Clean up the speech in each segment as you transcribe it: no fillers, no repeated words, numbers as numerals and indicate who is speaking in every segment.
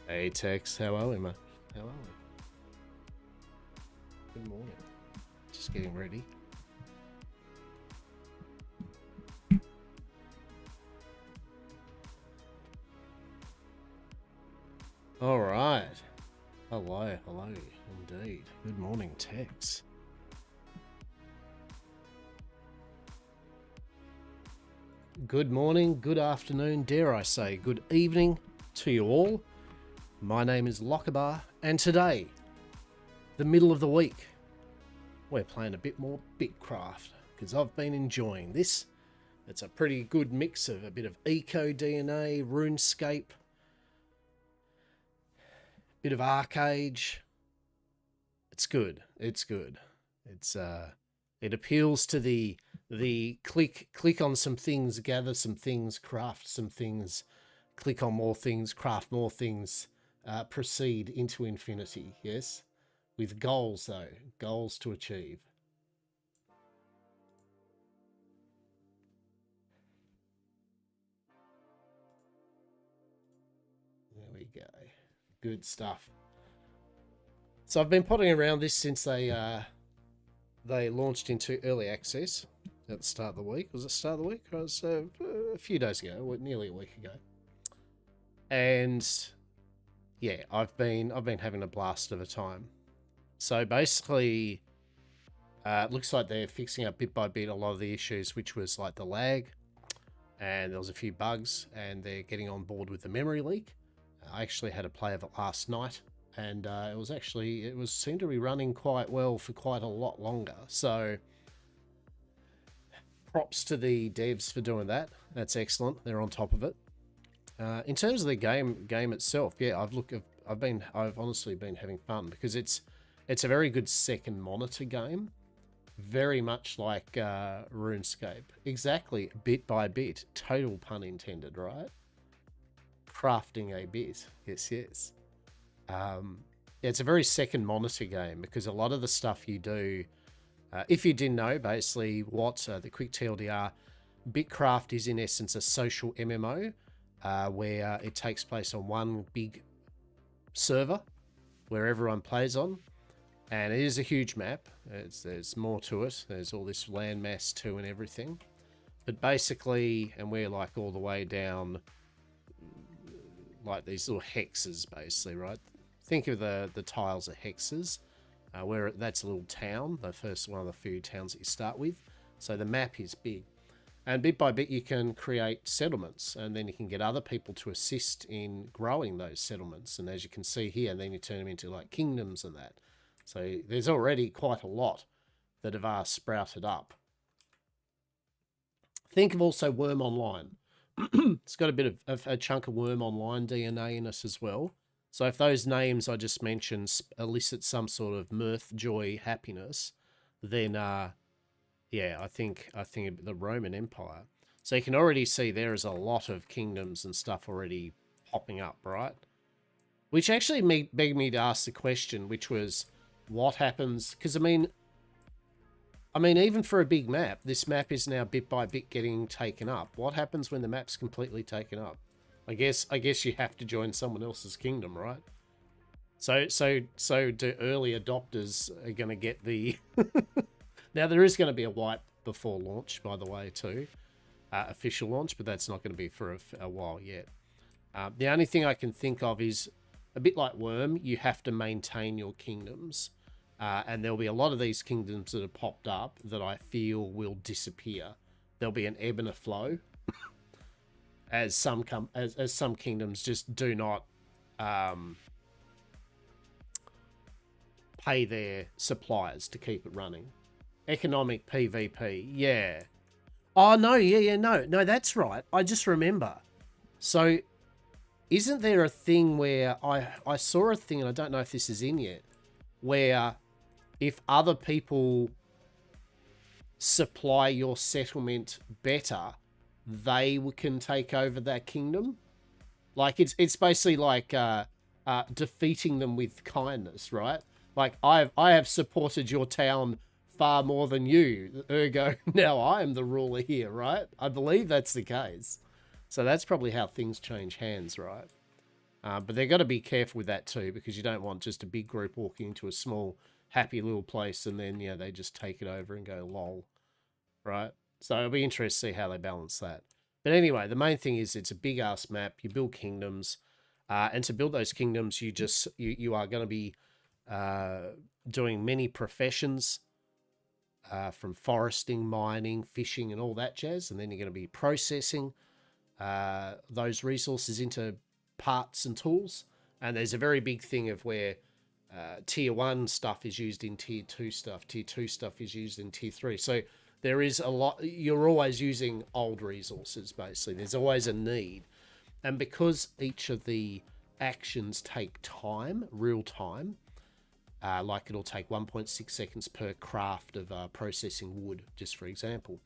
Speaker 1: Hey Tex, how are we, mate? How are we? Good morning. Just getting ready. All right. Hello, hello, indeed. Good morning, Tex. Good morning, good afternoon, dare I say, good evening to you all. My name is Lockabar, and today, the middle of the week, we're playing a bit more Bitcraft because I've been enjoying this. It's a pretty good mix of a bit of eco DNA, RuneScape, bit of Arcade. It's good. It's good. It appeals to the click on some things, gather some things, craft some things, click on more things, craft more things, proceed into infinity. Yes, with goals though, goals to achieve. There we go. Good stuff. So I've been potting around this since they launched into early access at the start of the week. Was it start of the week? It was a few days ago, nearly a week ago. And yeah, I've been having a blast of a time. So basically, it looks like they're fixing up bit by bit a lot of the issues, which was like the lag, and there was a few bugs, and they're getting on board with the memory leak. I actually had a play of it last night, and it seemed to be running quite well for quite a lot longer. So props to the devs for doing that. That's excellent. They're on top of it. In terms of the game itself, yeah, I've honestly been having fun because it's a very good second monitor game, very much like RuneScape, exactly bit by bit, total pun intended, right? Crafting a bit, yes. It's a very second monitor game because a lot of the stuff you do, if you didn't know, basically what the quick TLDR, Bitcraft is in essence a social MMO. Where it takes place on one big server where everyone plays on, and it is a huge map. There's more to it. There's all this landmass too and everything, but basically, and we're like all the way down, like these little hexes, basically, right? Think of the tiles are hexes, where that's a little town, the first one of the few towns that you start with. So the map is big. And bit by bit, you can create settlements, and then you can get other people to assist in growing those settlements. And as you can see here, and then you turn them into like kingdoms and that. So there's already quite a lot that have sprouted up. Think of also Worm Online. It's got a bit of a chunk of Worm Online DNA in us as well. So if those names I just mentioned elicit some sort of mirth, joy, happiness, then yeah, I think the Roman Empire. So you can already see there is a lot of kingdoms and stuff already popping up, right? Which actually begged me to ask the question, which was, what happens? Because I mean, even for a big map, this map is now bit by bit getting taken up. What happens when the map's completely taken up? I guess you have to join someone else's kingdom, right? So do early adopters are going to get the Now, there is going to be a wipe before launch, by the way, too. Official launch, but that's not going to be for a while yet. The only thing I can think of is, a bit like Worm, you have to maintain your kingdoms. And there'll be a lot of these kingdoms that have popped up that I feel will disappear. There'll be an ebb and a flow. As some kingdoms just do not pay their suppliers to keep it running. Economic PvP, yeah. Oh, no, no, that's right. I just remember. So, isn't there a thing where I saw a thing, and I don't know if this is in yet, where if other people supply your settlement better, they can take over that kingdom? Like, it's basically like defeating them with kindness, right? Like, I have supported your town far more than you, ergo now I am the ruler here, right? I believe that's the case. So that's probably how things change hands, right? But they've got to be careful with that too, because you don't want just a big group walking into a small, happy little place and then, they just take it over and go lol, right? So it'll be interesting to see how they balance that. But anyway, the main thing is it's a big ass map. You build kingdoms, and to build those kingdoms, you are going to be doing many professions, from foresting, mining, fishing, and all that jazz. And then you're going to be processing those resources into parts and tools. And there's a very big thing of where tier 1 stuff is used in tier 2 stuff, tier 2 stuff is used in tier 3. So there is a lot, you're always using old resources, basically. There's always a need. And because each of the actions take time, real time, like it'll take 1.6 seconds per craft of processing wood, just for example,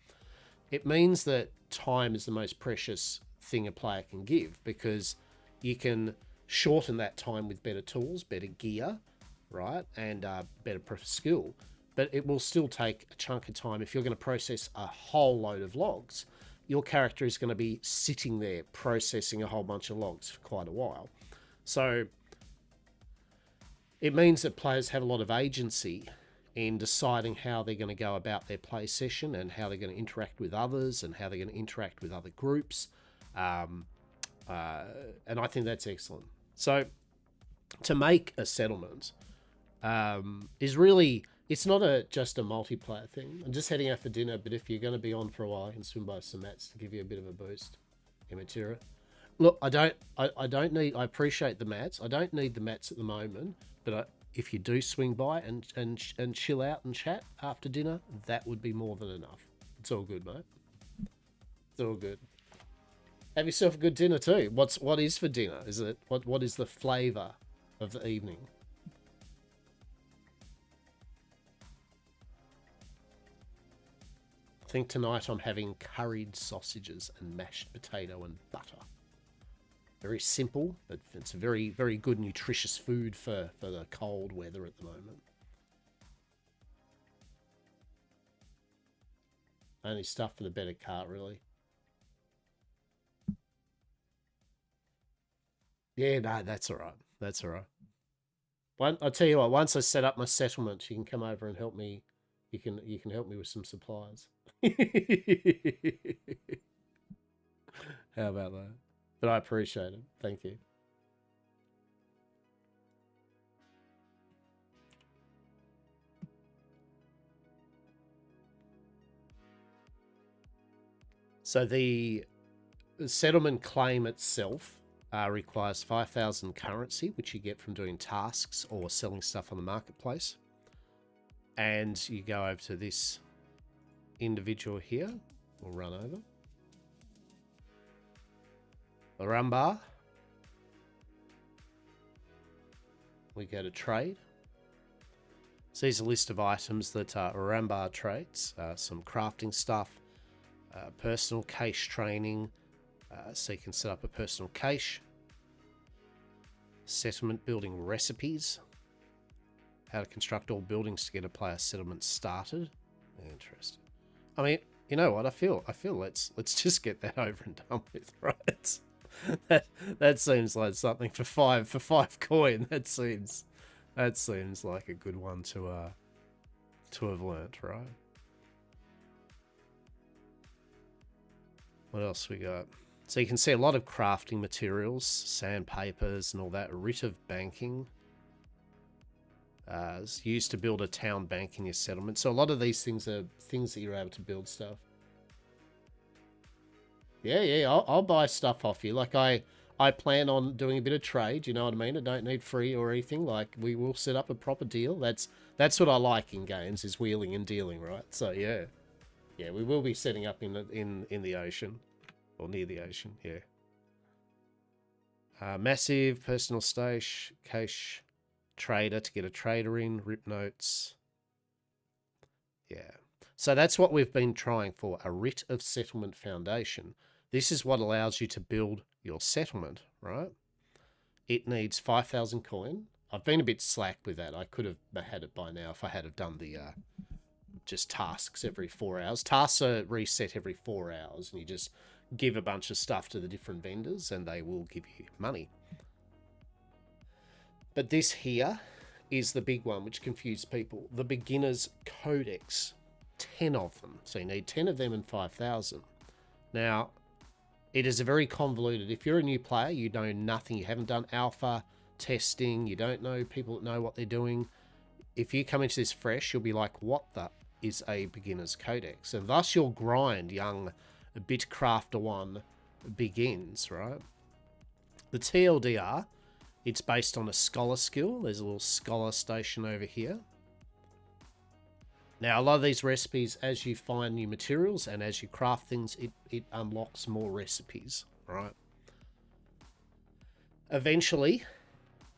Speaker 1: it means that time is the most precious thing a player can give, because you can shorten that time with better tools, better gear, right, and better skill. But it will still take a chunk of time. If you're going to process a whole load of logs, your character is going to be sitting there processing a whole bunch of logs for quite a while. So it means that players have a lot of agency in deciding how they're going to go about their play session and how they're going to interact with others and how they're going to interact with other groups. And I think that's excellent. So to make a settlement is really, it's not just a multiplayer thing. I'm just heading out for dinner, but if you're going to be on for a while, I can swim by some mats to give you a bit of a boost. Immatura. Look, I don't need, I appreciate the mats. I don't need the mats at the moment, but if you do swing by and chill out and chat after dinner, that would be more than enough. It's all good, mate. It's all good. Have yourself a good dinner too. What is for dinner? Is it what is the flavour of the evening? I think tonight I'm having curried sausages and mashed potato and butter. Very simple, but it's a very, very good nutritious food for the cold weather at the moment. Only stuff for the better cart, really. Yeah, no, that's all right. That's all right. I'll tell you what, once I set up my settlement, you can come over and help me. You can help me with some supplies. How about that? But I appreciate it. Thank you. So the settlement claim itself requires 5,000 currency, which you get from doing tasks or selling stuff on the marketplace. And you go over to this individual here. We'll run over. Aramba. We go to trade. So here's a list of items that Aramba trades. Some crafting stuff, personal cache training. So you can set up a personal cache. Settlement building recipes. How to construct all buildings to get a player settlement started. Interesting. I mean, you know what? I feel let's just get that over and done with, right? that seems like something for five coin. That seems like a good one to have learnt, right? What else we got? So you can see a lot of crafting materials, sandpapers and all that. A writ of banking. Is used to build a town bank in your settlement. So a lot of these things are things that you're able to build stuff. Yeah, I'll buy stuff off you. Like I plan on doing a bit of trade, you know what I mean? I don't need free or anything. Like we will set up a proper deal. That's what I like in games, is wheeling and dealing, right? So yeah. Yeah, we will be setting up in the ocean. Or near the ocean, yeah. Massive personal stash, cache, trader to get a trader in, rip notes. Yeah. So that's what we've been trying for, a writ of settlement foundation. This is what allows you to build your settlement, right? It needs 5,000 coin. I've been a bit slack with that. I could have had it by now if I had have done the just tasks every 4 hours. Tasks are reset every 4 hours, and you just give a bunch of stuff to the different vendors and they will give you money. But this here is the big one, which confused people. The Beginner's Codex. 10 of them. So you need 10 of them and 5,000. Now, it is a very convoluted... If you're a new player, you know nothing. You haven't done alpha testing. You don't know people that know what they're doing. If you come into this fresh, you'll be like, what the is a Beginner's Codex? And thus your grind, young Bitcrafter one, begins, right? The TLDR, it's based on a scholar skill. There's a little scholar station over here. Now, a lot of these recipes, as you find new materials and as you craft things, it unlocks more recipes, right? Eventually,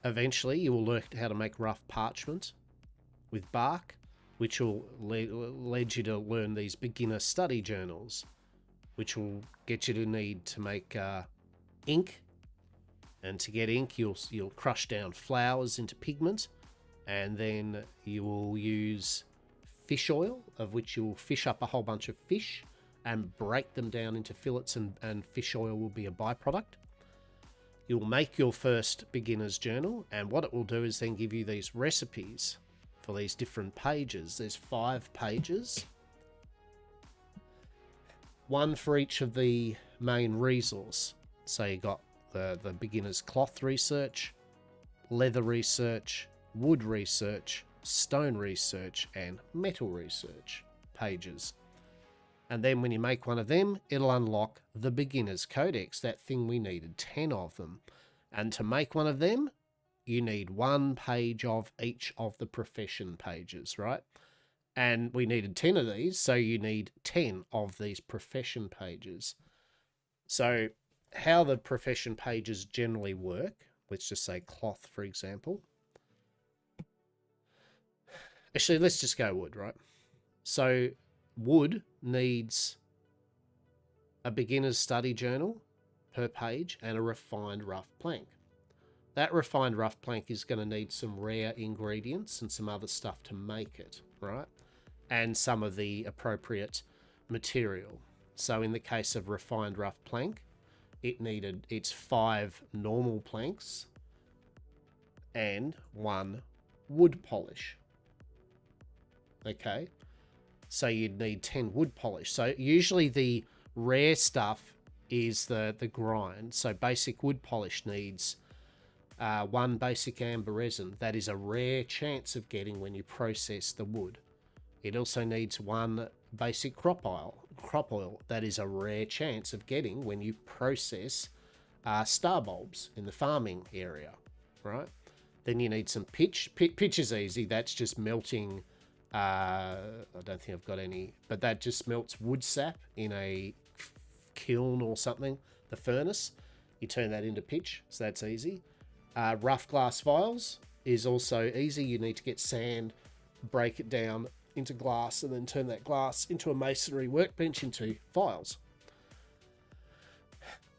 Speaker 1: you will learn how to make rough parchment with bark, which will lead you to learn these beginner study journals, which will get you to need to make ink. And to get ink, you'll crush down flowers into pigment, and then you will use fish oil, of which you'll fish up a whole bunch of fish and break them down into fillets, and fish oil will be a byproduct. You'll make your first beginner's journal, and what it will do is then give you these recipes for these different pages. There's 5 pages, one for each of the main resource. So you got the beginner's cloth research, leather research, wood research, stone research, and metal research pages. And then when you make one of them, it'll unlock the Beginner's Codex, that thing we needed 10 of them. And to make one of them, you need 1 page of each of the profession pages, right? And we needed 10 of these, so you need 10 of these profession pages. So how the profession pages generally work, let's just say cloth, for example. Actually, let's just go wood, right? So wood needs a beginner's study journal per page and a refined rough plank. That refined rough plank is going to need some rare ingredients and some other stuff to make it, right? And some of the appropriate material. So in the case of refined rough plank, it's 5 normal planks and 1 wood polish. Okay, so you'd need 10 wood polish. So usually the rare stuff is the grind. So basic wood polish needs 1 basic amber resin. That is a rare chance of getting when you process the wood. It also needs 1 basic crop oil. That is a rare chance of getting when you process star bulbs in the farming area, right? Then you need some pitch. Pitch is easy. That's just melting. I don't think I've got any, but that just melts wood sap in a kiln or something, the furnace. You turn that into pitch, so that's easy. Rough glass vials is also easy. You need to get sand, break it down into glass, and then turn that glass into a masonry workbench into vials.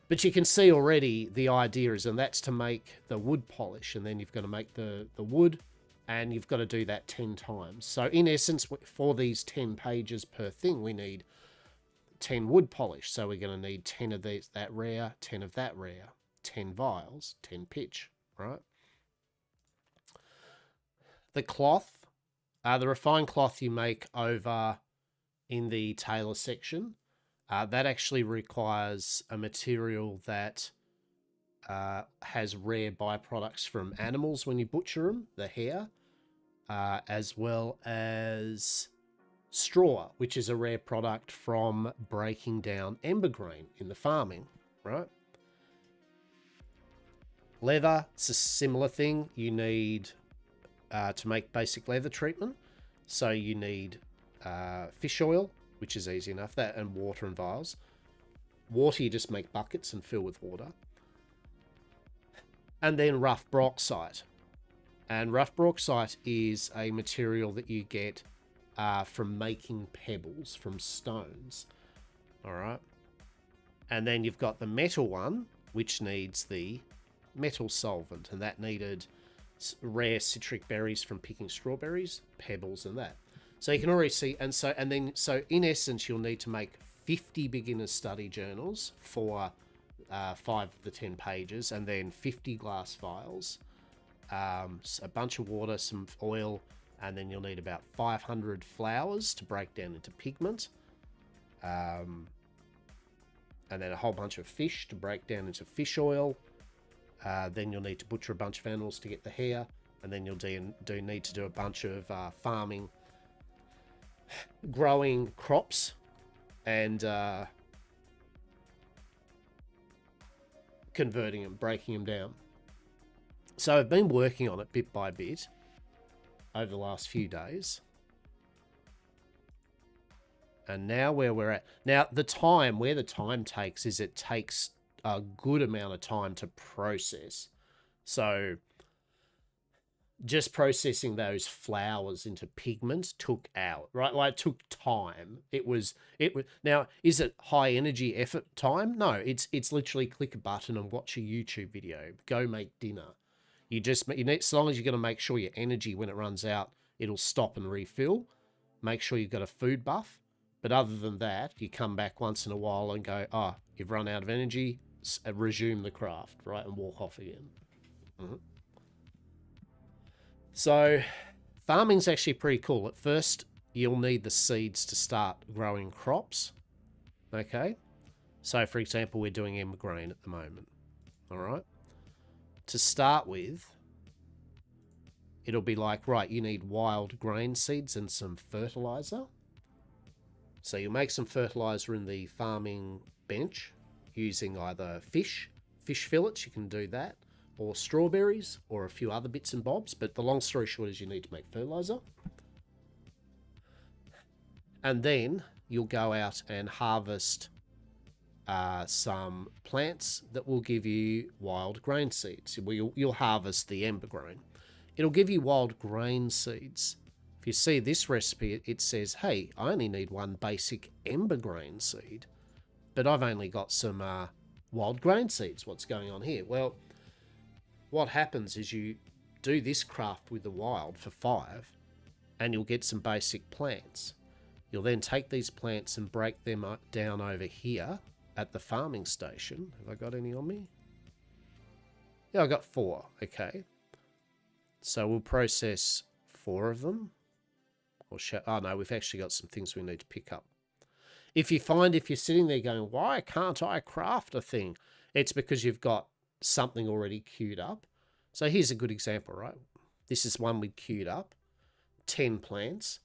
Speaker 1: But you can see already the idea is, and that's to make the wood polish, and then you've got to make the wood, and you've got to do that 10 times. So in essence, for these 10 pages per thing, we need 10 wood polish. So we're going to need 10 of these, that rare, 10 of that rare, 10 vials, 10 pitch, right? The cloth, the refined cloth you make over in the tailor section, that actually requires a material that has rare byproducts from animals when you butcher them, the hair, as well as straw, which is a rare product from breaking down ember grain in the farming, right? Leather, it's a similar thing. You need to make basic leather treatment. So you need fish oil, which is easy enough, that, and water and vials. Water, you just make buckets and fill with water. And then rough bauxite. And rough bauxite is a material that you get from making pebbles from stones. All right. And then you've got the metal one, which needs the metal solvent, and that needed rare citric berries from picking strawberries, pebbles, and that. So you can already see, so in essence, you'll need to make 50 beginner's study journals for 5 of the 10 pages, and then 50 glass vials, a bunch of water, some oil, and then you'll need about 500 flowers to break down into pigment. And then a whole bunch of fish to break down into fish oil. Then you'll need to butcher a bunch of animals to get the hair. And then you'll need to do a bunch of farming, growing crops, and converting them, breaking them down. So I've been working on it bit by bit over the last few days. And now where we're at, now the time takes is it takes a good amount of time to process. So just processing those flowers into pigment took hours, right? Like it took time. It was now, is it high energy effort time? No, it's literally click a button and watch a YouTube video, go make dinner. You need, as long as you're going to make sure your energy, when it runs out, it'll stop and refill. Make sure you've got a food buff. But other than that, you come back once in a while and go, oh, you've run out of energy, resume the craft, right? And walk off again. So farming's actually pretty cool. At first, you'll need the seeds to start growing crops. Okay. So for example, we're doing ember grain at the moment. All right. To start with, it'll be like, right, you need wild grain seeds and some fertilizer. So you'll make some fertilizer in the farming bench using either fish fillets, you can do that, or strawberries, or a few other bits and bobs. But the long story short is you need to make fertilizer. And then you'll go out and harvest some plants that will give you wild grain seeds. You'll harvest the ember grain. It'll give you wild grain seeds. If you see this recipe, it says, hey, I only need one basic ember grain seed, but I've only got some wild grain seeds. What's going on here? Well, what happens is you do this craft with the wild for 5, and you'll get some basic plants. You'll then take these plants and break them down over here at the farming station. Have I got any on me? Yeah, I got 4. Okay. So we'll process 4 of them. Oh no, we've actually got some things we need to pick up. If you're sitting there going, why can't I craft a thing? It's because you've got something already queued up. So here's a good example, right? This is one we queued up, 10 plants.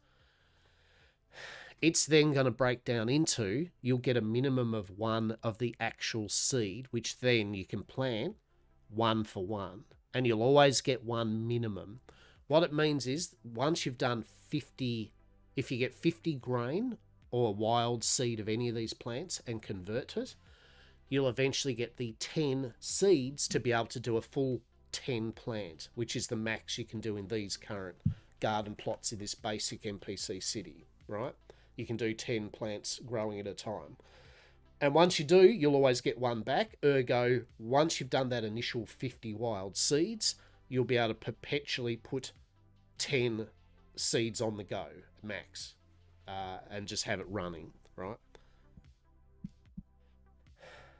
Speaker 1: It's then going to break down into, you'll get a minimum of 1 of the actual seed, which then you can plant 1 for 1. And you'll always get 1 minimum. What it means is once you've done 50, if you get 50 grain or a wild seed of any of these plants and convert it, you'll eventually get the 10 seeds to be able to do a full 10 plant, which is the max you can do in these current garden plots in this basic NPC city, right? You can do 10 plants growing at a time. And once you do, you'll always get 1 back. Ergo, once you've done that initial 50 wild seeds, you'll be able to perpetually put 10 seeds on the go, max, and just have it running, right?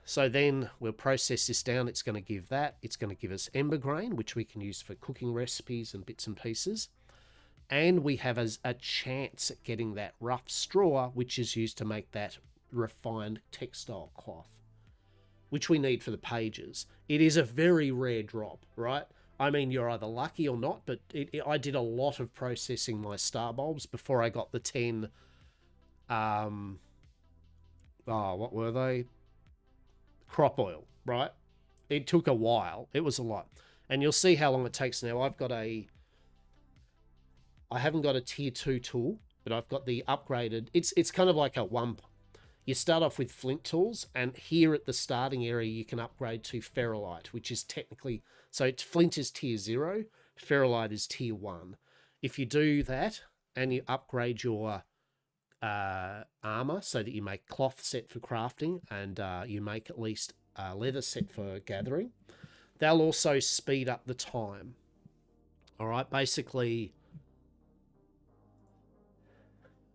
Speaker 1: So then we'll process this down. It's going to give that. It's going to give us ember grain, which we can use for cooking recipes and bits and pieces. And we have a chance at getting that rough straw, which is used to make that refined textile cloth, which we need for the pages. It is a very rare drop, right? I mean, you're either lucky or not, but I did a lot of processing my star bulbs before I got the 10, what were they? Crop oil, right? It took a while. It was a lot. And you'll see how long it takes now. I haven't got a tier 2 tool, but I've got the upgraded. It's kind of like a one. You start off with flint tools, and here at the starting area, you can upgrade to ferrolite, which is technically, so flint is tier 0, ferrolite is tier 1. If you do that and you upgrade your armor so that you make cloth set for crafting and you make at least a leather set for gathering, they'll also speed up the time. All right, basically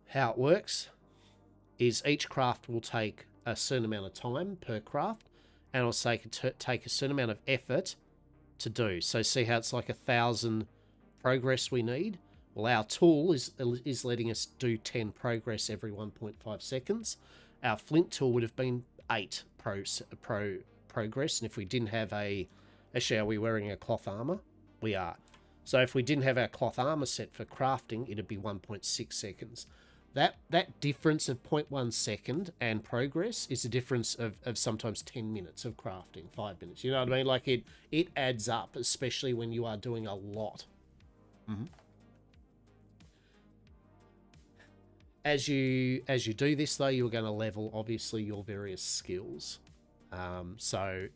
Speaker 1: how it works is each craft will take a certain amount of time per craft, and it'll take a certain amount of effort to do. So see how it's like 1,000 progress we need? Well, our tool is letting us do 10 progress every 1.5 seconds. Our flint tool would have been 8 progress, and if we didn't have actually, are we wearing a cloth armor? We are. So if we didn't have our cloth armor set for crafting, it'd be 1.6 seconds. That difference of 0.1 second and progress is a difference of sometimes 10 minutes of crafting, 5 minutes. You know what I mean? Like it adds up, especially when you are doing a lot. As you do this, though, you're going to level, obviously, your various skills. So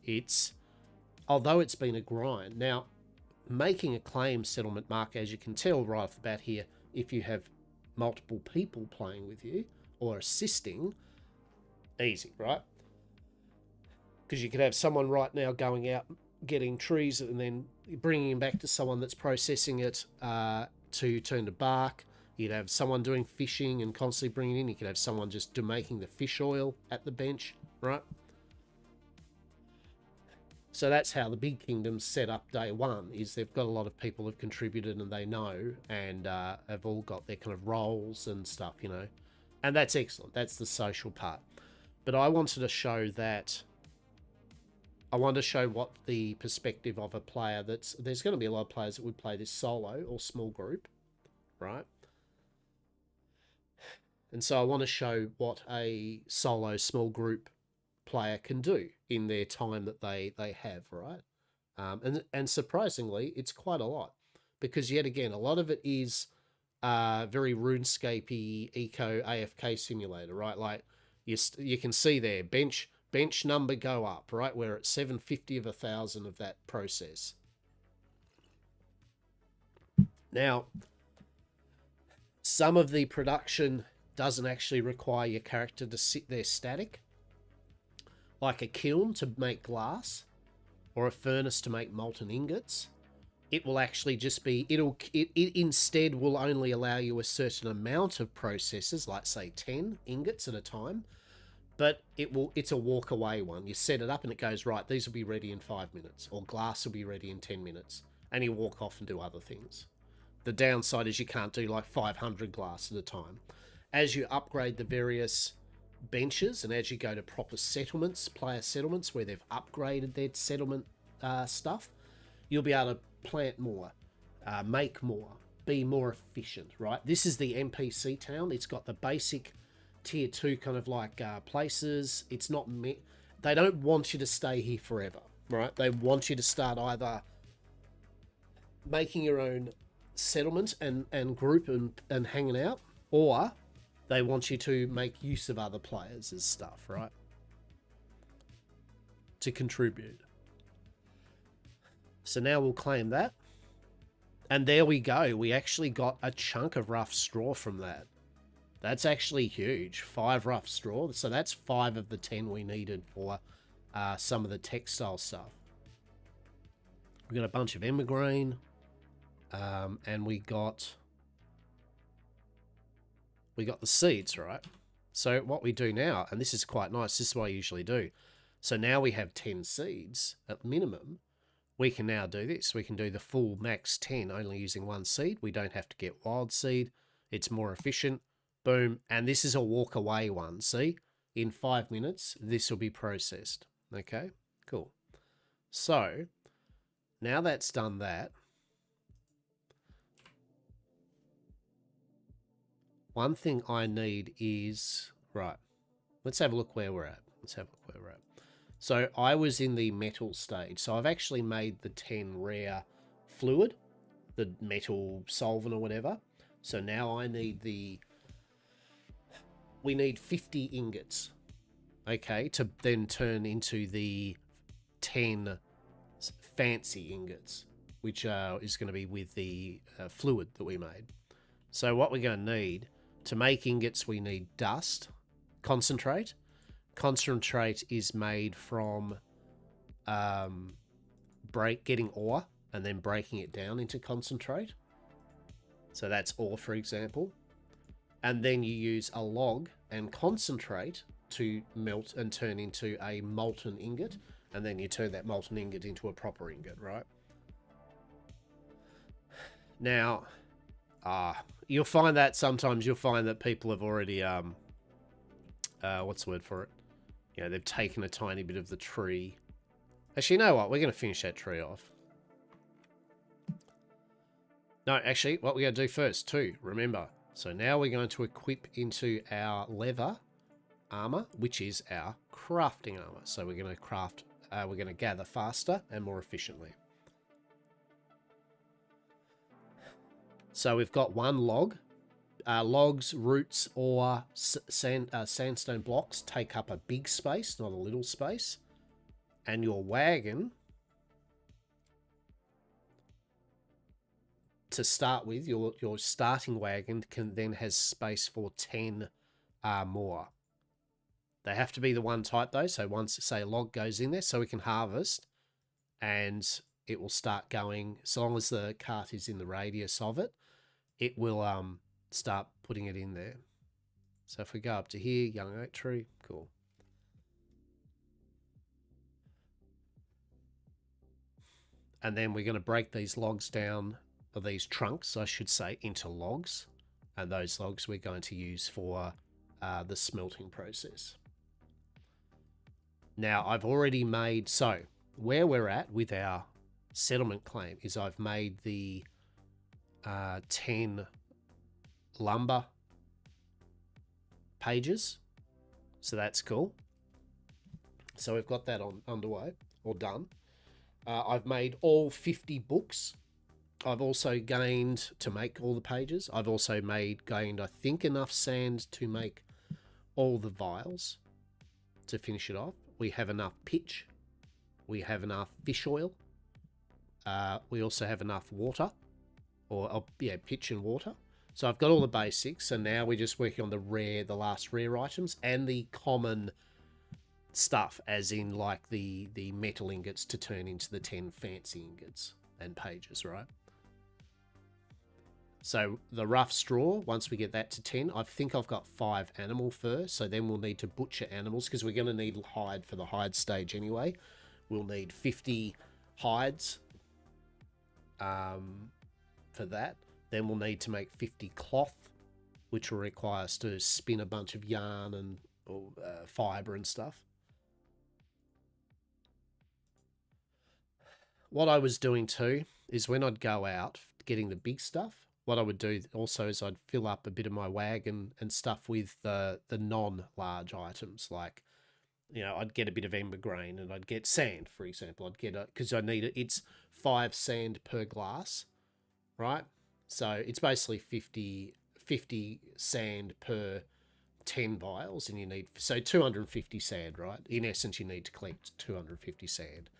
Speaker 1: although it's been a grind. Now, making a claim settlement mark, as you can tell right off the bat here, if you have multiple people playing with you or assisting, easy, right? Because you could have someone right now going out getting trees and then bringing them back to someone that's processing it to turn to bark. You'd have someone doing fishing and constantly bringing it in. You could have someone just making the fish oil at the bench, right? So that's how the big kingdom's set up day one, is they've got a lot of people have contributed and they know, and have all got their kind of roles and stuff, you know. And that's excellent. That's the social part. But I wanted to show that... I want to show what the perspective of a player there's going to be a lot of players that would play this solo or small group, right? And so I want to show what a solo small group player can do in their time that they have, right? And surprisingly, it's quite a lot, because yet again, a lot of it is very RuneScape-y eco AFK simulator, right? Like you can see there, bench number go up, right? We're at 750 of 1,000 of that process. Now, some of the production doesn't actually require your character to sit there static, like a kiln to make glass or a furnace to make molten ingots. It will actually just be, it instead will only allow you a certain amount of processes, like say 10 ingots at a time, but it's a walk away one. You set it up and it goes, right, these will be ready in 5 minutes, or glass will be ready in 10 minutes, and you walk off and do other things. The downside is you can't do like 500 glass at a time. As you upgrade the various benches and as you go to proper settlements, player settlements, where they've upgraded their settlement stuff, you'll be able to plant more, make more, be more efficient, right? This is the NPC town. It's got the basic tier 2 kind of like places. It's not they don't want you to stay here forever, right? They want you to start either making your own settlement and group and hanging out, or they want you to make use of other players as stuff, right? To contribute. So now we'll claim that. And there we go. We actually got a chunk of rough straw from that. That's actually huge. 5 rough straw. So that's 5 of the 10 we needed for some of the textile stuff. We got a bunch of emigrane. And we got the seeds, right? So what we do now, and this is quite nice, this is what I usually do. So now we have 10 seeds at minimum. We can now do this. We can do the full max 10 only using 1 seed. We don't have to get wild seed. It's more efficient. Boom. And this is a walk away one. See, in 5 minutes, this will be processed. Okay, cool. So now that's done that, one thing I need is, right, let's have a look where we're at. So I was in the metal stage. So I've actually made the 10 rare fluid, the metal solvent or whatever. So now I need we need 50 ingots, okay, to then turn into the 10 fancy ingots, which is going to be with the fluid that we made. So what we're going to need to make ingots, we need dust, concentrate. Concentrate is made from getting ore and then breaking it down into concentrate. So that's ore, for example. And then you use a log and concentrate to melt and turn into a molten ingot. And then you turn that molten ingot into a proper ingot, right? Now, you'll find that sometimes you'll find that people have already, what's the word for it? You know, they've taken a tiny bit of the tree. Actually, you know what? We're going to finish that tree off. No, actually, what we're going to do first, too, remember. So now we're going to equip into our leather armor, which is our crafting armor. So we're going to craft, we're going to gather faster and more efficiently. So we've got one log. Logs, roots, or sandstone blocks take up a big space, not a little space. And your wagon, to start with, your starting wagon then has space for 10 more. They have to be the one type though. So once, say, a log goes in there, so we can harvest, and it will start going. So long as the cart is in the radius of it, it will start putting it in there. So if we go up to here, young oak tree, cool. And then we're going to break these logs down, or these trunks, I should say, into logs. And those logs we're going to use for the smelting process. Now, I've already made, so where we're at with our settlement claim is I've made the 10 lumber pages. So that's cool. So we've got that underway or done. I've made all 50 books. I've also gained, to make all the pages, I've also gained, I think, enough sand to make all the vials to finish it off. We have enough pitch. We have enough fish oil. We also have enough water, yeah, pitch and water. So I've got all the basics, and now we're just working on the last rare items and the common stuff, as in like the metal ingots to turn into the 10 fancy ingots and pages, right? So the rough straw, once we get that to 10, I think I've got 5 animal fur, so then we'll need to butcher animals because we're going to need hide for the hide stage anyway. We'll need 50 hides for that. Then we'll need to make 50 cloth, which will require us to spin a bunch of yarn and fibre and stuff. What I was doing too is when I'd go out getting the big stuff, what I would do also is I'd fill up a bit of my wagon and stuff with the non-large items, like, you know, I'd get a bit of ember grain and I'd get sand, for example. I'd get because I need it. It's 5 sand per glass, right? So it's basically 50 sand per 10 vials, and you need, so 250 sand, right? In essence, you need to collect 250 sand.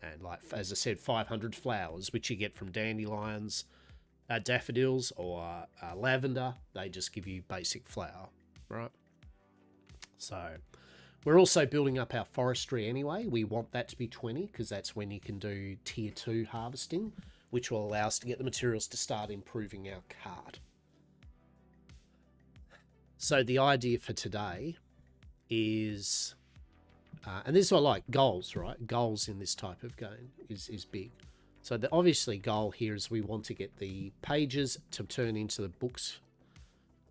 Speaker 1: And like, as I said, 500 flowers, which you get from dandelions, daffodils, or lavender. They just give you basic flower, right? So we're also building up our forestry anyway. We want that to be 20 because that's when you can do tier 2 harvesting, which will allow us to get the materials to start improving our cart. So the idea for today is, and this is what I like, goals, right? Goals in this type of game is big. So the obviously goal here is we want to get the pages to turn into the books,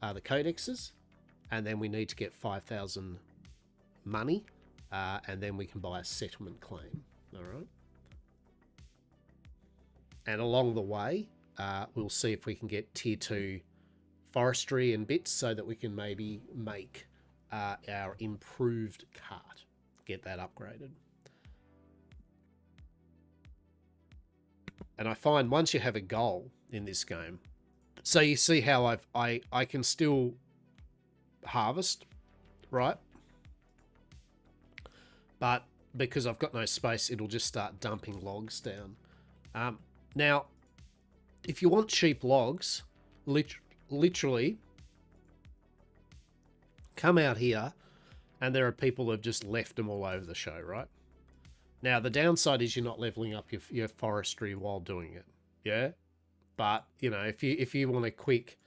Speaker 1: the codexes, and then we need to get 5,000 money, and then we can buy a settlement claim, all right? And along the way, we'll see if we can get tier 2 forestry and bits so that we can maybe make our improved cart, get that upgraded. And I find once you have a goal in this game, so you see how I can still harvest, right? But because I've got no space, it'll just start dumping logs down. Now, if you want cheap logs, literally come out here, and there are people who have just left them all over the show, right? Now, the downside is you're not leveling up your forestry while doing it, yeah? But, you know, if you want a quick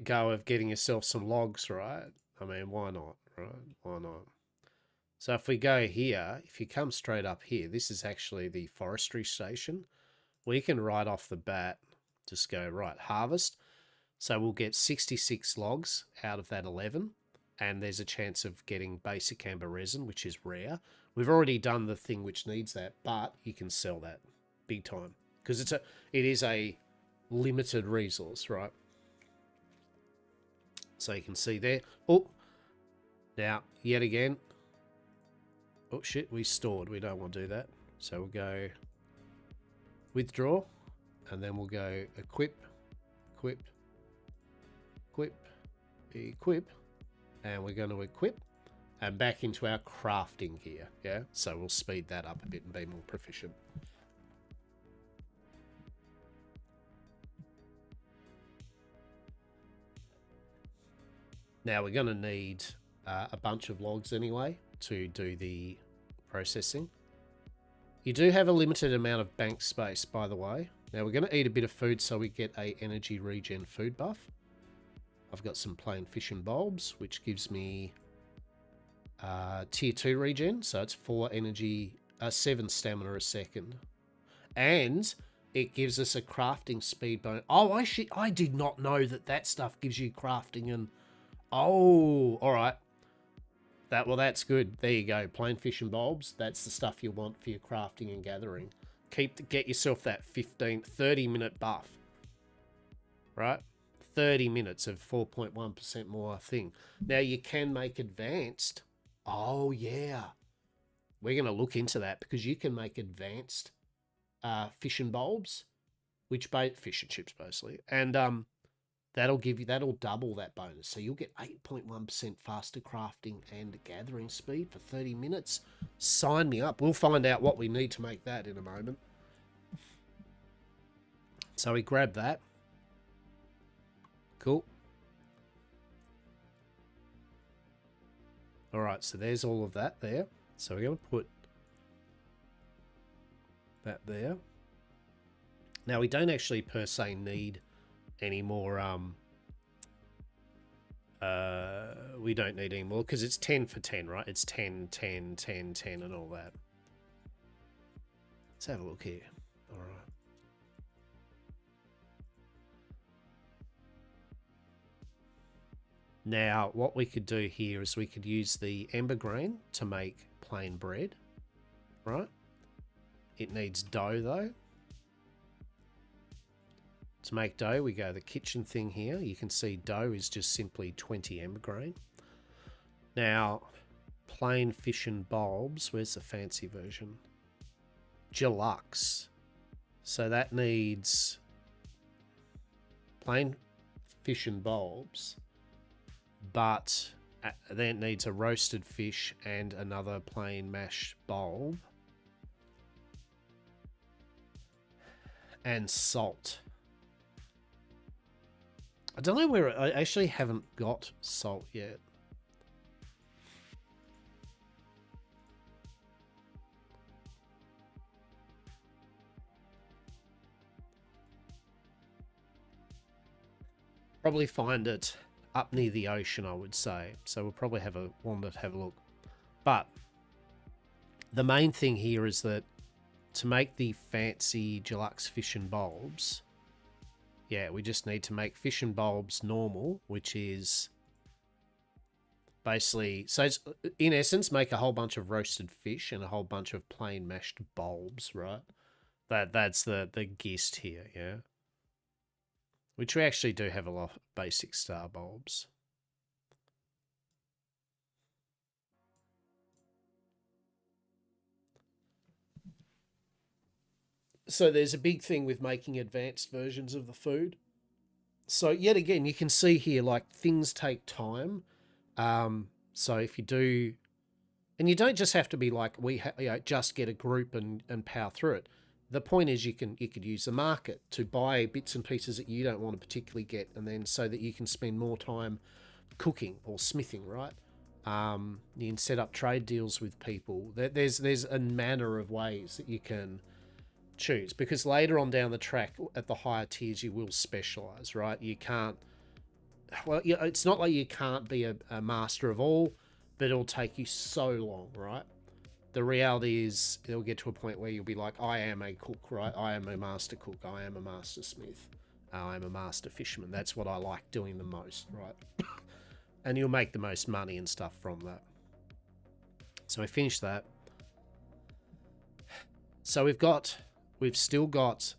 Speaker 1: go of getting yourself some logs, right? I mean, why not, right? Why not? So if we go here, if you come straight up here, this is actually the forestry station. we can right off the bat just go, right, harvest. So we'll get 66 logs out of that 11, and there's a chance of getting basic amber resin, which is rare. We've already done the thing which needs that, but you can sell that big time because it is a limited resource, right? So you can see there. Oh, now yet again. Oh shit, we stored. We don't want to do that. So we'll go withdraw, and then we'll go equip, equip, equip, equip, and we're going to equip and back into our crafting gear. Yeah, so we'll speed that up a bit and be more proficient. Now we're going to need a bunch of logs anyway to do the processing. You do have a limited amount of bank space, by the way. Now we're going to eat a bit of food so we get a energy regen food buff. I've got some plain fish and bulbs, which gives me tier 2 regen, so it's 4 energy, 7 stamina a second. And it gives us a crafting speed bonus. Oh, I did not know that stuff gives you crafting and... Oh, all right. That's good. There you go. Plain fish and bulbs. That's the stuff you want for your crafting and gathering. Get yourself that 30-minute buff. Right? 30 minutes of 4.1% more thing. Now you can make advanced. Oh, yeah. We're going to look into that because you can make advanced fish and bulbs, which fish and chips basically. And that'll double that bonus. So you'll get 8.1% faster crafting and gathering speed for 30 minutes. Sign me up. We'll find out what we need to make that in a moment. So we grab that. Cool. All right, so there's all of that there. So we're going to put that there. Now we don't actually per se need any more we don't need any more because it's 10 for 10, right? It's 10, 10, 10, 10 and all that. Let's have a look here. All right. Now, what we could do here is we could use the ember grain to make plain bread, right? It needs dough though. To make dough, we go the kitchen thing here. You can see dough is just simply 20 ember grain. Now, plain fish and bulbs. Where's the fancy version? Deluxe. So that needs plain fish and bulbs, but then it needs a roasted fish and another plain mashed bulb. And salt. I don't know where... I actually haven't got salt yet. Probably find it up near the ocean, I would say. So we'll probably have a look. But the main thing here is that to make the fancy deluxe fish and bulbs... Yeah, we just need to make fish and bulbs normal, which is basically... So it's, in essence, make a whole bunch of roasted fish and a whole bunch of plain mashed bulbs, right? That's the gist here, yeah? Which we actually do have a lot of basic star bulbs. So there's a big thing with making advanced versions of the food. So yet again, you can see here, like, things take time. So if you do, and you don't just have to be like, just get a group and power through it. The point is you could use the market to buy bits and pieces that you don't want to particularly get, and then so that you can spend more time cooking or smithing, right? You can set up trade deals with people. There's a manner of ways that you can choose, because later on down the track at the higher tiers you will specialize, right? You can't, well, it's not like you can't be a master of all, but it'll take you so long, right? the reality is it'll get to a point where you'll be like, I am a cook, right? I am a master cook. I am a master smith. I am a master fisherman. That's what I like doing the most, right? And you'll make the most money and stuff from that. So we finished that. So we've still got,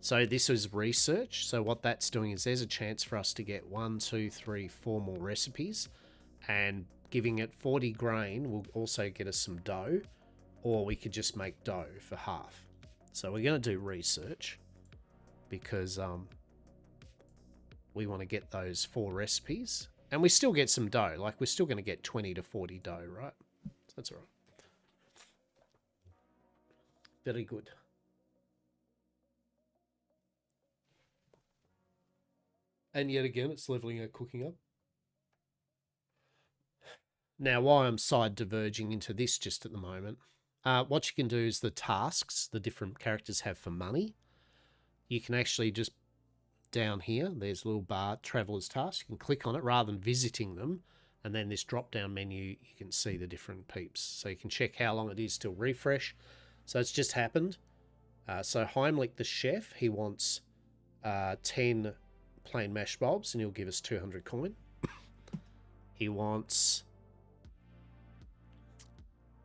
Speaker 1: so this is research. So what that's doing is there's a chance for us to get 1, 2, 3, 4 more recipes, and giving it 40 grain will also get us some dough, or we could just make dough for half. So we're going to do research because we want to get those 4 recipes, and we still get some dough. Like, we're still going to get 20 to 40 dough, right? So that's all right. Very good. And yet again, it's leveling our cooking up. Now, why I'm side diverging into this just at the moment, what you can do is the tasks the different characters have for money. You can actually just, down here, there's a little bar, Traveler's Task. You can click on it rather than visiting them. And then this drop-down menu, you can see the different peeps. So you can check how long it is till refresh. So it's just happened. So Heimlich the chef, he wants 10 plain mash bulbs, and he'll give us 200 coin. He wants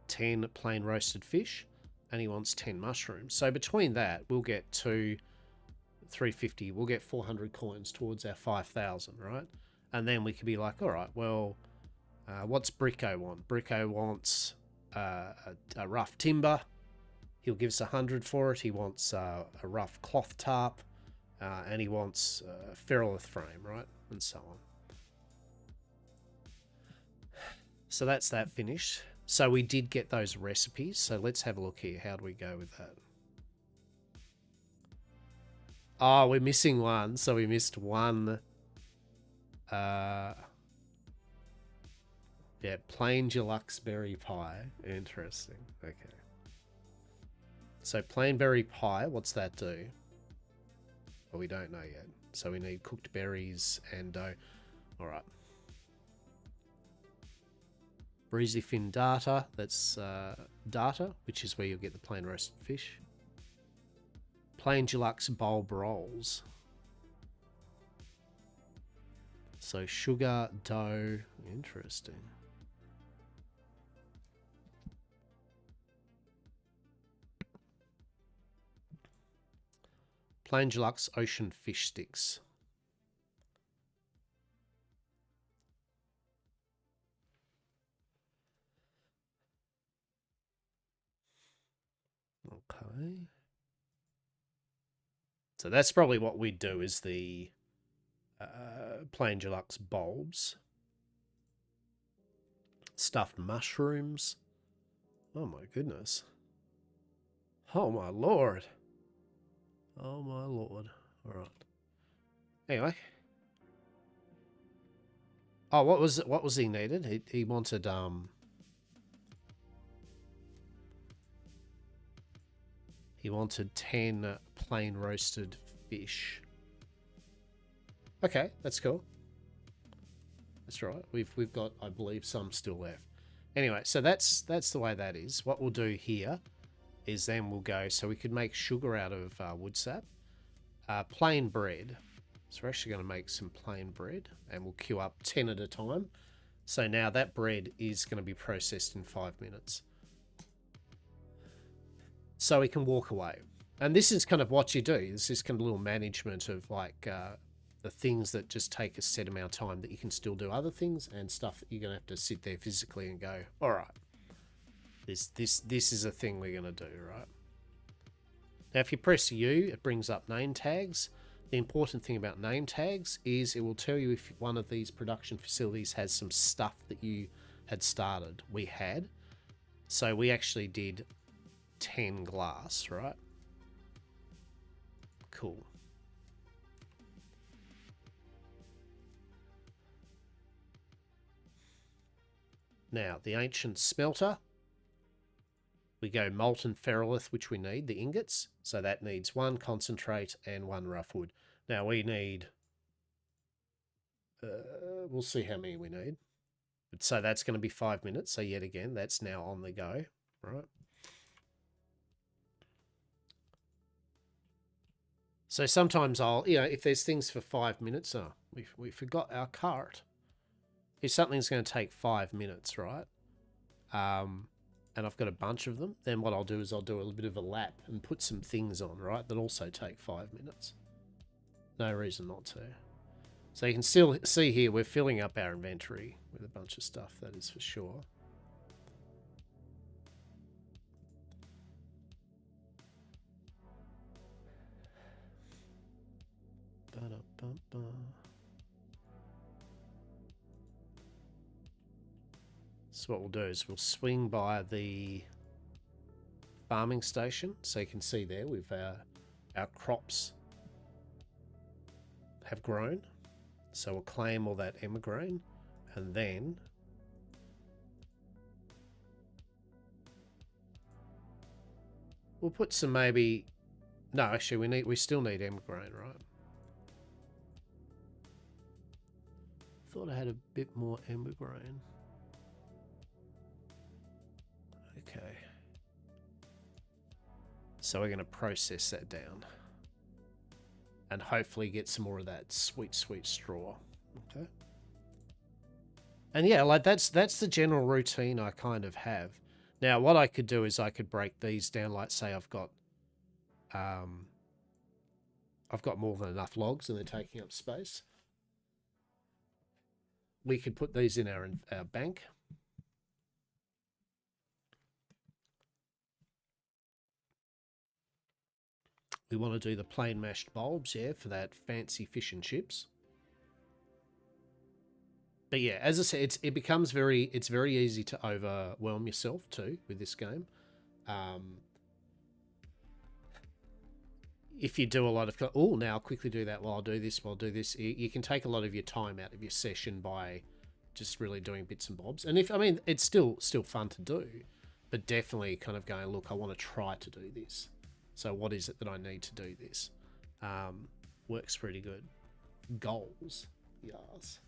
Speaker 1: 10 plain roasted fish, and he wants 10 mushrooms. So between that, we'll get 350. We'll get 400 coins towards our 5,000, right? And then we could be like, all right, well, what's Bricko want? Bricko wants a rough timber. He'll give us 100 for it. He wants a rough cloth tarp, and he wants a ferrolith frame, right? And so on. So that's that finished. So we did get those recipes. So let's have a look here. How do we go with that? Oh, we're missing one. So we missed one. Yeah, plain deluxe berry pie. Interesting. Okay. So plain berry pie, what's that do? Well, we don't know yet. So we need cooked berries and dough. All right. Breezy fin data, that's data, which is where you'll get the plain roasted fish. Plain deluxe bulb rolls. So sugar, dough, interesting. Plain deluxe ocean fish sticks. Okay. So that's probably what we'd do, is the plain deluxe bulbs. Stuffed mushrooms. Oh my goodness. Oh my lord. Oh my lord. All right. Anyway. Oh, what was he needed? He wanted he wanted 10 plain roasted fish. Okay, that's cool. That's right. We've got, I believe, some still left. Anyway, so that's the way that is. What we'll do here is then we'll go, so we could make sugar out of wood sap. Plain bread. So we're actually going to make some plain bread, and we'll queue up 10 at a time. So now that bread is going to be processed in 5 minutes. So we can walk away. And this is kind of what you do. This is kind of a little management of like the things that just take a set amount of time, that you can still do other things, and stuff that you're going to have to sit there physically and go, all right, this is a thing we're going to do, right? Now, if you press U, it brings up name tags. The important thing about name tags is it will tell you if one of these production facilities has some stuff that you had started. We had. So we actually did 10 glass, right? Cool. Now, the ancient smelter. We go molten ferrolith, which we need, the ingots. So that needs 1 concentrate and 1 rough wood. Now we need, we'll see how many we need. So that's going to be 5 minutes. So yet again, that's now on the go, right? So sometimes I'll, if there's things for 5 minutes, we forgot our cart. If something's going to take 5 minutes, right? And I've got a bunch of them, then what I'll do is I'll do a little bit of a lap and put some things on, right? That also take 5 minutes. No reason not to. So you can still see here, we're filling up our inventory with a bunch of stuff, that is for sure. So what we'll do is we'll swing by the farming station. So you can see there, we've our crops have grown. So we'll claim all that emigraine, and then we'll put some maybe. No, actually, we still need emigraine, right? Thought I had a bit more emigraine. Okay. So we're going to process that down. And hopefully get some more of that sweet, sweet straw. Okay. And yeah, like that's the general routine I kind of have. Now, what I could do is I could break these down. Like, say I've got more than enough logs and they're taking up space. We could put these in our bank. We want to do the plain mashed bulbs, yeah, for that fancy fish and chips. But yeah, as I said, it's very easy to overwhelm yourself too with this game. If you do a lot of, now I'll quickly do that while I'll do this, you can take a lot of your time out of your session by just really doing bits and bobs. And it's still fun to do, but definitely kind of going, look, I want to try to do this. So what is it that I need to do this? Works pretty good. Goals, yes.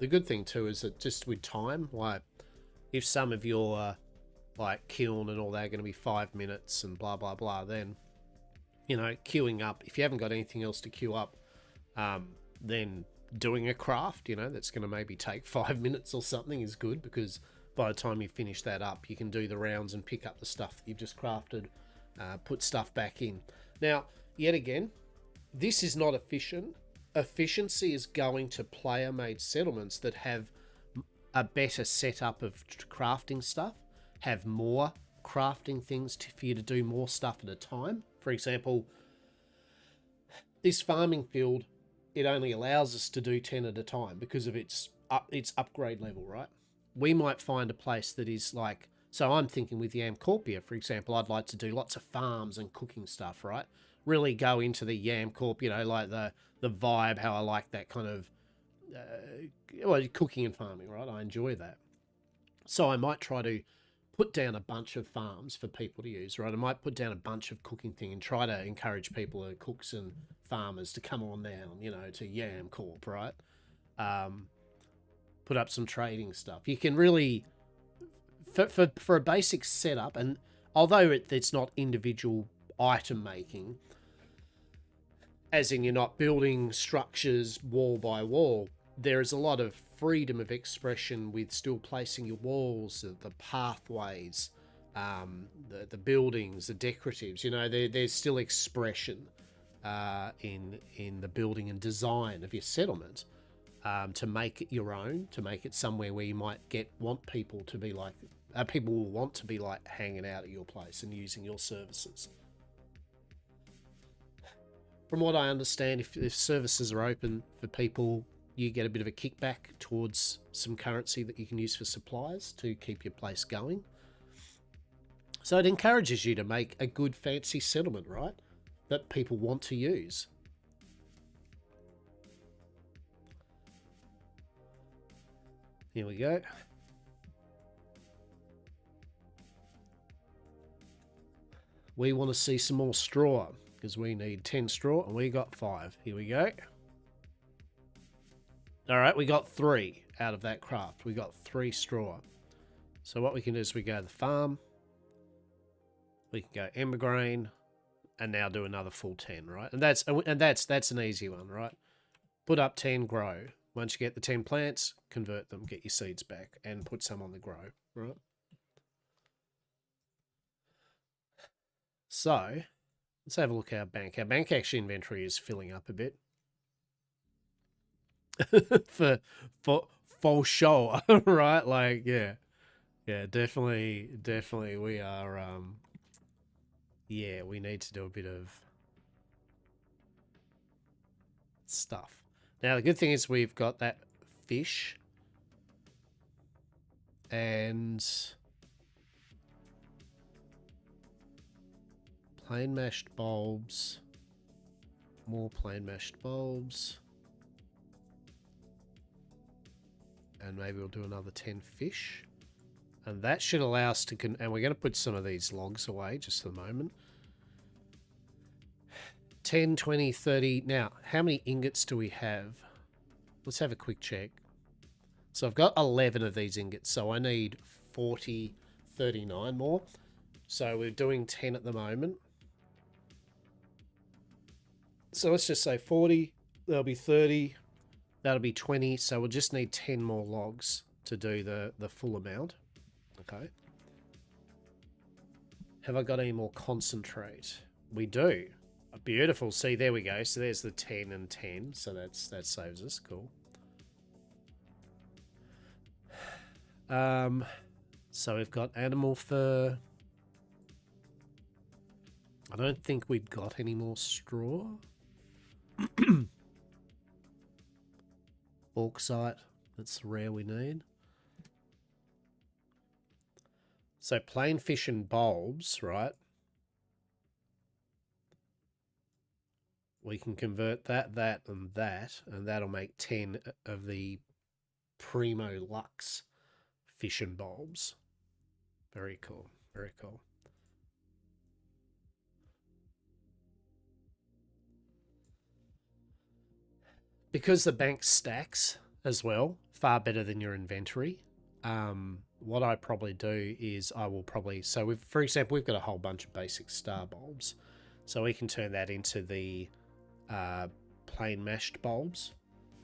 Speaker 1: The good thing too is that just with time, like if some of your like kiln and all that are going to be 5 minutes and blah blah blah, then queuing up. If you haven't got anything else to queue up, then doing a craft, that's going to maybe take 5 minutes or something is good, because by the time you finish that up, you can do the rounds and pick up the stuff that you've just crafted, put stuff back in. Now, yet again, this is not efficient. Efficiency is going to player-made settlements that have a better setup of crafting stuff, have more crafting things for you to do more stuff at a time. For example, this farming field, it only allows us to do 10 at a time because of its upgrade level, right? We might find a place that is like, so I'm thinking with Yamcorpia, for example, I'd like to do lots of farms and cooking stuff, right? Really go into the Yamcorp, like the vibe, how I like that kind of cooking and farming, right? I enjoy that. So I might try to put down a bunch of farms for people to use, right? I might put down a bunch of cooking thing and try to encourage people, cooks and farmers, to come on down, to Yamcorp, right? Put up some trading stuff. You can really, for a basic setup, and although it's not individual item making, as in you're not building structures wall by wall, there is a lot of freedom of expression with still placing your walls, the pathways, the buildings, the decoratives. There's still expression in the building and design of your settlement, to make it your own, to make it somewhere where you might want people to be like, people will want to be like hanging out at your place and using your services. From what I understand, if services are open for people, you get a bit of a kickback towards some currency that you can use for supplies to keep your place going. So it encourages you to make a good fancy settlement, right? That people want to use. Here we go. We want to see some more straw because we need 10 straw and we got 5. Here we go. All right, we got 3 out of that craft. We got 3 straw. So what we can do is we go to the farm. We can go ember grain and now do another full 10, right? And that's an easy one, right? Put up 10, grow. Once you get the 10 plants, convert them, get your seeds back, and put some on the grow, right? So, let's have a look at our bank. Our bank actually inventory is filling up a bit. for sure, right? Like, yeah, definitely, we are. Yeah, we need to do a bit of stuff. Now, the good thing is we've got that fish and plain mashed bulbs, more plain mashed bulbs, and maybe we'll do another 10 fish. And that should allow us to... and we're going to put some of these logs away just for the moment. 10, 20, 30. Now, how many ingots do we have? Let's have a quick check. So I've got 11 of these ingots, so I need 40, 39 more. So we're doing 10 at the moment. So let's just say 40, that'll be 30, that'll be 20. So we'll just need 10 more logs to do the full amount. Okay. Have I got any more concentrate? We do. Beautiful. See, there we go. So there's the 10 and 10. So that saves us. Cool. So we've got animal fur. I don't think we've got any more straw. Bauxite. That's the rare we need. So plain fish and bulbs, right? We can convert that, and that'll make 10 of the Primo Lux fish and bulbs. Very cool. Very cool. Because the bank stacks as well, far better than your inventory. What I probably do is I will probably... So, for example, we've got a whole bunch of basic star bulbs. So we can turn that into the plain mashed bulbs,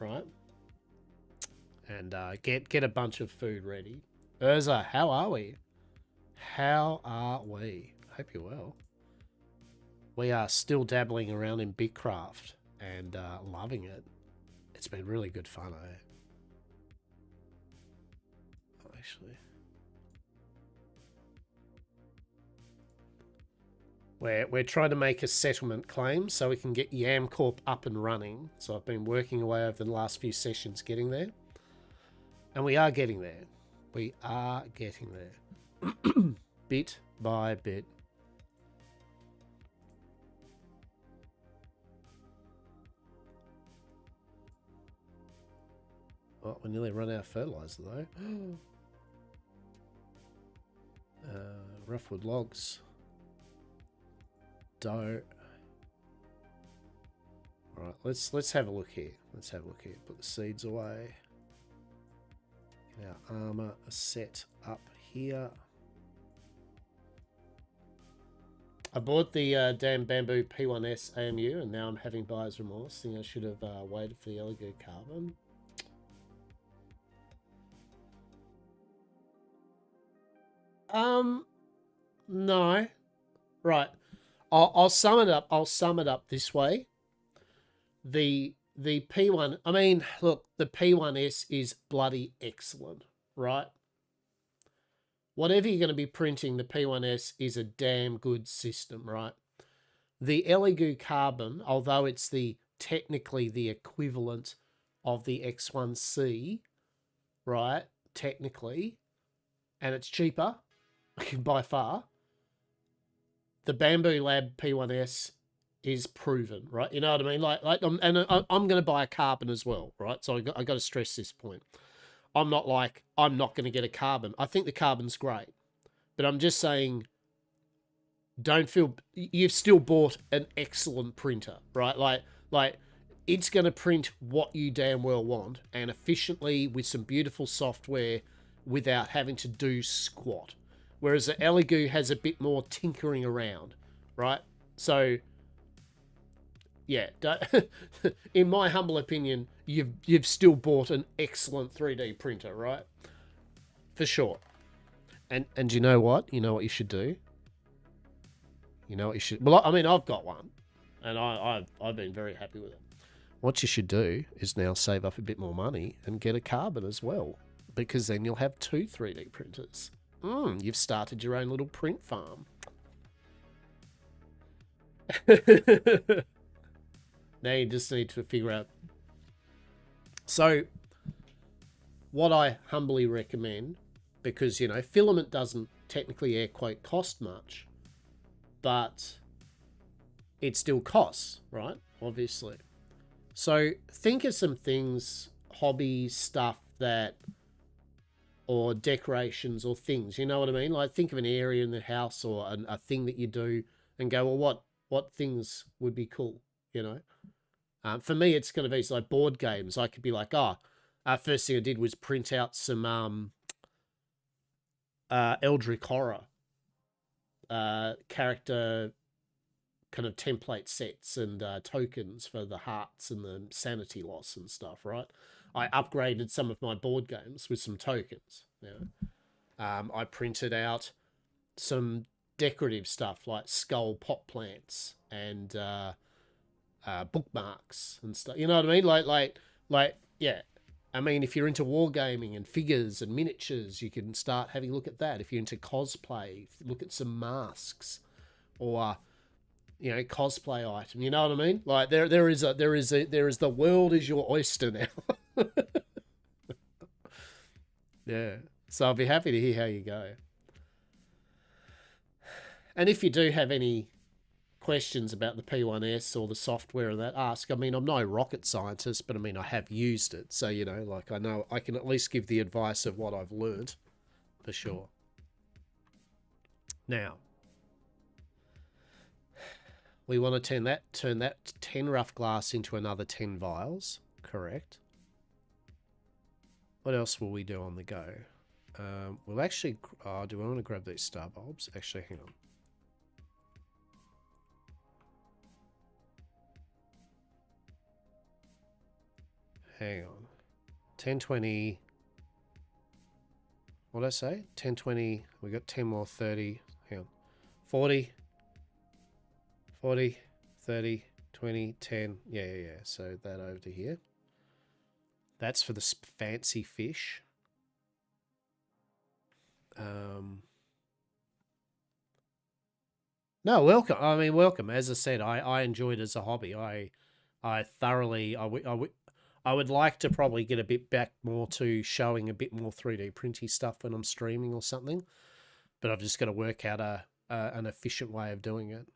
Speaker 1: right? And get a bunch of food ready. Urza, how are we? How are we? Hope you're well. We are still dabbling around in Bitcraft and loving it. It's been really good fun, eh? Actually, we're trying to make a settlement claim so we can get Yamcorp up and running. So I've been working away over the last few sessions getting there. And we are getting there. We are getting there. Bit by bit. Oh, we nearly run out of fertilizer though. Roughwood logs. Dough. Alright, let's have a look here. Let's have a look here. Put the seeds away. Get our armor set up here. I bought the damn bamboo P1S AMU and now I'm having buyer's remorse. Think I should have waited for the Elegoo carbon. No. Right. I'll sum it up. I'll sum it up this way. The P1, I mean, look, the P1S is bloody excellent, right? Whatever you're going to be printing, the P1S is a damn good system, right? The Elegoo carbon, although it's technically the equivalent of the X1C, right? Technically, and it's cheaper by far. The Bamboo Lab P1S is proven, right? You know what I mean? I'm going to buy a carbon as well, right? So I got to stress this point. I'm not going to get a carbon. I think the carbon's great, but I'm just saying, don't feel you've still bought an excellent printer, right? Like it's going to print what you damn well want and efficiently with some beautiful software without having to do squat. Whereas the Elegoo has a bit more tinkering around, right? So, yeah, in my humble opinion, you've still bought an excellent 3D printer, right? For sure. And you know what? You know what you should do? You know what you should... Well, I mean, I've got one, and I've been very happy with it. What you should do is now save up a bit more money and get a carbon as well, because then you'll have 2 3D printers. You've started your own little print farm. Now you just need to figure out. So, what I humbly recommend, because, you know, filament doesn't technically air quote cost much, but it still costs, right? Obviously. So think of some things, hobbies, stuff that, or decorations or things, you know what I mean? Like think of an area in the house or a thing that you do and go, well, what things would be cool, you know? For me, it's going to be like board games. I could be like, first thing I did was print out some Eldritch Horror character kind of template sets and tokens for the hearts and the sanity loss and stuff, right? I upgraded some of my board games with some tokens. You know? I printed out some decorative stuff like skull pot plants and bookmarks and stuff. You know what I mean? Like, yeah. I mean, if you're into wargaming and figures and miniatures, you can start having a look at that. If you're into cosplay, look at some masks or you know, cosplay item. You know what I mean? Like there is the world is your oyster now. Yeah. So I'll be happy to hear how you go. And if you do have any questions about the P1S or the software and that, ask. I mean, I'm no rocket scientist, but I mean, I have used it. So, you know, like I know I can at least give the advice of what I've learned for sure. Now, we want to turn that 10 rough glass into another 10 vials. Correct. What else will we do on the go? We'll actually... do I want to grab these star bulbs? Actually, hang on. Hang on. 1020... What did I say? 1020... We got 10 more, 30... Hang on. 40... 40, 30, 20, 10. Yeah. So that over to here. That's for the fancy fish. No, welcome. I mean, welcome. As I said, I enjoyed it as a hobby. I thoroughly... I would like to probably get a bit back more to showing a bit more 3D printy stuff when I'm streaming or something. But I've just got to work out an efficient way of doing it.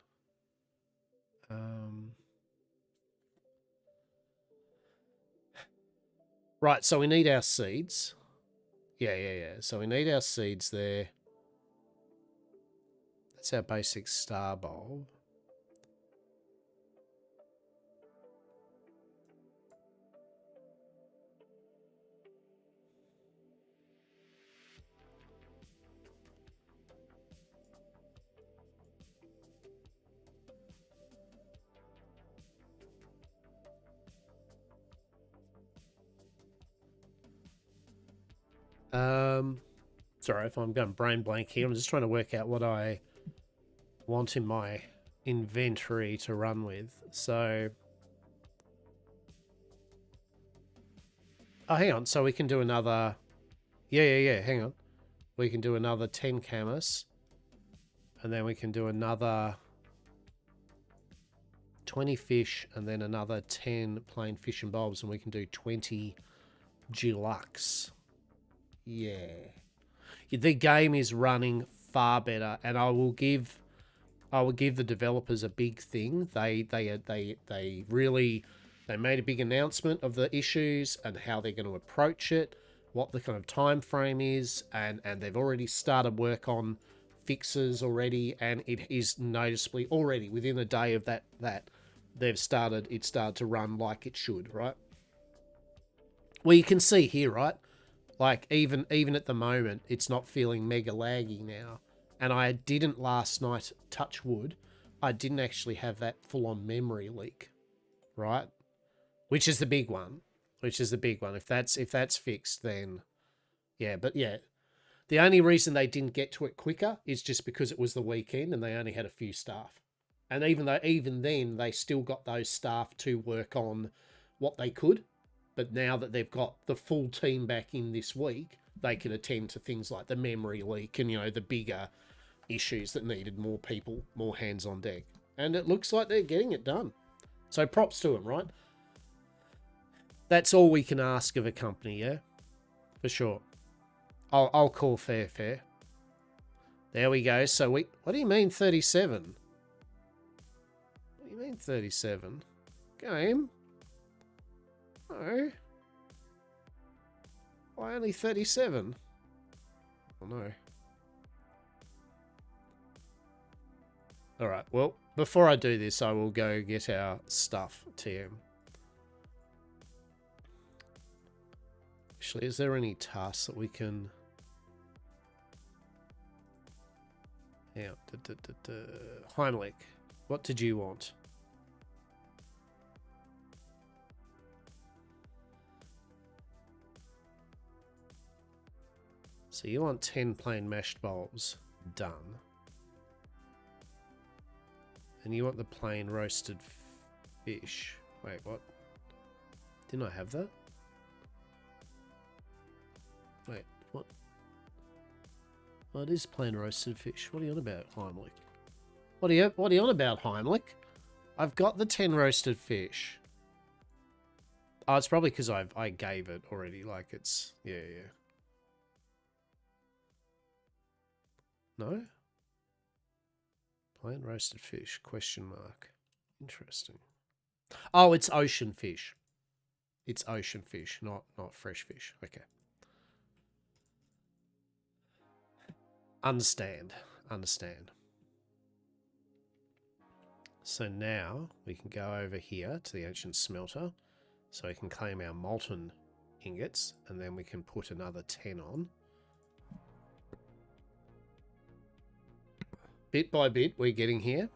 Speaker 1: Right, so we need our seeds. Yeah. So we need our seeds there. That's our basic star bulb. Sorry if I'm going brain blank here. I'm just trying to work out what I want in my inventory to run with. So, hang on. So we can do another. Yeah. Hang on. We can do another 10 camas, and then we can do another 20 fish and then another 10 plain fish and bulbs, and we can do 20 deluxe. Yeah. The game is running far better, and I will give the developers a big thing. They made a big announcement of the issues and how they're going to approach it, what the kind of time frame is, and they've already started work on fixes already, and it is noticeably already within a day of that it started to run like it should, right? Well, you can see here, right? Like even at the moment, it's not feeling mega laggy now. And I didn't last night, touch wood, I didn't actually have that full-on memory leak, right? Which is the big one. If that's fixed, then yeah. But yeah, the only reason they didn't get to it quicker is just because it was the weekend and they only had a few staff. And even then, they still got those staff to work on what they could. But now that they've got the full team back in this week, they can attend to things like the memory leak and, you know, the bigger issues that needed more people, more hands on deck. And it looks like they're getting it done. So props to them, right? That's all we can ask of a company, yeah? For sure. I'll call fair. There we go. So what do you mean 37? What do you mean 37? Game? No. Why only 37? Oh no. Alright, well, before I do this, I will go get our stuff, TM. Actually, is there any tasks that we can... Yeah, Heimlich, what did you want? So you want 10 plain mashed bulbs. Done. And you want the plain roasted fish. Wait, what? Didn't I have that? Wait, what? Oh, it is plain roasted fish. What are you on about, Heimlich? What are you on about, Heimlich? I've got the 10 roasted fish. Oh, it's probably because I gave it already. Like it's yeah. No? Plain roasted fish, question mark. Interesting. Oh, it's ocean fish. It's ocean fish, not fresh fish. Okay. Understand. So now we can go over here to the ancient smelter. So we can claim our molten ingots, and then we can put another 10 on. Bit by bit, we're getting here.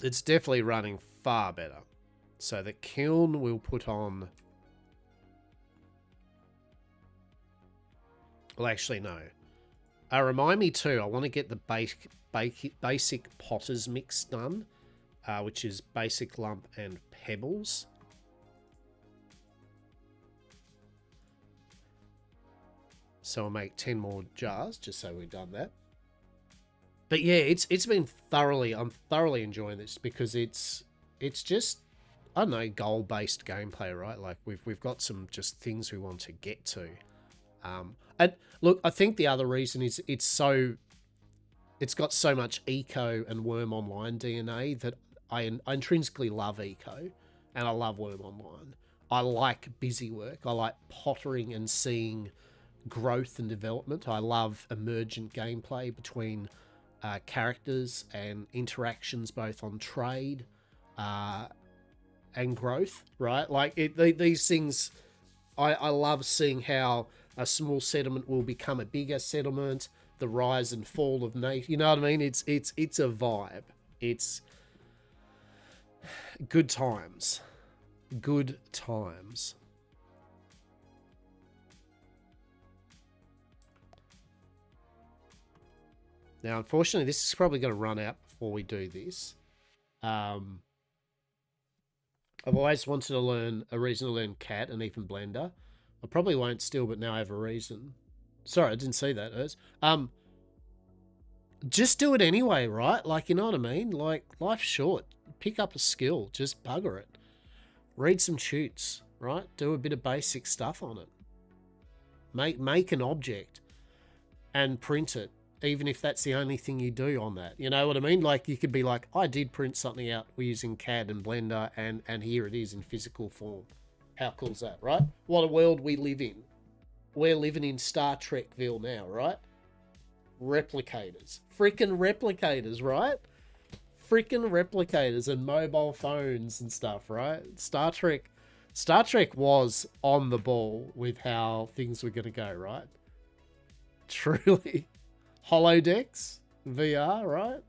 Speaker 1: It's definitely running far better. So the kiln will put on... Well, actually, no. Remind me too, I want to get the basic potter's mix done, which is basic lump and pebbles. So I'll make 10 more jars, just so we've done that. But yeah, it's been I'm thoroughly enjoying this because it's just, I don't know, goal-based gameplay, right? Like we've got some just things we want to get to. And look, I think the other reason is it's got so much eco and Worm Online DNA that I intrinsically love eco and I love Worm Online. I like busy work. I like pottering and seeing growth and development. I love emergent gameplay between characters and interactions both on trade and growth, right? Like these things, I love seeing how a small settlement will become a bigger settlement, the rise and fall of nature. You know what I mean? It's a vibe. It's good times. Good times. Now, unfortunately, this is probably going to run out before we do this. I've always wanted to learn a reason to learn Cat and even Blender. I probably won't still, but now I have a reason. Sorry, I didn't see that, Urs. Just do it anyway, right? Like, you know what I mean? Like, life's short. pick up a skill. Just bugger it. Read some shoots, right? Do a bit of basic stuff on it. Make an object and print it, even if that's the only thing you do on that. You know what I mean? Like, you could be like, I did print something out using CAD and Blender, and here it is in physical form. How cool is that, right? What a world we live in. We're living in Star Trekville now, right? Replicators. Freaking replicators, right? Freaking replicators and mobile phones and stuff, right? Star Trek was on the ball with how things were going to go, right? Truly. Holodecks, VR, right?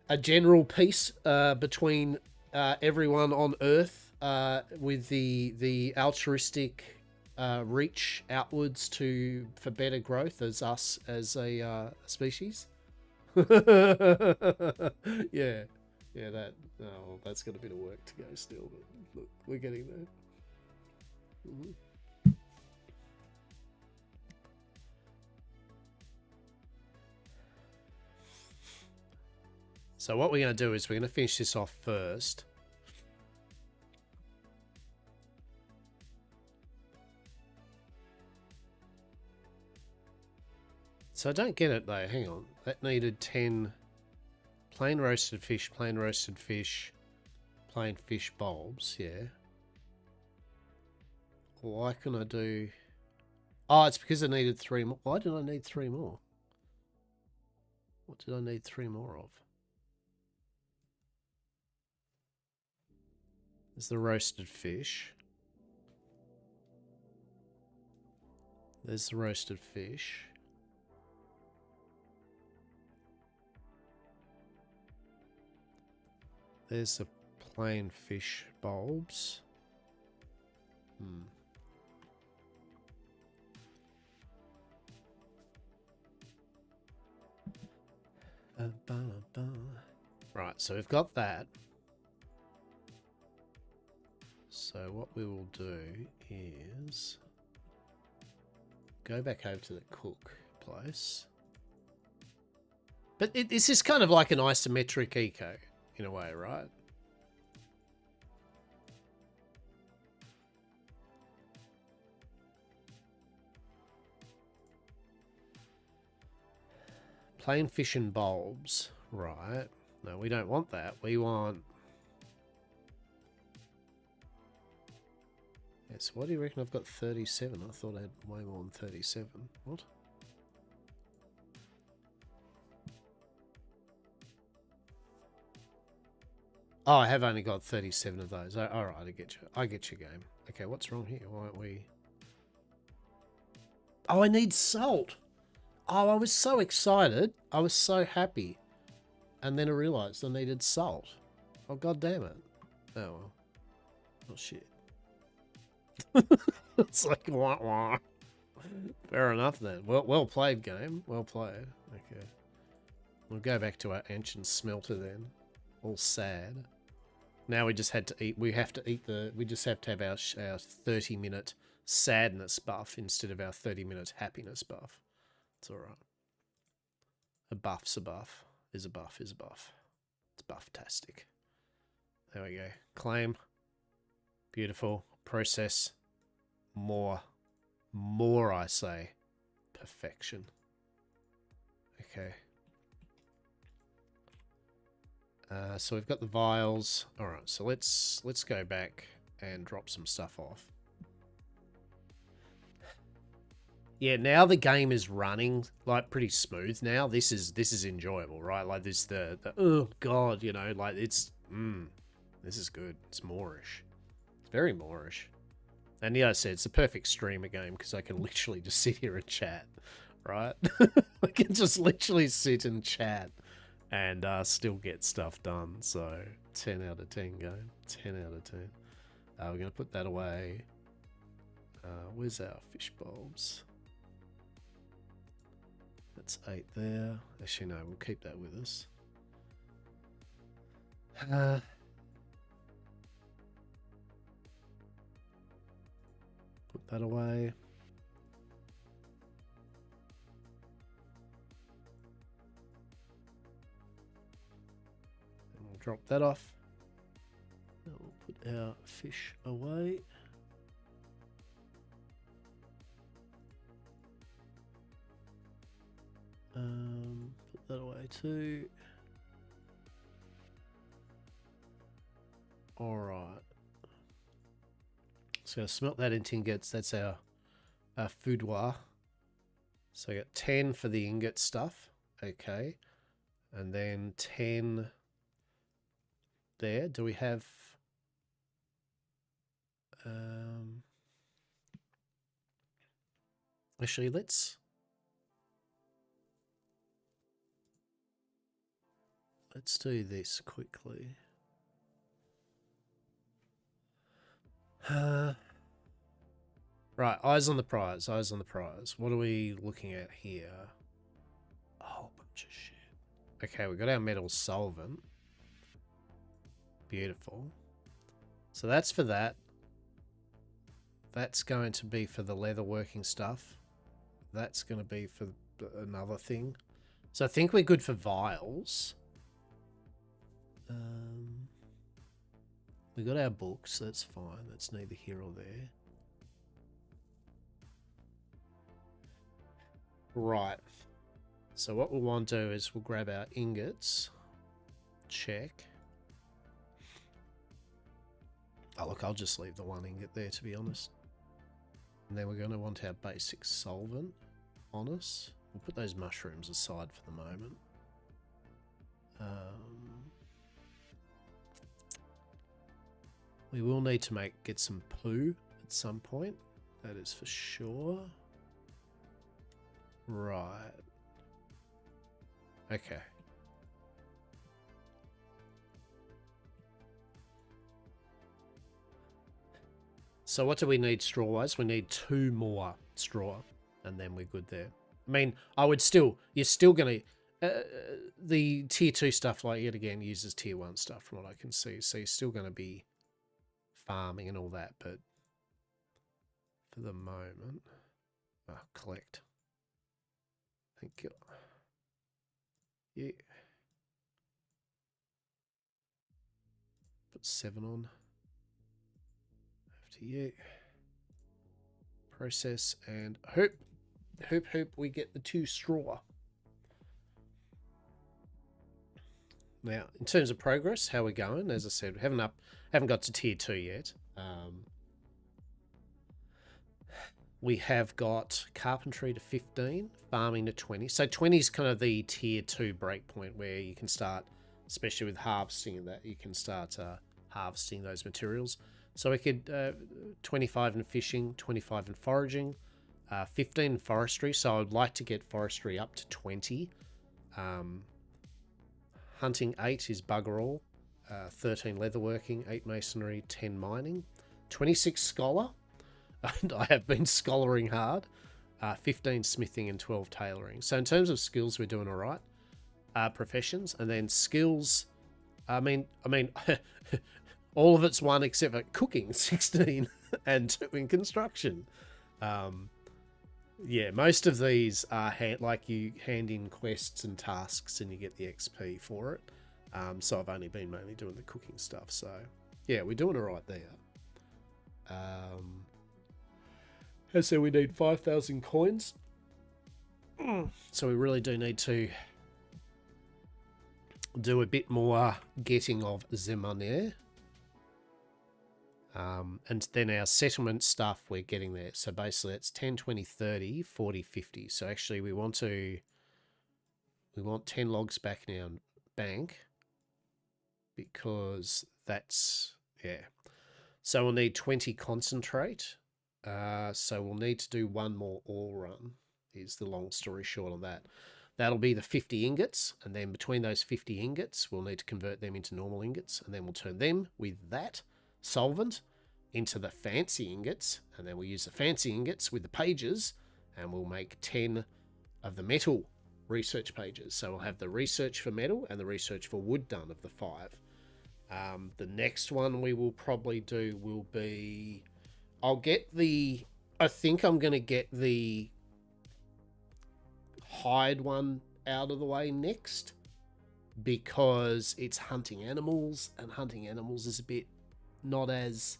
Speaker 1: A general peace between everyone on Earth, with the altruistic reach outwards for better growth as us as a species. Yeah, that's got a bit of work to go still, but look, we're getting there. So what we're going to do is we're going to finish this off first. So I don't get it though. Hang on. That needed 10 plain roasted fish, plain fish bulbs. Yeah. Why can I do... Oh, it's because I needed 3 more. Why did I need 3 more? What did I need 3 more of? There's the roasted fish. There's the roasted fish. There's the plain fish bulbs. Right, so we've got that. So what we will do is go back over to the cook place. But this is kind of like an isometric eco in a way, right? Plain fish and bulbs, right? No, we don't want that. We want... Yeah, so what do you reckon? I've got 37. I thought I had way more than 37. What? Oh, I have only got 37 of those. All right, I get you. I get your game. Okay, what's wrong here? Why aren't we... Oh, I need salt. Oh, I was so excited. I was so happy. And then I realised I needed salt. Oh, god damn it. Oh, well. Oh, shit. It's like, wah, wah. Fair enough then. Well played, game. Well played. Okay. We'll go back to our ancient smelter then. All sad. Now we just had to eat. We have to eat the... We just have to have our 30-minute sadness buff instead of our 30-minute happiness buff. It's alright. A buff's a buff. Is a buff is a buff. It's buff-tastic. There we go. Claim. Beautiful. Process. More. More, I say. Perfection. Okay. So we've got the vials. Alright, so let's go back and drop some stuff off. Yeah, now the game is running like pretty smooth now. This is enjoyable, right? Like this the oh god, you know, like it's this is good. It's Moorish. It's very Moorish. And yeah, I said it's the perfect streamer game because I can literally just sit here and chat, right? I can just literally sit and chat and still get stuff done. So 10 out of 10 game. 10 out of 10. We're gonna put that away. Where's our fish bulbs? That's 8 there. Actually, no, we'll keep that with us. Put that away. drop that off. We'll put our fish away. Put that away too. All right. So smelt that into ingots. That's our foudoir. So I got 10 for the ingot stuff. Okay. And then 10 there. Do we have... actually, let's do this quickly. Right, eyes on the prize, eyes on the prize. What are we looking at here? A whole bunch of shit. Okay, we got our metal solvent. Beautiful. So that's for that. That's going to be for the leather working stuff. That's going to be for another thing. So I think we're good for vials. We got our books, that's fine. That's neither here or there. Right. So what we'll want to do is we'll grab our ingots. Check. Oh, look, I'll just leave the one ingot there, to be honest. And then we're going to want our basic solvent on us. We'll put those mushrooms aside for the moment. We will need to get some poo at some point. That is for sure. Right. Okay. So what do we need straw-wise? We need 2 more straw, and then we're good there. I mean, you're still going to... the tier 2 stuff, like, yet again, uses tier 1 stuff from what I can see. So you're still going to be farming and all that, but for the moment... Oh, collect. Thank you. Yeah. Put 7 on. After you. Process and hoop, we get the 2 straw. Now, in terms of progress, how we're going, as I said, we haven't got to tier 2 yet. We have got carpentry to 15, farming to 20. So 20 is kind of the tier 2 breakpoint where you can start, especially with harvesting and that, you can start harvesting those materials. So we could 25 in fishing, 25 in foraging, 15 in forestry. So I'd like to get forestry up to 20. Hunting 8 is bugger all. 13 leatherworking, 8 masonry, 10 mining, 26 scholar. And I have been scholaring hard. 15 smithing and 12 tailoring. So in terms of skills, we're doing all right. Professions, and then skills. I mean, all of it's 1 except for cooking, 16, and 2 in construction. Yeah, most of these are like you hand in quests and tasks and you get the XP for it. So I've only been mainly doing the cooking stuff. So yeah, we're doing all right there. And so we need 5,000 coins. So we really do need to do a bit more getting of the money. And then our settlement stuff, we're getting there. So basically it's 10, 20, 30, 40, 50. So actually we want 10 logs back in our bank because that's, yeah. So we'll need 20 concentrate. So we'll need to do 1 more ore run is the long story short on that. That'll be the 50 ingots. And then between those 50 ingots, we'll need to convert them into normal ingots. And then we'll turn them with that solvent into the fancy ingots, and then we'll use the fancy ingots with the pages, and we'll make 10 of the metal research pages. So we'll have the research for metal and the research for wood done of the 5. The next one we will probably do will be, I think I'm going to get the hide one out of the way next, because it's hunting animals, and hunting animals is a bit not as...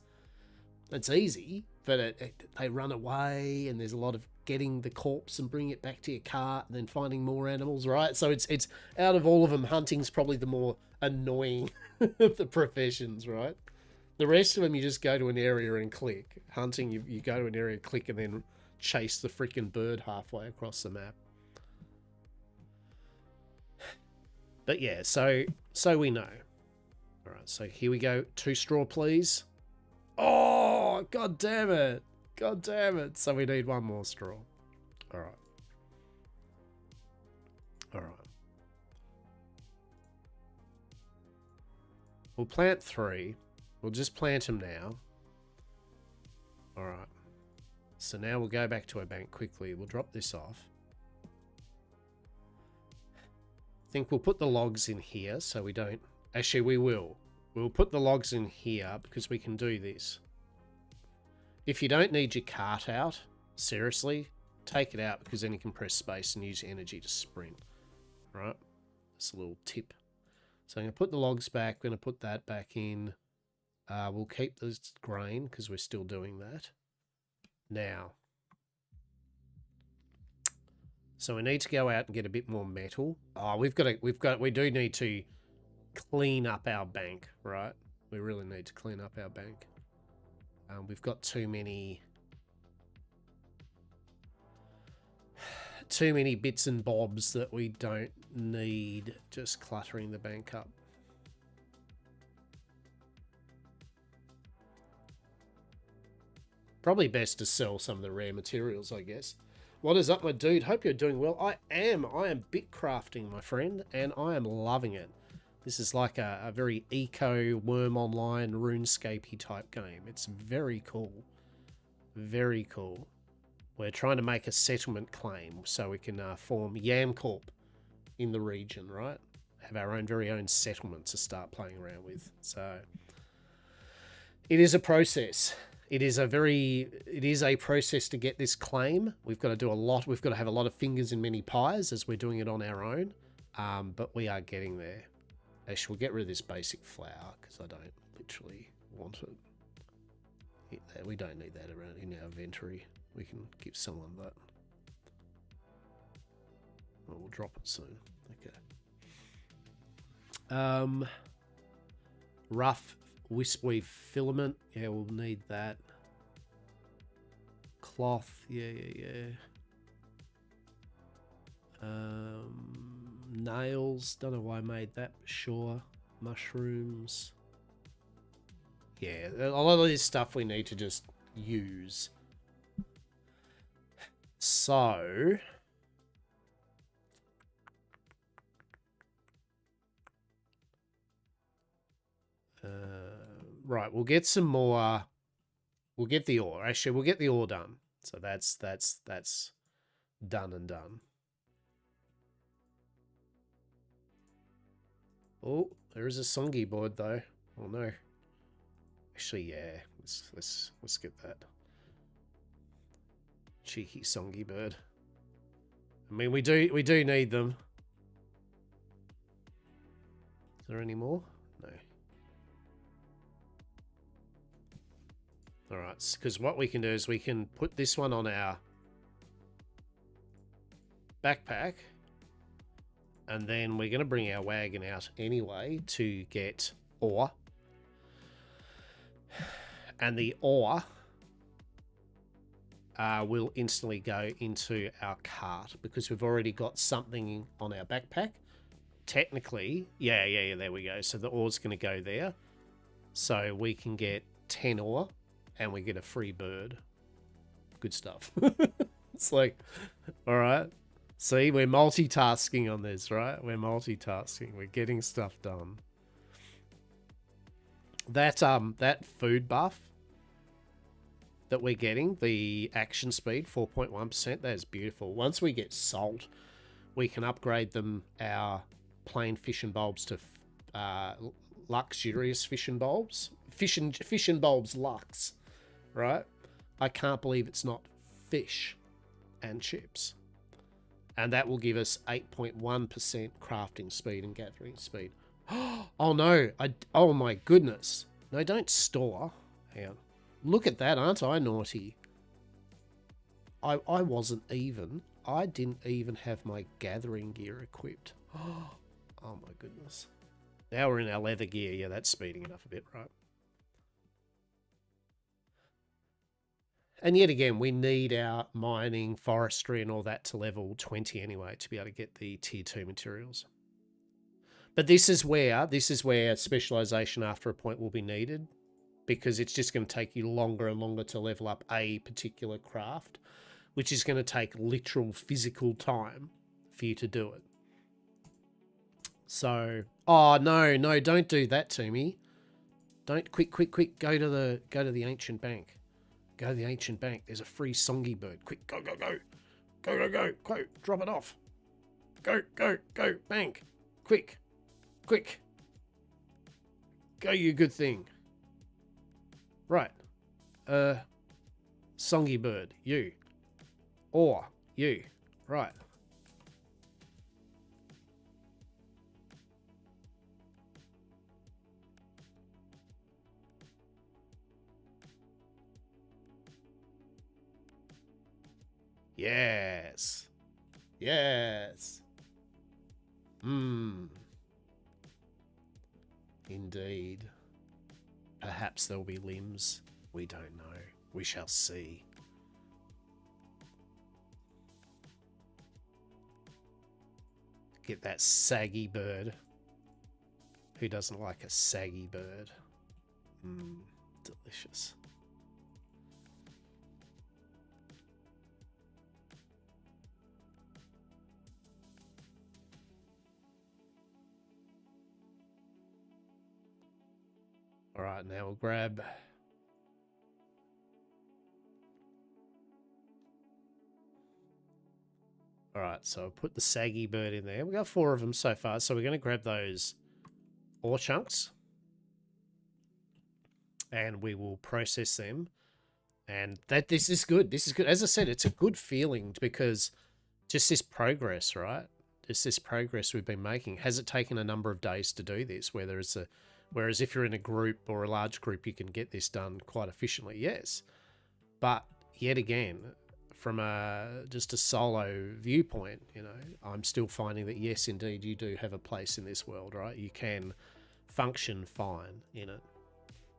Speaker 1: It's easy, but they run away, and there's a lot of getting the corpse and bringing it back to your cart and then finding more animals, right? So it's out of all of them, hunting's probably the more annoying of the professions, right? The rest of them, you just go to an area and click. Hunting, you go to an area, click, and then chase the freaking bird halfway across the map. But yeah, so we know. All right, so here we go. 2 straw, please. Oh, god damn it. God damn it. So we need 1 more straw. All right. All right. We'll plant 3. We'll just plant them now. All right. So now we'll go back to our bank quickly. We'll drop this off. I think we'll put the logs in here so we don't... Actually, we will. We'll put the logs in here because we can do this. If you don't need your cart out, seriously, take it out because then you can press space and use your energy to sprint. Right? That's a little tip. So I'm going to put the logs back. We're going to put that back in. We'll keep this grain because we're still doing that. Now, so we need to go out and get a bit more metal. Oh, we do need to clean up our bank, right? We really need to clean up our bank. We've got too many bits and bobs that we don't need just cluttering the bank up. Probably best to sell some of the rare materials, I guess. What is up, my dude? Hope you're doing well. I am Bitcrafting, my friend, and I am loving it. This is like a very eco Worm Online RuneScape-y type game. It's very cool. Very cool. We're trying to make a settlement claim so we can form Yam Corp in the region, right? Have our own very own settlement to start playing around with. So it is a process. It is a process to get this claim. We've got to do a lot. We've got to have a lot of fingers in many pies as we're doing it on our own. But we are getting there. Actually, we'll get rid of this basic flour because I don't literally want it. We don't need that around in our inventory. We can give someone that. Well, we'll drop it soon. Okay. Rough wispweave filament. Yeah, we'll need that. Cloth. Yeah. Nails. Don't know why I made that. Sure. Mushrooms. Yeah, a lot of this stuff we need to just use. So... right, we'll get some more. We'll get the ore. Actually, we'll get the ore done. So that's done and done. Oh, there is a songy board though. Oh no. Actually, yeah. Let's get that cheeky songy bird. I mean, we do need them. Is there any more? No. All right, because what we can do is we can put this one on our backpack, and then we're going to bring our wagon out anyway to get ore. And the ore will instantly go into our cart because we've already got something on our backpack. Technically, yeah, there we go. So the ore's going to go there. So we can get 10 ore. And we get a free bird. Good stuff. It's like, all right. See, we're multitasking on this, right? We're multitasking. We're getting stuff done. That food buff that we're getting, the action speed, 4.1%, that is beautiful. Once we get salt, we can upgrade them, our plain fission bulbs, to luxurious fission bulbs. Fission bulbs lux. Right? I can't believe it's not fish and chips. And that will give us 8.1% crafting speed and gathering speed. Oh no, oh my goodness. No, don't store. Hang on. Look at that, aren't I naughty? I wasn't even. I didn't even have my gathering gear equipped. Oh my goodness. Now we're in our leather gear. Yeah, that's speeding it up a bit, right? And yet again, we need our mining, forestry, and all that to level 20 anyway to be able to get the tier 2 materials. But this is where specialization after a point will be needed, because it's just going to take you longer and longer to level up a particular craft, which is going to take literal physical time for you to do it. So, oh no, don't do that to me. Don't quick, go to the ancient bank. Go to the ancient bank. There's a free songy bird. Quick, go. Go, drop it off. Go, bank. Quick. Go, you good thing. Right. Songy bird, you. Or you. Right. Yes. Indeed. Perhaps there'll be limbs. We don't know. We shall see. Get that saggy bird. Who doesn't like a saggy bird? Delicious. All right, now we'll grab... All right, so I'll put the saggy bird in there. We got 4 of them so far, so we're going to grab those ore chunks. And we will process them. And this is good. This is good. As I said, it's a good feeling because just this progress, right? Just this progress we've been making. Has it taken a number of days to do this? Whereas if you're in a group or a large group, you can get this done quite efficiently. Yes. But yet again, from just a solo viewpoint, you know, I'm still finding that yes, indeed, you do have a place in this world, right? You can function fine in it.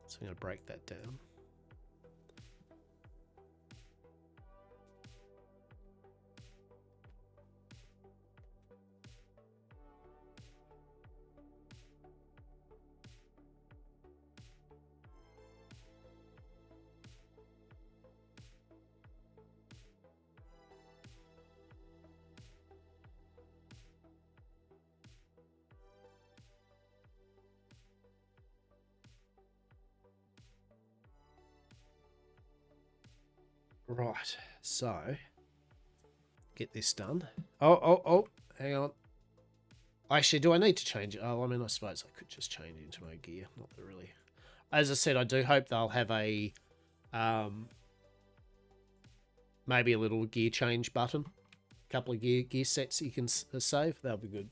Speaker 1: So I'm going to break that down. Right, so get this done. Oh, hang on. Actually, do I need to change it? Oh, I mean, I suppose I could just change it into my gear. Not really. As I said, I do hope they'll have a maybe a little gear change button. A couple of gear sets you can save. That'll be good.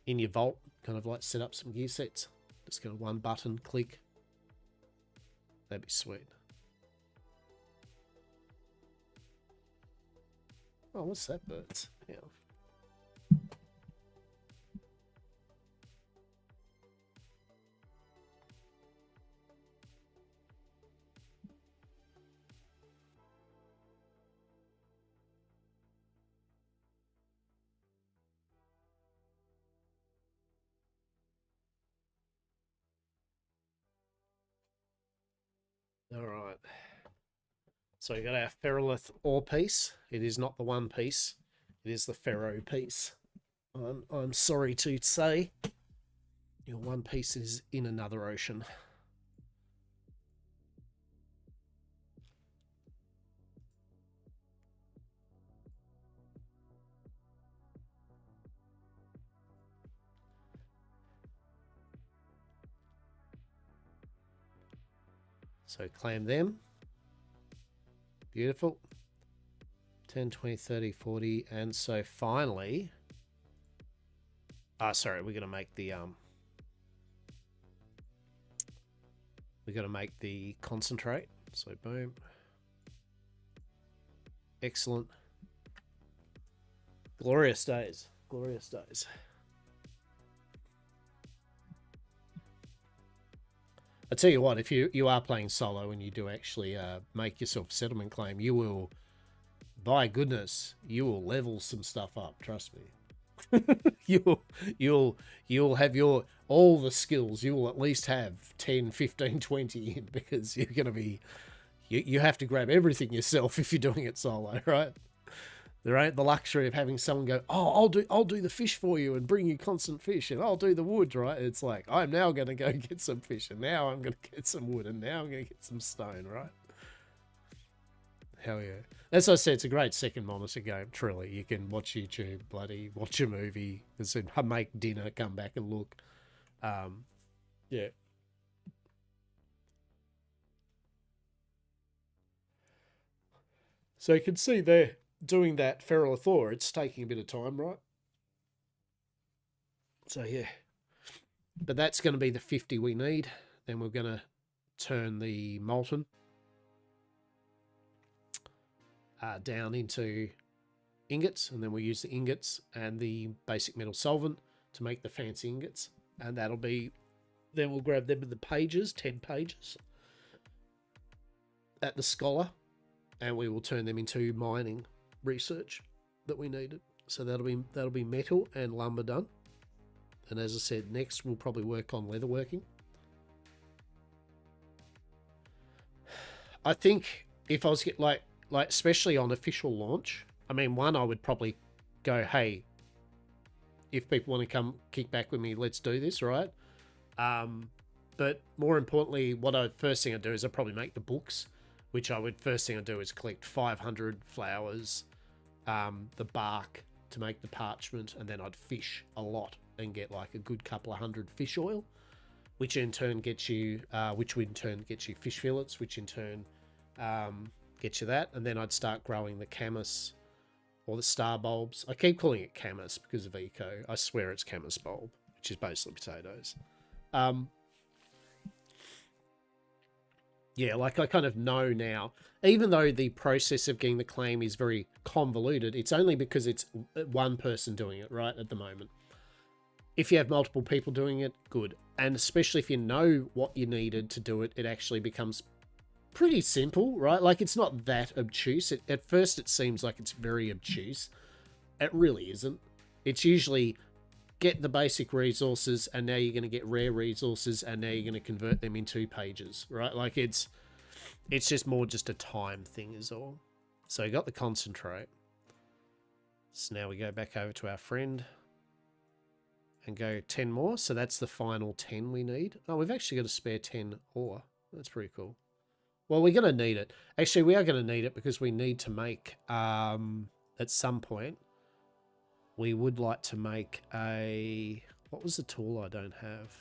Speaker 1: In your vault, kind of like set up some gear sets. Just kind of one button, click. That'd be sweet. Oh, what's that, birds? Yeah. All right. So we got our ferrolith ore piece. It is not the one piece. It is the ferro piece. I'm sorry to say, your one piece is in another ocean. So claim them. Beautiful. 10, 20, 30, 40. And so finally, sorry, we're going to make the, we're going to make the concentrate. So boom. Excellent. Glorious days. Glorious days. I tell you what, if you are playing solo and you do actually make yourself a settlement claim, you will, by goodness, you will level some stuff up. Trust me. you'll have all the skills. You will at least have 10, 15, 20 in, because you're going to be, you have to grab everything yourself if you're doing it solo, right? There ain't the luxury of having someone go, oh, I'll do the fish for you and bring you constant fish, and I'll do the wood, right? It's like, I'm now going to go get some fish, and now I'm going to get some wood, and now I'm going to get some stone, right? Hell yeah. As I said, it's a great second monitor game, truly. You can watch YouTube, bloody watch a movie, make dinner, come back and look. Yeah. So you can see there, doing that feral Thor, it's taking a bit of time, right? So yeah, but that's going to be the 50 we need. Then we're going to turn the molten down into ingots, and then we'll use the ingots and the basic metal solvent to make the fancy ingots, and that'll be, then we'll grab them in the pages, 10 pages at the scholar, and we will turn them into mining research that we needed. So that'll be metal and lumber done. And as I said, next we'll probably work on leatherworking. I think if I was like especially on official launch, I mean, one, I would probably go, hey, if people want to come kick back with me, let's do this, right? But more importantly, first thing I'd do is I'd probably make the books, which first thing I'd do is collect 500 flowers, the bark to make the parchment, and then I'd fish a lot and get like a good couple of hundred fish oil, which in turn gets you, fish fillets, which in turn gets you that, and then I'd start growing the camas or the star bulbs. I keep calling it camas because of eco. I swear it's camas bulb, which is basically potatoes. Yeah, like I kind of know now, even though the process of getting the claim is very convoluted, it's only because it's one person doing it, right, at the moment. If you have multiple people doing it, good. And especially if you know what you needed to do it, it actually becomes pretty simple, right? Like, it's not that obtuse. At first, it seems like it's very obtuse. It really isn't. It's usually get the basic resources, and now you're going to get rare resources, and now you're going to convert them into pages, right? Like, it's just more just a time thing is all. So you got the concentrate. So now we go back over to our friend and go 10 more. So that's the final 10 we need. Oh, we've actually got a spare 10 ore. That's pretty cool. Well, we're going to need it. Actually, we are going to need it because we need to make, at some point, we would like to make what was the tool I don't have?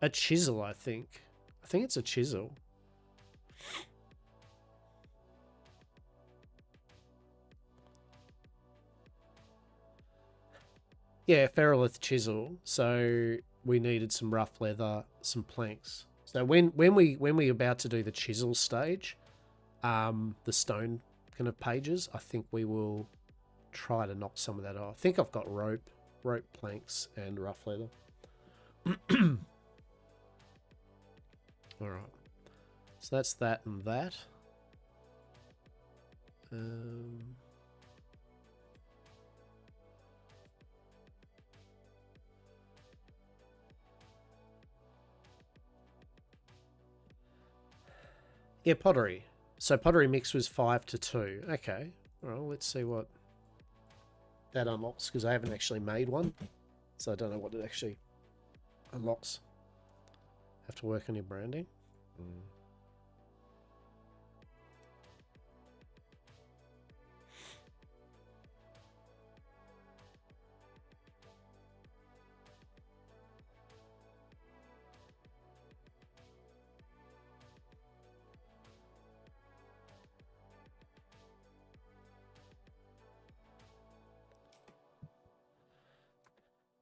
Speaker 1: A chisel, I think. I think it's a chisel. Yeah, ferrolith chisel. So we needed some rough leather, some planks. So when we about to do the chisel stage, the stone kind of pages, I think we will try to knock some of that off. I think I've got rope planks, and rough leather. All right. So that's that and that. Yeah, pottery. So pottery mix was 5 to 2. Okay. Well, let's see what that unlocks, because I haven't actually made one. So I don't know what it actually unlocks. Have to work on your branding.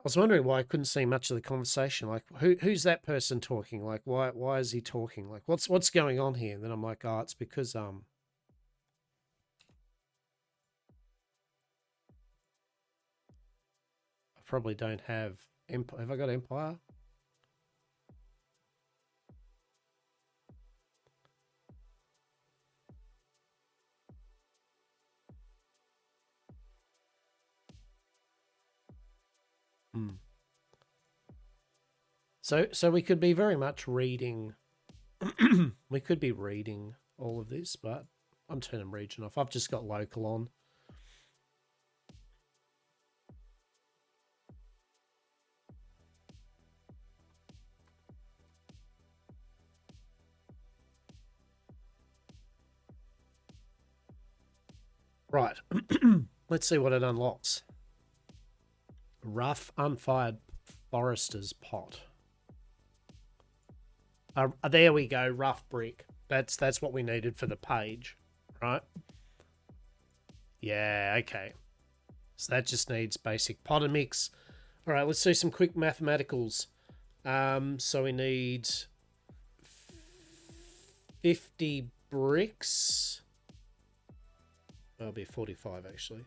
Speaker 1: was wondering why I couldn't see much of the conversation. Like, who's that person talking? Like, why is he talking? Like, what's going on here? And then I'm like, oh, it's because I probably don't have Empire. Have I got Empire? Hmm. So we could be very much reading. We could be reading all of this, but I'm turning region off. I've just got local on. Right. Let's see what it unlocks. Rough unfired forester's pot. There we go. Rough brick. That's what we needed for the page, right? Yeah. Okay. So that just needs basic pot and mix. All right. Let's do some quick mathematicals. So we need 50 bricks. That'll be 45 actually.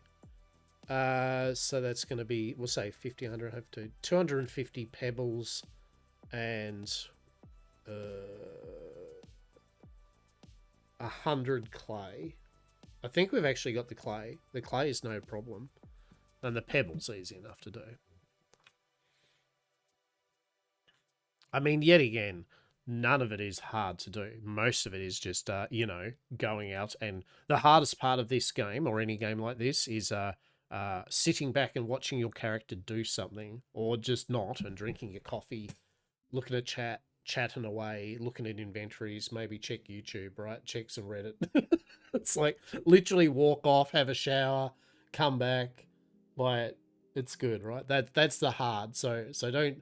Speaker 1: So that's going to be, we'll say 50, 100, have to 250 pebbles and 100 clay. I think we've actually got the clay. The clay is no problem. And the pebbles easy enough to do. I mean, yet again, none of it is hard to do. Most of it is just, you know, going out. And the hardest part of this game, or any game like this, is sitting back and watching your character do something, or just not, and drinking your coffee, looking at chat, chatting away, looking at inventories, maybe check YouTube, right? Check some Reddit. It's like literally walk off, have a shower, come back. Like, it's good, right? That's the hard. So don't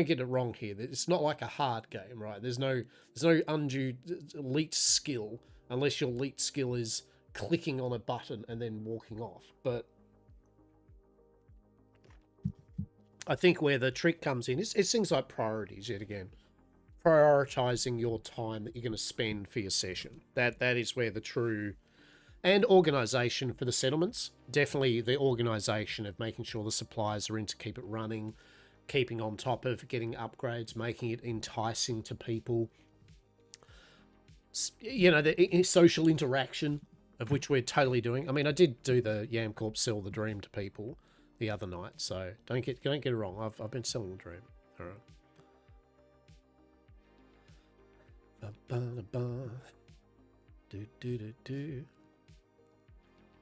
Speaker 1: get it wrong here. It's not like a hard game, right? There's no undue elite skill unless your elite skill is clicking on a button and then walking off. But I think where the trick comes in is things like priorities yet again. Prioritizing your time that you're going to spend for your session. That is where the true, and organization for the settlements. Definitely the organization of making sure the supplies are in to keep it running, keeping on top of getting upgrades, making it enticing to people. You know, the social interaction of which we're totally doing. I mean, I did do the Yam Corp sell the dream to people the other night, so don't get it wrong. I've been selling the dream. All right.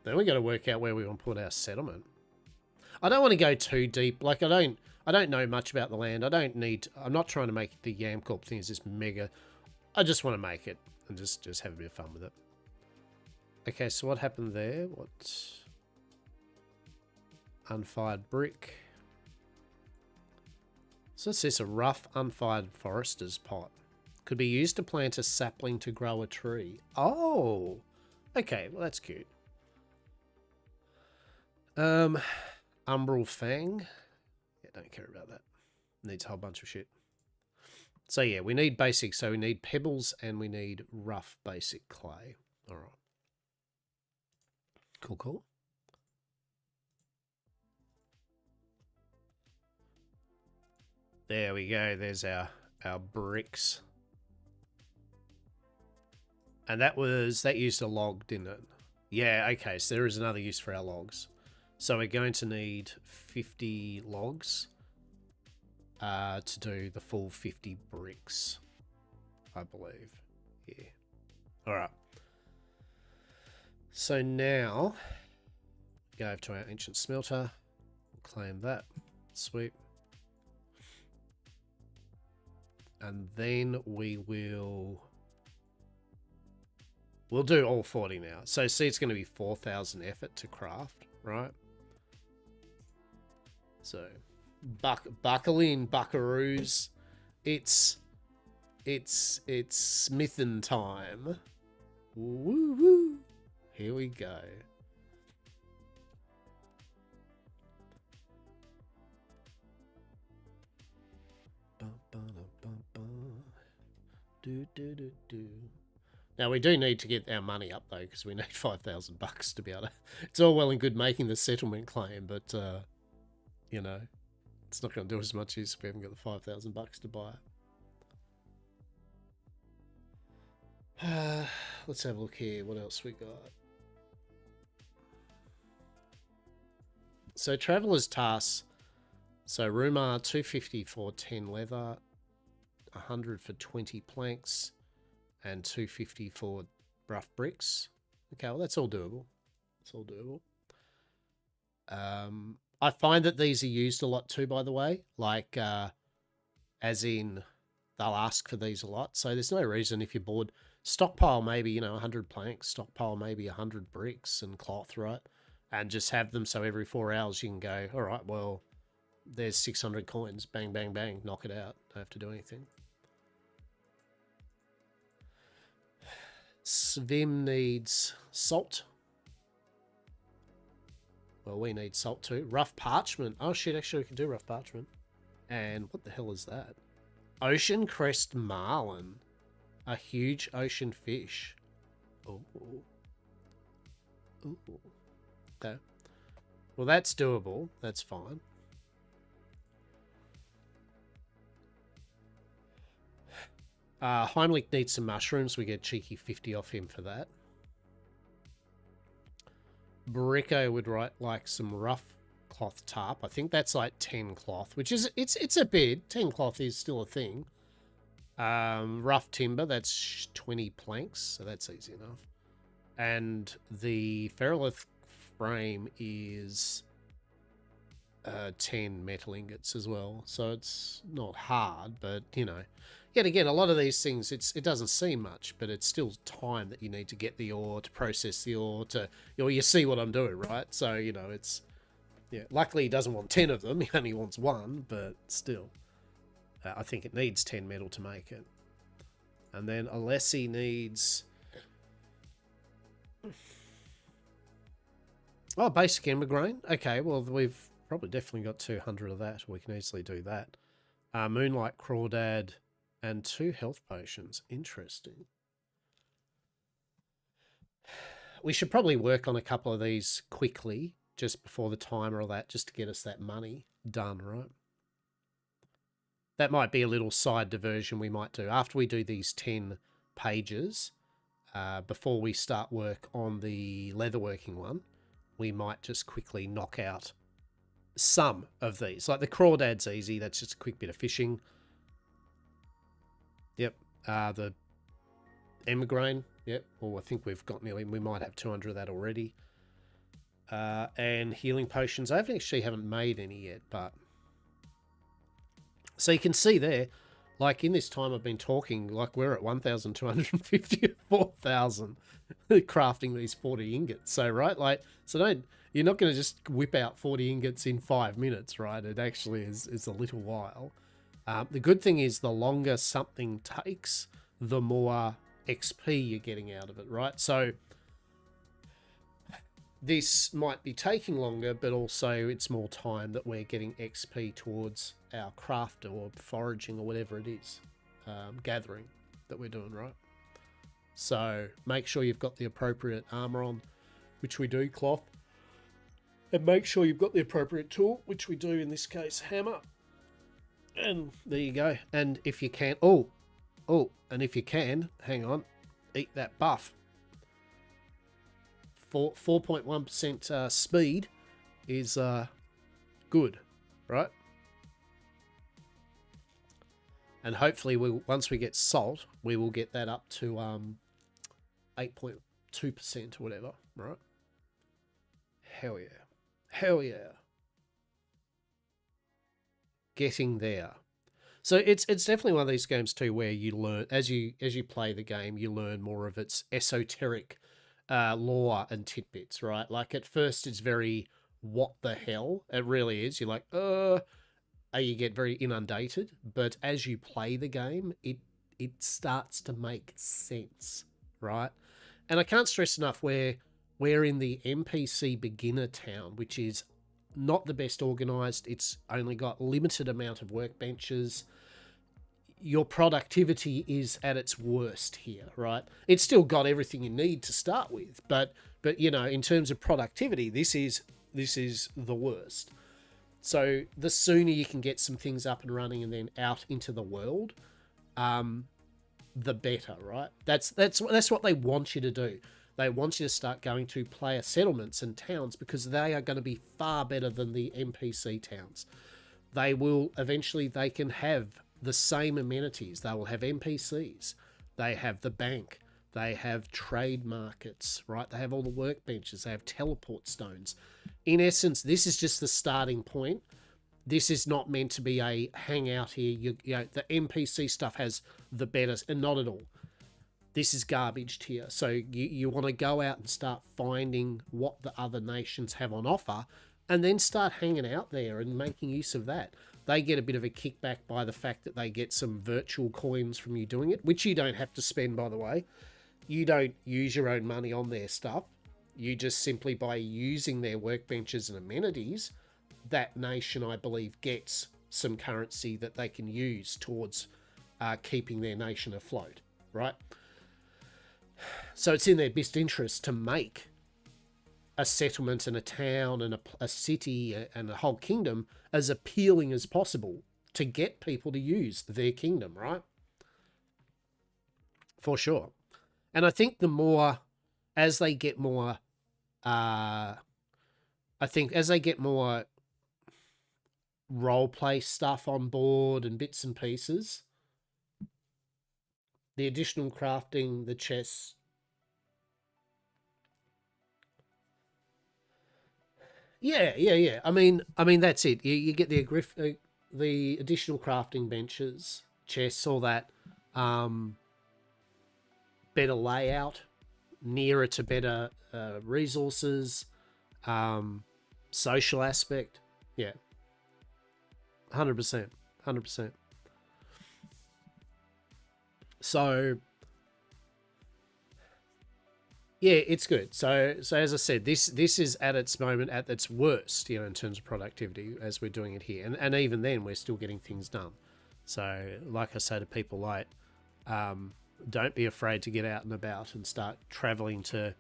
Speaker 1: Then we got to work out where we want to put our settlement. I don't want to go too deep. Like I don't know much about the land. I'm not trying to make the Yam Corp thing as this mega. I just want to make it and just have a bit of fun with it. Okay, so what happened there? What? Unfired brick. So what's this? A rough unfired forester's pot. Could be used to plant a sapling to grow a tree. Oh, okay. Well, that's cute. Umbral Fang. Yeah, don't care about that. Needs a whole bunch of shit. So yeah, we need basic. So we need pebbles and we need rough basic clay. All right. Cool. There we go. There's our bricks. And that used a log, didn't it? Yeah, okay, so there is another use for our logs. So we're going to need 50 logs to do the full 50 bricks, I believe. Yeah. All right. So now, go over to our ancient smelter, claim that. Sweet. And then we'll do all 40 now. So see, it's going to be 4,000 effort to craft, right? So buckle in, buckaroos. It's smithin' time. Woo woo. Here we go. Now we do need to get our money up though, because we need $5,000 to be able to. It's all well and good making the settlement claim, but you know, it's not going to do as much use if we haven't got the $5,000 to buy it. Let's have a look here. What else we got? So Traveller's Task. So Rumar 250 for 10 leather, 100 for 20 planks, and 250 for rough bricks. Okay, well that's all doable. It's all doable. I find that these are used a lot too, by the way. Like, as in, they'll ask for these a lot. So there's no reason if you're bored, stockpile maybe, you know, 100 planks, stockpile maybe 100 bricks and cloth, right? And just have them so every 4 hours you can go, all right, well, there's 600 coins. Bang, bang, bang. Knock it out. Don't have to do anything. Svim needs salt. Well, we need salt too. Rough parchment. Oh shit, actually we can do rough parchment. And what the hell is that? Ocean crest marlin. A huge ocean fish. Oh. Ooh. Okay. Well, that's doable. That's fine. Heimlich needs some mushrooms. We get cheeky 50 off him for that. Barrico would like some rough cloth tarp. I think that's like 10 cloth, which is, it's a bit. 10 cloth is still a thing. Rough timber, that's 20 planks, so that's easy enough. And the ferrolith frame is 10 metal ingots as well, so it's not hard, but you know, yet again, a lot of these things, it doesn't seem much, but it's still time that you need to get the ore, to process the ore, to, you know, you see what I'm doing, right? So, you know, it's, yeah, luckily he doesn't want 10 of them, he only wants one, but still, I think it needs 10 metal to make it. And then Alessi needs, oh, basic emigraine. Okay, well, we've probably definitely got 200 of that. We can easily do that. Moonlight Crawdad and 2 health potions. Interesting. We should probably work on a couple of these quickly, just before the timer or that, just to get us that money done, right? That might be a little side diversion we might do. After we do these 10 pages, before we start work on the leatherworking one, we might just quickly knock out some of these. Like the crawdad's easy. That's just a quick bit of fishing. Yep. The emigraine. Yep. Well, I think we've got nearly, we might have 200 of that already. And healing potions. I haven't made any yet, but... So you can see there, like in this time I've been talking, like we're at 1,250 4,000 crafting these 40 ingots. So, right, like, so you're not going to just whip out 40 ingots in 5 minutes, right? It actually is a little while. The good thing is the longer something takes, the more XP you're getting out of it, right? So this might be taking longer, but also it's more time that we're getting XP towards our craft or foraging or whatever it is, gathering that we're doing, right? So make sure you've got the appropriate armor on, which we do, cloth. And make sure you've got the appropriate tool, which we do in this case, hammer. And there you go. And if you can, and if you can, hang on, eat that buff. 4.1% speed is good, right? And hopefully, once we get salt, we will get that up to 8.2% or whatever, right? Hell yeah. Hell yeah. Getting there. So it's definitely one of these games too where you learn, as you play the game, you learn more of its esoteric lore and tidbits, right? Like at first it's very what the hell, it really is. You're like, you get very inundated, but as you play the game, it starts to make sense, right? And I can't stress enough we're in the NPC beginner town, which is not the best organized. It's only got limited amount of workbenches. your productivity is at its worst here, right? It's still got everything you need to start with, but you know, in terms of productivity, this is the worst. So the sooner you can get some things up and running and then out into the world, the better, right? That's what they want you to do. They want you to start going to player settlements and towns because they are going to be far better than the NPC towns. They will eventually, they can have the same amenities. They will have NPCs. They have the bank. They have trade markets, right? They have all the workbenches. They have teleport stones. In essence, this is just the starting point. This is not meant to be a hangout here. You know, the NPC stuff has the better, and not at all. This is garbage tier. So you want to go out and start finding what the other nations have on offer and then start hanging out there and making use of that. They get a bit of a kickback by the fact that they get some virtual coins from you doing it, which you don't have to spend, by the way. You don't use your own money on their stuff. You just simply, by using their workbenches and amenities, that nation, I believe, gets some currency that they can use towards keeping their nation afloat, right? So it's in their best interest to make a settlement and a town and a city and a whole kingdom as appealing as possible to get people to use their kingdom, right? For sure. And I think the more, as they get more, I think as they get more role play stuff on board and bits and pieces, the additional crafting, the chess. Yeah. I mean that's it. You get the additional crafting benches, chests, all that. Better layout, nearer to better resources, social aspect. Yeah, 100%. So yeah, it's good. So as I said, this is at its moment, at its worst, you know, in terms of productivity as we're doing it here. And even then, we're still getting things done. So like I say to people, like, don't be afraid to get out and about and start traveling to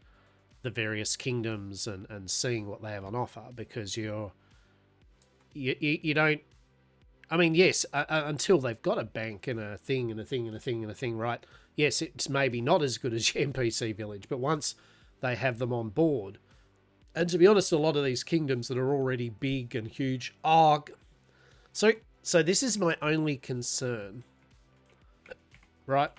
Speaker 1: the various kingdoms and seeing what they have on offer, because you don't, I mean, yes, until they've got a bank and a thing and a thing and a thing and a thing, right? Yes, it's maybe not as good as your NPC village, but once they have them on board, and to be honest, a lot of these kingdoms that are already big and huge are... So this is my only concern, right?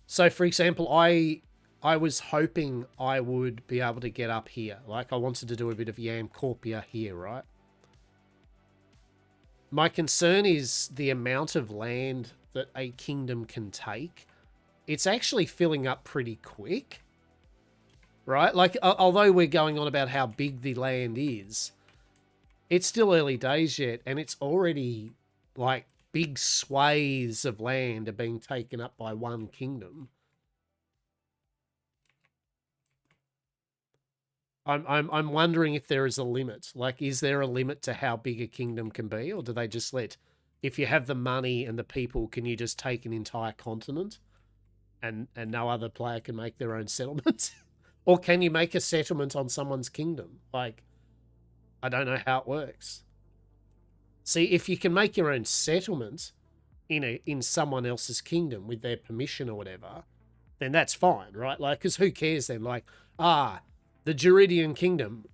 Speaker 1: So, for example, I was hoping I would be able to get up here. Like, I wanted to do a bit of Yamcorpia here, right? My concern is the amount of land that a kingdom can take. It's actually filling up pretty quick, right? Like, although we're going on about how big the land is, it's still early days yet, and it's already, like, big swathes of land are being taken up by one kingdom. I'm wondering if there is a limit. Like, is there a limit to how big a kingdom can be? Or do they just let, if you have the money and the people, can you just take an entire continent and no other player can make their own settlement? Or can you make a settlement on someone's kingdom? Like, I don't know how it works. See, if you can make your own settlement in someone else's kingdom with their permission or whatever, then that's fine, right? Like, because who cares then? Like, the Juridian Kingdom.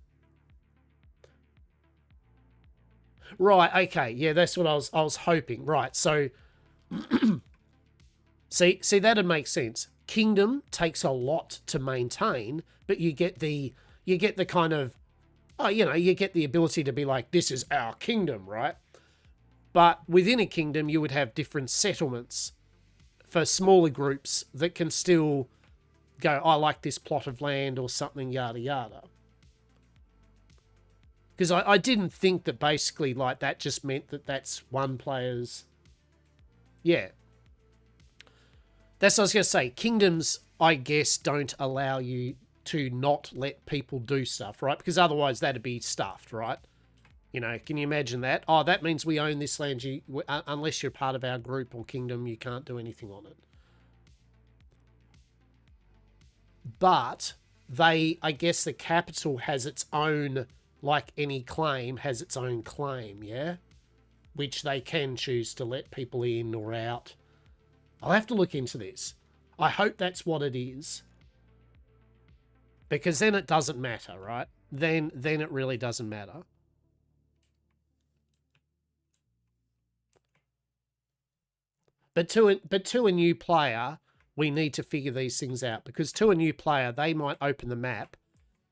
Speaker 1: Right, okay. Yeah, that's what I was hoping. Right, so see that'd make sense. Kingdom takes a lot to maintain, but you get the kind of, you get the ability to be like, this is our kingdom, right? But within a kingdom, you would have different settlements for smaller groups that can still go, I like this plot of land or something, yada yada. Because I didn't think that basically, like, that just meant that that's one player's... Yeah. That's what I was going to say. Kingdoms, I guess, don't allow you to not let people do stuff, right? Because otherwise that'd be stuffed, right? You know, can you imagine that? Oh, that means we own this land. Unless you're part of our group or kingdom, you can't do anything on it. But I guess the capital has its own, like any claim, has its own claim, yeah? Which they can choose to let people in or out. I'll have to look into this. I hope that's what it is. Because then it doesn't matter, right? Then it really doesn't matter. But to a new player, we need to figure these things out, because to a new player, they might open the map,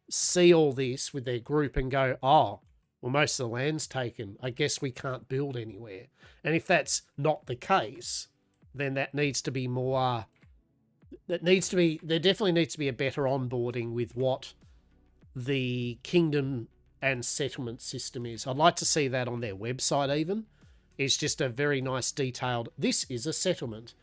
Speaker 1: see all this with their group and go, oh, well, most of the land's taken. I guess we can't build anywhere. And if that's not the case, then that needs to be more... there definitely needs to be a better onboarding with what the kingdom and settlement system is. I'd like to see that on their website even. It's just a very nice detailed, this is a settlement.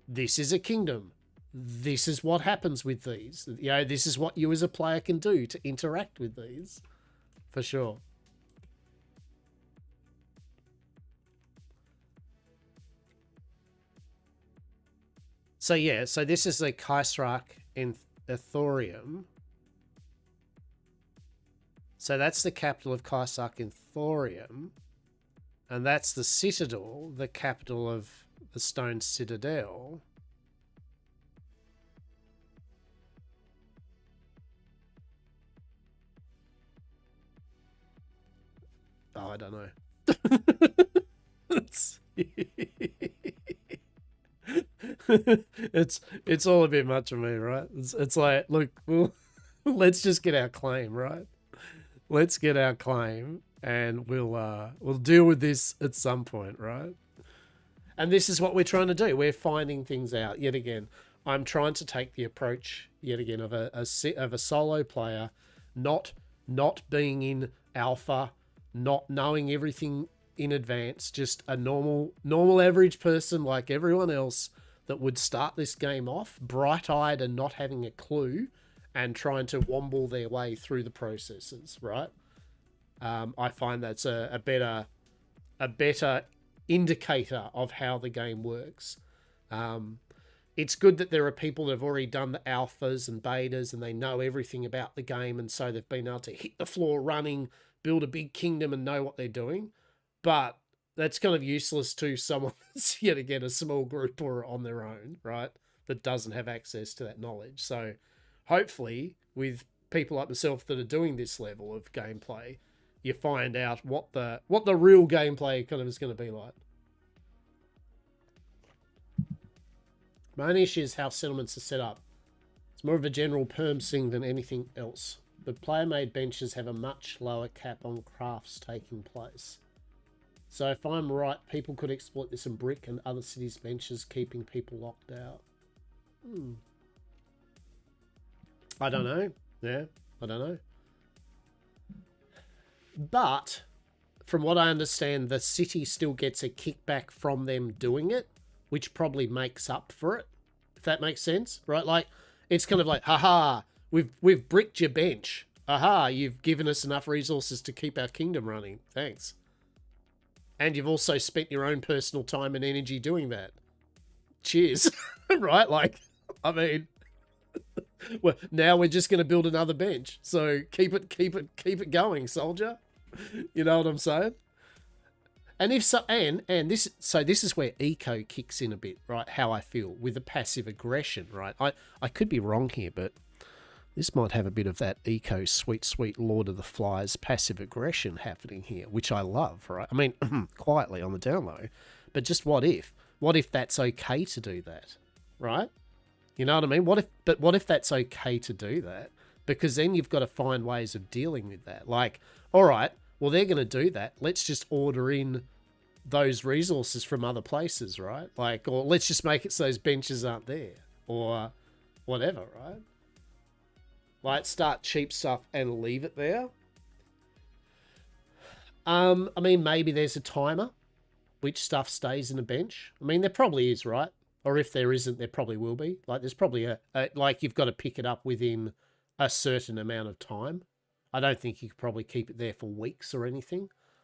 Speaker 1: This is a kingdom. This is what happens with these. You know, this is what you as a player can do to interact with these. For sure. So yeah, so this is the Kaisrak in Ethorium. So that's the capital of Kaisrak in Thorium. And that's the Citadel, the capital of the Stone Citadel. Oh, I don't know. it's all a bit much of me, right? It's like, look, let's just get our claim, right? Let's get our claim, and we'll deal with this at some point, right? And this is what we're trying to do. We're finding things out yet again. I'm trying to take the approach yet again of a solo player, not being in alpha, not knowing everything in advance, just a normal average person like everyone else that would start this game off bright-eyed and not having a clue, and trying to womble their way through the processes, right? I find that's a better indicator of how the game works. It's good that there are people that have already done the alphas and betas and they know everything about the game, and so they've been able to hit the floor running, build a big kingdom and know what they're doing. But that's kind of useless to someone that's yet again a small group or on their own, right? That doesn't have access to that knowledge. So hopefully with people like myself that are doing this level of gameplay, you find out what the real gameplay kind of is going to be like. My only issue is how settlements are set up. It's more of a general perm thing than anything else. The player-made benches have a much lower cap on crafts taking place. So if I'm right, people could exploit this in brick and other cities' benches, keeping people locked out. I don't know. Yeah, I don't know. But from what I understand, the city still gets a kickback from them doing it, which probably makes up for it, if that makes sense, right? Like, it's kind of like, haha, we've bricked your bench. Aha, you've given us enough resources to keep our kingdom running. Thanks. And you've also spent your own personal time and energy doing that. Cheers. Right? Like, I mean, well, now we're just going to build another bench. So keep it going, soldier. You know what I'm saying? And if so, and this is where eco kicks in a bit, right? How I feel with the passive aggression, right? I could be wrong here, but this might have a bit of that eco sweet Lord of the Flies passive aggression happening here, which I love, right? I mean, quietly on the down low, but just what if that's okay to do that, right? You know what I mean? What if that's okay to do that? Because then you've got to find ways of dealing with that. Like, all right, well, they're going to do that. Let's just order in those resources from other places, right? Like, or let's just make it so those benches aren't there, or whatever, right? Like, start cheap stuff and leave it there. I mean, maybe there's a timer which stuff stays in a bench. I mean, there probably is, right? Or if there isn't, there probably will be. Like, there's probably like, you've got to pick it up within a certain amount of time. I don't think you could probably keep it there for weeks or anything.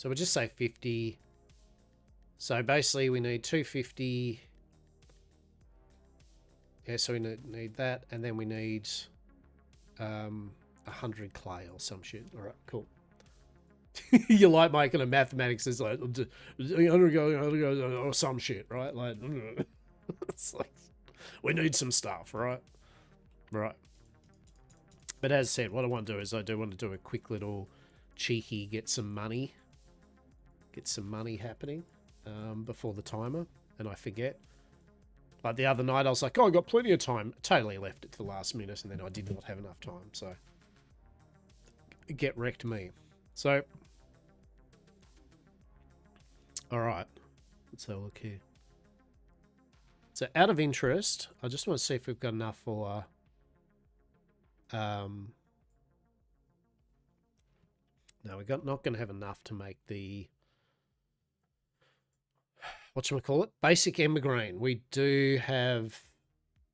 Speaker 1: So we'll just say 50. So basically we need 250. Yeah, so we need that, and then we need 100 clay or some shit. All right, cool. You like making a mathematics is like 100 or some shit, right? Like it's like we need some stuff, right? Right. But as said, what I want to do is I do want to do a quick little cheeky get some money happening before the timer, and I forget. Like the other night, I was like, oh, I got plenty of time. Totally left it to the last minute, and then I did not have enough time. So, get wrecked me. So, all right. Let's have a look here. So, out of interest, I just want to see if we've got enough for... no, we're not going to have enough to make the... whatchamacallit? Basic ember grain. We do have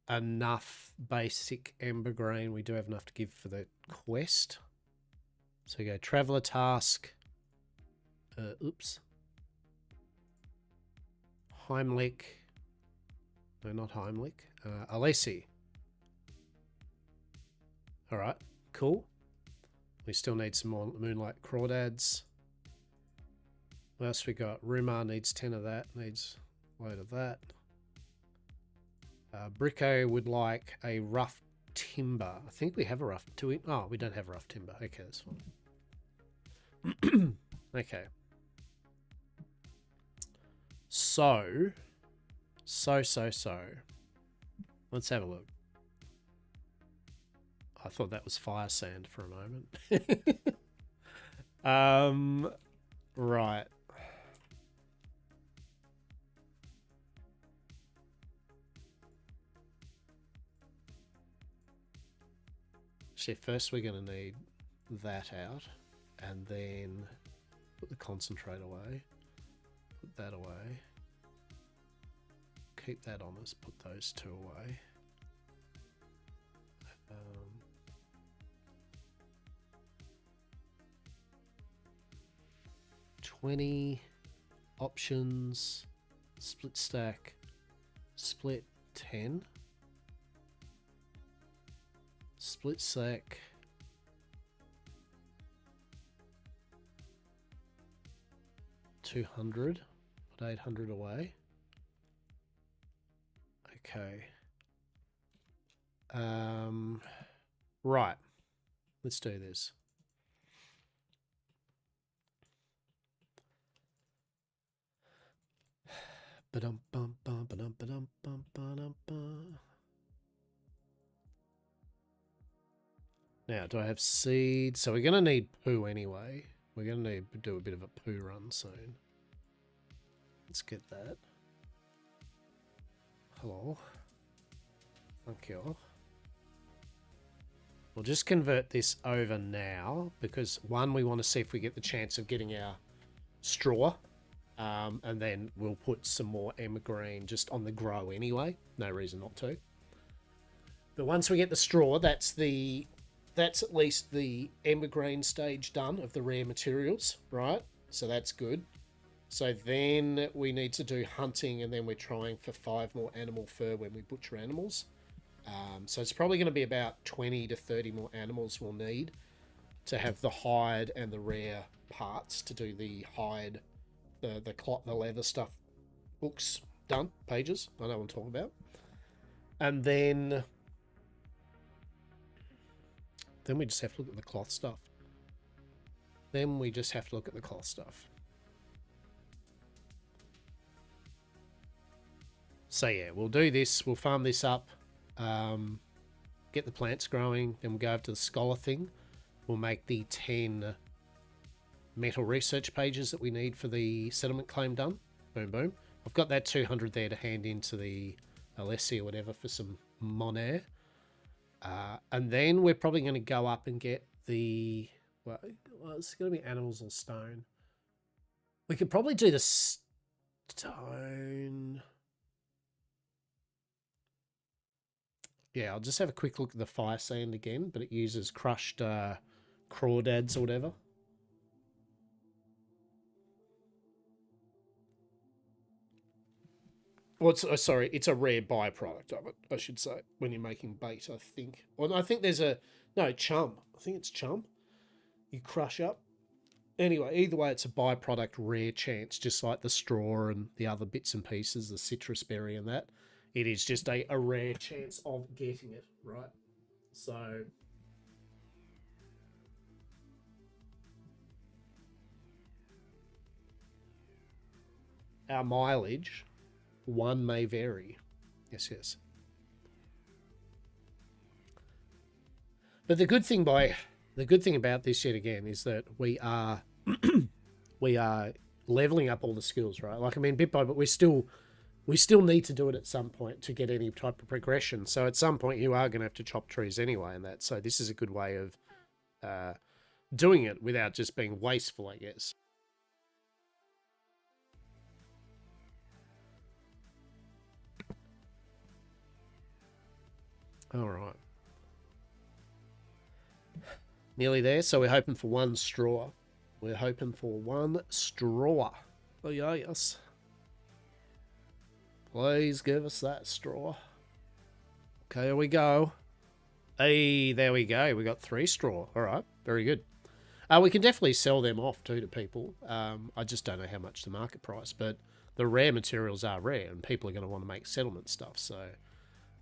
Speaker 1: enough basic ember grain. We do have enough to give for the quest. So we go traveler task. Oops. Heimlich. No, not Heimlich. Alessi. All right, cool. We still need some more Moonlight Crawdads. What else we got? Rumar needs 10 of that. Needs a load of that. Bricko would like a rough timber. I think we have a rough... Oh, we don't have a rough timber. Okay, that's fine. Okay. So. Let's have a look. I thought that was fire sand for a moment. Right. Actually, first we're going to need that out, and then put the concentrate away, put that away, keep that on us, put those two away. 20 options, split stack, split 10, split stack, $200, put 800 away. Okay. Right. Let's do this. Now, do I have seed? So we're going to need poo anyway. We're going to need to do a bit of a poo run soon. Let's get that. Hello. Thank you. We'll just convert this over now because, one, we want to see if we get the chance of getting our straw. And then we'll put some more ember green just on the grow anyway. No reason not to. But once we get the straw, that's at least the ember green stage done of the rare materials, right? So that's good. So then we need to do hunting, and then we're trying for 5 more animal fur when we butcher animals. So it's probably going to be about 20 to 30 more animals we'll need to have the hide and the rare parts to do the hide, the cloth, the leather stuff, books done, pages. I know what I'm talking about. And then we just have to look at the cloth stuff. So yeah, we'll do this. We'll farm this up. Get the plants growing. Then we'll go over to the scholar thing. We'll make the 10 metal research pages that we need for the settlement claim done. Boom, boom. I've got that 200 there to hand into the Alessi or whatever for some Monair. And then we're probably going to go up and get the... Well, it's going to be animals or stone. We could probably do the stone... Yeah, I'll just have a quick look at the fire sand again, but it uses crushed crawdads or whatever. Well, sorry, it's a rare byproduct of it, I should say, when you're making bait, I think. Well, I think there's no, chum. I think it's chum you crush up. Anyway, either way, it's a byproduct rare chance, just like the straw and the other bits and pieces, the citrus berry and that. It is just a rare chance of getting it, right? So, our mileage, one may vary. Yes, yes. But the good thing about this yet again is that we are leveling up all the skills, right? Like I mean, bit by bit, we still need to do it at some point to get any type of progression. So at some point, you are going to have to chop trees anyway, and that. So this is a good way of doing it without just being wasteful, I guess. All right. Nearly there. So we're hoping for one straw. We're hoping for one straw. Oh, yes. Please give us that straw. Okay, here we go. Hey, there we go. We got 3 straw. All right, very good. We can definitely sell them off too to people. I just don't know how much the market price, but the rare materials are rare, and people are going to want to make settlement stuff. So,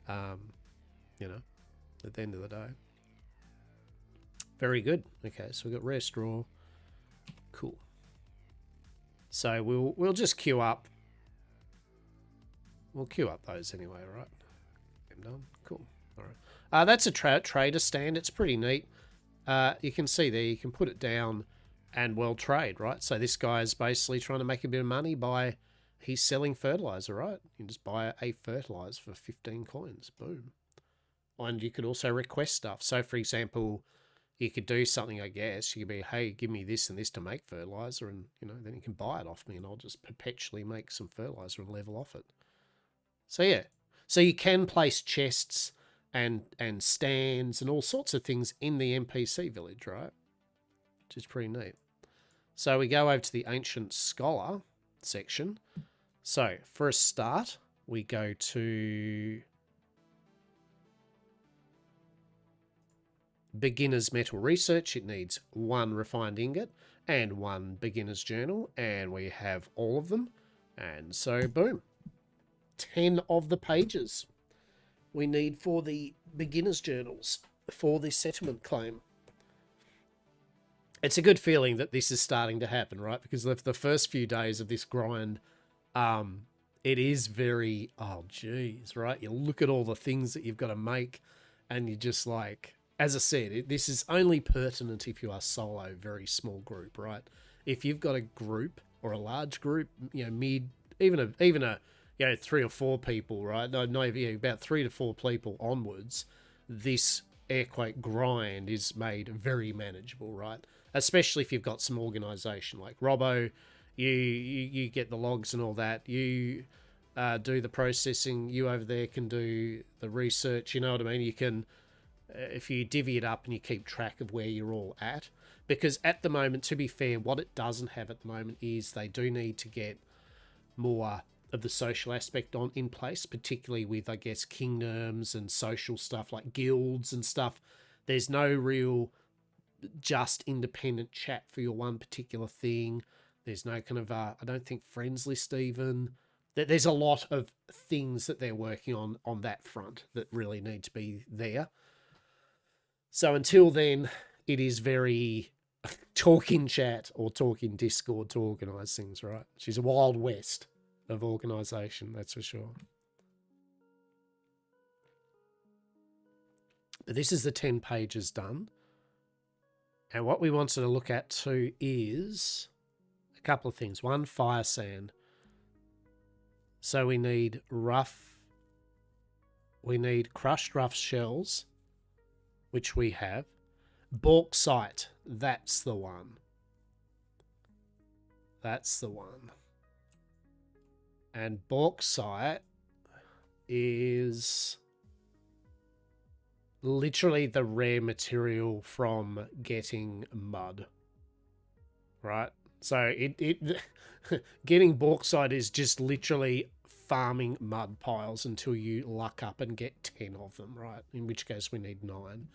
Speaker 1: you know, at the end of the day, very good. Okay, so we've got rare straw. Cool. So we'll just queue up. We'll queue up those anyway, right? I'm done. Cool. All right. That's a trader stand. It's pretty neat. You can see there, you can put it down and well trade, right? So this guy is basically trying to make a bit of money by, he's selling fertilizer, right? You can just buy a fertilizer for 15 coins. Boom. And you could also request stuff. So for example, you could do something, I guess. You could be, hey, give me this and this to make fertilizer, and then you can buy it off me, and I'll just perpetually make some fertilizer and level off it. So yeah, so you can place chests and stands and all sorts of things in the NPC village, right? Which is pretty neat. So we go over to the Ancient Scholar section. So for a start, we go to Beginner's Metal Research. It needs 1 refined ingot and 1 beginner's journal, and we have all of them. And so boom, 10 of the pages we need for the beginner's journals for the settlement claim. It's a good feeling that this is starting to happen, right? Because the first few days of this grind, it is very, oh geez, right? You look at all the things that you've got to make, and you're just like, as I said, this is only pertinent if you are solo, very small group, right? If you've got a group or a large group, mid, even a 3 or 4 people, right? No, about 3 to 4 people onwards, this airquake grind is made very manageable, right? Especially if you've got some organisation like Robbo, you get the logs and all that. You do the processing. You over there can do the research. You know what I mean? You can, if you divvy it up and you keep track of where you're all at. Because at the moment, to be fair, what it doesn't have at the moment is they do need to get more of the social aspect in place, particularly with, I guess, kingdoms and social stuff like guilds and stuff. There's no real just independent chat for your one particular thing. There's no kind of, I don't think, friends list even. There's a lot of things that they're working on that front that really need to be there. So until then, it is very talk in chat or talk in Discord to organise things, right? She's a Wild West of organisation, that's for sure. But this is the 10 pages done. And what we wanted to look at too is a couple of things. 1, fire sand. So we need crushed rough shells, which we have. Bauxite, that's the one. That's the one. And bauxite is literally the rare material from getting mud, right? So it getting bauxite is just literally farming mud piles until you luck up and get 10 of them, right? In which case we need 9.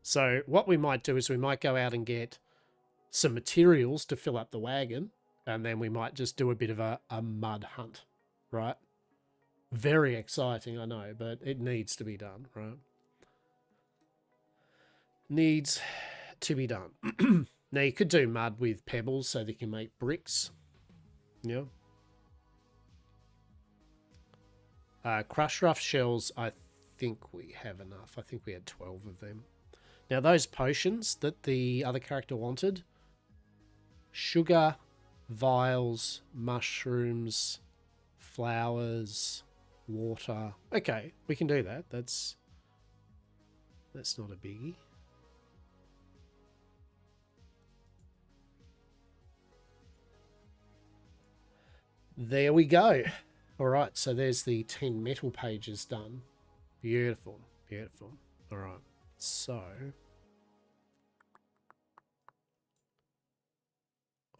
Speaker 1: So what we might do is we might go out and get some materials to fill up the wagon, and then we might just do a bit of a mud hunt, right? Very exciting, I know, but it needs to be done, right? Needs to be done. Now, you could do mud with pebbles so they can make bricks. Yeah. Crush rough shells, I think we have enough. I think we had 12 of them. Now, those potions that the other character wanted, sugar, vials, mushrooms, flowers, water. Okay, we can do that. That's not a biggie. There we go. All right, so there's the 10 metal pages done. Beautiful, beautiful. All right, so...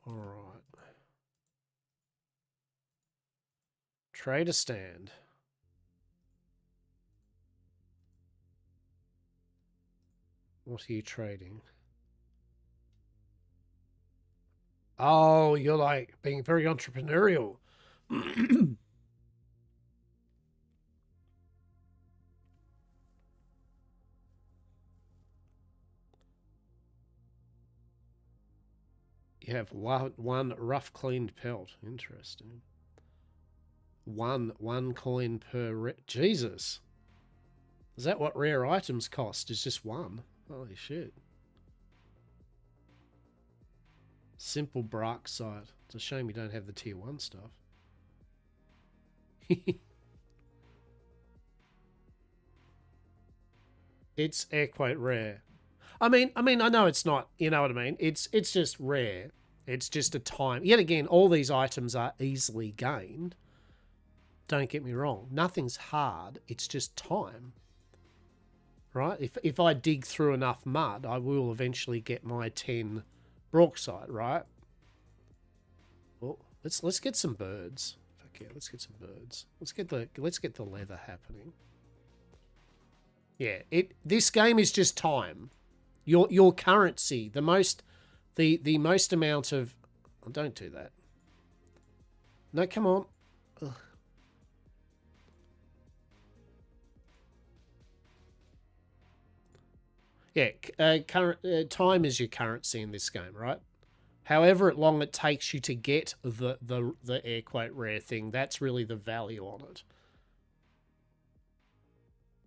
Speaker 1: All right. Trader stand. What are you trading? Oh, you're like being very entrepreneurial. You have one rough cleaned pelt. Interesting. One coin per... Jesus. Is that what rare items cost? Is just one? Holy shit. Simple Bracksite. It's a shame you don't have the tier 1 stuff. It's air quote rare. I mean, I know it's not, you know what I mean? It's just rare. It's just a time. Yet again, all these items are easily gained. Don't get me wrong. Nothing's hard. It's just time. Right? If I dig through enough mud, I will eventually get my 10 bauxite, right? Well, let's get some birds. Okay, let's get some birds. Let's get the leather happening. Yeah, this game is just time. Your currency, the most amount of... Oh, don't do that. No, come on. Ugh. Yeah, time is your currency in this game, right? However long it takes you to get the air quote rare thing, that's really the value on it.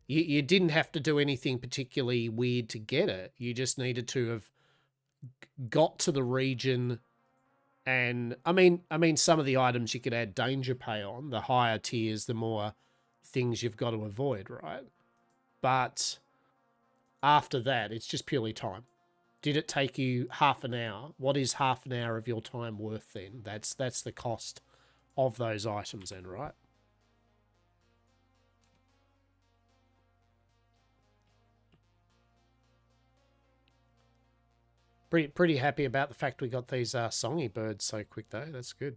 Speaker 1: You didn't have to do anything particularly weird to get it. You just needed to have got to the region. And I mean, some of the items you could add danger pay on. The higher tiers, the more things you've got to avoid, right? But after that, it's just purely time. Did it take you half an hour? What is half an hour of your time worth then? That's the cost of those items then, right? Pretty happy about the fact we got these songy birds so quick though. That's good.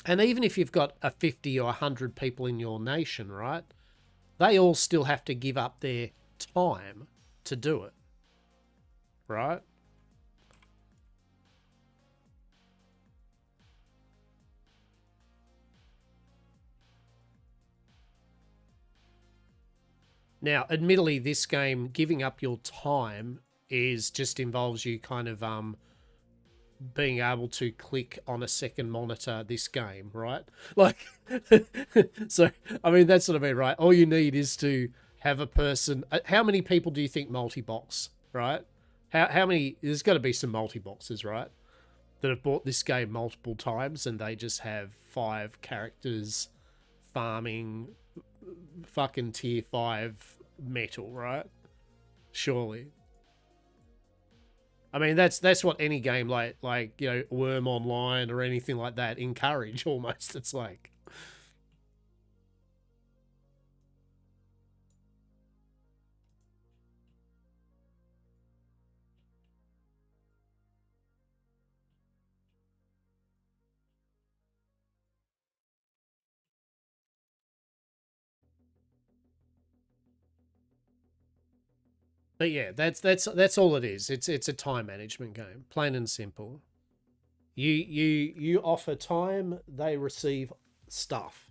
Speaker 1: And even if you've got a 50 or 100 people in your nation, right? They all still have to give up their time to do it. Right? Now, admittedly, this game, giving up your time just involves you kind of being able to click on a second monitor this game, right? Like, so, I mean, that's what I mean, right? All you need is to have a person... How many people do you think multi-box, right? How many... There's got to be some multi-boxes, right? That have bought this game multiple times and they just have 5 characters farming fucking tier 5 metal, right? Surely. I mean, that's what any game like you know, Worm Online or anything like that encourage almost. It's like... But yeah, that's all it is. It's a time management game, plain and simple. You offer time, they receive stuff.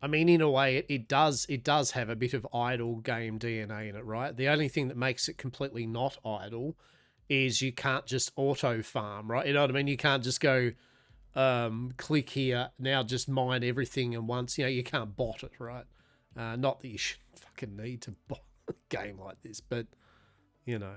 Speaker 1: I mean, in a way, it does have a bit of idle game DNA in it, right? The only thing that makes it completely not idle is you can't just auto farm, right? You know what I mean? You can't just go click here now, just mine everything and once. You know, you can't bot it, right? Not that you should fucking need to bot a game like this, but you know.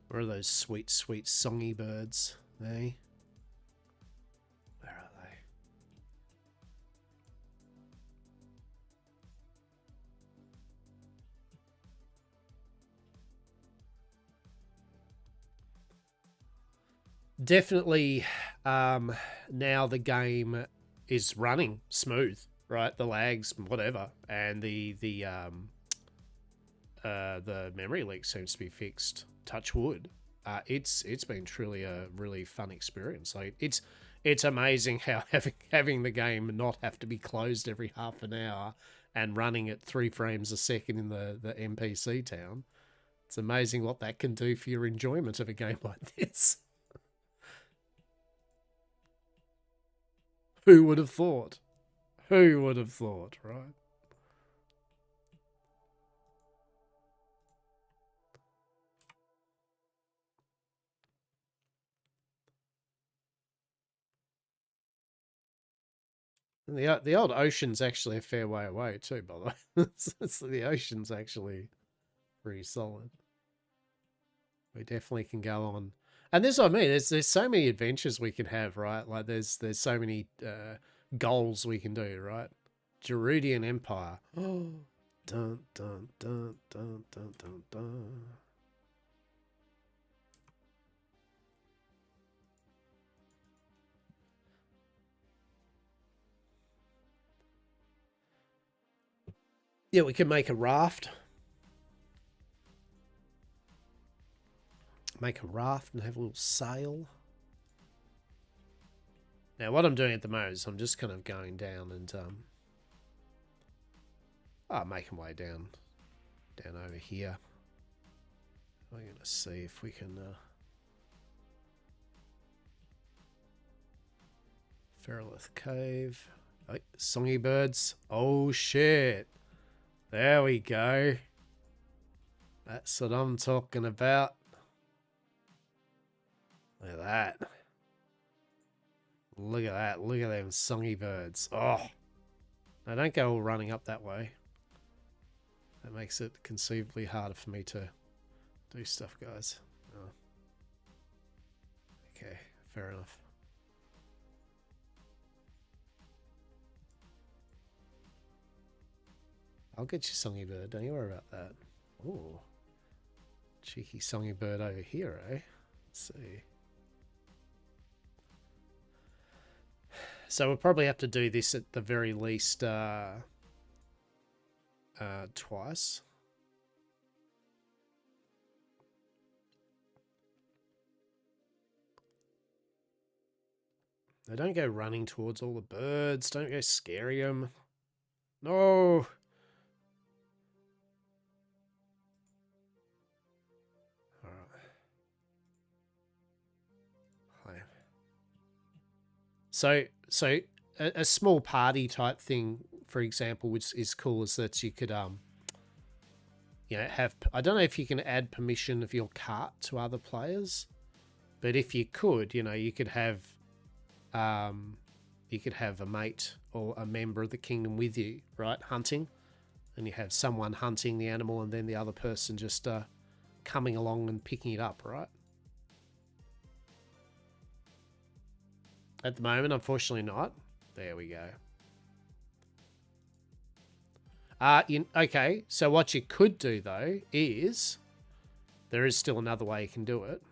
Speaker 1: Where are those sweet, sweet songy birds? Eh? Where are they? Definitely, now the game is running smooth, right? The lags, whatever, and the memory leak seems to be fixed. Touch wood. It's been truly a really fun experience. Like it's amazing how having the game not have to be closed every half an hour and running at 3 frames a second in the NPC town. It's amazing what that can do for your enjoyment of a game like this. Who would have thought? Who would have thought, right? And the old ocean's actually a fair way away too, by the way. The ocean's actually pretty solid. We definitely can go on. And this is what I mean. There's so many adventures we can have, right? Like there's so many goals we can do, right? Gerudian Empire. Oh, dun dun dun dun dun dun dun. Yeah, we can make a raft. Make a raft and have a little sail. Now, what I'm doing at the moment is I'm just kind of going down and making my way down over here. We're going to see if we can Feralith Cave. Oh, songy birds. Oh shit. There we go. That's what I'm talking about. Look at that. Look at that. Look at them songy birds. Oh. Now don't go all running up that way. That makes it conceivably harder for me to do stuff, guys. Oh. Okay, fair enough. I'll get you songy bird. Don't you worry about that. Oh. Cheeky songy bird over here, eh? Let's see. So we'll probably have to do this at the very least twice. Now don't go running towards all the birds. Don't go scary them. No. So a small party type thing, for example, which is cool, is that you could you know, have, I don't know if you can add permission of your cart to other players, but if you could, you know, you could have a mate or a member of the kingdom with you, right, hunting, and you have someone hunting the animal and then the other person just coming along and picking it up, right? At the moment, unfortunately not. There we go. Okay, so what you could do, though, is... There is still another way you can do it.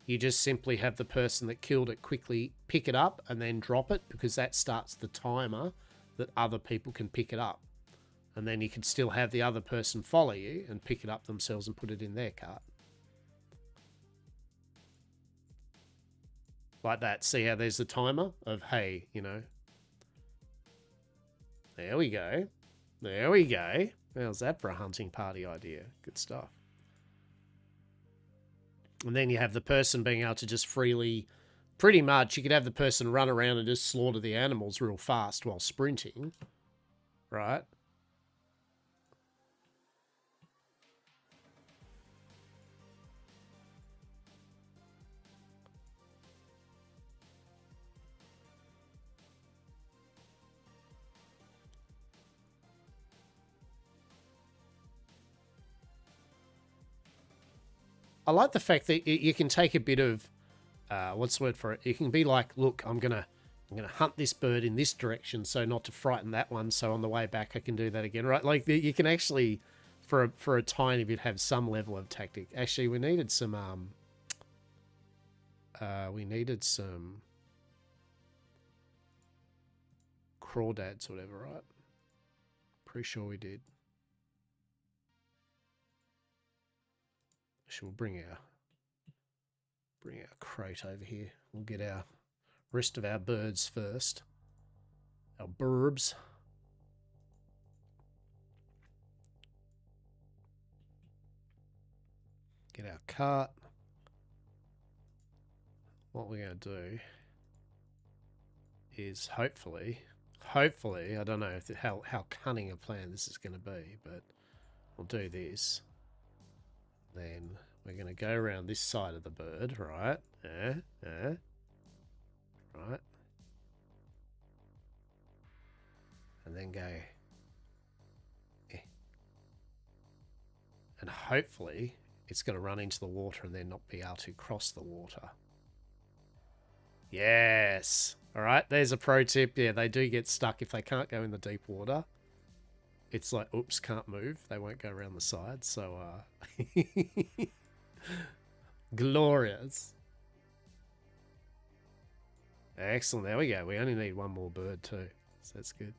Speaker 1: you just simply have the person that killed it quickly pick it up and then drop it, because that starts the timer that other people can pick it up. And then you can still have the other person follow you and pick it up themselves and put it in their cart. Like that. See how there's the timer of, hey, you know. There we go. There we go. How's that for a hunting party idea? Good stuff. And then you have the person being able to just freely, pretty much, you could have the person run around and just slaughter the animals real fast while sprinting, right? I like the fact that you can take a bit of, what's the word for it? You can be like, look, I'm gonna hunt this bird in this direction, so not to frighten that one. So on the way back, I can do that again, right? Like you can actually, for a tiny bit, have some level of tactic. Actually, we needed some crawdads or whatever, right? Pretty sure we did. We'll bring our crate over here. We'll get our rest of our birds first. Our burbs. Get our cart. What we're going to do is hopefully, I don't know how cunning a plan this is going to be, but we'll do this. Then we're going to go around this side of the bird, right? Right. And then go. And hopefully it's going to run into the water and then not be able to cross the water. Yes. All right, there's a pro tip. Yeah, they do get stuck if they can't go in the deep water. It's like, oops, can't move. They won't go around the side. So, glorious. Excellent. There we go. We only need one more bird too. So that's good.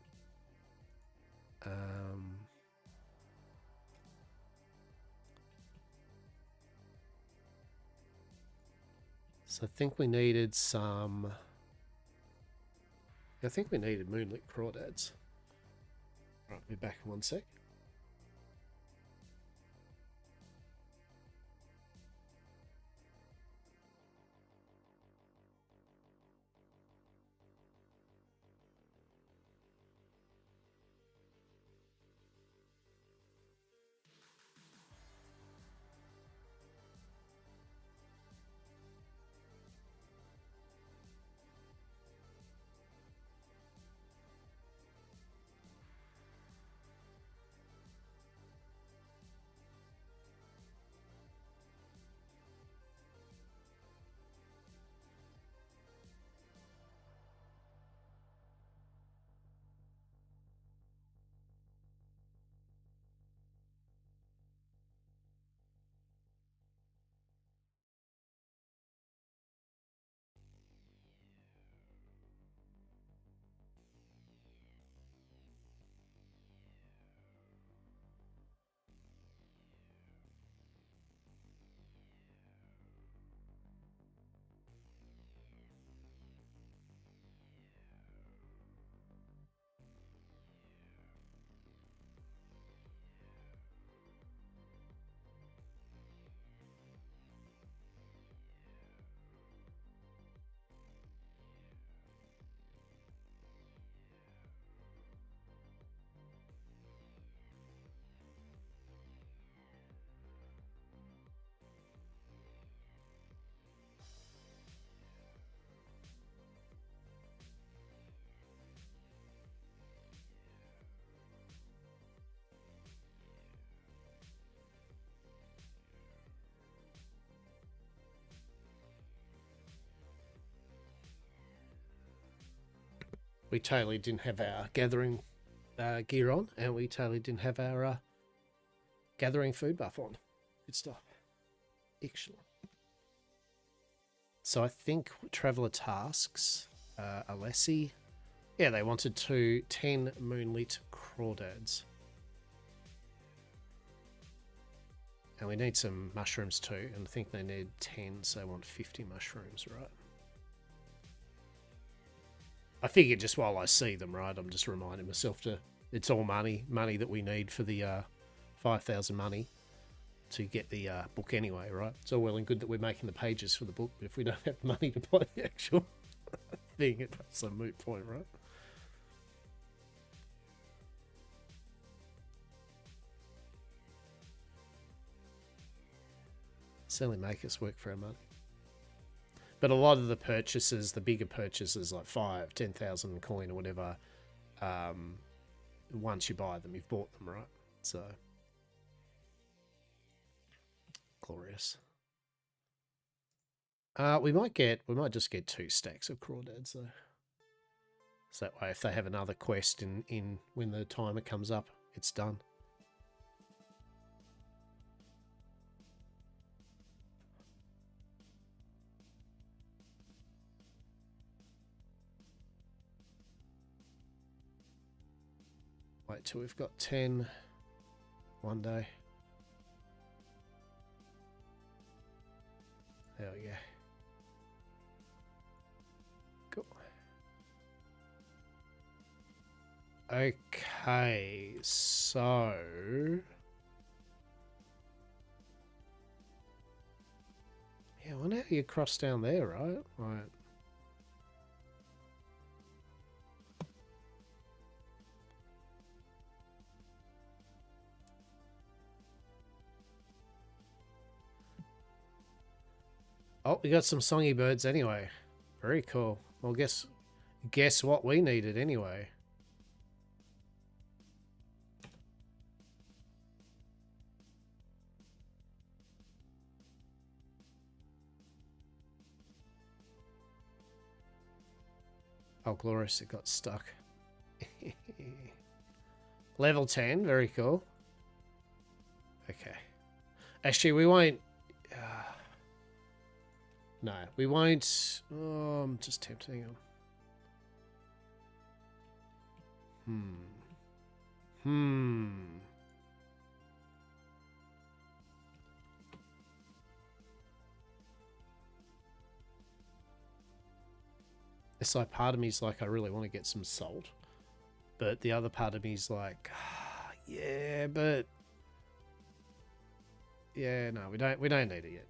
Speaker 1: So I think we needed some... I think we needed moonlit crawdads. Right, be back in 1 sec. We totally didn't have our gathering gear on, and we totally didn't have our gathering food buff on. Good stuff. Excellent. So I think Traveller Tasks, Alessi. Yeah, they wanted 10 Moonlit Crawdads. And we need some mushrooms too, and I think they need 10, so they want 50 mushrooms, right? I figured just while I see them, right, I'm just reminding myself to... It's all money that we need for the 5,000 money to get the book anyway, right? It's all well and good that we're making the pages for the book, but if we don't have money to buy the actual thing, that's a moot point, right? Certainly make us work for our money. But a lot of the purchases, the bigger purchases, like 5, 10,000 coin or whatever, once you buy them, you've bought them, right? So glorious. We might just get 2 stacks of crawdads though. So that way, if they have another quest in when the timer comes up, it's done. Wait till we've got 10 one day. There we go. Cool. Okay, so... Yeah, I wonder how you cross down there, right? Right. Oh, we got some songy birds anyway. Very cool. Well, guess what we needed anyway. Oh, glorious, it got stuck. Level 10, very cool. Okay. Actually, we won't... no, we won't... Oh, I'm just tempting them. It's like part of me's like, I really want to get some salt. But the other part of me's like, yeah, but... Yeah, no, we don't need it yet.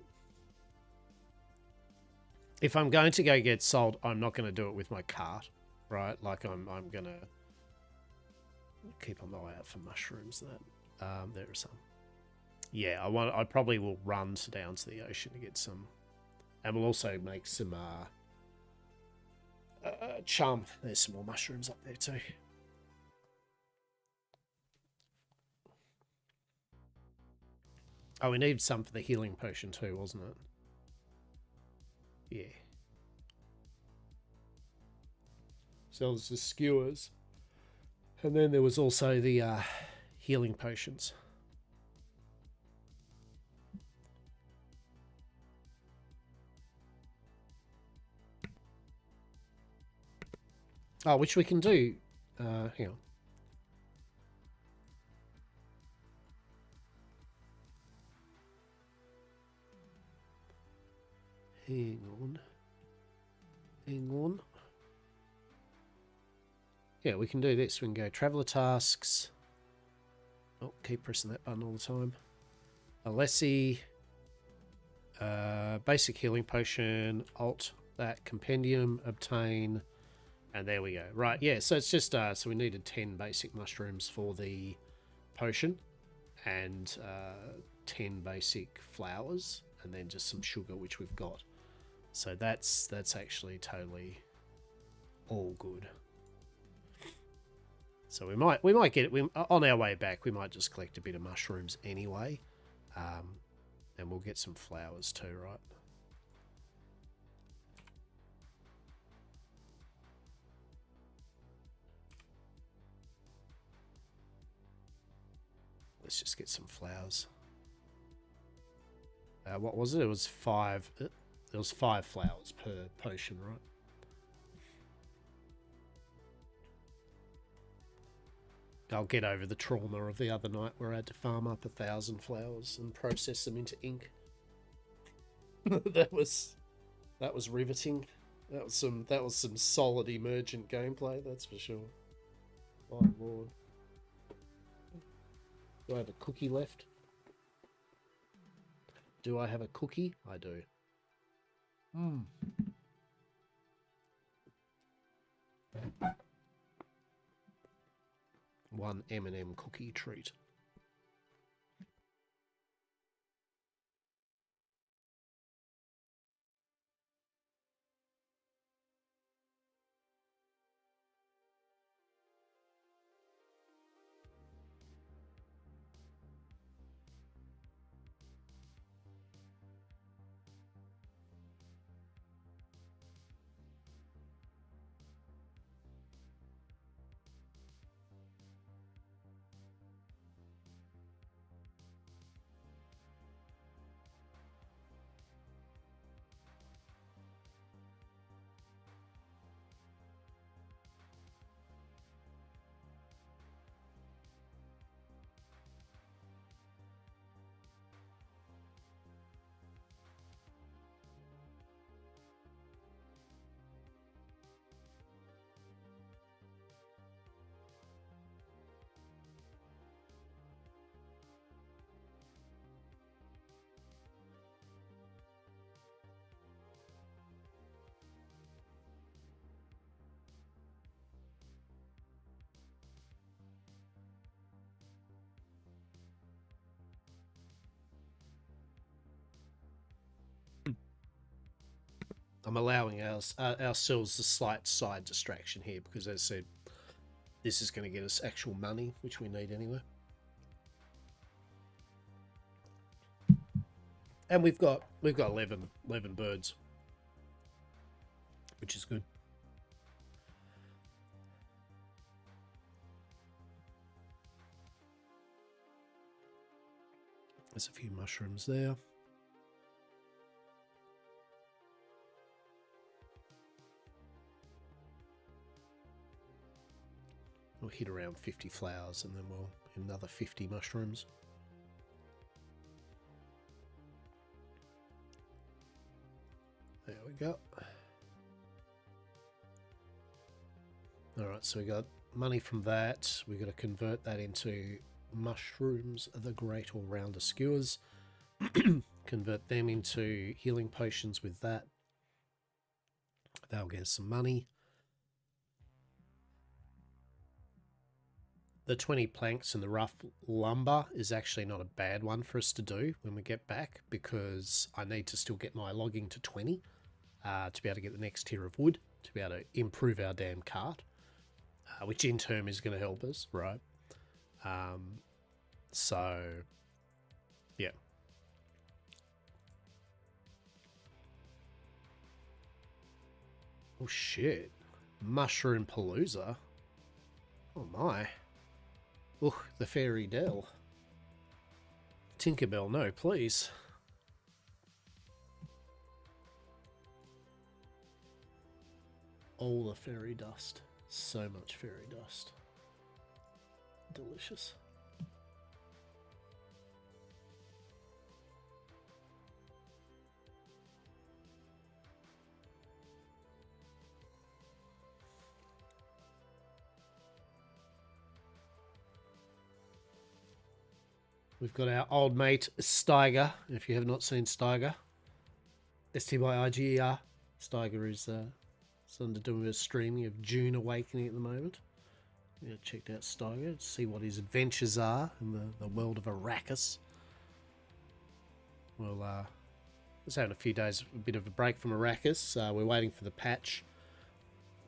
Speaker 1: If I'm going to go get salt, I'm not going to do it with my cart, right? Like I'm going to keep on my eye out for mushrooms. There are some. Yeah, I probably will run down to the ocean to get some, and we'll also make some chum. There's some more mushrooms up there too. Oh, we need some for the healing potion too, wasn't it? Yeah. So there's the skewers. And then there was also the healing potions. Oh, which we can do. Hang on. Hang on. Yeah, we can do this. We can go Traveller Tasks. Oh, keep pressing that button all the time. Alessi. Basic Healing Potion. Alt that. Compendium. Obtain. And there we go. Right, yeah, so it's just... so we needed 10 basic mushrooms for the potion. And 10 basic flowers. And then just some sugar, which we've got. So that's actually totally all good. So we might get it on our way back. We might just collect a bit of mushrooms anyway, and we'll get some flowers too, right? Let's just get some flowers. What was it? It was 5. There was 5 flowers per potion, right? I'll get over the trauma of the other night where I had to farm up 1,000 flowers and process them into ink. that was riveting. That was some solid emergent gameplay, that's for sure. Oh lord. Do I have a cookie left? Do I have a cookie? I do. One M&M cookie treat. I'm allowing ourselves a slight side distraction here because, as I said, this is going to get us actual money, which we need anyway. And we've got 11 birds, which is good. There's a few mushrooms there. We'll hit around 50 flowers and then we'll hit another 50 mushrooms. There we go. Alright, so we got money from that. We've got to convert that into mushrooms, the great all-rounder skewers. Convert them into healing potions with that. That'll get us some money. The 20 planks and the rough lumber is actually not a bad one for us to do when we get back, because I need to still get my logging to 20 to be able to get the next tier of wood, to be able to improve our damn cart, which in turn is going to help us, right? So, yeah. Oh shit. Mushroom Palooza. Oh my. Ugh, the Fairy Dell. Tinkerbell, no, please. All the fairy dust. So much fairy dust. Delicious. We've got our old mate Steiger. If you have not seen Steiger, Steiger. Steiger is something to do with streaming of June Awakening at the moment. Yeah, checked out Steiger to see what his adventures are in the world of Arrakis. Well, was having a few days, a bit of a break from Arrakis. We're waiting for the patch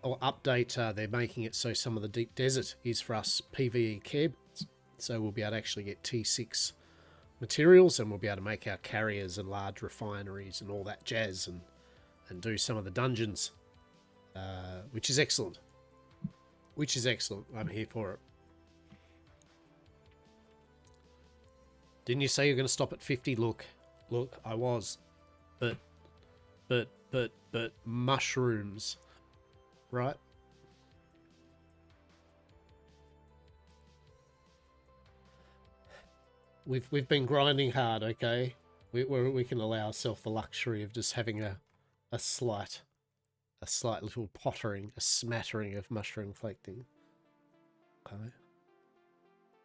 Speaker 1: or update. They're making it so some of the deep desert is for us PvE keb. So we'll be able to actually get T6 materials, and we'll be able to make our carriers and large refineries and all that jazz, and do some of the dungeons, which is excellent. Which is excellent. I'm here for it. Didn't you say you're going to stop at 50? Look, I was. But but mushrooms, right? We've been grinding hard, okay? We can allow ourselves the luxury of just having a slight little pottering, a smattering of mushroom collecting. Okay.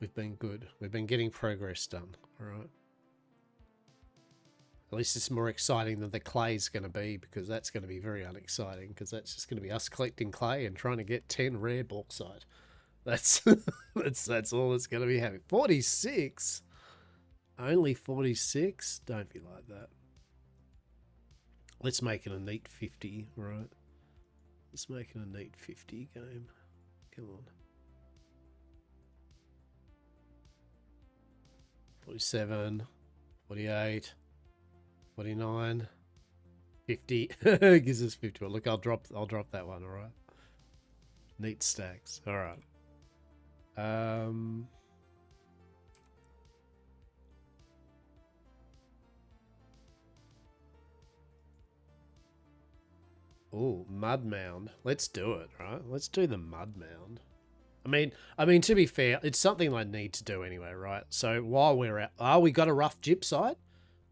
Speaker 1: We've been good. We've been getting progress done. All right. At least it's more exciting than the clay's going to be, because that's going to be very unexciting, because that's just going to be us collecting clay and trying to get 10 rare bauxite. That's that's all it's going to be having. 46? Only 46? Don't be like that. Let's make it a neat 50, right? Let's make it a neat 50 game. Come on. 47, 48, 49, 50. Gives us 50. Well, look, I'll drop that one, all right? Neat stacks. All right. Oh, mud mound. Let's do it, right? Let's do the mud mound. I mean, to be fair, it's something I need to do anyway, right? So while we're out, we got a rough gyp site.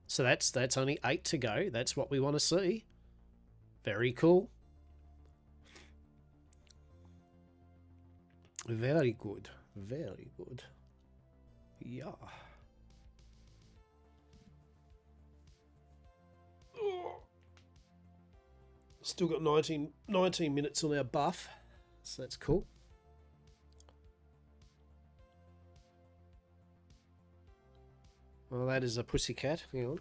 Speaker 1: So that's only 8 to go. That's what we want to see. Very cool. Very good. Very good. Yeah. Still got 19 minutes on our buff. So that's cool. Well, that is a pussycat. Hang on.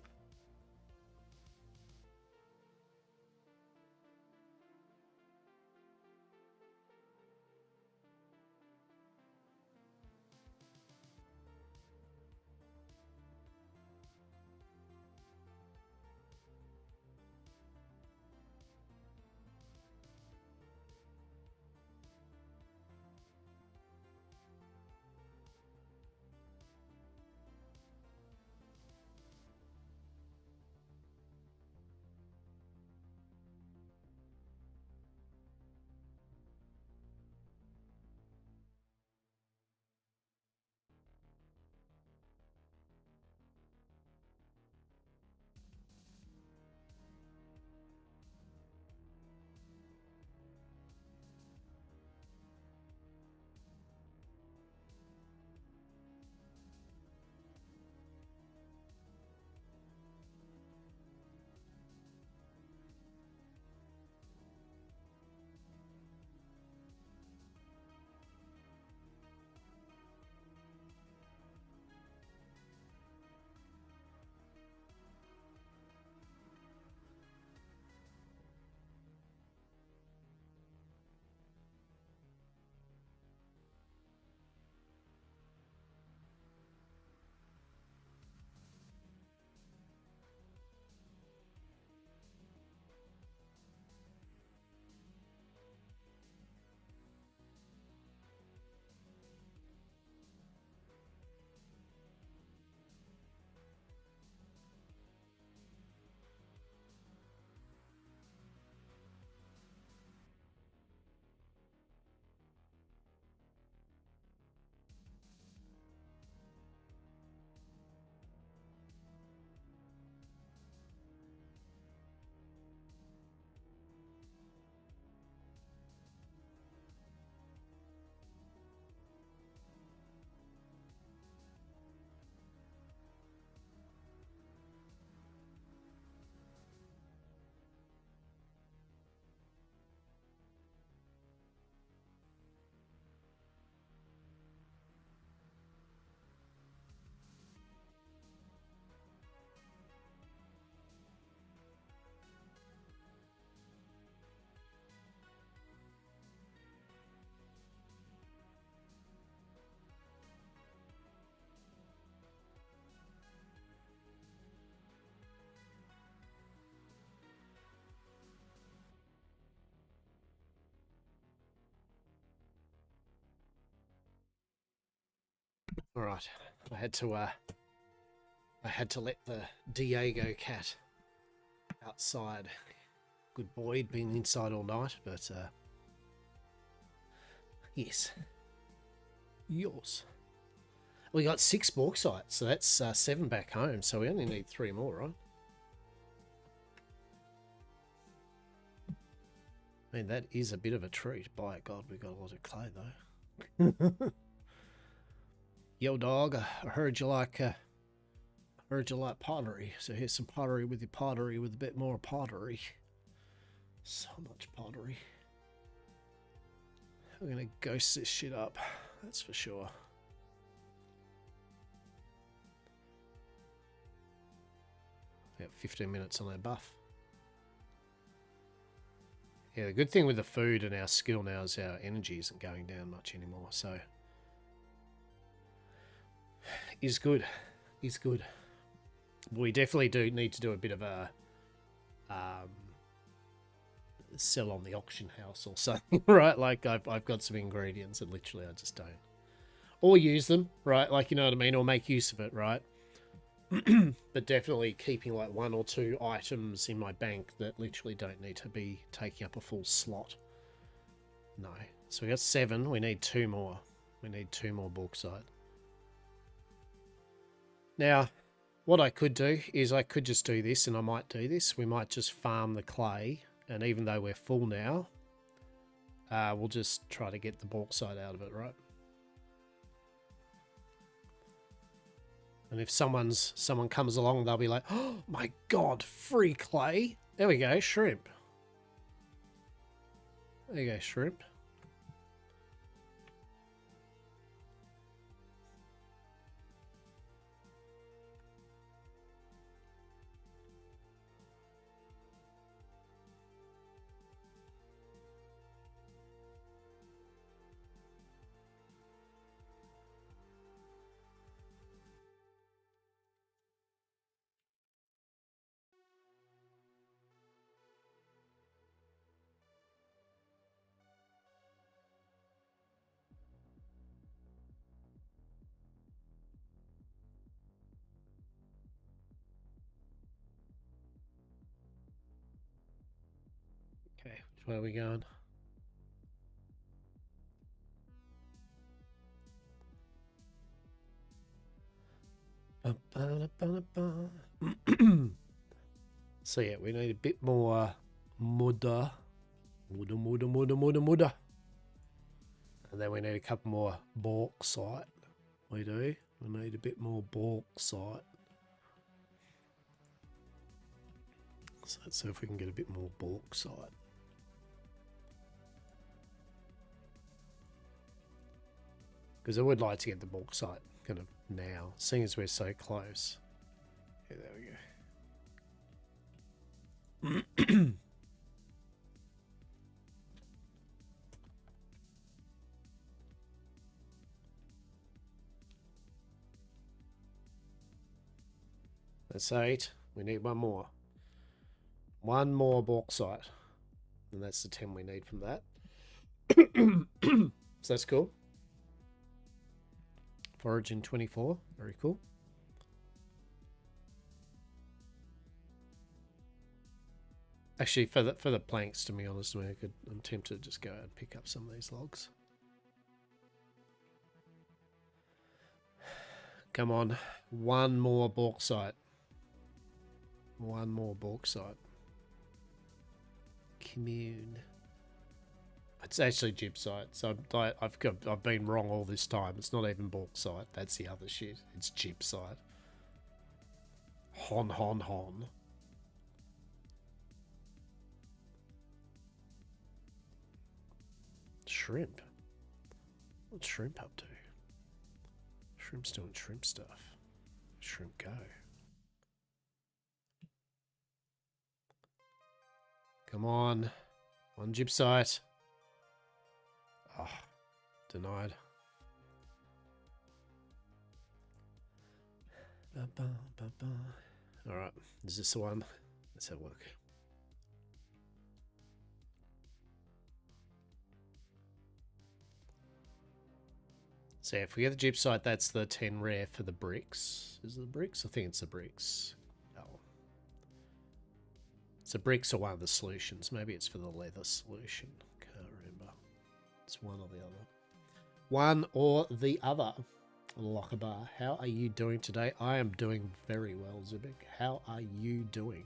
Speaker 1: All right. I had to let the Diego cat outside. Good boy, he'd been inside all night, but yes. Yours. We got 6 bauxite, so that's 7 back home, so we only need 3 more, right? I mean, that is a bit of a treat. By God, we got a lot of clay, though. Yo, dog, I heard you like pottery, so here's some pottery with your pottery with a bit more pottery. So much pottery. We're gonna ghost this shit up, that's for sure. We got 15 minutes on our buff. Yeah, the good thing with the food and our skill now is our energy isn't going down much anymore, so is good. Is good. We definitely do need to do a bit of a sell on the auction house or something, right? Like I've got some ingredients and literally I just don't. Or use them, right? Like, you know what I mean? Or make use of it, right? But definitely keeping like 1 or 2 items in my bank that literally don't need to be taking up a full slot. No. So we got 7. We need 2 more. We need 2 more bauxite. Now, what I could do is I could just do this, and I might do this. We might just farm the clay, and even though we're full now, we'll just try to get the bauxite out of it, right? And if someone comes along, they'll be like, oh my God, free clay. There we go, shrimp. There you go, shrimp. Okay, which way are we going? So yeah, we need a bit more mudda. Mudda. And then we need a couple more bauxite. We do. We need a bit more bauxite. So let's see if we can get a bit more bauxite. Because I would like to get the bauxite kind of now, seeing as we're so close. Yeah, there we go. That's 8. We need 1 more. 1 more bauxite. And that's the 10 we need from that. So that's cool. Foraging 24. Very cool. Actually, for the planks, to be honest, I'm tempted to just go and pick up some of these logs. Come on. 1 more bauxite. 1 more bauxite. Commune. It's actually gypsite, so I've been wrong all this time. It's not even bauxite. That's the other shit. It's gypsite. Hon. Shrimp. What's shrimp up to? Shrimp's doing shrimp stuff. Shrimp go. Come on. 1 gypsite. Oh, denied. Alright, is this the one? Let's have a look. So if we get the gypsite, that's the 10 rare for the bricks. Is it the bricks? I think it's the bricks. Oh. So bricks are one of the solutions. Maybe it's for the leather solution. Can't remember. It's one or the other. One or the other. Lockabar, how are you doing today? I am doing very well, Zubik. How are you doing?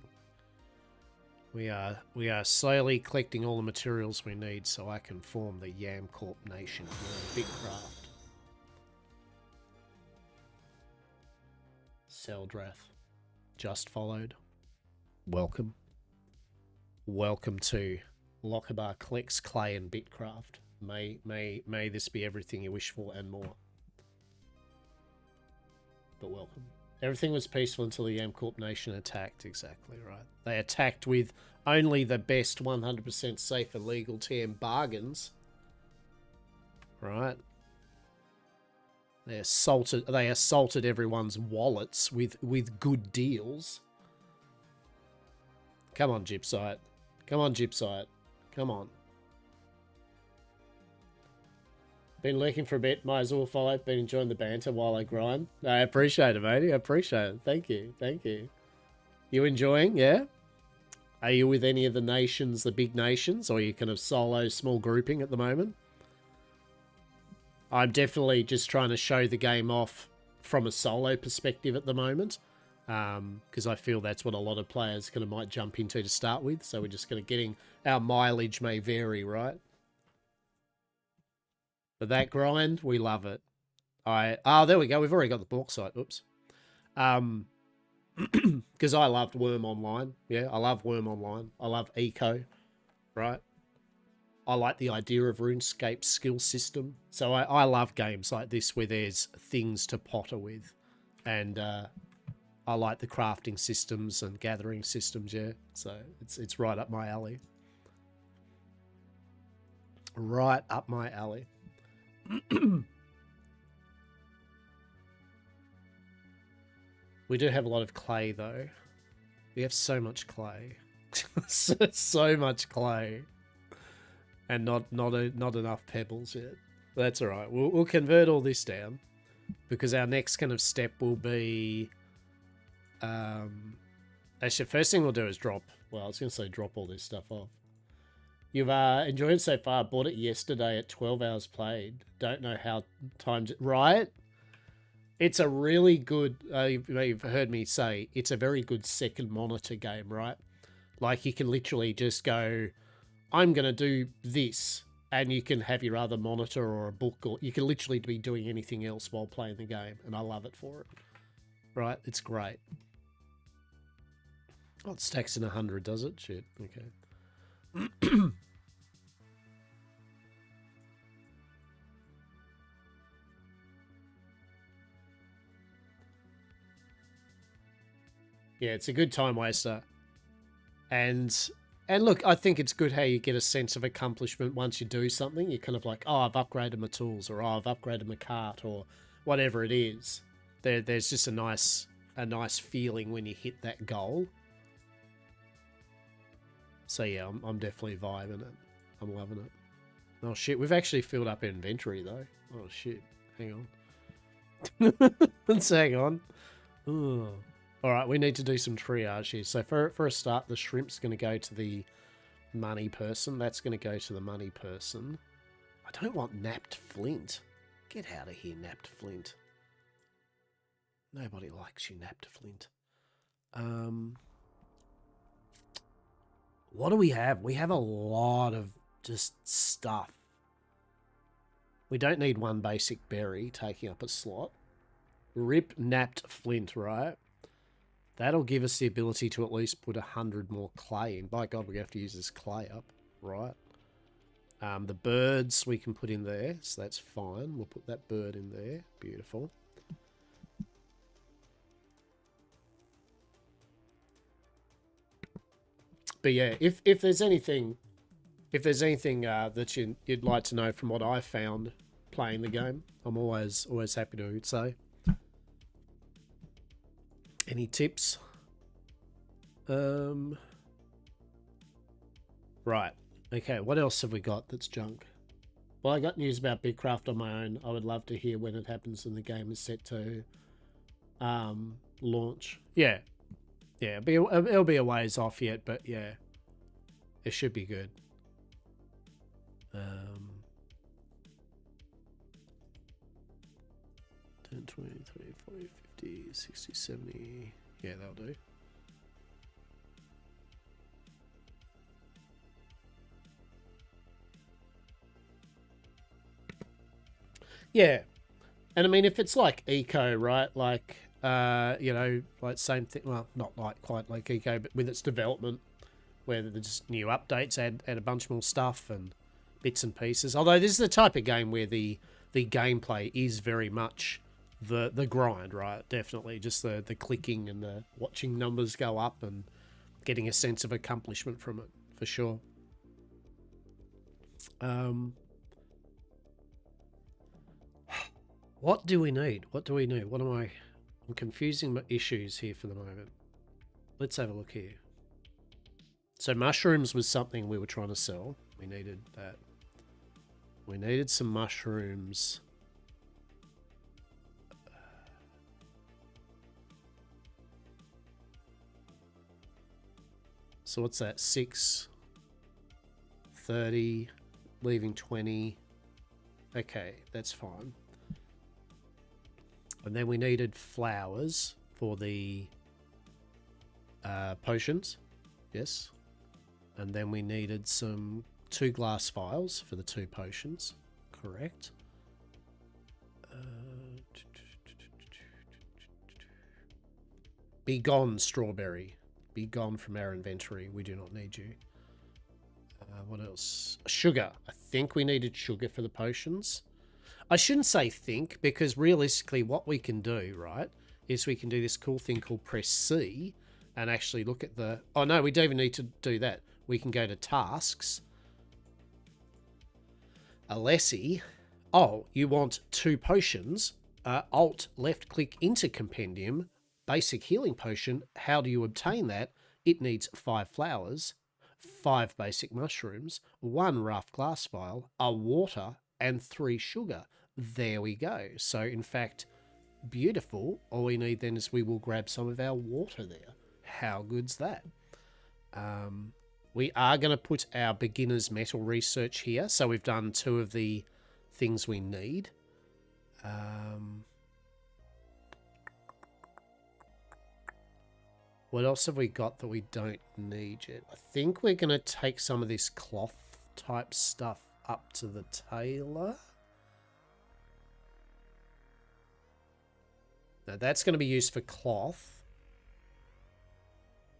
Speaker 1: We are slowly collecting all the materials we need so I can form the Yam Corp Nation here in Bitcraft. Seldrath just followed. Welcome. Welcome to Lockabar collects clay and Bitcraft. May this be everything you wish for and more. But welcome. Everything was peaceful until the Yam Corp Nation attacked. Exactly right. They attacked with only the best 100% safe and legal TM bargains. Right. They assaulted everyone's wallets with good deals. Come on, Gypsite. Come on, Gypsite. Come on. Been lurking for a bit. Might as well follow. Been enjoying the banter while I grind. I appreciate it, matey. I appreciate it. Thank you. Thank you. You enjoying? Yeah? Are you with any of the nations, the big nations? Or are you kind of solo, small grouping at the moment? I'm definitely just trying to show the game off from a solo perspective at the moment. Because I feel that's what a lot of players kind of might jump into to start with. So we're just kind of getting... Our mileage may vary, right? But that grind, we love it. Oh, there we go. We've already got the bauxite. Oops. Because I loved Worm Online. Yeah, I love Worm Online. I love Eco, right? I like the idea of RuneScape's skill system. So I love games like this where there's things to potter with. And I like the crafting systems and gathering systems, yeah. So it's right up my alley. Right up my alley. We do have a lot of clay though. We have so much clay. so much clay. And not enough pebbles yet. That's alright. We'll convert all this down. Because our next kind of step will be... actually, first thing we'll do is drop... Well, I was going to say drop all this stuff off. You've enjoyed it so far. Bought it yesterday at 12 hours played. Don't know how times... Right? It's a really good... you've heard me say, it's a very good second monitor game, right? Like, you can literally just go, I'm going to do this. And you can have your other monitor or a book. Or you can literally be doing anything else while playing the game. And I love it for it. Right? It's great. Oh, it stacks in 100, does it? Shit. Okay. Yeah, it's a good time waster. And look, I think it's good how you get a sense of accomplishment once you do something. You're kind of like, oh, I've upgraded my tools, or oh, I've upgraded my cart, or whatever it is. There's just a nice feeling when you hit that goal. So yeah, I'm definitely vibing it. I'm loving it. Oh shit, we've actually filled up inventory though. Oh shit, hang on. Let's hang on. Ooh. All right, we need to do some triage here. So for a start, the shrimp's going to go to the money person. That's going to go to the money person. I don't want napped flint. Get out of here, napped flint. Nobody likes you, napped flint. What do we have? We have a lot of just stuff. We don't need one basic berry taking up a slot. Rip napped flint, right? That'll give us the ability to at least put 100 more clay in. By God, we have to use this clay up, right? The birds we can put in there, so that's fine. We'll put that bird in there. Beautiful. But yeah, if there's anything that you'd like to know from what I found playing the game, I'm always happy to say. Any tips? Right. Okay, what else have we got that's junk? Well, I got news about Bitcraft on my own. I would love to hear when it happens and the game is set to launch. Yeah. Yeah, it'll be a ways off yet, but yeah, it should be good. 10, 20, 30, 40, 50, 60, 70. Yeah, that'll do. Yeah. And I mean, if it's like eco, right? Like, you know, like same thing. Well, not like quite like eco, but with its development, where there's just new updates, add a bunch more stuff and bits and pieces. Although this is the type of game where the gameplay is very much the grind, right? Definitely, just the clicking and the watching numbers go up and getting a sense of accomplishment from it for sure. What do we need? What do we need? What am I? I'm confusing my issues here for the moment. Let's have a look here. So mushrooms was something we were trying to sell. We needed that. We needed some mushrooms. So what's that? 6, 30, leaving 20. Okay, that's fine. And then we needed flowers for the potions. Yes. And then we needed some 2 glass vials for the 2 potions. Correct. Be gone, strawberry. Be gone from our inventory. We do not need you. What else? Sugar. I think we needed sugar for the potions. I shouldn't say think, because realistically what we can do, right, is we can do this cool thing called press C and actually look at the... Oh, no, we don't even need to do that. We can go to tasks. Alessi. Oh, you want 2 potions. Alt, left click into compendium. Basic healing potion. How do you obtain that? It needs 5 flowers, 5 basic mushrooms, 1 rough glass vial, a water, and 3 sugar. There we go. So, in fact, beautiful. All we need then is we will grab some of our water there. How good's that? We are going to put our beginner's metal research here. So we've done 2 of the things we need. What else have we got that we don't need yet? I think we're going to take some of this cloth type stuff up to the tailor. Now that's going to be used for cloth.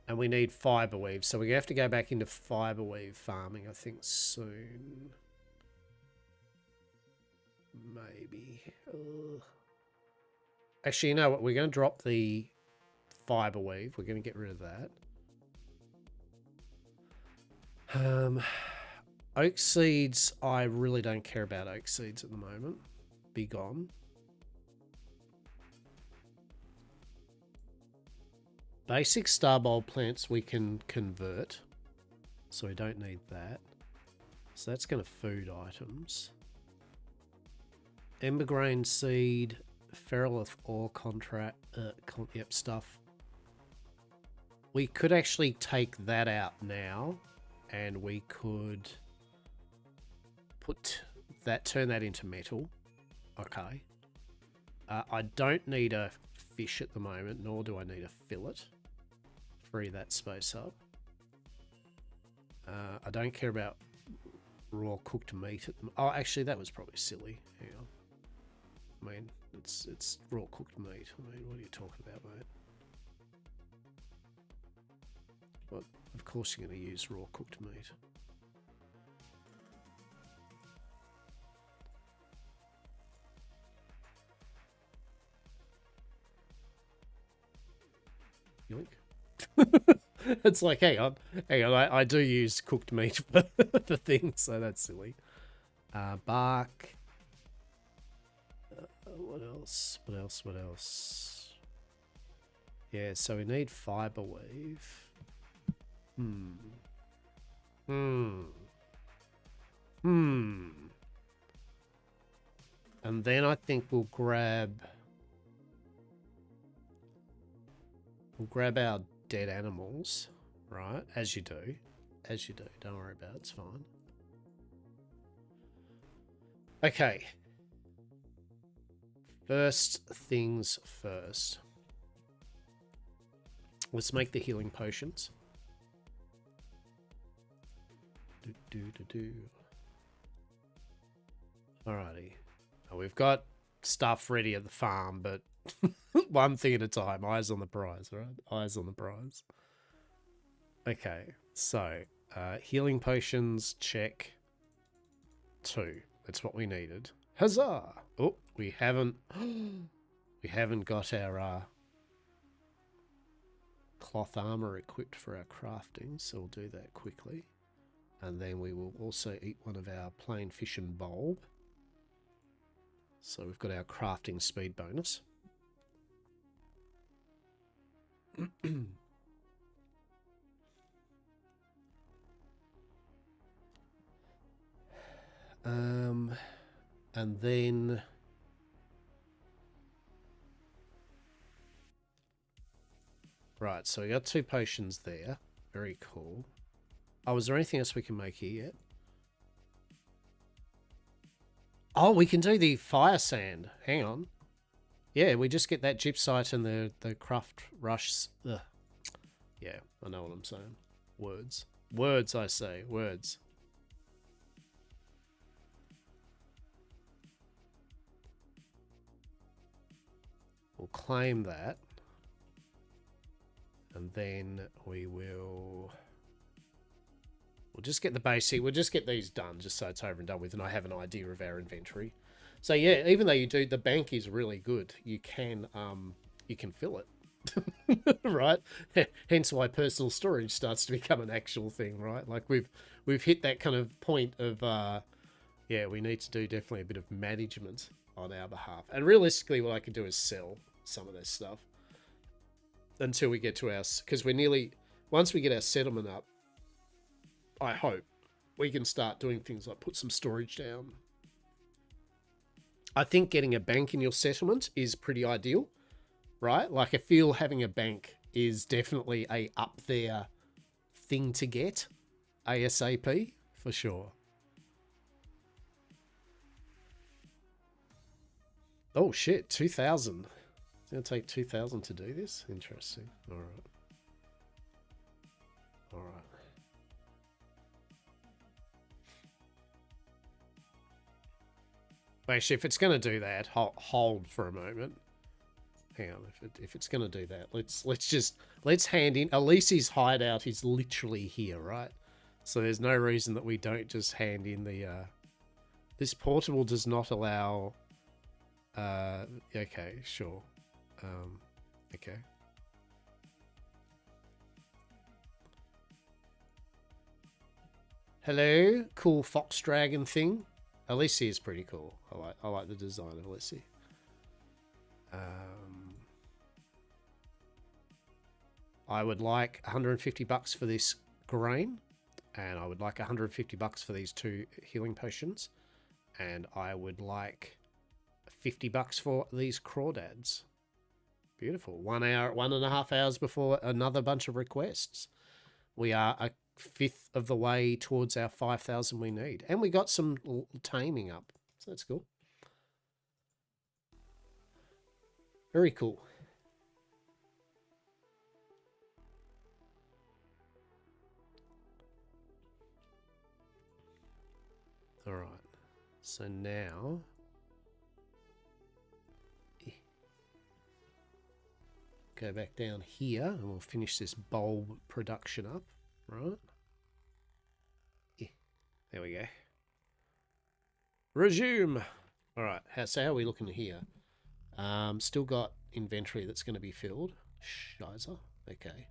Speaker 1: And we need fiber weave. So we're going to have to go back into fiber weave farming, I think, soon. Maybe. Actually, you know what? We're going to drop the fiber weave. We're going to get rid of that. Oak seeds. I really don't care about oak seeds at the moment. Be gone. Basic star bulb plants we can convert. So we don't need that. So that's going to food items. Embergrain seed. Ferrolith ore contract. Yep, stuff. We could actually take that out now, and we could put that, turn that into metal. Okay. I don't need a fish at the moment, nor do I need a fillet. Free that space up. I don't care about raw cooked meat. Oh, actually, that was probably silly. Hang on. I mean, it's raw cooked meat. I mean, what are you talking about, mate? But of course you're going to use raw cooked meat. Yoink. It's like, hang on, I do use cooked meat for the thing, so that's silly. Bark. What else? What else? What else? Yeah, so we need fiber weave. And then I think we'll grab our dead animals, right? As you do. As you do. Don't worry about it. It's fine. Okay. First things first. Let's make the healing potions. Alrighty. Now we've got stuff ready at the farm, but one thing at a time. Eyes on the prize, right? Eyes on the prize. Okay, so healing potions, check. 2. That's what we needed. Huzzah! Oh, we haven't got our cloth armor equipped for our crafting, so we'll do that quickly. And then we will also eat one of our plain fish and bulb. So we've got our crafting speed bonus. And then right, so we got 2 potions there. Very cool. Oh, is there anything else we can make here yet? Oh, we can do the fire sand. Hang on. Yeah, we just get that gypsite and the craft rush. Ugh. Yeah, I know what I'm saying. Words. Words, I say. Words. We'll claim that. And then we'll just get the basic. We'll just get these done just so it's over and done with and I have an idea of our inventory. So yeah, even though you do, the bank is really good. You can fill it. Right? Hence why personal storage starts to become an actual thing, right? Like we've hit that kind of point of yeah, we need to do definitely a bit of management on our behalf. And realistically what I can do is sell some of this stuff until we get to our, because we're nearly, once we get our settlement up, I hope we can start doing things like put some storage down. I think getting a bank in your settlement is pretty ideal, right? Like I feel having a bank is definitely a up there thing to get ASAP for sure. Oh shit, 2,000. It's going to take 2,000 to do this? Interesting. All right. All right. Actually, if it's going to do that, hold for a moment. Hang on, if it's going to do that, let's hand in. Elise's hideout is literally here, right? So there's no reason that we don't just hand in the. This portable does not allow. Okay, sure. Okay. Hello, cool fox dragon thing. Alicia is pretty cool. I like the design of Alicia. I would like 150 bucks for this grain, and I would like 150 bucks for these 2 healing potions, and I would like 50 bucks for these crawdads. Beautiful. 1 hour, 1.5 hours before another bunch of requests. We are a 1/5 of the way towards our 5,000 we need. And we got some taming up. So that's cool. Very cool. All right. So now... go back down here and we'll finish this bulb production up, right? Yeah. There we go. Resume. All right. So how are we looking here? Still got inventory that's going to be filled. Shizer. Okay.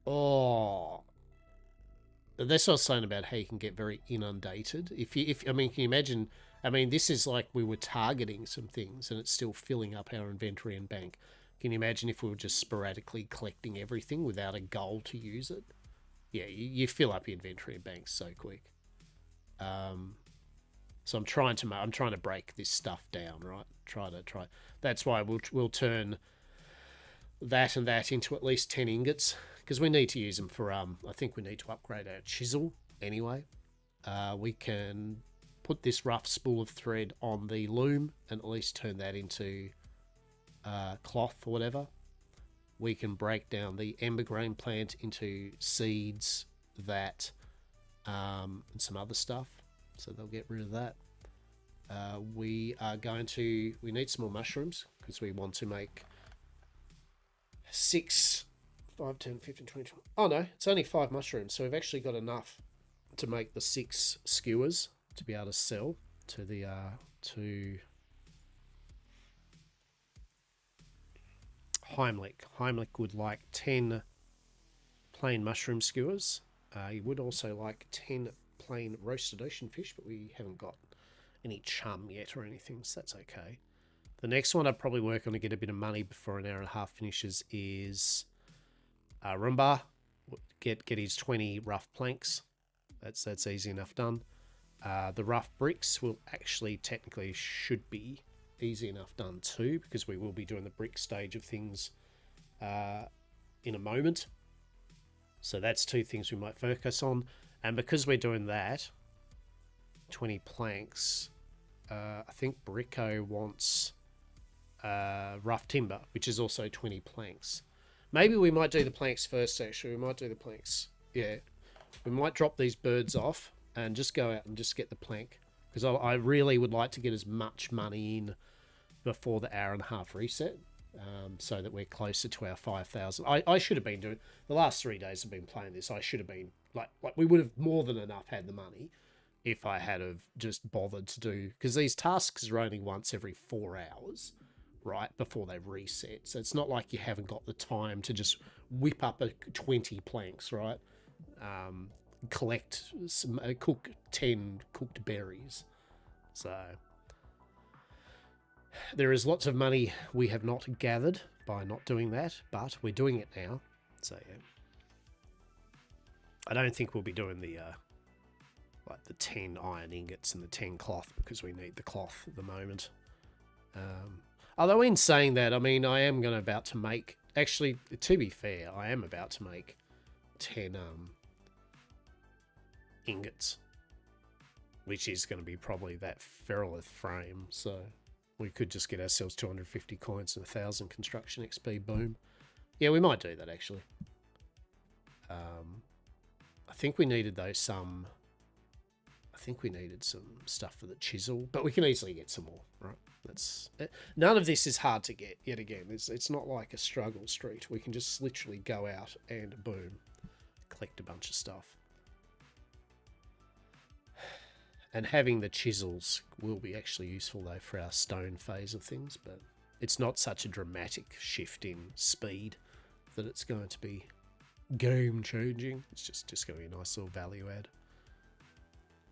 Speaker 1: Oh. That's what I was saying about how you can get very inundated. I mean, can you imagine? I mean, this is like we were targeting some things and it's still filling up our inventory and bank. Can you imagine if we were just sporadically collecting everything without a goal to use it? Yeah, you fill up your inventory and bank so quick. So I'm trying to break this stuff down, right? Try. That's why we'll turn that and that into at least 10 ingots, because we need to use them for I think we need to upgrade our chisel anyway. We can put this rough spool of thread on the loom and at least turn that into cloth or whatever. We can break down the ember grain plant into seeds, that and some other stuff, so they'll get rid of that. We need some more mushrooms, because we want to make 6, 5, 10, 15, 20, 20. Oh no, it's only 5 mushrooms, so we've actually got enough to make the 6 skewers to be able to sell to the to Heimlich. Heimlich would like 10 plain mushroom skewers. He would also like 10 plain roasted ocean fish, but we haven't got any chum yet or anything, so that's okay. The next one I'd probably work on to get a bit of money before an hour and a half finishes is Rumba. Get his 20 rough planks. That's easy enough done. The rough bricks will actually technically should be easy enough done too, because we will be doing the brick stage of things in a moment. So that's 2 things we might focus on. And because we're doing that, 20 planks, I think Bricko wants rough timber, which is also 20 planks. Maybe we might do the planks first, actually. We might do the planks. Yeah. We might drop these birds off and just go out and just get the plank, because I really would like to get as much money in before the hour and a half reset, so that we're closer to our 5,000. I should have been doing, the last 3 days I've been playing this, I should have been, like we would have more than enough had the money if I had have just bothered to do, because these tasks are only once every 4 hours, right, before they reset. So it's not like you haven't got the time to just whip up 20 planks, right? Collect some, cook 10 cooked berries. So there is lots of money we have not gathered by not doing that, but we're doing it now. So yeah, I don't think we'll be doing the like the 10 iron ingots and the 10 cloth, because we need the cloth at the moment. Although in saying that, I mean, I am about to make, actually, to be fair, I am about to make 10 ingots, which is going to be probably that ferrolith frame. So we could just get ourselves 250 coins and 1,000 construction XP. Boom. Yeah, we might do that, actually. I think we needed some stuff for the chisel, but we can easily get some more, right? None of this is hard to get, yet again. It's not like a struggle street. We can just literally go out and boom, collect a bunch of stuff. And having the chisels will be actually useful, though, for our stone phase of things, but it's not such a dramatic shift in speed that it's going to be game-changing. It's just going to be a nice little value add.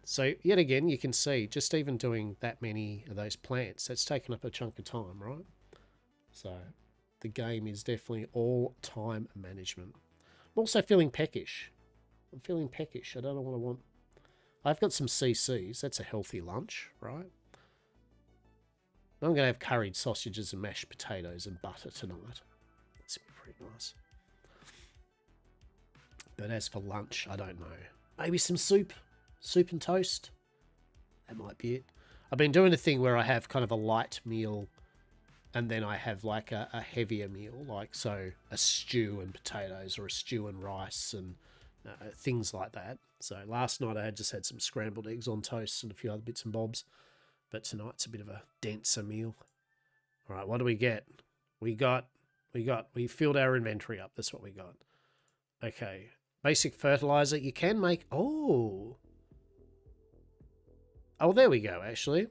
Speaker 1: So, yet again, you can see, just even doing that many of those plants, that's taken up a chunk of time, right? So, the game is definitely all time management. I'm also feeling peckish. I don't know what I want. I've got some CCs. That's a healthy lunch, right? I'm going to have curried sausages and mashed potatoes and butter tonight. That's going to be pretty nice. But as for lunch, I don't know. Maybe some soup. Soup and toast. That might be it. I've been doing a thing where I have kind of a light meal and then I have like a heavier meal, like so a stew and potatoes or a stew and rice and things like that. So last night I just had some scrambled eggs on toast and a few other bits and bobs. But tonight's a bit of a denser meal. All right, what do we get? We filled our inventory up. That's what we got. Okay. Basic fertilizer. You can make... Oh, there we go, actually.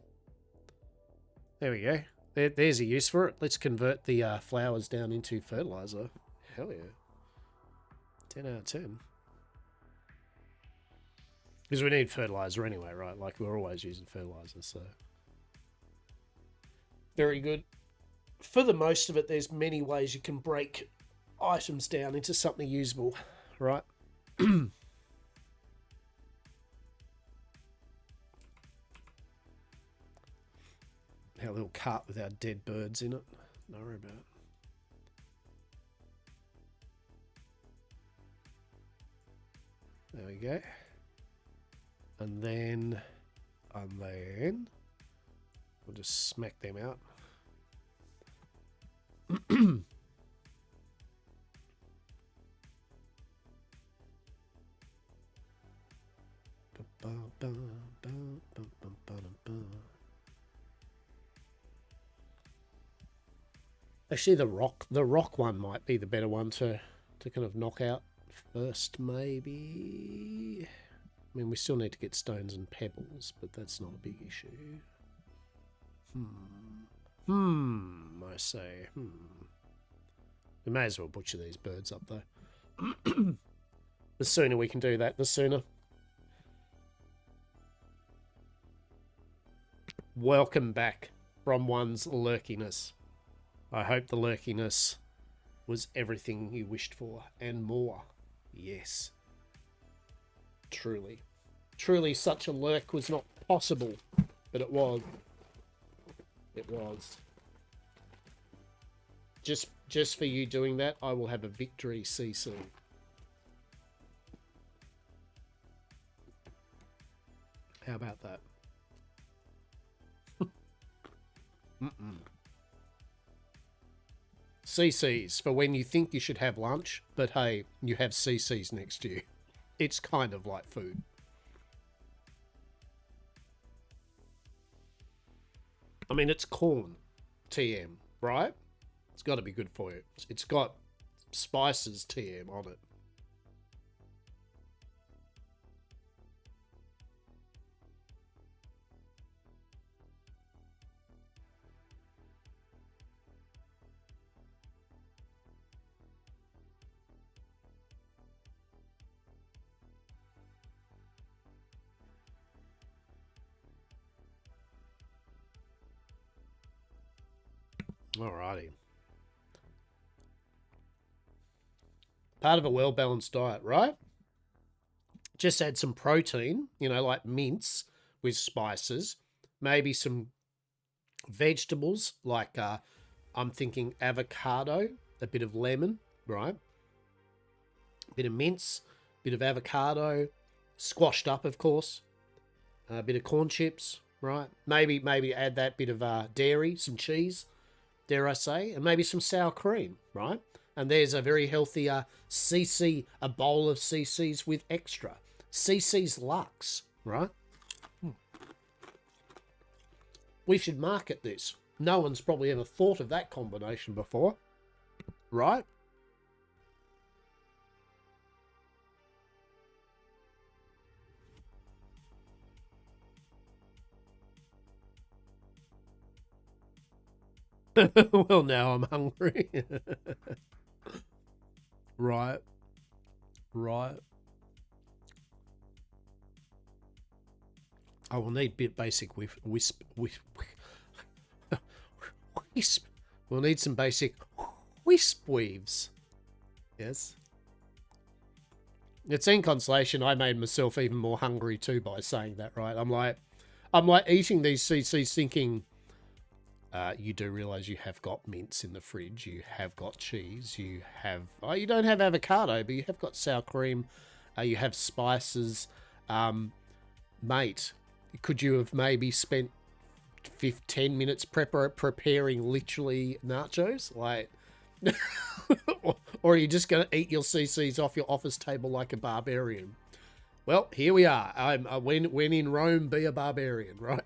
Speaker 1: There we go. There's a use for it. Let's convert the flowers down into fertilizer. Hell yeah. 10 out of 10. Because we need fertilizer anyway, right? Like, we're always using fertilizer, so... Very good. For the most of it, there's many ways you can break items down into something usable, right? cart with our dead birds in it. Don't worry about it. There we go. And then we'll just smack them out. Actually, the rock one might be the better one to kind of knock out first, maybe. I mean, we still need to get stones and pebbles, but that's not a big issue. I say. We may as well butcher these birds up, though. The sooner we can do that, the sooner. Welcome back from one's lurkiness. I hope the lurkiness was everything you wished for and more. Yes. Truly. Truly such a lurk was not possible, but it was. It was. Just for you doing that, I will have a victory CC. How about that? CCs for when you think you should have lunch, but hey, you have CCs next to you. It's kind of like food. I mean, it's corn, TM, right? It's got to be good for you. It's got spices, TM, on it. Alrighty. Part of a well-balanced diet, right? Just add some protein, you know, like mince with spices. Maybe some vegetables, like I'm thinking avocado, a bit of lemon, right? A bit of mince, a bit of avocado, squashed up, of course. A bit of corn chips, right? Maybe add that bit of dairy, some cheese, dare I say, and maybe some sour cream, right? And there's a very healthy CC, a bowl of CCs with extra. CC's Lux, right? We should market this. No one's probably ever thought of that combination before, right? Well, now I'm hungry. Right. I will need basic wisp. We'll need some basic wisp weaves. Yes. It's in consolation. I made myself even more hungry too by saying that. Right. I'm like eating these CCs, thinking. You do realize you have got mince in the fridge. You have got cheese. You have... Oh, you don't have avocado, but you have got sour cream. You have spices. Mate, could you have maybe spent 10 minutes preparing literally nachos? Like... or are you just going to eat your CCs off your office table like a barbarian? Well, here we are. When in Rome, be a barbarian, right?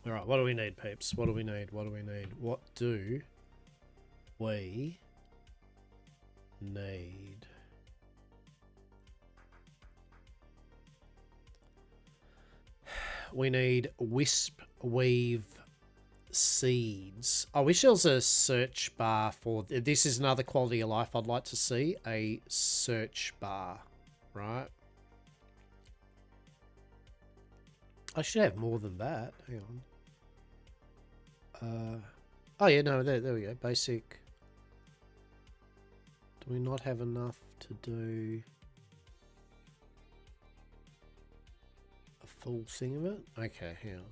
Speaker 1: All right, what do we need, peeps? What do we need? What do we need? What do we need? We need wisp weave seeds. I wish there was a search bar for this. Is another quality of life I'd like to see, a search bar, right? I should have more than that. Hang on. Oh yeah, no, there we go. Basic. Do we not have enough to do a full thing of it? Okay, hang on.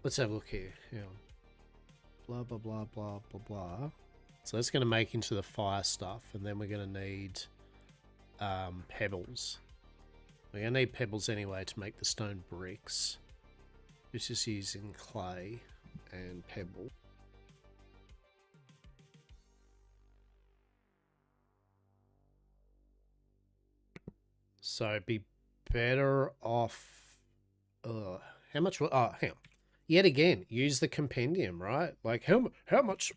Speaker 1: Let's have a look here. Hang on. Blah, blah, blah, blah, blah, blah. So that's going to make into the fire stuff, and then we're going to need pebbles. We're going to need pebbles anyway to make the stone bricks. It's just using clay and pebble. So be better off. How much? Oh, hang on. Yet again, use the compendium, right? Like how much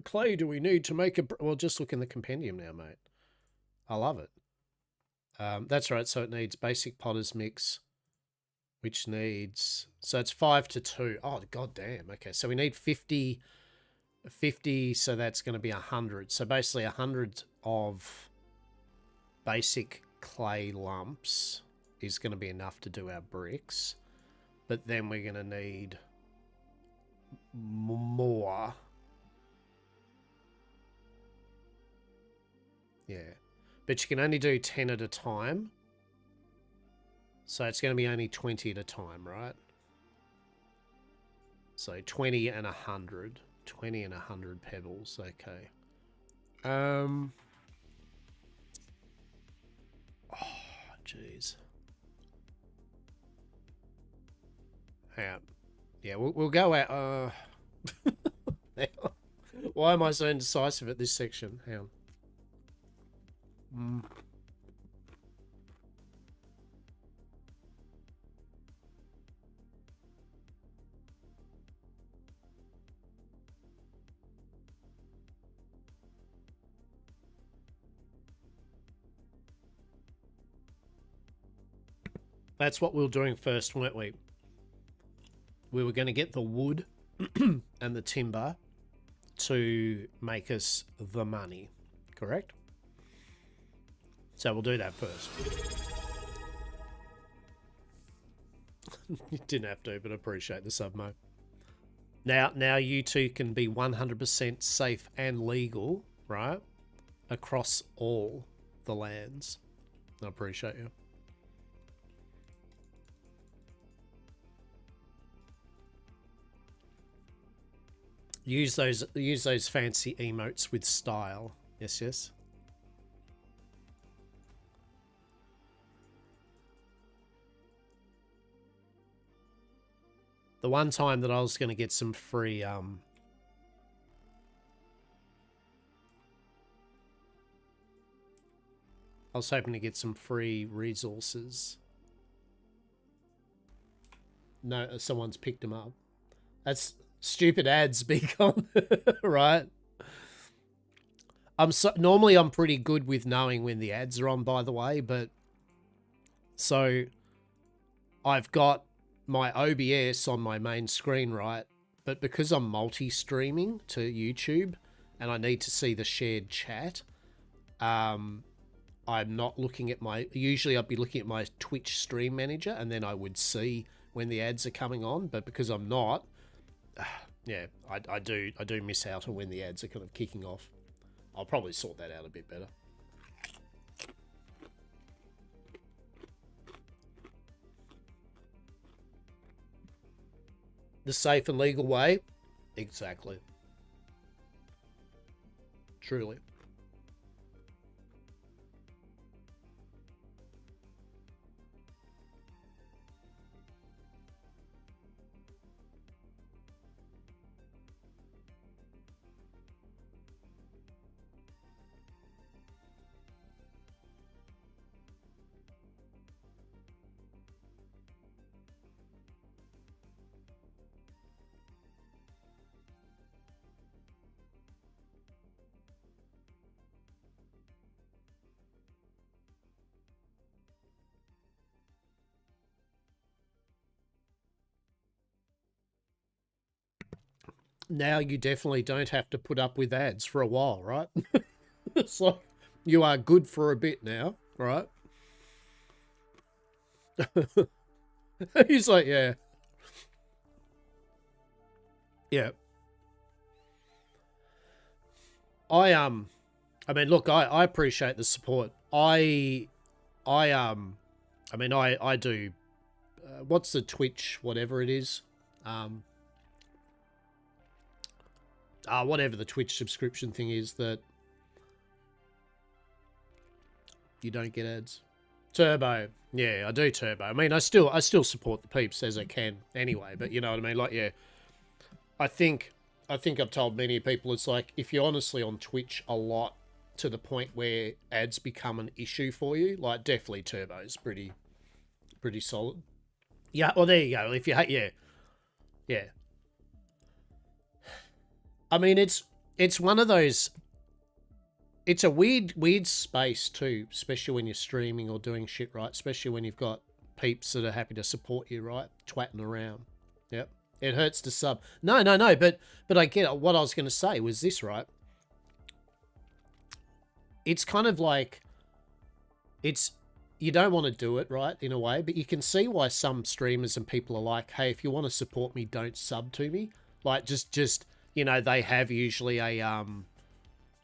Speaker 1: clay do we need to make a? Well, just look in the compendium now, mate. I love it. That's right. So it needs basic potter's mix, which needs, so it's 5 to 2. Oh, god damn. Okay, so we need 50, so that's going to be 100. So basically 100 of basic clay lumps is going to be enough to do our bricks. But then we're going to need more. Yeah. But you can only do 10 at a time. So it's going to be only 20 at a time, right? So 20 and 100. 20 and 100 pebbles. Okay. Oh, jeez. Hang on. Yeah, we'll go out. Why am I so indecisive at this section? Hang on. That's what we were doing first, weren't we? We were going to get the wood and the timber to make us the money, correct? So we'll do that first. You didn't have to, but I appreciate the sub, Mo. Now you two can be 100% safe and legal, right? Across all the lands. I appreciate you. Use those fancy emotes with style. Yes, yes. The one time that I was going to get some free I was hoping to get some free resources. No, someone's picked them up. That's stupid ads, Beacon, right? Normally I'm pretty good with knowing when the ads are on, by the way, but so I've got my OBS on my main screen, right? But because I'm multi-streaming to YouTube and I need to see the shared chat, I'm not looking at my, usually I'd be looking at my Twitch stream manager and then I would see when the ads are coming on, but because I'm not, yeah, I do miss out on when the ads are kind of kicking off. I'll probably sort that out a bit better. The safe and legal way? Exactly. Truly. Now you definitely don't have to put up with ads for a while, right? It's like you are good for a bit now, right? He's like, yeah, yeah. I mean, look, I appreciate the support. I I mean, I do. What's the Twitch, whatever it is, um, whatever the Twitch subscription thing is that you don't get ads. Turbo, yeah, I do Turbo. I mean, I still support the peeps as I can anyway. But you know what I mean? Like, yeah, I think I've told many people it's like if you're honestly on Twitch a lot to the point where ads become an issue for you, like definitely Turbo's pretty solid. Yeah, well there you go. If you hate, yeah, yeah. I mean, it's one of those. It's a weird space too, especially when you're streaming or doing shit, right? Especially when you've got peeps that are happy to support you, right? Twatting around. Yep. It hurts to sub. No. But I get it. What I was going to say was this, right? It's kind of like it's you don't want to do it, right? In a way, but you can see why some streamers and people are like, hey, if you want to support me, don't sub to me. Like just you know, they have usually a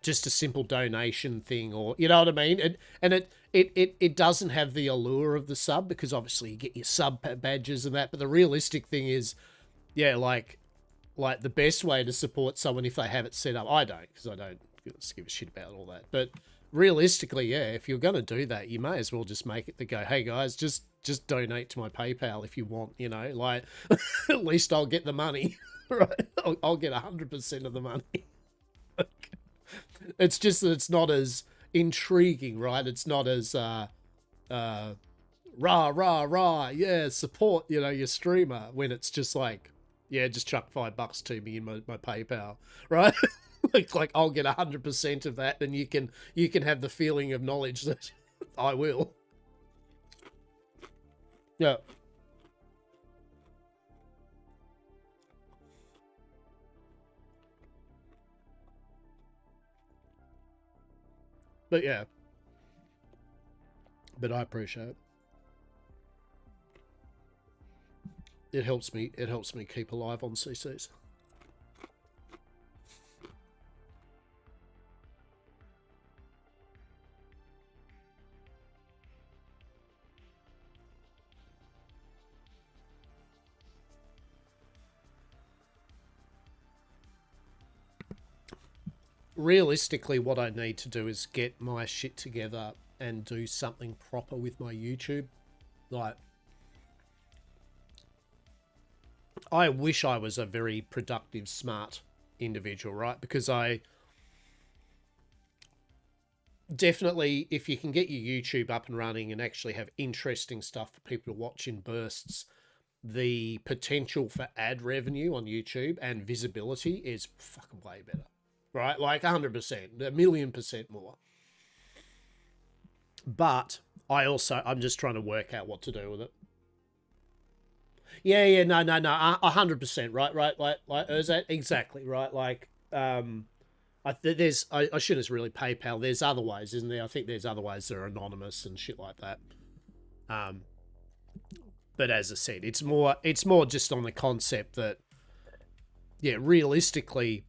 Speaker 1: just a simple donation thing, or you know what I mean, and it doesn't have the allure of the sub because obviously you get your sub badges and that, but the realistic thing is, yeah, like the best way to support someone if they have it set up, I don't, because I don't give a shit about all that, but realistically, yeah, if you're going to do that, you may as well just make it to go, hey guys, just donate to my PayPal if you want, you know, like at least I'll get the money. Right, I'll get 100% of the money. It's just that it's not as intriguing, right? It's not as uh rah, yeah, support, you know, your streamer, when it's just like, yeah, just chuck $5 to me in my PayPal, right? like I'll get 100% of that, and you can have the feeling of knowledge that I will. Yeah. But yeah. But I appreciate it. It helps me keep alive on CCs. Realistically, what I need to do is get my shit together and do something proper with my YouTube. Like, I wish I was a very productive, smart individual, right? Because I definitely, if you can get your YouTube up and running and actually have interesting stuff for people to watch in bursts, the potential for ad revenue on YouTube and visibility is fucking way better, right? Like 100%, a million percent more. But I'm just trying to work out what to do with it. Yeah, no, 100%, right, is that exactly right? Like, I shouldn't it's really PayPal. There's other ways, isn't there? I think there's other ways that are anonymous and shit like that. Um, but as I said, it's more just on the concept that, yeah, realistically,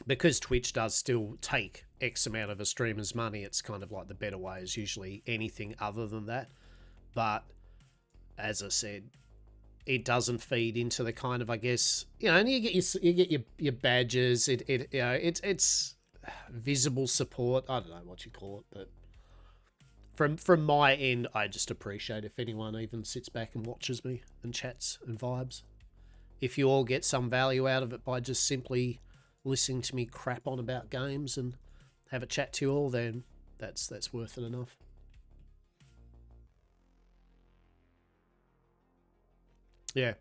Speaker 1: because Twitch does still take X amount of a streamer's money, it's kind of like the better way is usually anything other than that. But as I said, it doesn't feed into the kind of, I guess, you know, and you get your badges. You know, it's visible support. I don't know what you call it, but from my end, I just appreciate if anyone even sits back and watches me and chats and vibes. If you all get some value out of it by just simply listening to me crap on about games and have a chat to you all, then that's worth it enough. Yeah.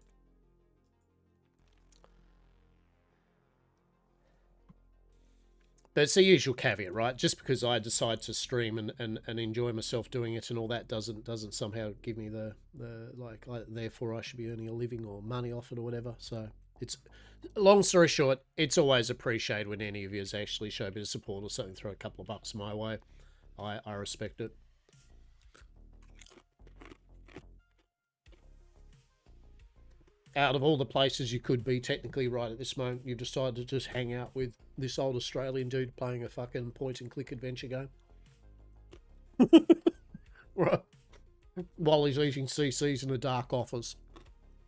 Speaker 1: But it's the usual caveat, right? Just because I decide to stream and enjoy myself doing it and all that doesn't somehow give me the like therefore I should be earning a living or money off it or whatever. So It's long story short, it's always appreciated when any of you actually show a bit of support or something, throw a couple of bucks my way. I respect it. Out of all the places you could be technically right at this moment, you've decided to just hang out with this old Australian dude playing a fucking point-and-click adventure game. Right. While he's eating CCs in a dark office.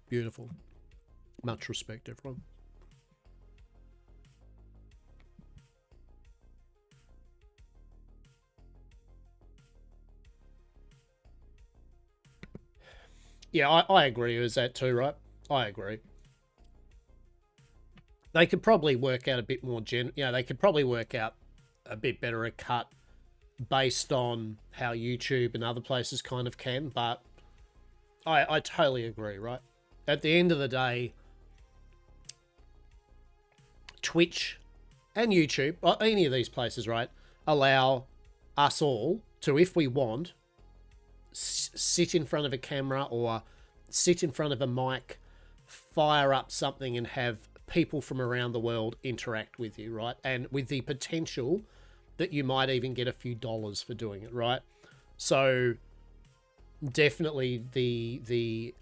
Speaker 1: Beautiful. Much respect, everyone. Yeah, I agree with that too, right? I agree. They could probably work out a bit more they could probably work out a bit better a cut based on how YouTube and other places kind of can, but I totally agree, right? At the end of the day, Twitch and YouTube, or any of these places, right, allow us all to, if we want, sit in front of a camera or sit in front of a mic, fire up something and have people from around the world interact with you, right? And with the potential that you might even get a few dollars for doing it, right? So definitely the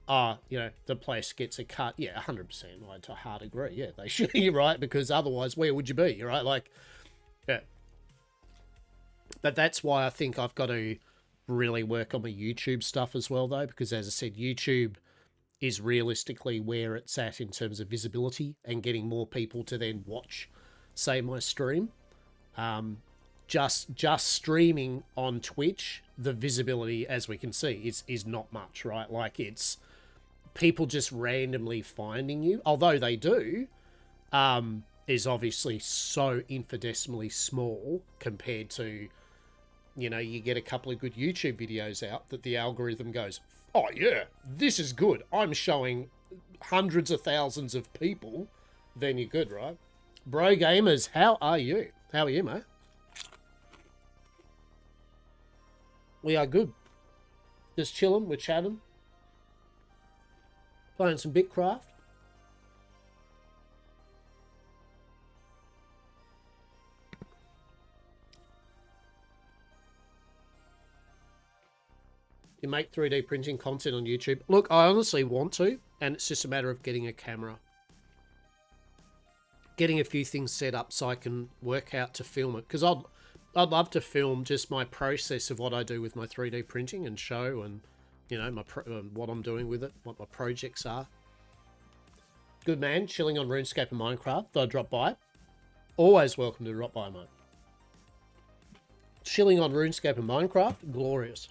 Speaker 1: place gets a cut. Yeah, 100%. I hard agree. Yeah, they should, right? Because otherwise, where would you be, right? Like, yeah. But that's why I think I've got to really work on my YouTube stuff as well, though, because as I said, YouTube is realistically where it's at in terms of visibility and getting more people to then watch, say, my stream. Just streaming on Twitch, the visibility, as we can see, is not much, right? Like, it's people just randomly finding you, although they do, is obviously so infinitesimally small compared to, you get a couple of good YouTube videos out that the algorithm goes, oh yeah, this is good, I'm showing hundreds of thousands of people, then you're good, right? Bro Gamers, how are you? How are you, mate? We are good. Just chilling, we're chatting. Playing some Bitcraft. You make 3D printing content on YouTube. Look, I honestly want to, and it's just a matter of getting a camera. Getting a few things set up so I can work out to film it. Because I'd love to film just my process of what I do with my 3D printing and show, and what I'm doing with it, what my projects are. Good man, chilling on RuneScape and Minecraft. Thought I'd drop by. Always welcome to drop by, mate. Chilling on RuneScape and Minecraft, glorious.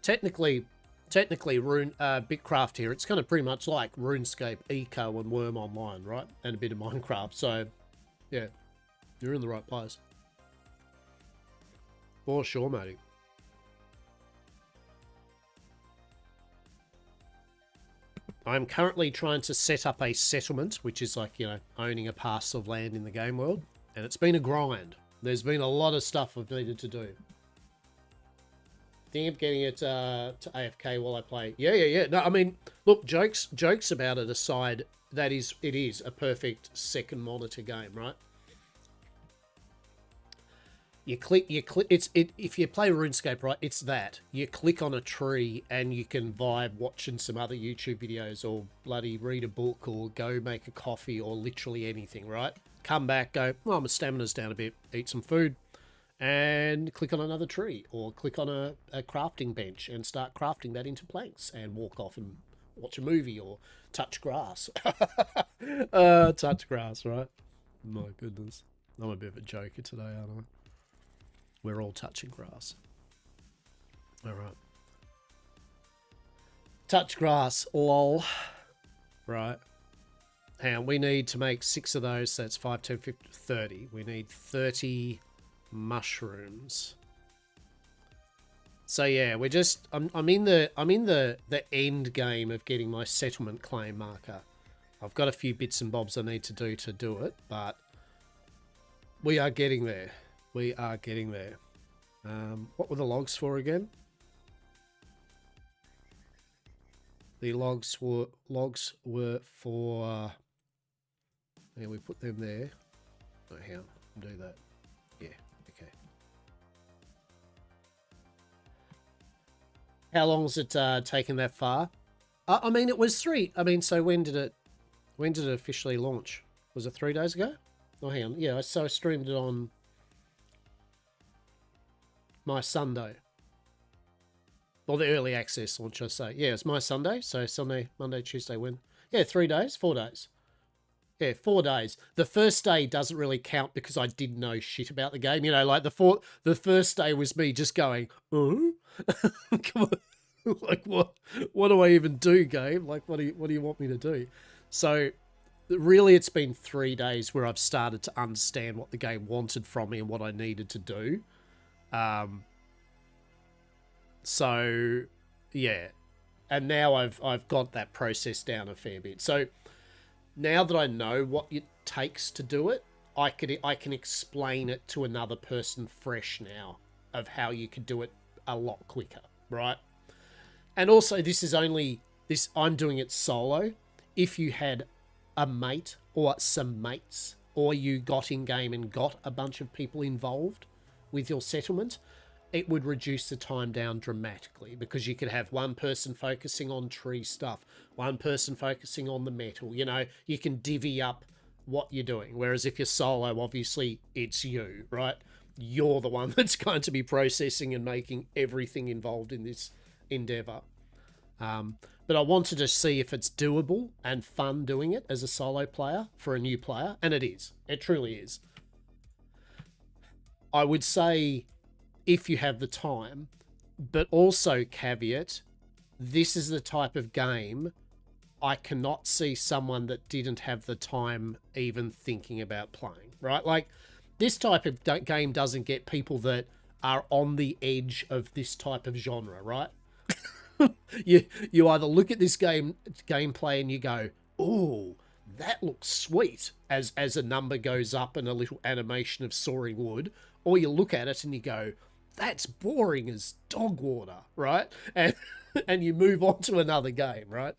Speaker 1: Technically, Bitcraft here, it's kind of pretty much like RuneScape, Eco, and Worm Online, right? And a bit of Minecraft. So, yeah, you're in the right place. For sure, matey. I'm currently trying to set up a settlement, which is like, owning a parcel of land in the game world. And it's been a grind. There's been a lot of stuff I've needed to do. Think of getting it to AFK while I play. Yeah. No, I mean, look, jokes about it aside, it is a perfect second monitor game, right? You click, if you play RuneScape, right, it's that. You click on a tree and you can vibe watching some other YouTube videos or bloody read a book or go make a coffee or literally anything, right? Come back, go, well, my stamina's down a bit, eat some food, and click on another tree or click on a crafting bench and start crafting that into planks and walk off and watch a movie or touch grass. Touch grass, right? My goodness. I'm a bit of a joker today, aren't I? We're all touching grass. All right. Touch grass, lol. Right. And we need to make 6 of those, so that's 5, 10, 50, 30. We need 30 mushrooms. So yeah, we're just I'm in the end game of getting my settlement claim marker. I've got a few bits and bobs I need to do it, but we are getting there. We are getting there. What were the logs for again? The logs were for. Yeah, we put them there. Oh, hang on, do that. Yeah, okay. How long's it taken that far? I mean, it was 3. I mean, so when did it officially launch? Was it 3 days ago? Oh, hang on. Yeah, so I streamed it on my Sunday. Or the early access launch, I say. Yeah, it's my Sunday. So Sunday, Monday, Tuesday, Wednesday. Yeah, 3 days, 4 days. Yeah, 4 days. The first day doesn't really count because I didn't know shit about the game. You know, like the first day was me just going, oh, come on. Like what do I even do, game? Like what do you want me to do? So really it's been 3 days where I've started to understand what the game wanted from me and what I needed to do. So yeah. And now I've got that process down a fair bit. So now that I know what it takes to do it, I can explain it to another person fresh now of how you could do it a lot quicker, right? And also I'm doing it solo. If you had a mate or some mates, or you got in game and got a bunch of people involved with your settlement, it would reduce the time down dramatically because you could have one person focusing on tree stuff, one person focusing on the metal. You know, you can divvy up what you're doing. Whereas if you're solo, obviously it's you, right? You're the one that's going to be processing and making everything involved in this endeavor. But I wanted to see if it's doable and fun doing it as a solo player for a new player, and it is. It truly is. I would say if you have the time, but also caveat, this is the type of game I cannot see someone that didn't have the time even thinking about playing, right? Like, this type of game doesn't get people that are on the edge of this type of genre, right? you either look at this gameplay and you go, "Oh, that looks sweet," as a number goes up and a little animation of soaring wood, or you look at it and you go, "That's boring as dog water," right? And and you move on to another game, right?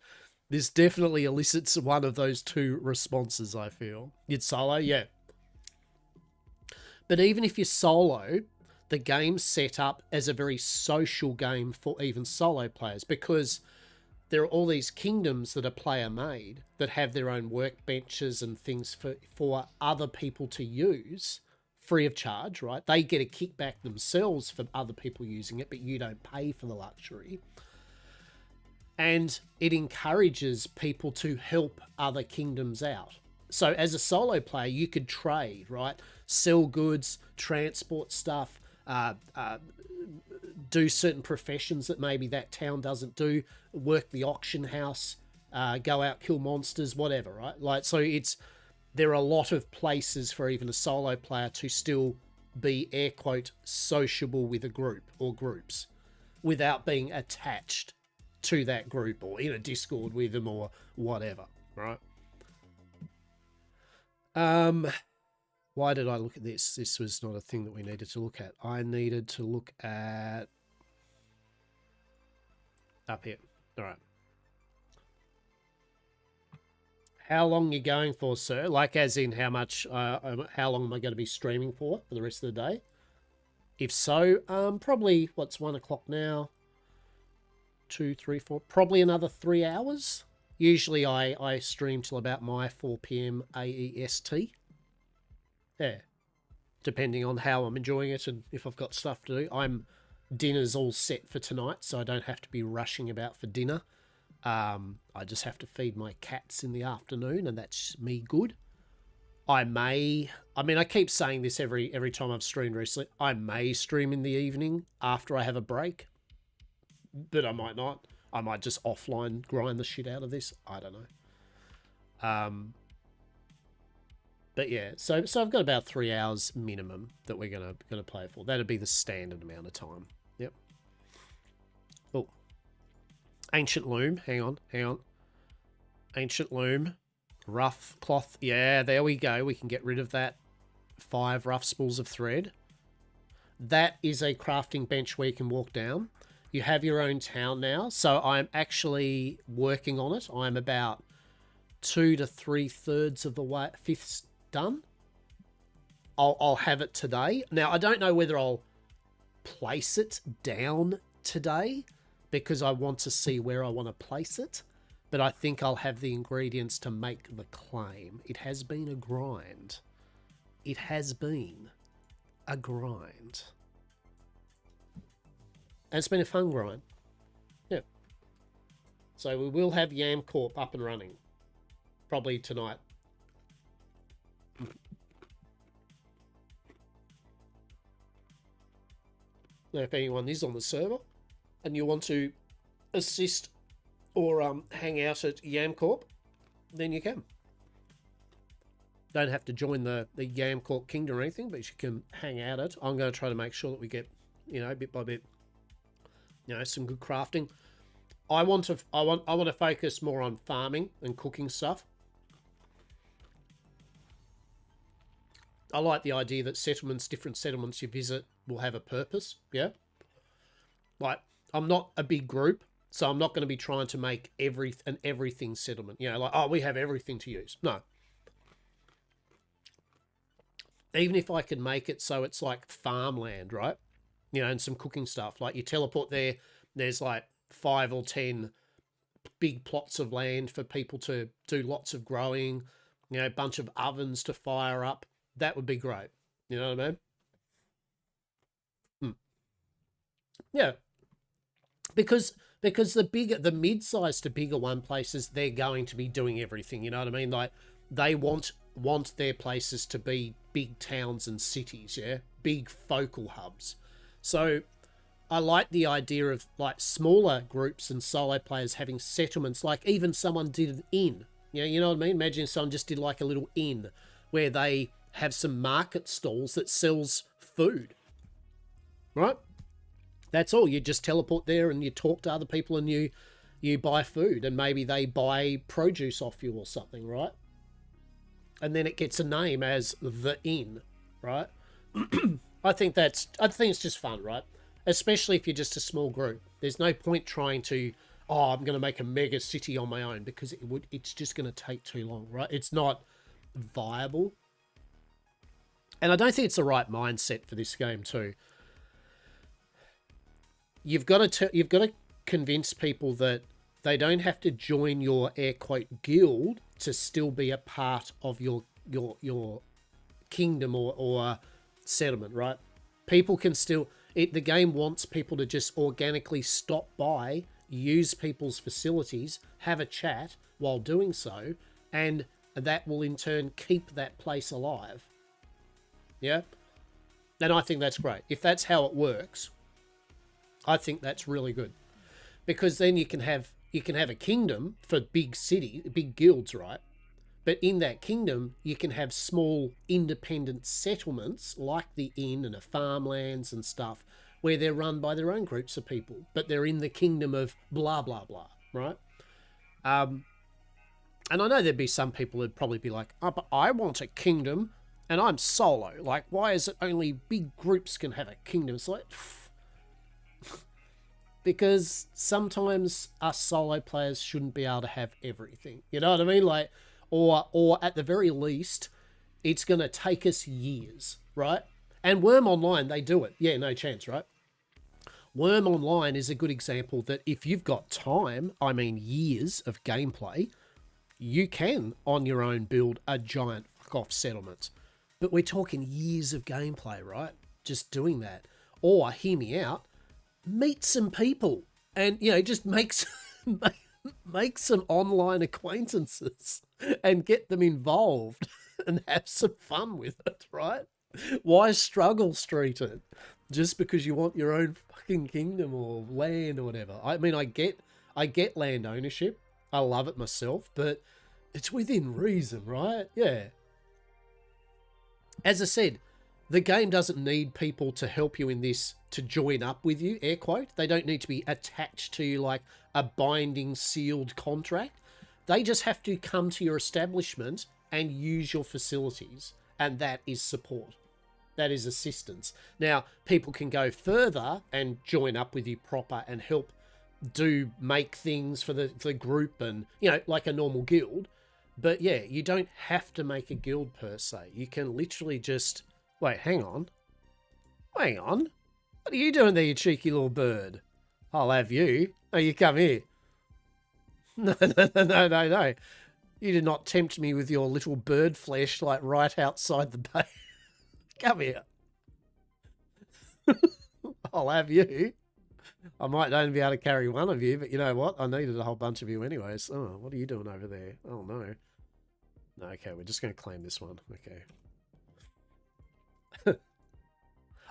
Speaker 1: This definitely elicits one of those two responses, I feel. You'd solo, yeah. But even if you're solo, the game's set up as a very social game for even solo players because there are all these kingdoms that are player made that have their own workbenches and things for other people to use free of charge, right? They get a kickback themselves for other people using it, but you don't pay for the luxury. And it encourages people to help other kingdoms out. So as a solo player, you could trade, right? Sell goods, transport stuff, do certain professions that maybe that town doesn't do, work the auction house, go out, kill monsters, whatever, right? Like, so there are a lot of places for even a solo player to still be, air quote, sociable with a group or groups without being attached to that group or in a Discord with them or whatever, right? Why did I look at this? This was not a thing that we needed to look at. I needed to look at up here. All right. How long are you going for, sir? Like, as in how much? How long am I going to be streaming for the rest of the day? If so, probably what's 1 o'clock now? 2, 3, 4. Probably another 3 hours. Usually, I stream till about my 4 p.m. AEST. Yeah, depending on how I'm enjoying it and if I've got stuff to do. Dinner's all set for tonight, so I don't have to be rushing about for dinner. I just have to feed my cats in the afternoon, and that's me good. I keep saying this every time I've streamed recently. I may stream in the evening after I have a break, but I might not. I might just offline grind the shit out of this. I don't know. But yeah, so I've got about 3 hours minimum that we're gonna play for. That'd be the standard amount of time. Yep. Oh, ancient loom. Hang on. Ancient loom, rough cloth. Yeah, there we go. We can get rid of that 5 rough spools of thread. That is a crafting bench where you can walk down. You have your own town now. So I'm actually working on it. I'm about 2 to 3/3 of the way, fifths done. I'll have it today. Now, I don't know whether I'll place it down today because I want to see where I want to place it. But I think I'll have the ingredients to make the claim. It has been a grind. It has been a grind. And it's been a fun grind. Yeah. So we will have Yam Corp up and running. Probably tonight. Now, if anyone is on the server and you want to assist or hang out at Yam Corp, then you can. Don't have to join the Yam Corp Kingdom or anything, but you can hang out at. I'm going to try to make sure that we get, bit by bit, some good crafting. I want to focus more on farming and cooking stuff. I like the idea that different settlements you visit will have a purpose. Yeah. Like, I'm not a big group, so I'm not going to be trying to make everything settlement. Like, oh, we have everything to use. No. Even if I could make it so it's like farmland, right? And some cooking stuff. Like, you teleport there, there's like 5 or 10 big plots of land for people to do lots of growing, a bunch of ovens to fire up. That would be great. You know what I mean? Yeah. Because the mid-sized to bigger one places, they're going to be doing everything. You know what I mean? Like, they want their places to be big towns and cities, yeah? Big focal hubs. So I like the idea of like smaller groups and solo players having settlements, like even someone did an inn. You know what I mean? Imagine someone just did like a little inn where they have some market stalls that sells food, right? That's all. You just teleport there and you talk to other people and you buy food, and maybe they buy produce off you or something, right? And then it gets a name as the inn, right? I think it's just fun, right? Especially if you're just a small group. There's no point trying to, I'm going to make a mega city on my own, because it's just going to take too long, right? It's not viable. And I don't think it's the right mindset for this game too. You've got to convince people that they don't have to join your air quote guild to still be a part of your kingdom or settlement, right? People can still, the game wants people to just organically stop by, use people's facilities, have a chat while doing so, and that will in turn keep that place alive. Yeah? And I think that's great. If that's how it works, I think that's really good. Because then you can have a kingdom for big guilds, right? But in that kingdom, you can have small independent settlements like the inn and the farmlands and stuff, where they're run by their own groups of people, but they're in the kingdom of blah, blah, blah, right? And I know there'd be some people who'd probably be like, oh, but I want a kingdom and I'm solo. Like, why is it only big groups can have a kingdom? It's like, because sometimes us solo players shouldn't be able to have everything. You know what I mean? Like, or at the very least, it's going to take us years, right? And Worm Online, they do it. Yeah, no chance, right? Worm Online is a good example that if you've got time, I mean years of gameplay, you can, on your own, build a giant fuck-off settlement. But we're talking years of gameplay, right? Just doing that. Or, hear me out, meet some people and, just make some online acquaintances and get them involved and have some fun with it, right? Why struggle street it just because you want your own fucking kingdom or land or whatever? I mean, I get land ownership. I love it myself, but it's within reason, right? Yeah. As I said, the game doesn't need people to help you in this, to join up with you, air quote. They don't need to be attached to you like a binding, sealed contract. They just have to come to your establishment and use your facilities, and that is support. That is assistance. Now, people can go further and join up with you proper and help make things for the group and, like a normal guild. But yeah, you don't have to make a guild per se. You can literally just... Wait, hang on. Hang on. What are you doing there, you cheeky little bird? I'll have you. Oh, you come here. No, no, no, no, no, no. You did not tempt me with your little bird flesh, like right outside the bay. Come here. I'll have you. I might only be able to carry one of you, but you know what? I needed a whole bunch of you anyways. Oh, what are you doing over there? Oh, no. Okay, we're just going to claim this one. Okay.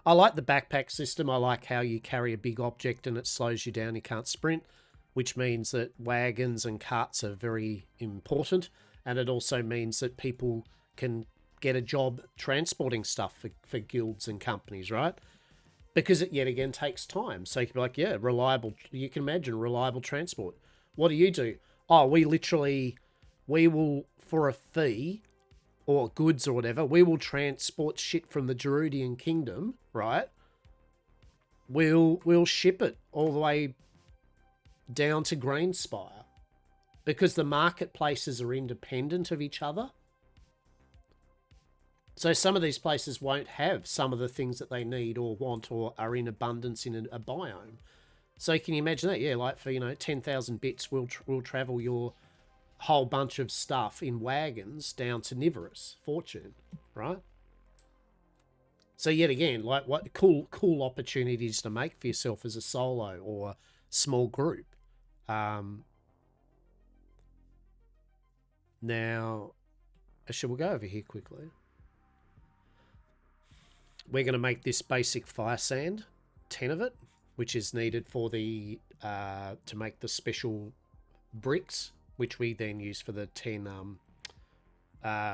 Speaker 1: I like the backpack system. I like how you carry a big object and it slows you down. You can't sprint, which means that wagons and carts are very important. And it also means that people can get a job transporting stuff for guilds and companies, right? Because it, yet again, takes time. So you can be like, yeah, reliable. You can imagine reliable transport. What do? Oh, we will, for a fee, or goods or whatever, we will transport shit from the Gerudian Kingdom, right? We'll ship it all the way down to Greenspire. Because the marketplaces are independent of each other. So some of these places won't have some of the things that they need or want or are in abundance in a biome. So can you imagine that? Yeah, like for, 10,000 bits, we'll travel your whole bunch of stuff in wagons down to Niverus, Fortune, right? So yet again, like what cool opportunities to make for yourself as a solo or small group. Now, actually, we'll go over here quickly. We're going to make this basic fire sand, 10 of it, which is needed for the to make the special bricks, which we then use for the 10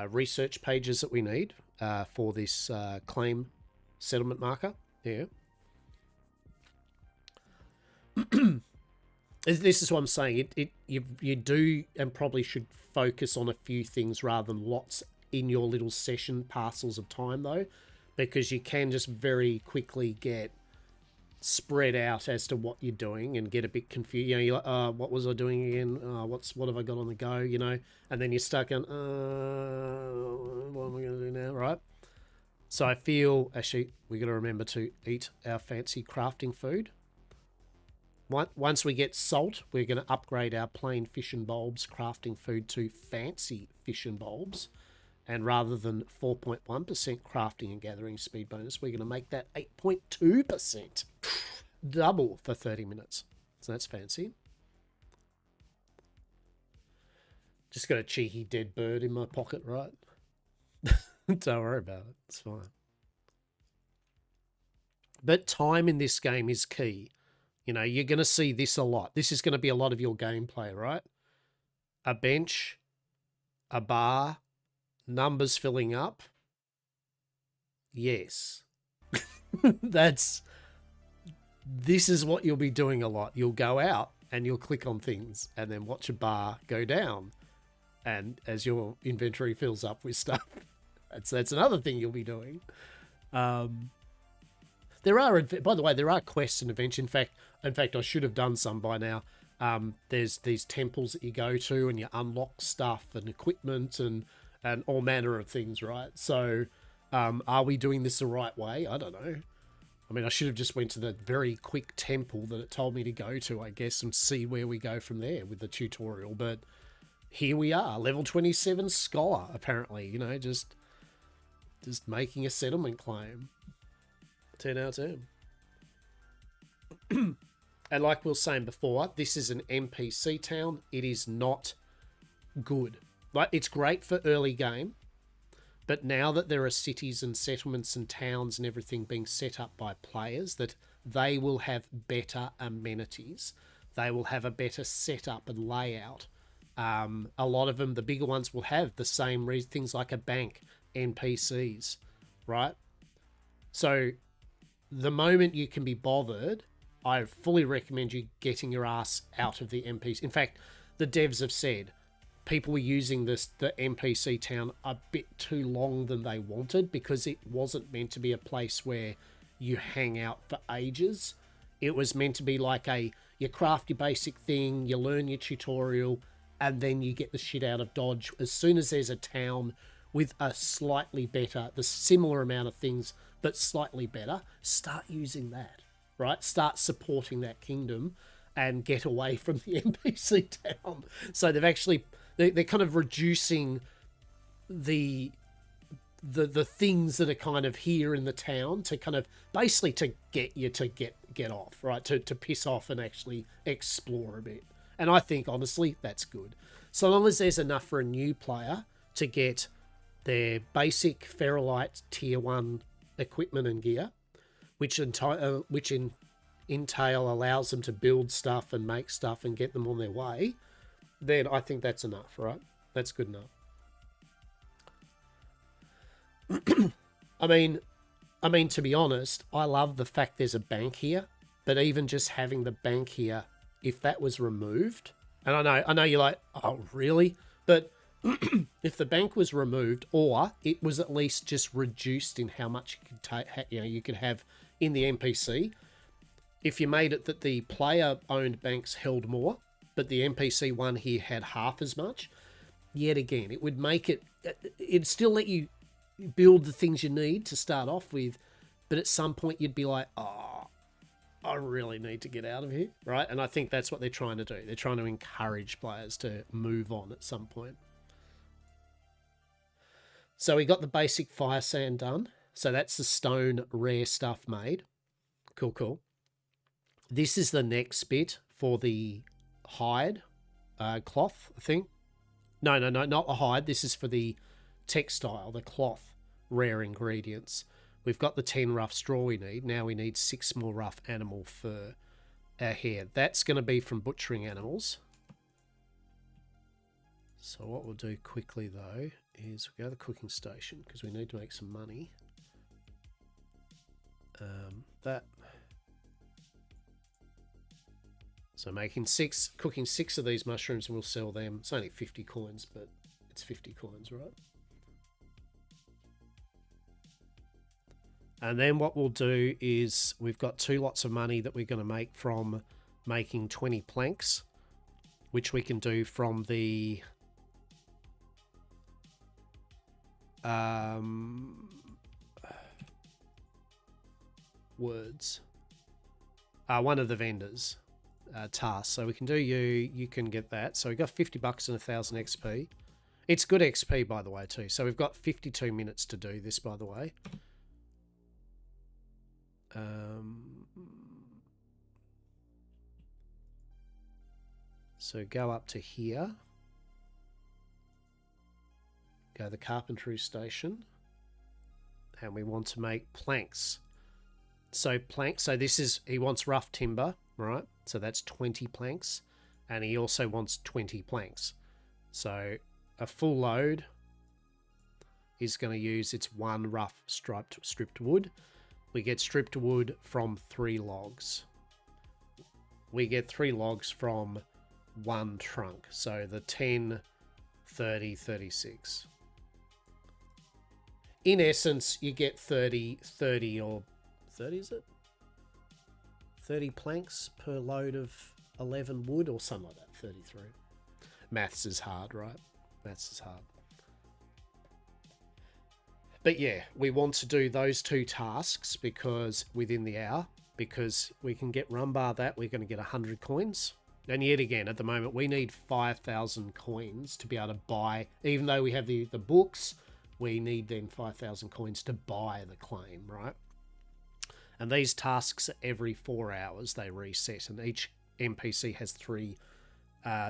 Speaker 1: research pages that we need for this claim settlement marker. Yeah. This is what I'm saying. You do and probably should focus on a few things rather than lots in your little session parcels of time, though, because you can just very quickly get spread out as to what you're doing and get a bit confused. You're like, what was I doing again? What have I got on the go? And then you're stuck on, what am I going to do now? Right. So I feel actually we got to remember to eat our fancy crafting food. Once we get salt, we're going to upgrade our plain fish and bulbs crafting food to fancy fish and bulbs. And rather than 4.1% crafting and gathering speed bonus, we're going to make that 8.2%. Double for 30 minutes. So that's fancy. Just got a cheeky dead bird in my pocket, right? Don't worry about it. It's fine. But time in this game is key. You're going to see this a lot. This is going to be a lot of your gameplay, right? A bench, a bar, numbers filling up. Yes. This is what you'll be doing a lot. You'll go out and you'll click on things and then watch a bar go down. And as your inventory fills up with stuff, that's another thing you'll be doing. By the way, there are quests and events. In fact, I should have done some by now. There's these temples that you go to and you unlock stuff and equipment and all manner of things, right? So, are we doing this the right way? I don't know. I mean, I should have just went to the very quick temple that it told me to go to, I guess, and see where we go from there with the tutorial. But here we are, level 27 scholar, apparently, just making a settlement claim. 10 out of 10. And like we were saying before, this is an NPC town. It is not good. Like, it's great for early game, but now that there are cities and settlements and towns and everything being set up by players, that they will have better amenities. They will have a better setup and layout. A lot of them, the bigger ones, will have the same things like a bank, NPCs, right? So the moment you can be bothered, I fully recommend you getting your ass out of the NPCs. In fact, the devs have said, people were using the NPC town a bit too long than they wanted, because it wasn't meant to be a place where you hang out for ages. It was meant to be like you craft your basic thing, you learn your tutorial, and then you get the shit out of Dodge. As soon as there's a town with a slightly better, the similar amount of things, but slightly better, start using that, right? Start supporting that kingdom and get away from the NPC town. So they've actually, they're kind of reducing the things that are kind of here in the town to kind of basically to get you to get off, right? To piss off and actually explore a bit. And I think, honestly, that's good. So long as there's enough for a new player to get their basic Feralite Tier 1 equipment and gear, which entail allows them to build stuff and make stuff and get them on their way, then I think that's enough, right? That's good enough. I mean, to be honest, I love the fact there's a bank here, but even just having the bank here, if that was removed, and I know you're like, oh, really? But if the bank was removed, or it was at least just reduced in how much you could take, you could have in the NPC. If you made it that the player-owned banks held more, but the NPC one here had half as much, yet again, it would make it. It'd still let you build the things you need to start off with, but at some point you'd be like, oh, I really need to get out of here, right? And I think that's what they're trying to do. They're trying to encourage players to move on at some point. So we got the basic fire sand done. So that's the stone rare stuff made. Cool. This is the next bit for the hide cloth, I think. No, not the hide. This is for the textile, the cloth rare ingredients. We've got the 10 rough straw we need. Now we need 6 more rough animal fur. Our hair. That's going to be from butchering animals. So what we'll do quickly, though, is we'll go to the cooking station, because we need to make some money. So cooking 6 of these mushrooms, and we'll sell them. It's only 50 coins, but it's 50 coins, right? And then what we'll do is we've got 2 lots of money that we're going to make from making 20 planks, which we can do from the one of the vendors tasks. So we can do you can get that. So we got $50 and 1,000 XP. It's good XP, by the way, too. So we've got 52 minutes to do this, by the way. So go up to here. Go to the carpentry station. And we want to make planks. So this is, he wants rough timber, right? So that's 20 planks. And he also wants 20 planks. So a full load is going to use its 1 rough stripped wood. We get stripped wood from 3 logs. We get 3 logs from 1 trunk. So the 10, 30, 36. In essence, you get 30 or 30, is it? 30 planks per load of 11 wood or something like that. 33. Maths is hard, right? Maths is hard. But yeah, we want to do those 2 tasks because within the hour, because we can get rumbar that, we're going to get 100 coins. And yet again, at the moment, we need 5,000 coins to be able to buy, even though we have the books, we need then 5,000 coins to buy the claim, right? And these tasks, every 4 hours, they reset. And each NPC has 3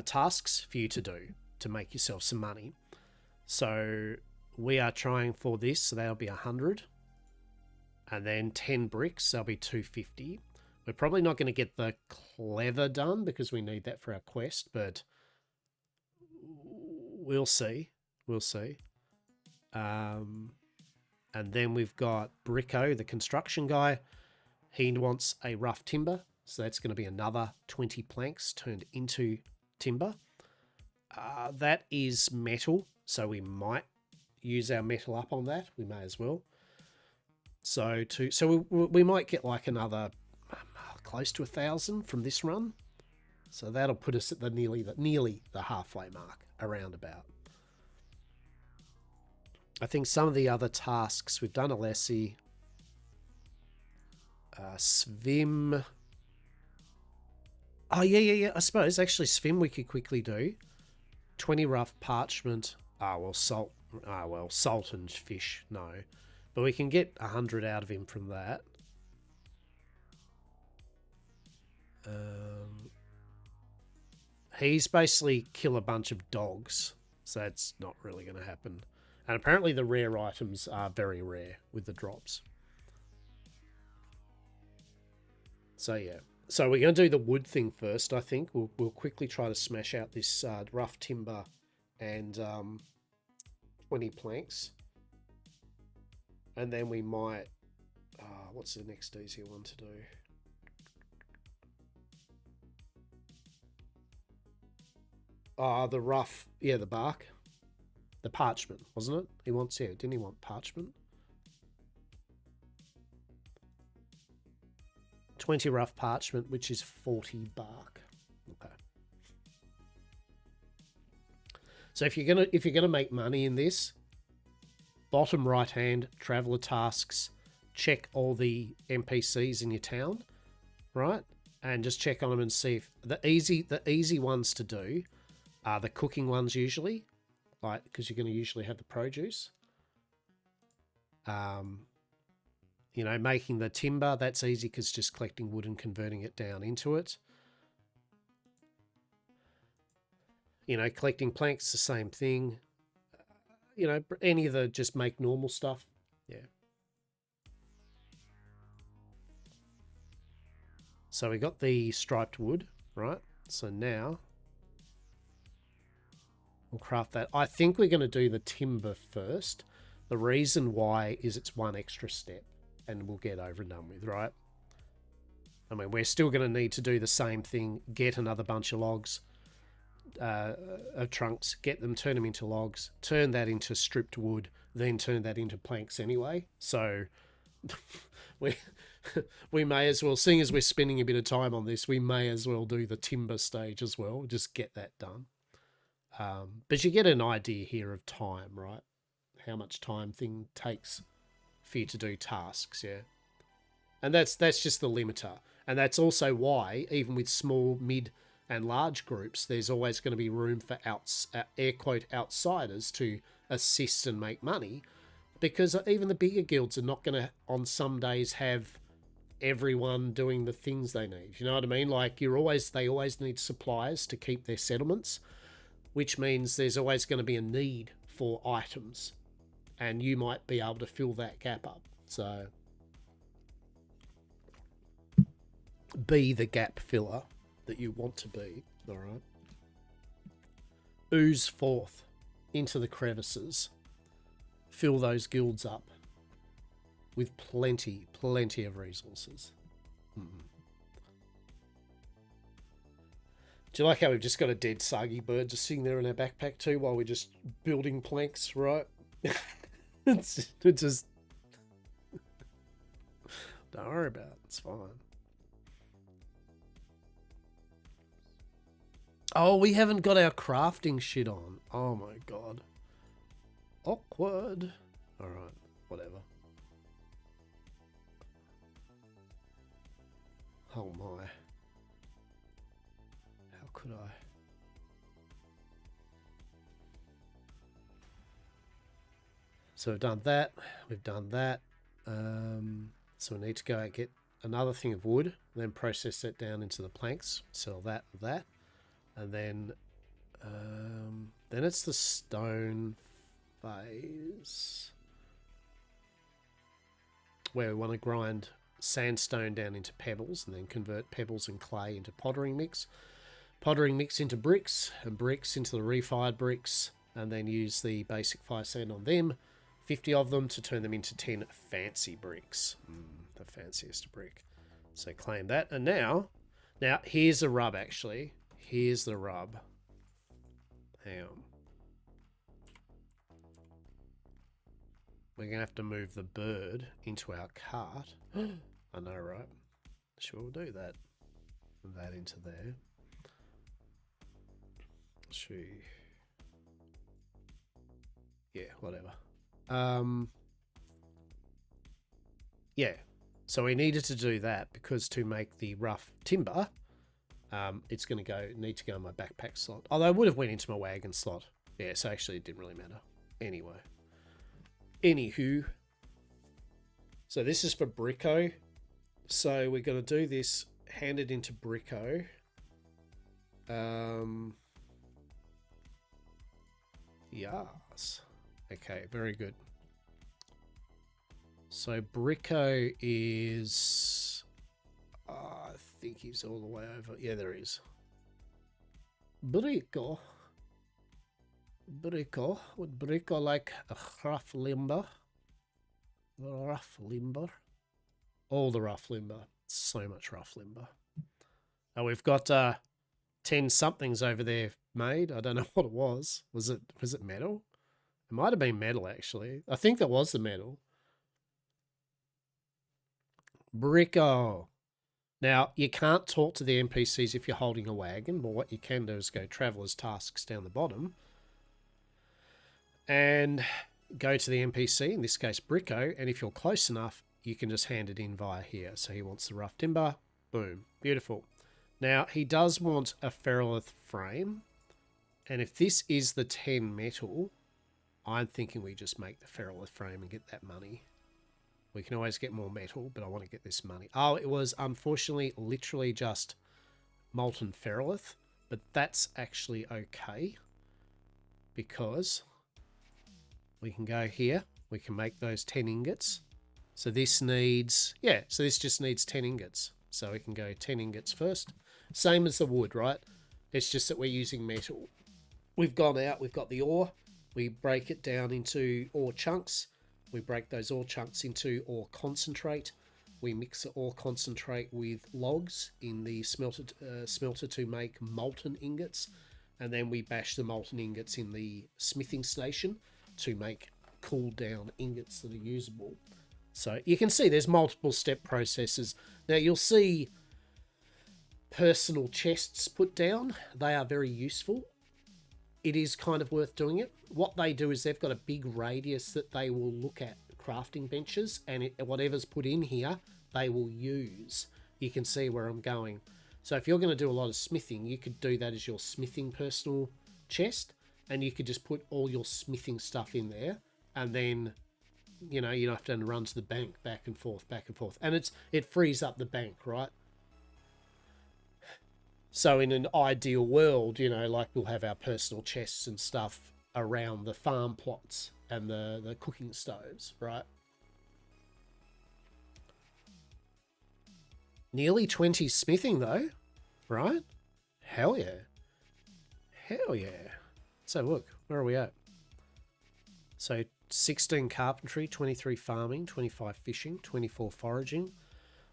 Speaker 1: tasks for you to do to make yourself some money. So we are trying for this, so that'll be 100. And then 10 bricks, that'll be 250. We're probably not going to get the clever done because we need that for our quest, but we'll see. We'll see. And then we've got Bricko, the construction guy. He wants a rough timber, so that's going to be another 20 planks turned into timber. That is metal, so we might use our metal up on that. We may as well. So we might get like another close to 1,000 from this run. So that'll put us at the nearly the halfway mark, around about. I think some of the other tasks we've done, Alessi, Svim. Oh yeah. I suppose actually Svim we could quickly do. 20 rough parchment. Salt and fish. No, but we can get 100 out of him from that. He's basically kill a bunch of dogs, so that's not really going to happen. And apparently the rare items are very rare with the drops. So yeah. So we're going to do the wood thing first, I think. We'll quickly try to smash out this rough timber and 20 planks. And then we might... what's the next easier one to do? The rough... Yeah, the bark. The parchment, wasn't it? He wants... Yeah, didn't he want parchment? 20 rough parchment, which is 40 bark. Okay. So if you're gonna make money in this, bottom right hand, traveler tasks, check all the NPCs in your town, right? And just check on them and see if the easy ones to do are the cooking ones usually, like because you're going to usually have the produce. You know, making the timber, that's easy because just collecting wood and converting it down into it. You know, collecting planks, the same thing. You know, any of the just make normal stuff. Yeah. So we got the striped wood, right? So now we'll craft that. I think we're going to do the timber first. The reason why is it's one extra step and we'll get over and done with, right? I mean, we're still going to need to do the same thing, get another bunch of logs, of trunks, get them, turn them into logs, turn that into stripped wood, then turn that into planks anyway. So we may as well, seeing as we're spending a bit of time on this, we may as well do the timber stage as well, just get that done. But you get an idea here of time, right? How much time thing takes for you to do tasks, yeah? And that's just the limiter. And that's also why, even with small, mid, and large groups, there's always going to be room for air quote outsiders to assist and make money, because even the bigger guilds are not going to, on some days, have everyone doing the things they need. You know what I mean? Like they always need suppliers to keep their settlements, which means there's always going to be a need for items, and you might be able to fill that gap up. So be the gap filler that you want to be. All right. Ooze forth into the crevices. Fill those guilds up with plenty of resources. Do you like how we've just got a dead saggy bird just sitting there in our backpack too while we're just building planks, right? It's just... Don't worry about it. It's fine. Oh, we haven't got our crafting shit on. Oh my god. Awkward. Alright, whatever. Oh my. How could I? So we've done that. We've done that. So we need to go and get another thing of wood, then process that down into the planks. Sell that with that. And then it's the stone phase where we want to grind sandstone down into pebbles and then convert pebbles and clay into pottery mix into bricks, and bricks into the refired bricks, and then use the basic fire sand on them, 50 of them, to turn them into 10 fancy bricks. The fanciest brick. So claim that. And now here's the rub, actually. Here's the rub. Hang on. We're going to have to move the bird into our cart. I know, right? Sure, we'll do that. Put that into there. Yeah, whatever. Yeah. So we needed to do that because to make the rough timber, it's going to need to go in my backpack slot. Although I would have went into my wagon slot. Yeah, so actually it didn't really matter. Anyway. Anywho. So this is for Bricko. So we're going to do this, hand it into Bricko. Yes. Okay, very good. So Bricko is... I think he's all the way over. Yeah, there he is. Bricko. Bricko. Would Bricko like a rough limber? Rough limber? All the rough limber. So much rough limber. Now we've got 10 somethings over there made. I don't know what it was. Was it metal? It might have been metal, actually. I think that was the metal. Bricko. Now, you can't talk to the NPCs if you're holding a wagon, but what you can do is go traveler's tasks down the bottom and go to the NPC, in this case Bricko, and if you're close enough, you can just hand it in via here. So he wants the rough timber. Boom. Beautiful. Now, he does want a ferrolith frame, and if this is the 10 metal, I'm thinking we just make the ferrolith frame and get that money. We can always get more metal, but I want to get this money. Oh, it was unfortunately literally just molten ferrolith, but that's actually okay because we can go here. We can make those 10 ingots. So this needs, yeah, so this just needs 10 ingots. So we can go 10 ingots first. Same as the wood, right? It's just that we're using metal. We've gone out, we've got the ore. We break it down into ore chunks. We break those ore chunks into ore concentrate. We mix the ore concentrate with logs in the smelter to make molten ingots. And then we bash the molten ingots in the smithing station to make cooled down ingots that are usable. So you can see there's multiple step processes. Now you'll see personal chests put down. They are very useful. It is kind of worth doing it. What they do is they've got a big radius that they will look at crafting benches, and whatever's put in here, they will use. You can see where I'm going. So if you're going to do a lot of smithing, you could do that as your smithing personal chest, and you could just put all your smithing stuff in there, and then, you know, you don't have to run to the bank back and forth, and it frees up the bank, right? So in an ideal world, you know, like we'll have our personal chests and stuff around the farm plots and the cooking stoves, right? Nearly 20 smithing though, right? Hell yeah. Hell yeah. So look, where are we at? So 16 carpentry, 23 farming, 25 fishing, 24 foraging,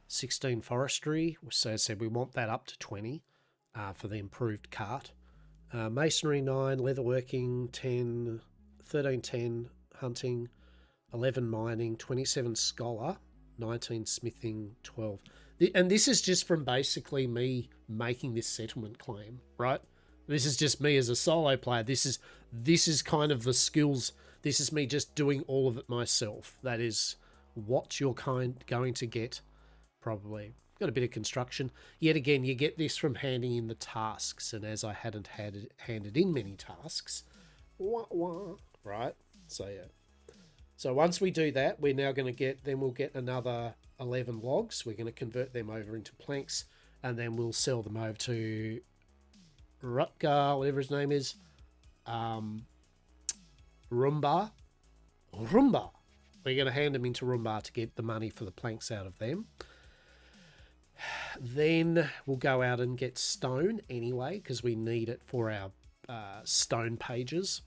Speaker 1: 16 forestry. So I said we want that up to 20. For the improved cart. Masonry 9, leatherworking 10, 13 10, hunting 11 mining, 27 scholar, 19 smithing, 12. And this is just from basically me making this settlement claim, right? This is just me as a solo player. This is kind of the skills. This is me just doing all of it myself. That is what you're going to get, probably. Got a bit of construction. Yet again, you get this from handing in the tasks, and as I hadn't handed in many tasks, right? So yeah. So once we do that, we're now going to we'll get another 11 logs. We're going to convert them over into planks, and then we'll sell them over to Rutger, whatever his name is. Rumba. We're going to hand them into Rumba to get the money for the planks out of them. Then we'll go out and get stone anyway, because we need it for our stone pages.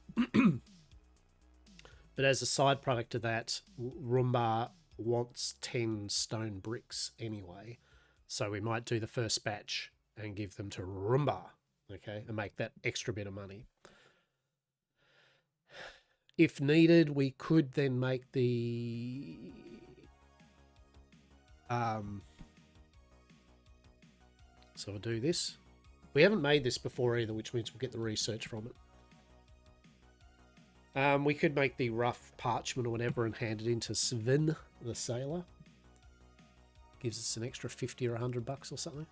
Speaker 1: But as a side product of that, Rumba wants 10 stone bricks anyway. So we might do the first batch and give them to Rumba, okay, and make that extra bit of money. If needed, we could then make the so we'll do this. We haven't made this before either, which means we'll get the research from it. We could make the rough parchment or whatever and hand it into Sven, the sailor. Gives us an extra 50 or $100 or something.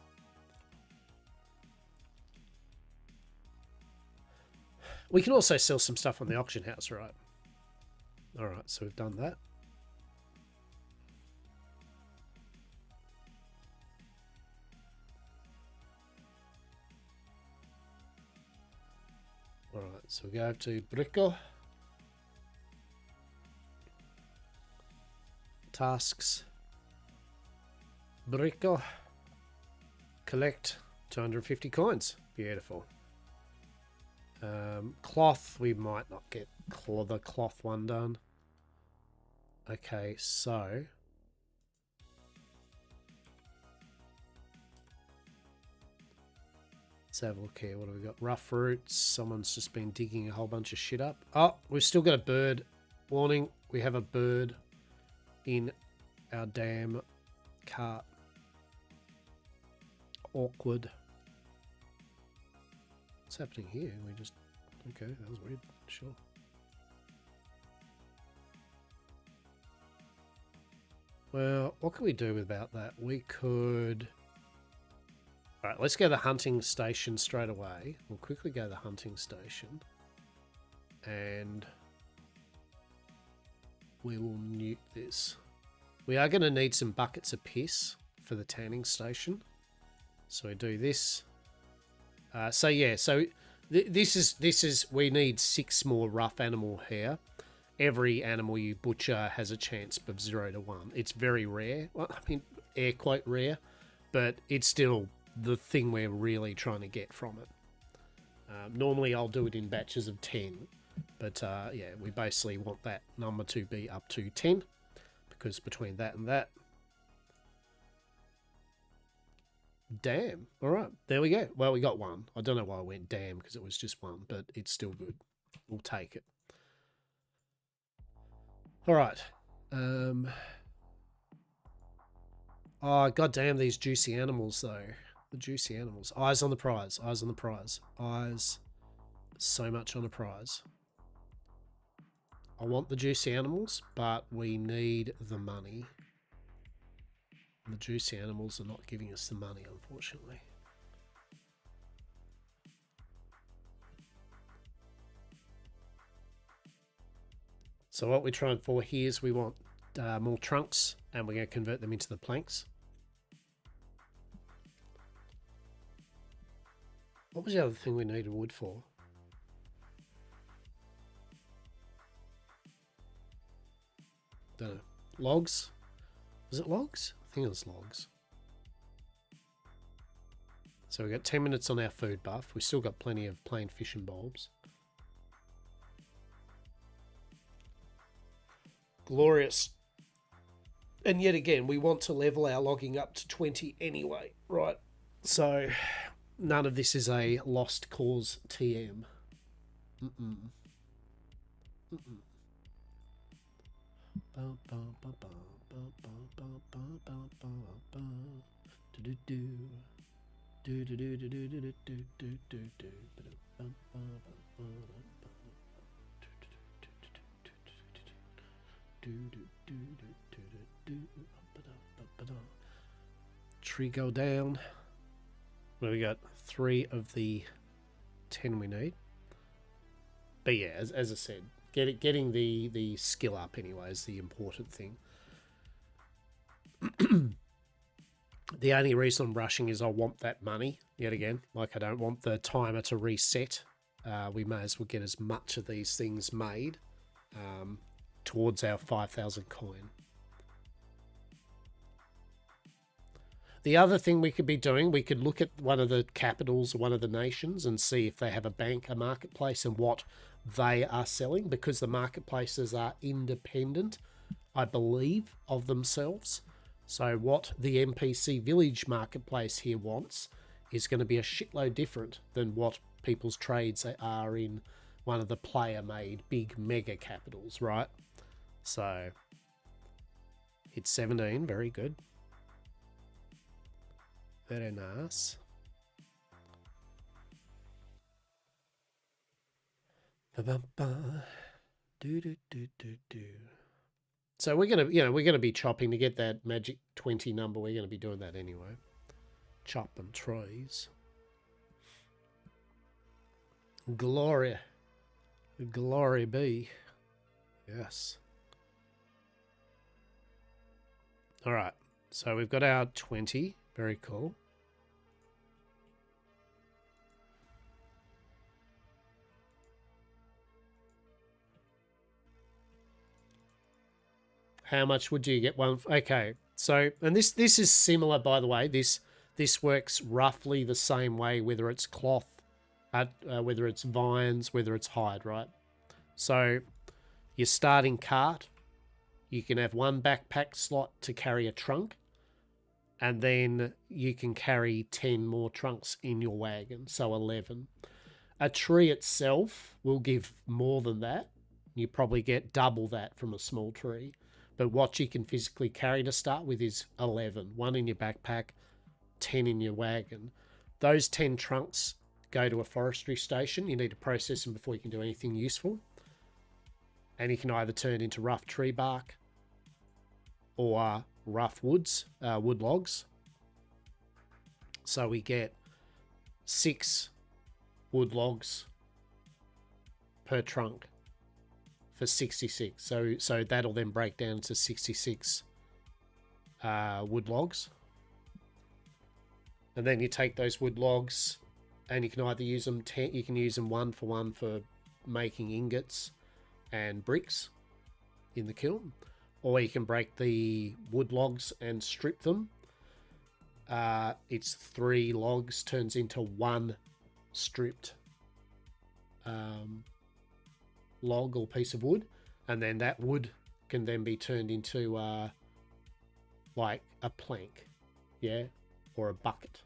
Speaker 1: We can also sell some stuff on the auction house, right? All right, so we've done that. All right, so we go to Brico. Tasks. Brico. Collect 250 coins. Beautiful. Cloth, we might not get the cloth one done. Okay, so let's have a look here. What do we got? Rough roots. Someone's just been digging a whole bunch of shit up. Oh, we've still got a bird. Warning, we have a bird in our damn cart. Awkward. What's happening here? We just... Okay, that was weird. Sure. Well, what can we do about that? We could... Alright, let's go to the hunting station straight away. We'll quickly go to the hunting station. And... we will nuke this. We are going to need some buckets of piss for the tanning station. So we do this. So yeah, so this is we need 6 more rough animal hair. Every animal you butcher has a chance of 0 to 1. It's very rare. Well, I mean, air quote rare, but it's still the thing we're really trying to get from it. Normally I'll do it in batches of 10, but yeah, we basically want that number to be up to 10, because between that and that. Damn. All right. There we go. Well, we got one. I don't know why I went damn, because it was just one, but it's still good. We'll take it. All right. Oh, goddamn these juicy animals, though. The juicy animals. Eyes on the prize. Eyes on the prize. Eyes so much on the prize. I want the juicy animals, but we need the money. The juicy animals are not giving us the money, unfortunately. So what we're trying for here is we want more trunks, and we're going to convert them into the planks. What was the other thing we needed wood for? Don't know. Logs? Was it logs? I think it was logs. So we've got 10 minutes on our food buff. We've still got plenty of plain fish and bulbs. Glorious. And yet again, we want to level our logging up to 20 anyway, right? So none of this is a lost cause TM. Tree go down. Well, we got 3 of the 10 we need. But yeah, as I said, getting the skill up anyway is the important thing. The only reason I'm rushing is I want that money yet again. Like, I don't want the timer to reset. We may as well get as much of these things made towards our 5,000 coin. The other thing we could be doing, we could look at one of the capitals, one of the nations, and see if they have a bank, a marketplace, and what they are selling, because the marketplaces are independent, I believe, of themselves. So what the NPC village marketplace here wants is going to be a shitload different than what people's trades are in one of the player-made big mega capitals, right? So it's 17, very good. Very nice. So we're gonna be chopping to get that magic 20 number. We're gonna be doing that anyway. Chopping trees. Glory be. Yes. All right. So we've got our 20. Very cool. How much would you get one? Okay. So, and this is similar, by the way. This works roughly the same way, whether it's cloth, whether it's vines, whether it's hide, right? So your starting cart, you can have one backpack slot to carry a trunk, and then you can carry 10 more trunks in your wagon, so 11. A tree itself will give more than that. You probably get double that from a small tree. But what you can physically carry to start with is 11. 1 in your backpack, 10 in your wagon. Those 10 trunks go to a forestry station. You need to process them before you can do anything useful. And you can either turn into rough tree bark or rough woods, wood logs. So we get 6 wood logs per trunk for 66. So that'll then break down to 66 wood logs. And then you take those wood logs and you can either use them, you can use them 1 for 1 for making ingots and bricks in the kiln, or you can break the wood logs and strip them. It's 3 logs turns into 1 stripped log or piece of wood, and then that wood can then be turned into like a plank, yeah, or a bucket.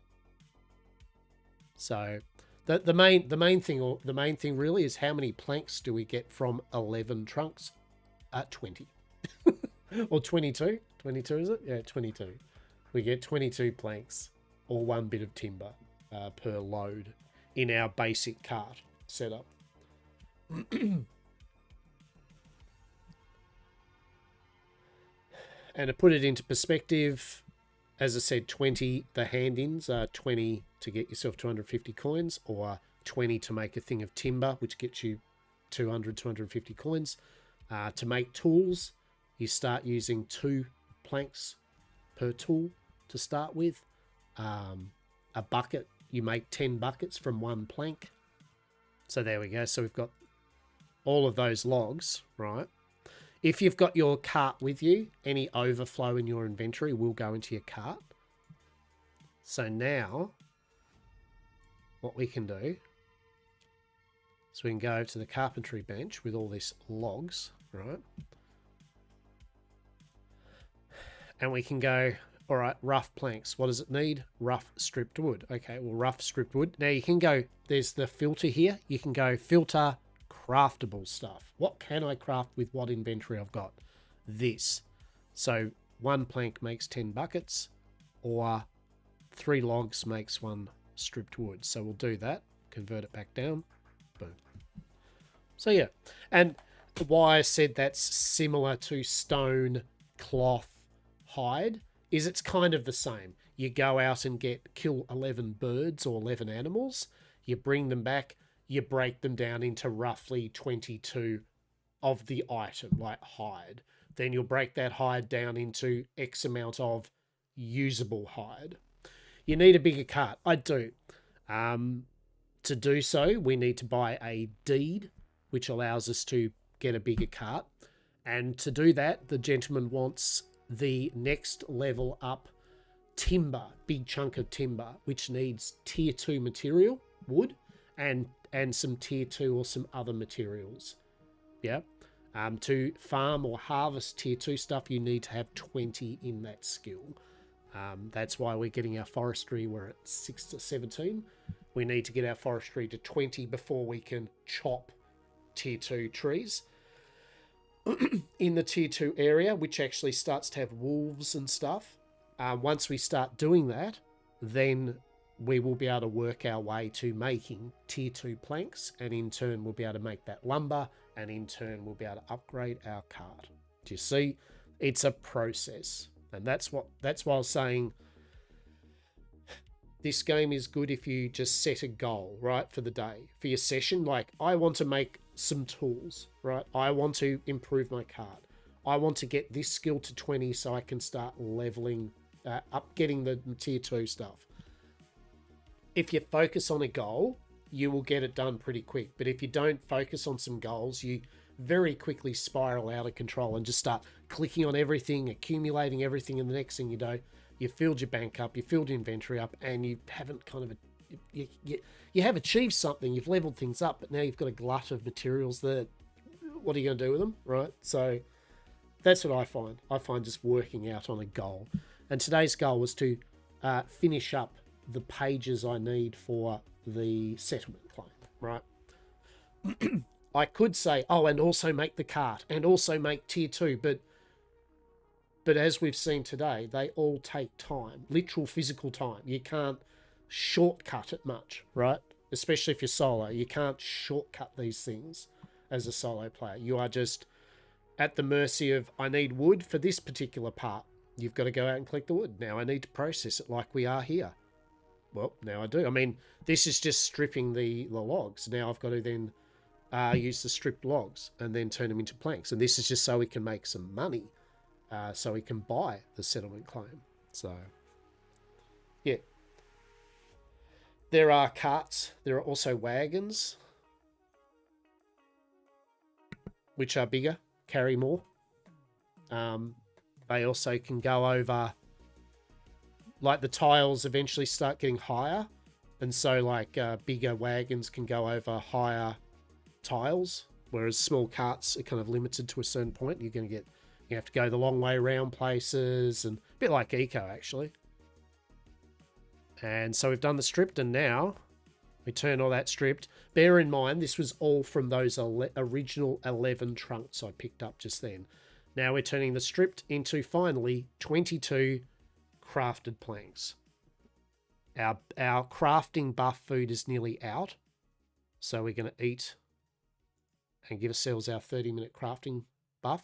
Speaker 1: So the main thing really is how many planks do we get from 11 trunks? 20 or 22. 22 is it? Yeah, 22. We get 22 planks or 1 bit of timber per load in our basic cart setup. And to put it into perspective, as I said, 20, the hand-ins are 20 to get yourself 250 coins, or 20 to make a thing of timber, which gets you 250 coins. To make tools, you start using 2 planks per tool to start with. A bucket, you make 10 buckets from 1 plank. So there we go. So we've got all of those logs, right? If you've got your cart with you, any overflow in your inventory will go into your cart. So now, what we can do is we can go to the carpentry bench with all these logs, right? And we can go, all right, rough planks. What does it need? Rough stripped wood. Okay, well, rough stripped wood. Now you can go, there's the filter here. You can go filter craftable stuff. What can I craft with what inventory I've got? This. So 1 plank makes 10 buckets, or 3 logs makes 1 stripped wood. So we'll do that. Convert it back down. Boom. So yeah, and why I said that's similar to stone, cloth, hide is it's kind of the same. You go out and kill 11 birds or 11 animals. You bring them back. You break them down into roughly 22 of the item, like hide. Then you'll break that hide down into X amount of usable hide. You need a bigger cart. I do. To do so, we need to buy a deed, which allows us to get a bigger cart. And to do that, the gentleman wants the next level up timber, big chunk of timber, which needs tier 2 material, wood, and some tier 2 or some other materials. Yeah. To farm or harvest tier 2 stuff, you need to have 20 in that skill. That's why we're getting our forestry. We're at 6 to 17. We need to get our forestry to 20 before we can chop tier 2 trees in the tier 2 area, which actually starts to have wolves and stuff. Once we start doing that, then we will be able to work our way to making tier 2 planks, and in turn we'll be able to make that lumber, and in turn we'll be able to upgrade our cart. Do you see? It's a process, and that's why I was saying this game is good if you just set a goal, right, for the day, for your session. Like, I want to make some tools, right? I want to improve my cart. I want to get this skill to 20 so I can start leveling up, getting the tier 2 stuff. If you focus on a goal, you will get it done pretty quick. But if you don't focus on some goals, you very quickly spiral out of control and just start clicking on everything, accumulating everything, and the next thing you know, you filled your bank up, you filled your inventory up, and you haven't kind of you have achieved something, you've leveled things up, but now you've got a glut of materials that, what are you going to do with them, right? So that's what I find. I find just working out on a goal. And today's goal was to finish up the pages I need for the settlement claim, right? I could say, oh, and also make the cart, and also make tier 2, but as we've seen today, they all take time, literal physical time. You can't shortcut it much, right? Especially if you're solo. You can't shortcut these things as a solo player. You are just at the mercy of, I need wood for this particular part. You've got to go out and collect the wood. Now I need to process it like we are here. Well, now I do. I mean, this is just stripping the logs. Now I've got to then use the stripped logs and then turn them into planks. And this is just so we can make some money. So we can buy the settlement claim. So, yeah. There are carts. There are also wagons, which are bigger, carry more. They also can go over, like the tiles eventually start getting higher. And so like bigger wagons can go over higher tiles, whereas small carts are kind of limited to a certain point. You have to go the long way around places, and a bit like Eco, actually. And so we've done the stripped, and now we turn all that stripped. Bear in mind, this was all from those original 11 trunks I picked up just then. Now we're turning the stripped into, finally, 22 crafted planks. Our crafting buff food is nearly out, so we're going to eat and give ourselves our 30-minute crafting buff.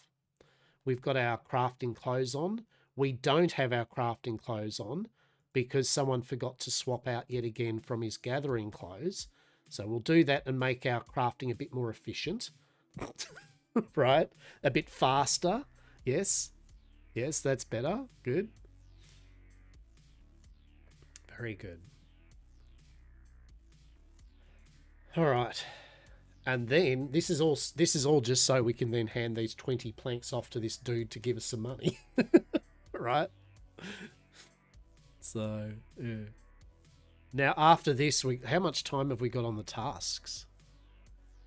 Speaker 1: We've got our crafting clothes on. We don't have our crafting clothes on because someone forgot to swap out yet again from his gathering clothes. So we'll do that and make our crafting a bit more efficient. Right? A bit faster. Yes. Yes, that's better. Good. Very good. All right. And then this is all just so we can then hand these 20 planks off to this dude to give us some money. Right? So, yeah. Now after this, how much time have we got on the tasks?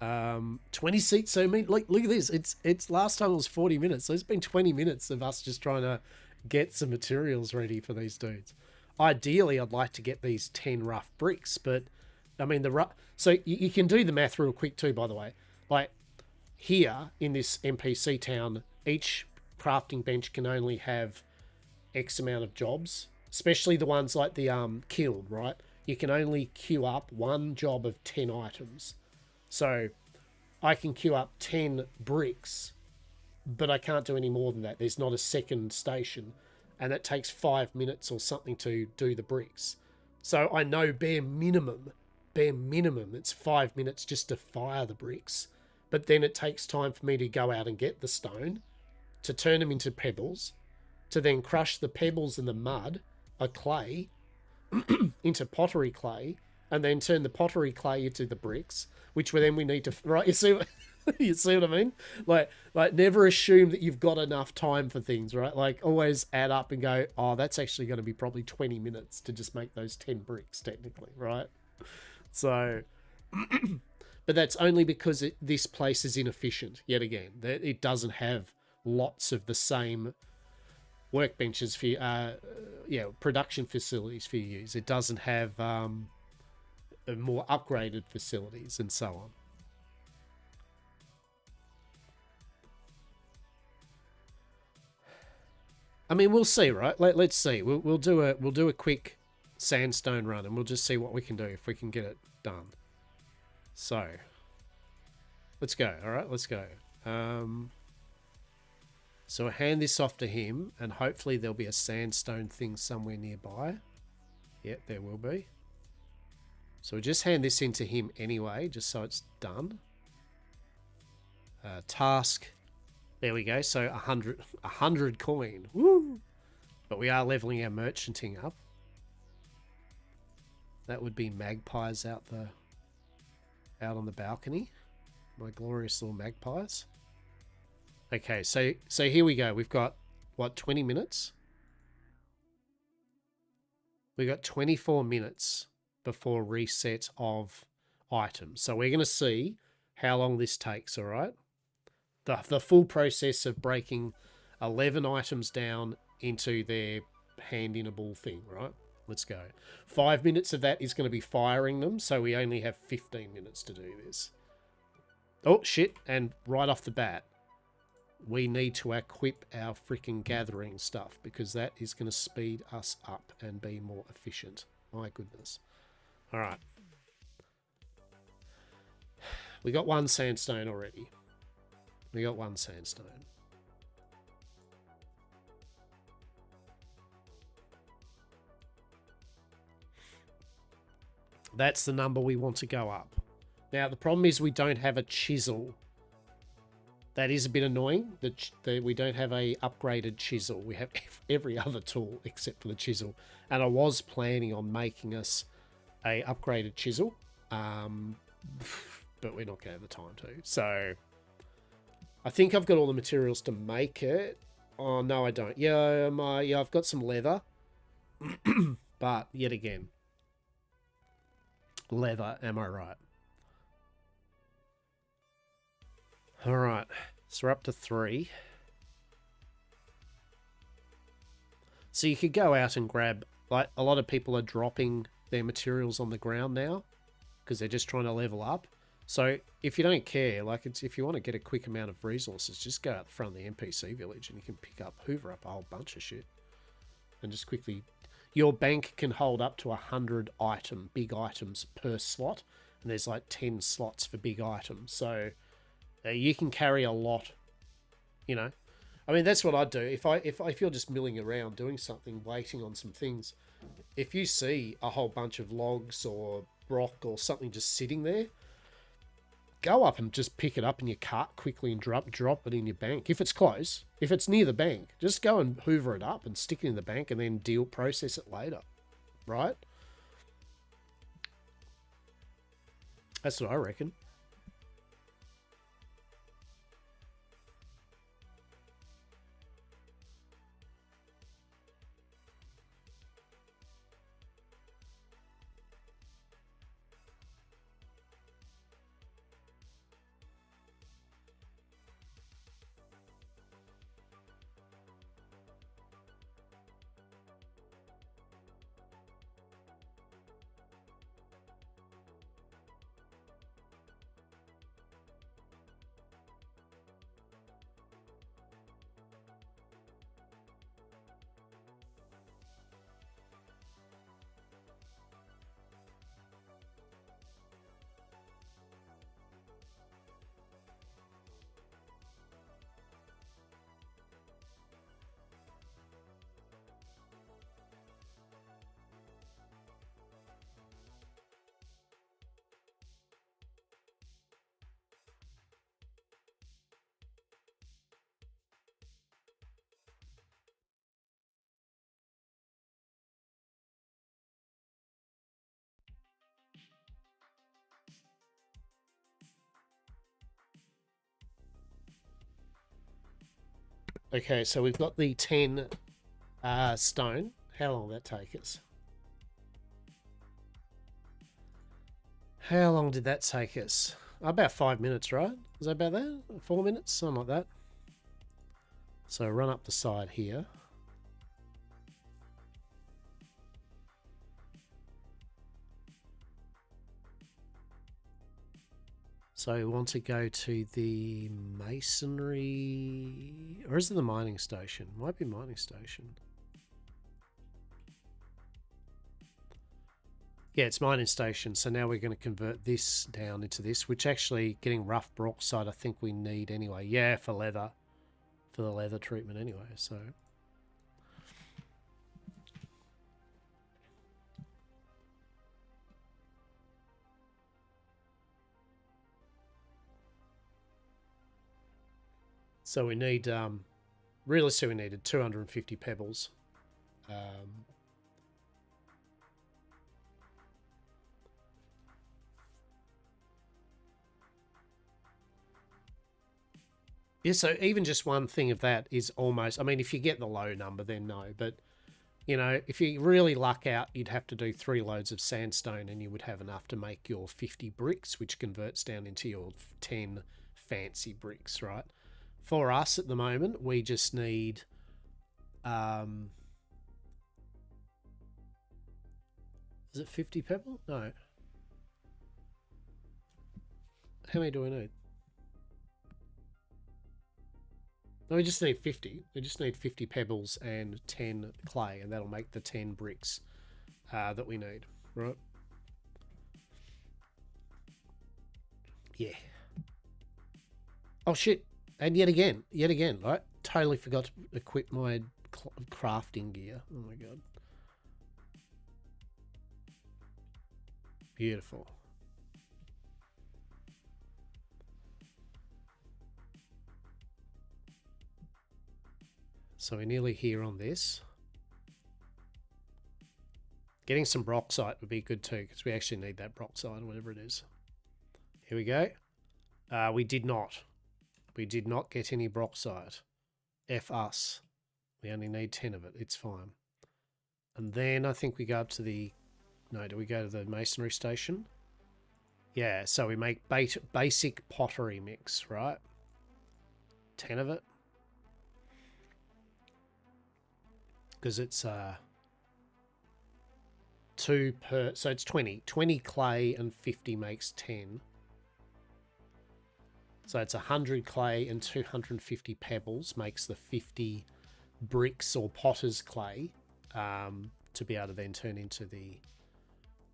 Speaker 1: 20 seats. So I mean, look at this. It's last time it was 40 minutes. So it's been 20 minutes of us just trying to get some materials ready for these dudes. Ideally, I'd like to get these 10 rough bricks, but I mean, so you can do the math real quick too, by the way. Like here in this NPC town, each crafting bench can only have X amount of jobs, especially the ones like the kiln, right? You can only queue up one job of 10 items. So I can queue up 10 bricks, but I can't do any more than that. There's not a second station, and it takes 5 minutes or something to do the bricks. So I know bare minimum, it's 5 minutes just to fire the bricks. But then it takes time for me to go out and get the stone, to turn them into pebbles, to then crush the pebbles and the mud, a clay, into pottery clay, and then turn the pottery clay into the bricks, which then we need to, right? You see what I mean? Like never assume that you've got enough time for things, right? Like always add up and go, oh, that's actually going to be probably 20 minutes to just make those 10 bricks technically, right? So, but that's only because this place is inefficient yet again. That it doesn't have lots of the same workbenches for production facilities for you to use. It doesn't have more upgraded facilities and so on. I mean, we'll see, right? Let's see. We'll do a quick sandstone run, and we'll just see what we can do if we can get it done. So, let's go. All right, let's go. So I'll hand this off to him, and hopefully there'll be a sandstone thing somewhere nearby. Yep, there will be. So we'll just hand this in to him anyway, just so it's done. Task. There we go. So 100 coin. Woo! But we are leveling our merchanting up. That would be magpies out on the balcony. My glorious little magpies. Okay, so here we go. We've got what, 20 minutes? We've got 24 minutes before reset of items. So we're going to see how long this takes, all right? The full process of breaking 11 items down into their hand-inable thing, right? Let's go. 5 minutes of that is going to be firing them, so we only have 15 minutes to do this. Oh, shit. And right off the bat, we need to equip our freaking gathering stuff, because that is going to speed us up and be more efficient. My goodness. All right. We got one sandstone already. We got one sandstone. That's the number we want to go up. Now, the problem is we don't have a chisel. That is a bit annoying. We don't have a upgraded chisel. We have every other tool except for the chisel. And I was planning on making us a upgraded chisel. But we're not going to have the time to. So I think I've got all the materials to make it. Oh, no, I don't. Yeah, I've got some leather. But yet again, leather, am I right? All right, so we're up to 3. So you could go out and grab, like, a lot of people are dropping their materials on the ground now because they're just trying to level up. So if you don't care, like, if you want to get a quick amount of resources, just go out the front of the NPC village and you can hoover up a whole bunch of shit. And just quickly, your bank can hold up to 100 big items per slot. And there's like 10 slots for big items. So you can carry a lot, you know. I mean, that's what I'd do. If you're just milling around doing something, waiting on some things, if you see a whole bunch of logs or rock or something just sitting there, go up and just pick it up in your cart quickly and drop it in your bank. If it's close, if it's near the bank, just go and hoover it up and stick it in the bank and then process it later, right? That's what I reckon. Okay, so we've got the 10 stone. How long will that take us? How long did that take us? About 5 minutes, right? Was that about that? 4 minutes? Something like that. So run up the side here. So we want to go to the masonry. Or is it the mining station? Might be mining station. Yeah, it's mining station. So now we're going to convert this down into this, which actually getting rough bauxite I think we need anyway. Yeah, for leather. For the leather treatment anyway, so... So we need, realistically we needed 250 pebbles. Yeah, so even just one thing of that is almost, I mean, if you get the low number, then no. But, you know, if you really luck out, you'd have to do 3 loads of sandstone and you would have enough to make your 50 bricks, which converts down into your 10 fancy bricks, right? For us at the moment, we just need... is it 50 pebble? No. How many do we need? No, we just need 50. We just need 50 pebbles and 10 clay, and that'll make the 10 bricks that we need, right? Yeah. Oh, shit. And yet again, right? Totally forgot to equip my crafting gear. Oh, my God. Beautiful. So we're nearly here on this. Getting some bauxite would be good too, because we actually need that bauxite or whatever it is. Here we go. We did not. We did not get any bauxite. F us. We only need 10 of it. It's fine. And then I think we go up to the... No, do we go to the masonry station? Yeah, so we make basic pottery mix, right? 10 of it. Because it's 2 per... So it's 20. 20 clay and 50 makes 10. So it's 100 clay and 250 pebbles makes the 50 bricks or potter's clay to be able to then turn into the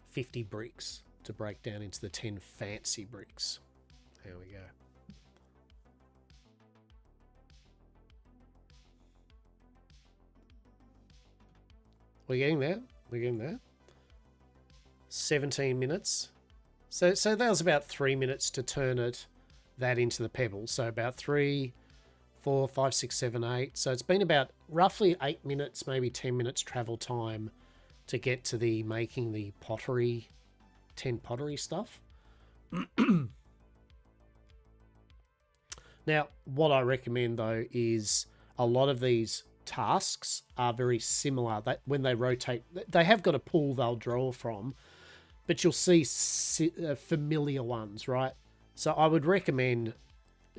Speaker 1: 50 bricks to break down into the 10 fancy bricks. There we go. We're getting there. We're getting there. 17 minutes. So that was about 3 minutes to turn that into the pebbles. So about 3, 4, 5, 6, 7, 8. So it's been about roughly 8 minutes, maybe 10 minutes travel time to get to the making the pottery, 10 pottery stuff. Now, what I recommend though is a lot of these tasks are very similar. That when they rotate, they have got a pool they'll draw from, but you'll see familiar ones, right? So I would recommend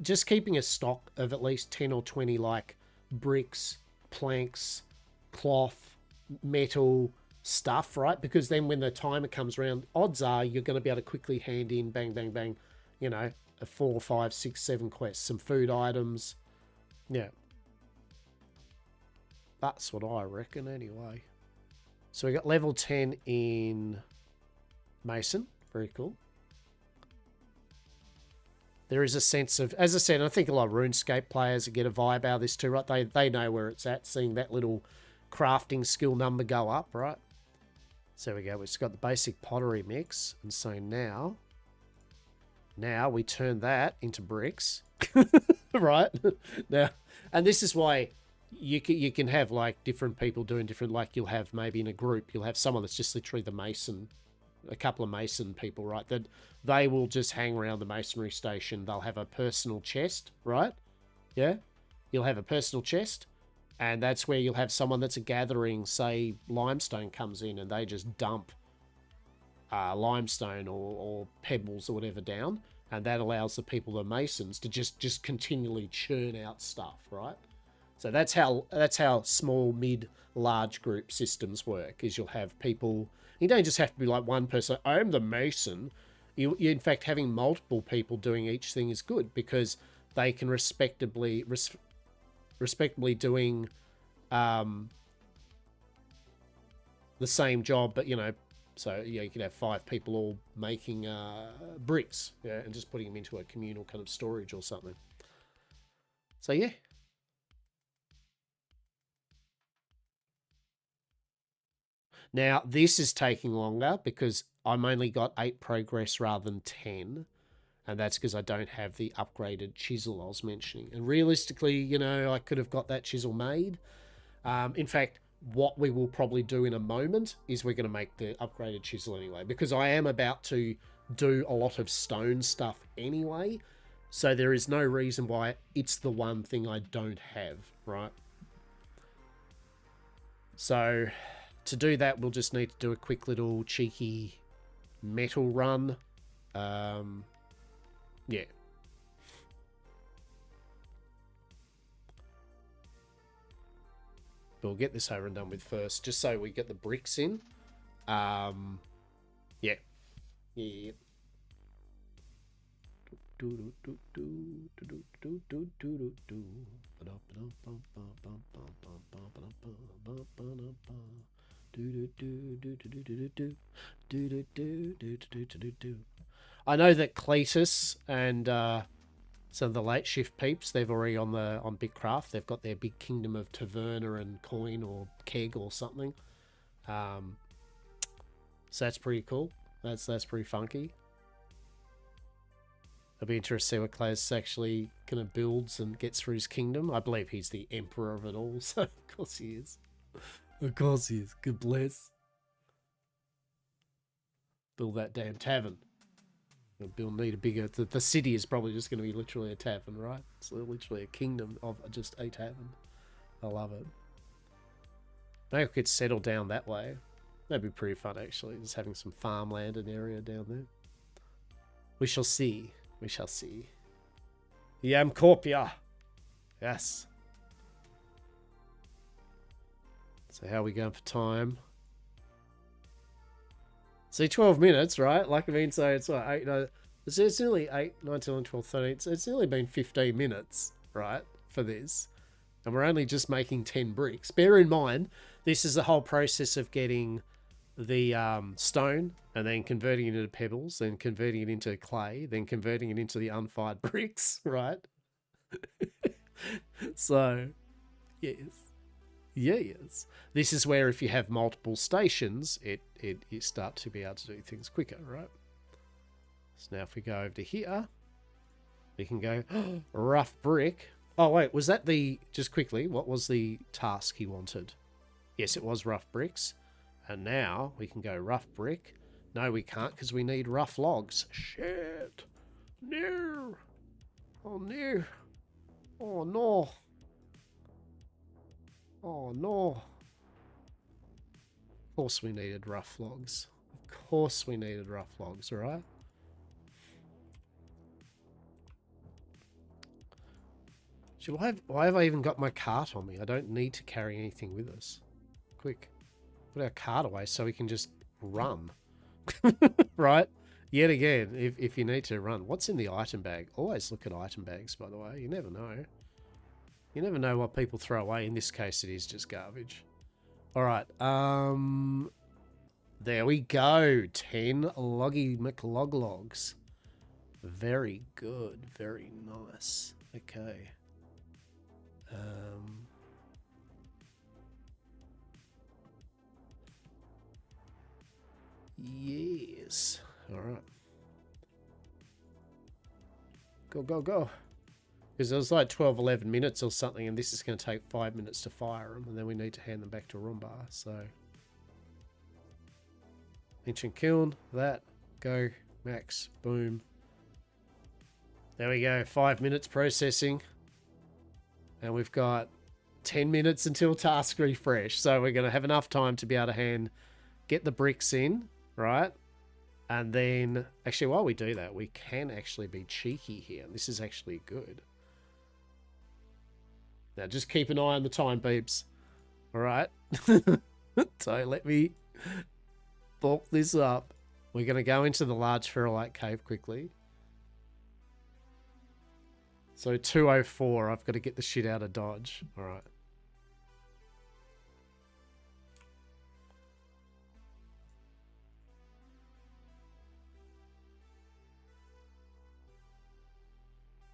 Speaker 1: just keeping a stock of at least 10 or 20 like bricks, planks, cloth, metal stuff, right? Because then when the timer comes around, odds are you're going to be able to quickly hand in, bang, bang, bang, you know, a 4, 5, 6, 7 quests, some food items. Yeah. That's what I reckon anyway. So we got level 10 in Mason. Very cool. There is a sense of, as I said, I think a lot of RuneScape players get a vibe out of this too, right? They know where it's at, seeing that little crafting skill number go up, right? So there we go. We've got the basic pottery mix. And so now we turn that into bricks, right? Now, and this is why you can have like different people doing different, like you'll have maybe in a group, you'll have someone that's just literally the mason, a couple of mason people, right? That they will just hang around the masonry station. They'll have a personal chest, right? Yeah. You'll have a personal chest, and that's where you'll have someone that's a gathering, say limestone comes in and they just dump limestone or pebbles or whatever down. And that allows the people, the masons, to just continually churn out stuff, right? So that's how small, mid, large group systems work, is you'll have people. You don't just have to be like one person, I'm the mason. You in fact, having multiple people doing each thing is good, because they can respectively respectably doing the same job, but, you know, so, yeah, you could have 5 people all making bricks, yeah, and just putting them into a communal kind of storage or something. So, yeah. Now, this is taking longer because I'm only got 8 progress rather than 10. And that's because I don't have the upgraded chisel I was mentioning. And realistically, you know, I could have got that chisel made. In fact, what we will probably do in a moment is we're going to make the upgraded chisel anyway, because I am about to do a lot of stone stuff anyway. So there is no reason why it's the one thing I don't have, right? So to do that, we'll just need to do a quick little cheeky metal run. Yeah. But we'll get this over and done with first, just so we get the bricks in. Yeah. Yeah. I know that Cletus and some of the late shift peeps, they've already on Bitcraft. They've got their big kingdom of Taverna and Coin or Keg or something. So that's pretty cool. That's pretty funky. I'll be interested to see what Cletus actually kind of builds and gets through his kingdom. I believe he's the emperor of it all, so of course he is. Of course he is. Good bless. Build that damn tavern. We'll need a bigger... The city is probably just going to be literally a tavern, right? It's literally a kingdom of just a tavern. I love it. Maybe we could settle down that way. That'd be pretty fun, actually. Just having some farmland and area down there. We shall see. We shall see. Yamcorpia. Yes. So how are we going for time? See, 12 minutes, right? Like, I mean, so it's what, 8, no, it's nearly 8, 9, 10, 12, 13. It's nearly been 15 minutes, right, for this. And we're only just making 10 bricks. Bear in mind, this is the whole process of getting the stone and then converting it into pebbles, then converting it into clay, then converting it into the unfired bricks, right? So, yes. Yes. This is where if you have multiple stations, you start to be able to do things quicker, right? So now if we go over to here, we can go rough brick. Oh, wait, was that just quickly, what was the task he wanted? Yes, it was rough bricks. And now we can go rough brick. No, we can't because we need rough logs. Shit. No. Oh, no. Oh, no. Oh, no. Of course we needed rough logs. Of course we needed rough logs, right? So why have I even got my cart on me? I don't need to carry anything with us. Quick. Put our cart away so we can just run. Right? Yet again, if you need to run. What's in the item bag? Always look at item bags, by the way. You never know. You never know what people throw away. In this case, it is just garbage. All right. There we go. 10 loggy McLoglogs. Very good. Very nice. Okay. Yes. All right. Go, go, go. Because it was like 12, 11 minutes or something, and this is going to take 5 minutes to fire them, and then we need to hand them back to Rumbar, so... Ancient Kiln, that, go, max, boom. There we go, 5 minutes processing. And we've got 10 minutes until task refresh, so we're going to have enough time to be able to get the bricks in, right? And then, actually, while we do that, we can actually be cheeky here. This is actually good. Now, just keep an eye on the time, peeps. All right? So let me bulk this up. We're going to go into the large ferrolite cave quickly. So 204, I've got to get the shit out of Dodge. All right.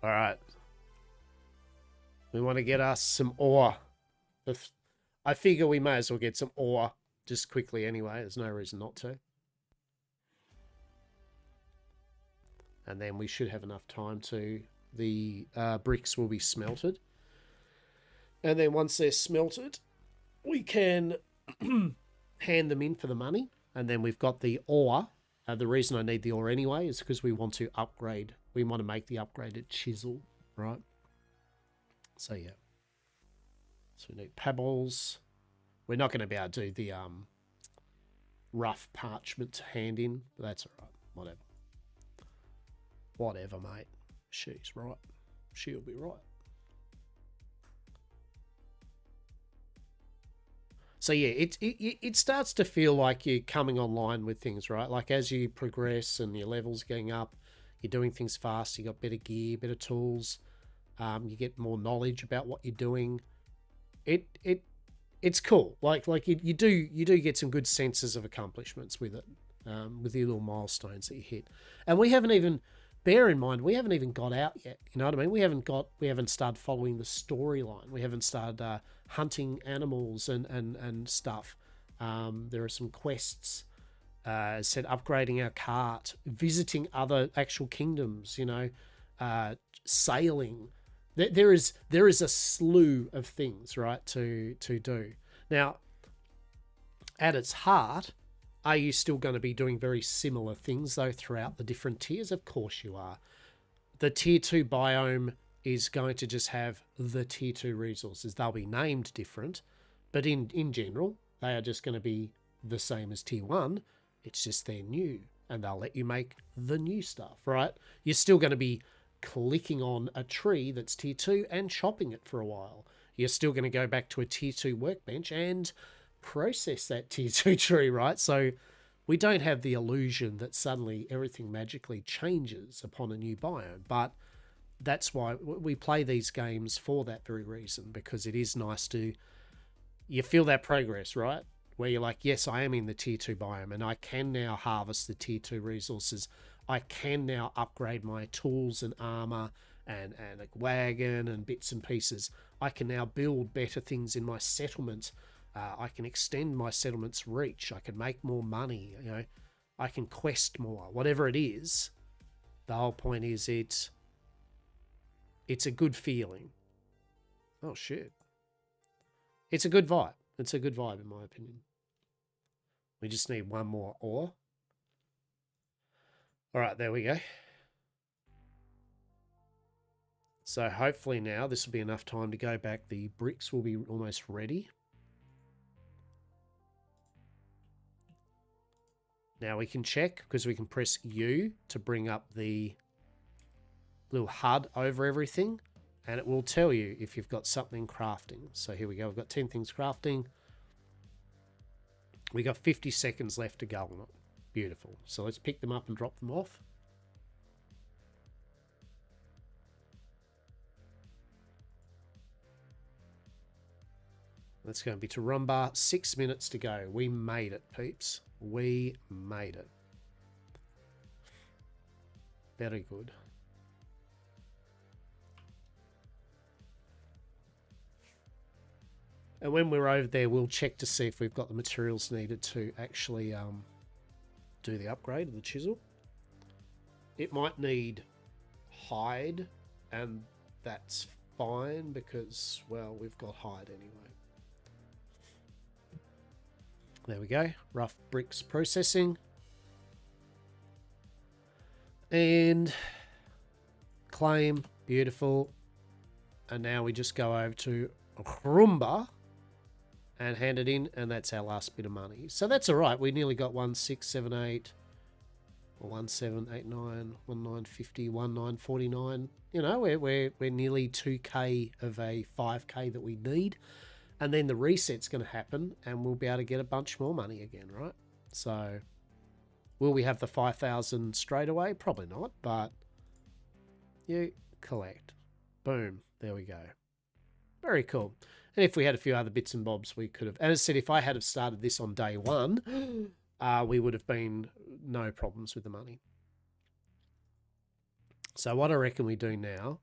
Speaker 1: All right. We want to get us some ore. I figure we may as well get some ore just quickly anyway. There's no reason not to. And then we should have enough time to... The bricks will be smelted. And then once they're smelted, we can hand them in for the money. And then we've got the ore. The reason I need the ore anyway is because we want to upgrade. We want to make the upgraded chisel, right? So, yeah. So we need pebbles. We're not going to be able to do the rough parchment to hand in, but that's all right. Whatever. Whatever, mate. She's right. She'll be right. So yeah, it starts to feel like you're coming online with things, right? Like as you progress and your level's getting up, you're doing things fast. You got better gear, better tools. You get more knowledge about what you're doing. It's cool. Like you do get some good senses of accomplishments with it, with the little milestones that you hit. And we haven't even, bear in mind, we haven't even got out yet. You know what I mean? We haven't started following the storyline. We haven't started hunting animals and stuff. There are some quests. Said upgrading our cart, visiting other actual kingdoms. You know, sailing. There is a slew of things, right, to do. Now, at its heart, are you still going to be doing very similar things, though, throughout the different tiers? Of course you are. The Tier 2 biome is going to just have the Tier 2 resources. They'll be named different, but in general, they are just going to be the same as Tier 1. It's just they're new, and they'll let you make the new stuff, right? You're still going to be clicking on a tree that's Tier 2 and chopping it for a while. You're still going to go back to a Tier 2 workbench and process that Tier 2 tree, right? So we don't have the illusion that suddenly everything magically changes upon a new biome, but that's why we play these games for that very reason, because it is nice to, you feel that progress, right? Where you're like, yes, I am in the Tier 2 biome and I can now harvest the Tier 2 resources. I can now upgrade my tools and armor and a wagon and bits and pieces. I can now build better things in my settlement. I can extend my settlement's reach. I can make more money. You know, I can quest more. Whatever it is, the whole point is it's a good feeling. Oh shit! It's a good vibe. It's a good vibe in my opinion. We just need one more ore. All right, there we go. So hopefully now this will be enough time to go back. The bricks will be almost ready. Now we can check, because we can press U to bring up the little HUD over everything, and it will tell you if you've got something crafting. So here we go. We've got 10 things crafting. We got 50 seconds left to go on it. Beautiful. So let's pick them up and drop them off. That's going to be Toowoomba. 6 minutes to go. We made it, peeps. We made it. Very good. And when we're over there, we'll check to see if we've got the materials needed to actually do the upgrade of the chisel. It might need hide, and that's fine because, well, we've got hide anyway. There we go. Rough bricks processing. And claim. Beautiful. And now we just go over to Toowoomba and hand it in, and that's our last bit of money. So that's all right. We nearly got 1678, or 1789, 1950, 1949. You know, we're nearly 2k of a 5k that we need. And then the reset's going to happen, and we'll be able to get a bunch more money again, right? So, will we have the 5,000 straight away? Probably not, but you collect. Boom. There we go. Very cool. And if we had a few other bits and bobs, we could have. As I said, if I had have started this on day one, we would have been no problems with the money. So what I reckon we do now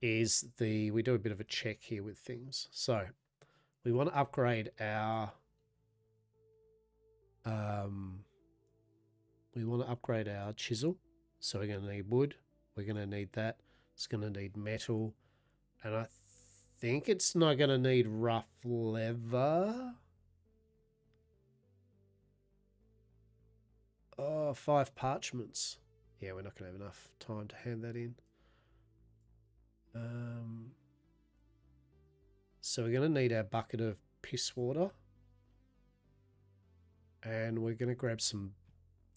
Speaker 1: is we do a bit of a check here with things. So we want to upgrade our chisel. So we're going to need wood. We're going to need that. It's going to need metal. And I think it's not going to need rough leather. Oh, 5 parchments. Yeah, we're not going to have enough time to hand that in. So we're going to need our bucket of piss water. And we're going to grab some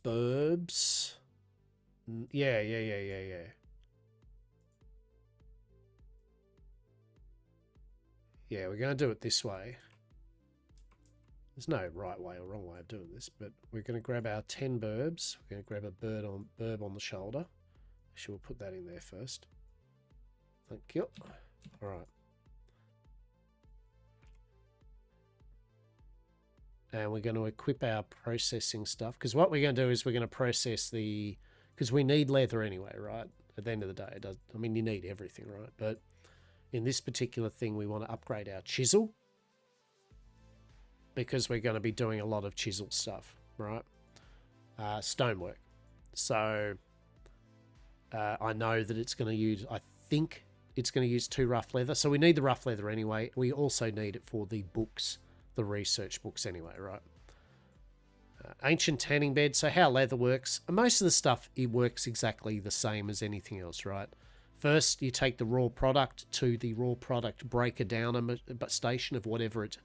Speaker 1: burbs. Yeah. Yeah, we're going to do it this way. There's no right way or wrong way of doing this, but we're going to grab our 10 burbs. We're going to grab a burb on the shoulder. Actually, we'll put that in there first. Thank you. All right. And we're going to equip our processing stuff, because what we're going to do is we're going to process because we need leather anyway, right? At the end of the day, I mean, you need everything, right? But in this particular thing, we want to upgrade our chisel, because we're going to be doing a lot of chisel stuff, right? Stonework. So I know that it's going to use, I think it's going to use 2 rough leather. So we need the rough leather anyway. We also need it for the books, the research books anyway, right? Ancient tanning bed. So how leather works. Most of the stuff, it works exactly the same as anything else, right? First, you take the raw product to the raw product breaker down station of whatever it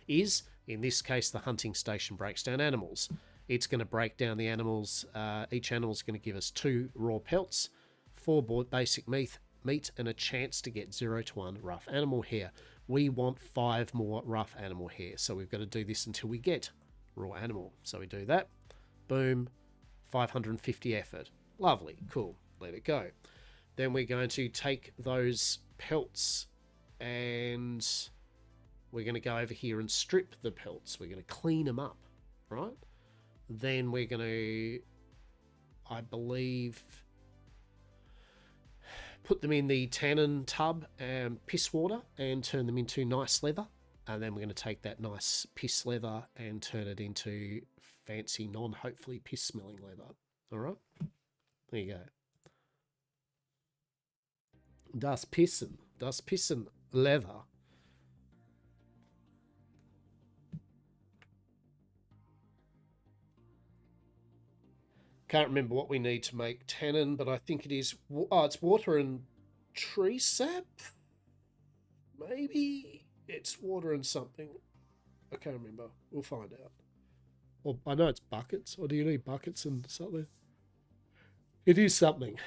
Speaker 1: is. In this case, the hunting station breaks down animals. It's going to break down the animals. Each animal is going to give us 2 raw pelts, 4 basic meat, and a chance to get 0 to 1 rough animal hair. We want 5 more rough animal hair. So we've got to do this until we get raw animal. So we do that. Boom. 550 effort. Lovely. Cool. Let it go. Then we're going to take those pelts and we're going to go over here and strip the pelts. We're going to clean them up, right? Then we're going to, I believe, put them in the tannin tub and piss water and turn them into nice leather. And then we're going to take that nice piss leather and turn it into fancy, hopefully piss smelling leather. All right? There you go. Das Pissen leather. Can't remember what we need to make tannin, but I think it is, it's water and tree sap? Maybe it's water and something. I can't remember. We'll find out. Or I know it's buckets. Or do you need buckets and something? It is something.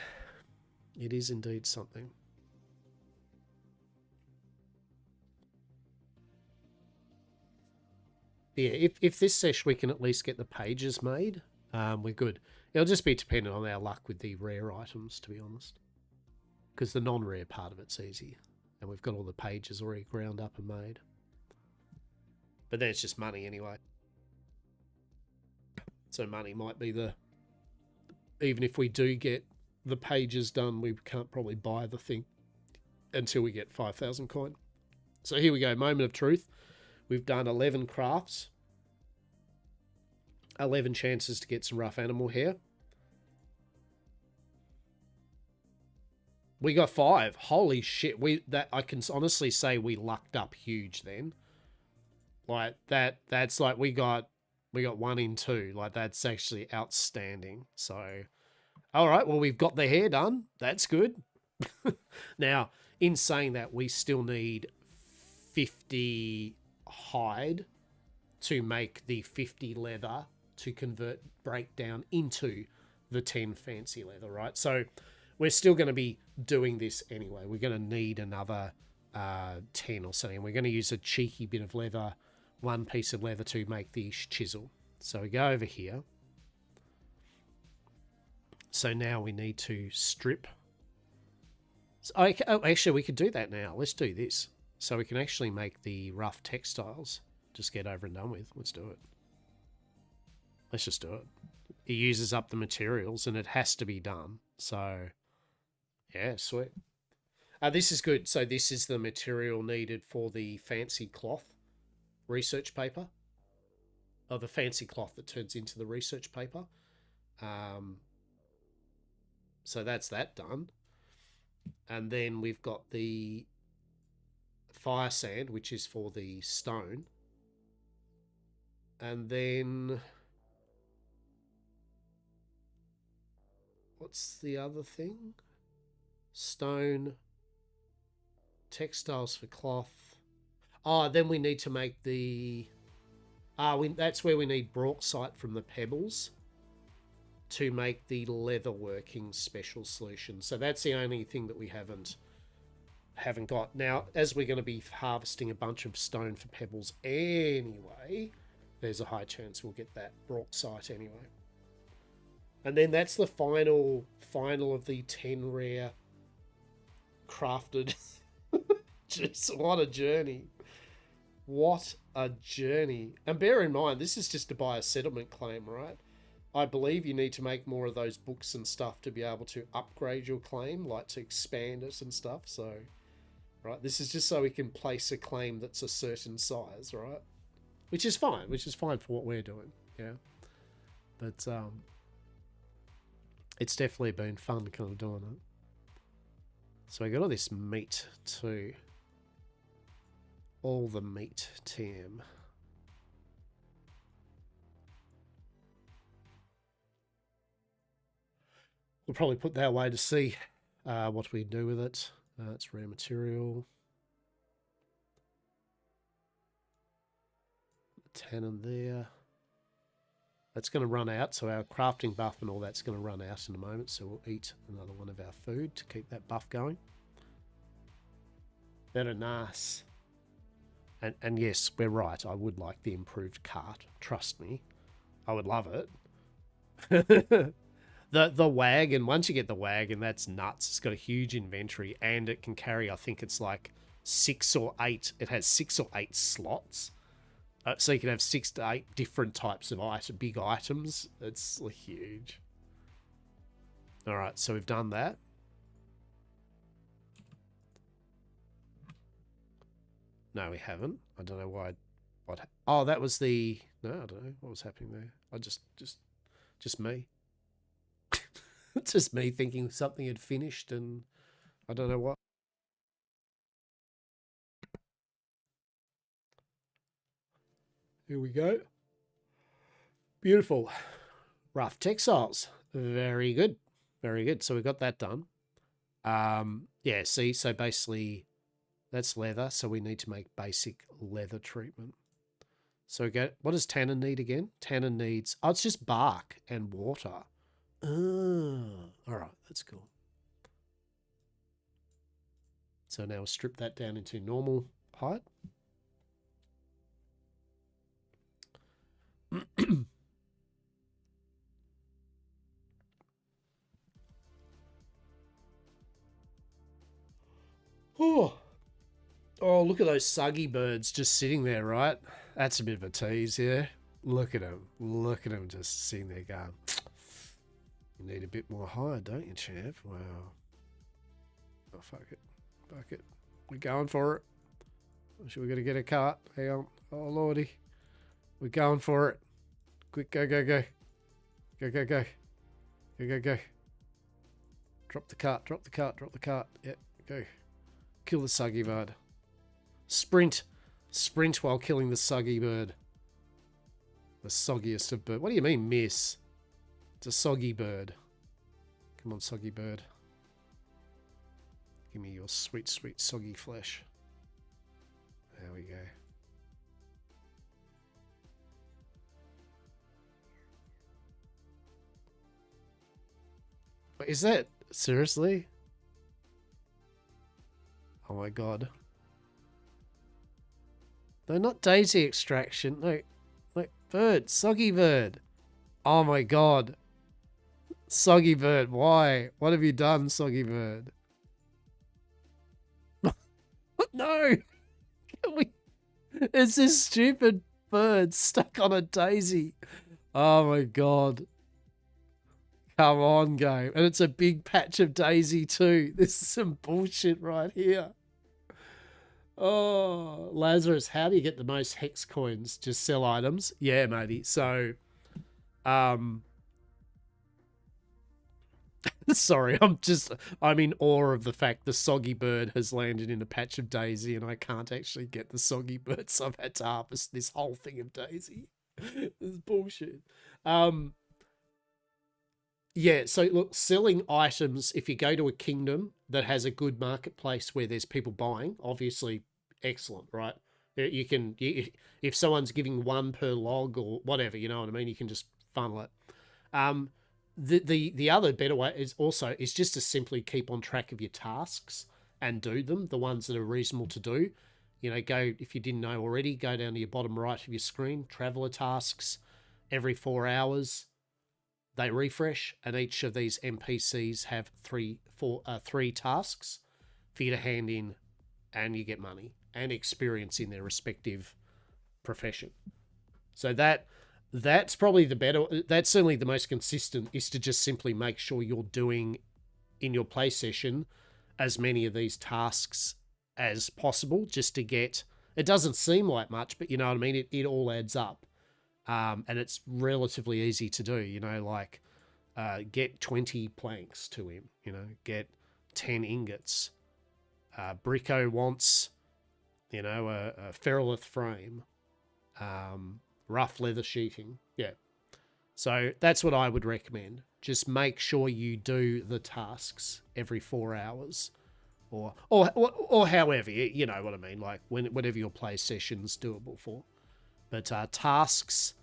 Speaker 1: It is indeed something. Yeah, if this session we can at least get the pages made, we're good. It'll just be dependent on our luck with the rare items, to be honest. Because the non-rare part of it's easy. And we've got all the pages already ground up and made. But then it's just money anyway. So money might be even if we do get the pages done, we can't probably buy the thing until we get 5,000 coin. So here we go, moment of truth. We've done 11 crafts. 11 chances to get some rough animal hair. We got 5. Holy shit. I can honestly say we lucked up huge then. Like that's like we got 1 in 2. Like that's actually outstanding. So all right, well we've got the hair done. That's good. Now, in saying that, we still need 50 hide to make the 50 leather to break down into the 10 fancy leather, right? So we're still going to be doing this anyway. We're going to need another 10 or something. We're going to use a cheeky bit of leather, 1 piece of leather to make the chisel. So we go over here. So now we need to strip So oh, actually, we could do that now. Let's do this. So we can actually make the rough textiles. Just get over and done with. Let's do it. Let's just do it. It uses up the materials and it has to be done. So, yeah, sweet. This is good. So this is the material needed for the fancy cloth research paper. Oh, the fancy cloth that turns into the research paper. So that's that done. And then we've got the fire sand, which is for the stone. And then what's the other thing? Stone, textiles for cloth. Oh, then we need to make the... that's where we need bauxite from the pebbles to make the leather working special solution. So that's the only thing that we haven't got. Now, as we're going to be harvesting a bunch of stone for pebbles anyway, there's a high chance we'll get that bauxite anyway. And then that's the final of the 10 rare crafted. Just what a journey. What a journey. And bear in mind, this is just to buy a settlement claim, right? I believe you need to make more of those books and stuff to be able to upgrade your claim, like to expand it and stuff. So, right, this is just so we can place a claim that's a certain size, right? Which is fine for what we're doing, yeah. But it's definitely been fun kind of doing it. So I got all this meat too. All the meat, TM. We'll probably put that away to see what we do with it. It's rare material. Tannin there. That's going to run out, so our crafting buff and all that's going to run out in a moment, so we'll eat another one of our food to keep that buff going. Very nice. And yes, we're right, I would like the improved cart. Trust me. I would love it. The wagon, once you get the wagon, that's nuts. It's got a huge inventory and it can carry, I think it's like 6 or 8. It has 6 or 8 slots. So you can have 6 to 8 different types of big items. It's huge. All right, so we've done that. No, we haven't. I don't know why. Oh, that was the... No, I don't know what was happening there. I just me. Just me thinking something had finished and I don't know what. Here we go. Beautiful. Rough textiles. Very good. Very good. So we got that done. Yeah, see, so basically that's leather. So we need to make basic leather treatment. So we get, what does tannin need again? Tannin needs, oh, it's just bark and water. All right, that's cool. So now we'll strip that down into normal height. Oh, look at those suggy birds just sitting there, right? That's a bit of a tease here. Look at them. Look at them just sitting there going, you need a bit more hide, don't you, champ? Wow. Oh, fuck it. Fuck it. We're going for it. We're going to get a cart. Hang on. Oh, lordy. We're going for it. Quick, go, go, go. Go, go, go. Go, go, go. Drop the cart, drop the cart, drop the cart. Yep, go. Kill the suggy bird. Sprint. Sprint while killing the suggy bird. The soggiest of bird. What do you mean, miss? It's a soggy bird. Come on, soggy bird. Give me your sweet, sweet soggy flesh. There we go. Wait, is that seriously? Oh my god. No, not daisy extraction. No, like bird, soggy bird. Oh my god. Soggy bird, why? What have you done, soggy bird? It's this stupid bird stuck on a daisy. Oh my god. Come on, game. And it's a big patch of daisy too. This is some bullshit right here. Oh, Lazarus, how do you get the most hex coins? Just sell items? Yeah, matey. So, sorry, I'm in awe of the fact the soggy bird has landed in a patch of daisy and I can't actually get the soggy bird, so I've had to harvest this whole thing of daisy. This is bullshit. Yeah, so look, selling items, if you go to a kingdom that has a good marketplace where there's people buying, obviously excellent, right? If someone's giving one per log or whatever, you know what I mean, you can just funnel it. The other better way is just to simply keep on track of your tasks and do them, the ones that are reasonable to do. You know, go, if you didn't know already, go down to your bottom right of your screen, traveler tasks every 4 hours. They refresh, and each of these NPCs have three tasks for you to hand in, and you get money and experience in their respective profession. So that's probably the better. That's certainly the most consistent, is to just simply make sure you're doing in your play session as many of these tasks as possible, just to get. It doesn't seem like much, but you know what I mean. It all adds up. And it's relatively easy to do, you know, like get 20 planks to him, you know, get 10 ingots. Bricko wants, you know, a ferrolith frame, rough leather sheeting. Yeah. So that's what I would recommend. Just make sure you do the tasks every 4 hours or however, you know what I mean, like whatever your play session's doable for. But tasks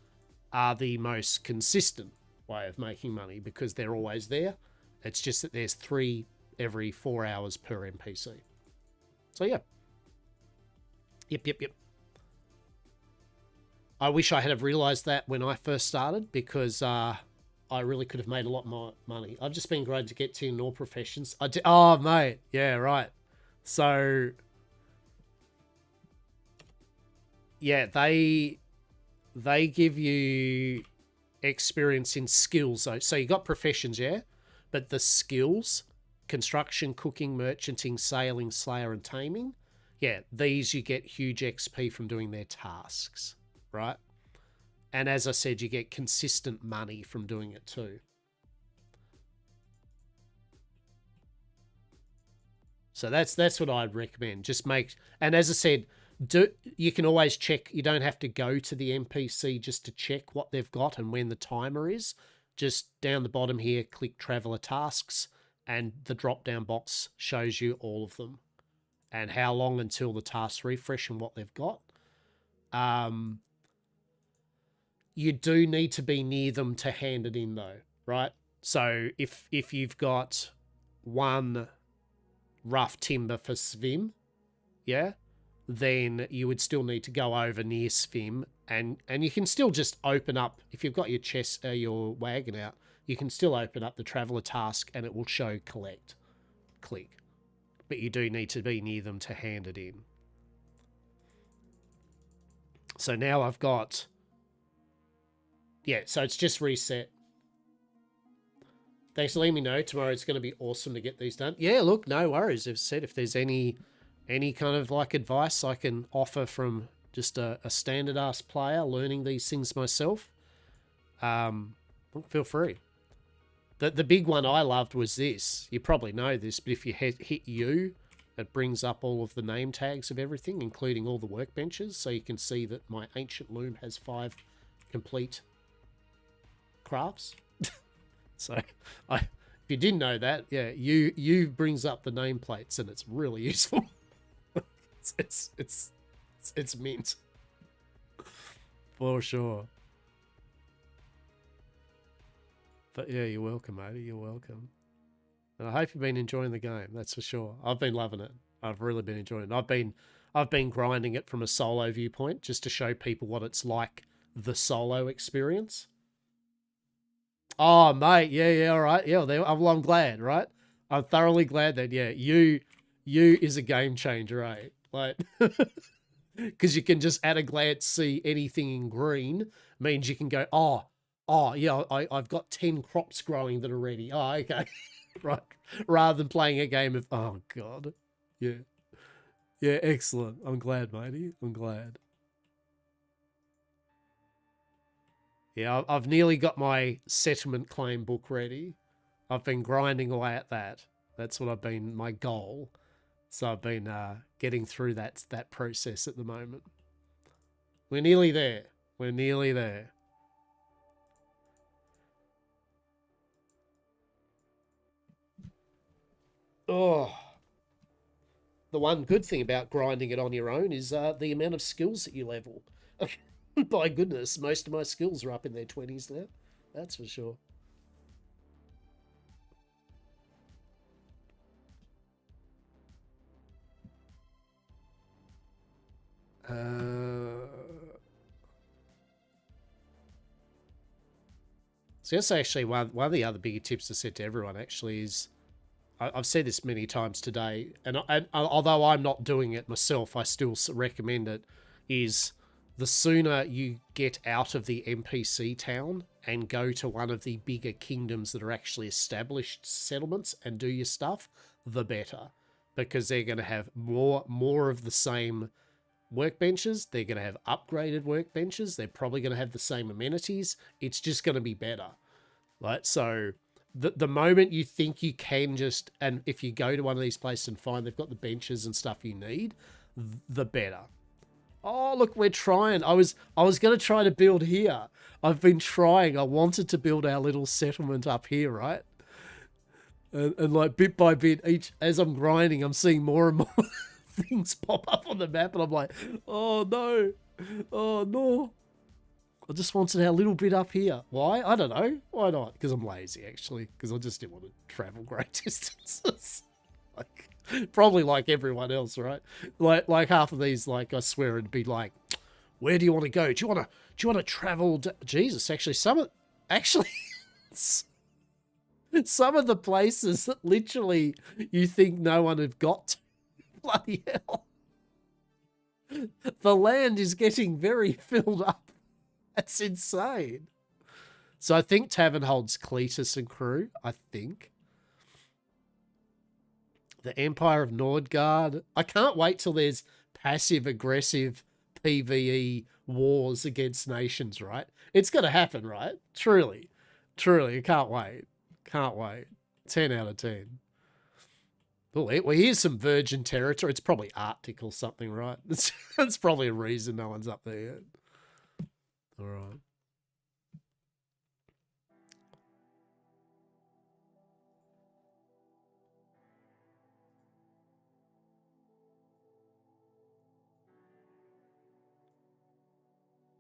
Speaker 1: are the most consistent way of making money because they're always there. It's just that there's 3 every 4 hours per NPC. So yeah. Yep. I wish I had have realised that when I first started, because I really could have made a lot more money. I've just been great to get to in all professions. Oh, mate. Yeah, right. So, yeah, they give you experience in skills. So you got professions, yeah? But the skills, construction, cooking, merchanting, sailing, slayer, and taming, yeah, these you get huge XP from doing their tasks, right? And as I said, you get consistent money from doing it too. So that's what I'd recommend. Just make, and as I said, you can always check. You don't have to go to the NPC just to check what they've got and when the timer is. Just down the bottom here, click Traveler Tasks, and the drop-down box shows you all of them and how long until the tasks refresh and what they've got. You do need to be near them to hand it in, though, right? So if you've got one rough timber for Svim, yeah, then you would still need to go over near Svim, and you can still just open up, if you've got your chest, your wagon out, you can still open up the traveler task and it will show collect, click. But you do need to be near them to hand it in. So now I've got, yeah, so it's just reset. Thanks for letting me know. Tomorrow it's going to be awesome to get these done. Yeah, look, no worries. I've said if there's any kind of like advice I can offer from just a standard ass player learning these things myself, feel free. The big one I loved was this. You probably know this, but if you hit U, it brings up all of the name tags of everything, including all the workbenches. So you can see that my ancient loom has 5 complete crafts. So if you didn't know that, yeah, U brings up the nameplates and it's really useful. it's mint. For sure. But yeah, you're welcome, matey. You're welcome. And I hope you've been enjoying the game, that's for sure. I've been loving it. I've really been enjoying it. I've been grinding it from a solo viewpoint just to show people what it's like, the solo experience. Oh, mate, yeah, all right. Yeah, well, I'm glad, right? I'm thoroughly glad that, yeah, you is a game changer, right? Like, Because you can just at a glance see anything in green means you can go, oh, yeah, I've got 10 crops growing that are ready. Oh, okay. Right. Rather than playing a game of, oh, God. Yeah. Yeah, excellent. I'm glad, matey. I'm glad. Yeah, I've nearly got my settlement claim book ready. I've been grinding away at that. That's what I've been, my goal. So I've been getting through that process at the moment. We're nearly there. We're nearly there. Oh, the one good thing about grinding it on your own is the amount of skills that you level. By goodness, most of my skills are up in their 20s now. That's for sure. So that's actually one of the other bigger tips I said to everyone actually is, I've said this many times today, and although I'm not doing it myself, I still recommend it, is the sooner you get out of the NPC town and go to one of the bigger kingdoms that are actually established settlements and do your stuff, the better. Because they're going to have more of the same workbenches. They're going to have upgraded workbenches. They're probably going to have the same amenities. It's just going to be better. Right? So the moment you think you can just, and if you go to one of these places and find they've got the benches and stuff you need, the better. Oh, look, we're trying. I was going to try to build here. I've been trying. I wanted to build our little settlement up here, right? And like bit by bit, as I'm grinding, I'm seeing more and more things pop up on the map, and I'm like, oh no, oh no. I just wanted our little bit up here. Why? I don't know. Why not? Because I'm lazy, actually. Because I just didn't want to travel great distances. Probably like everyone else, right? Like half of these, like I swear it'd be like, where do you want to go? Do you want to travel? Jesus, actually, some of the places that literally you think no one have got to. Bloody hell. The land is getting very filled up. That's insane. So I think Tavern holds Cletus and crew, I think. The Empire of Nordgard. I can't wait till there's passive-aggressive PvE wars against nations, right? It's going to happen, right? Truly. Truly, I can't wait. Can't wait. 10 out of 10. Well, here's some virgin territory. It's probably Arctic or something, right? That's probably a reason no one's up there yet. All right.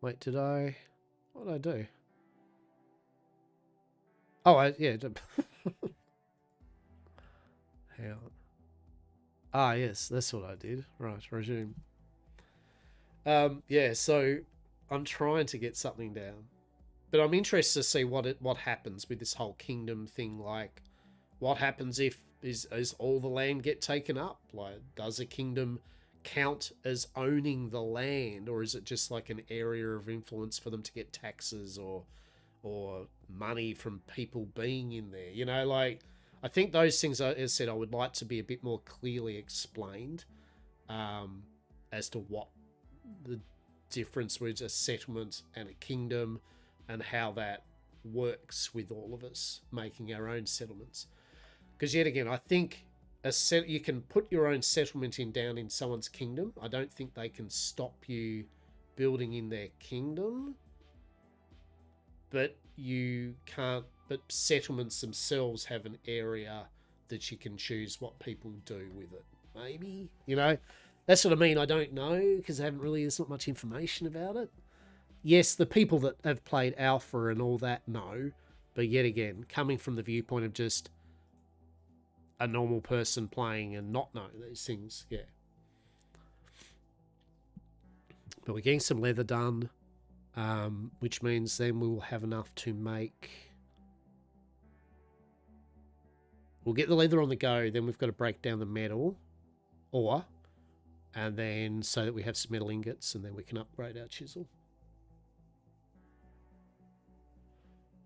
Speaker 1: Wait, what did I do? Oh, yeah. Hang on. Ah, yes, that's what I did. Right, resume. Yeah, so I'm trying to get something down. But I'm interested to see what happens with this whole kingdom thing. Like, what happens if is all the land get taken up? Like, does a kingdom count as owning the land, or is it just like an area of influence for them to get taxes or money from people being in there? You know, like I think those things, as I said, I would like to be a bit more clearly explained as to what the difference with a settlement and a kingdom and how that works with all of us making our own settlements. Because yet again, I think you can put your own settlement down in someone's kingdom. I don't think they can stop you building in their kingdom, but you can't. But settlements themselves have an area that you can choose what people do with it. Maybe, you know, that's what I mean. I don't know because there's not much information about it. Yes, the people that have played Alpha and all that know, but yet again, coming from the viewpoint of just a normal person playing and not knowing these things, yeah. But we're getting some leather done, which means then we will have enough to make. We'll get the leather on the go, then we've got to break down the metal, or And then so that we have some metal ingots, and then we can upgrade our chisel.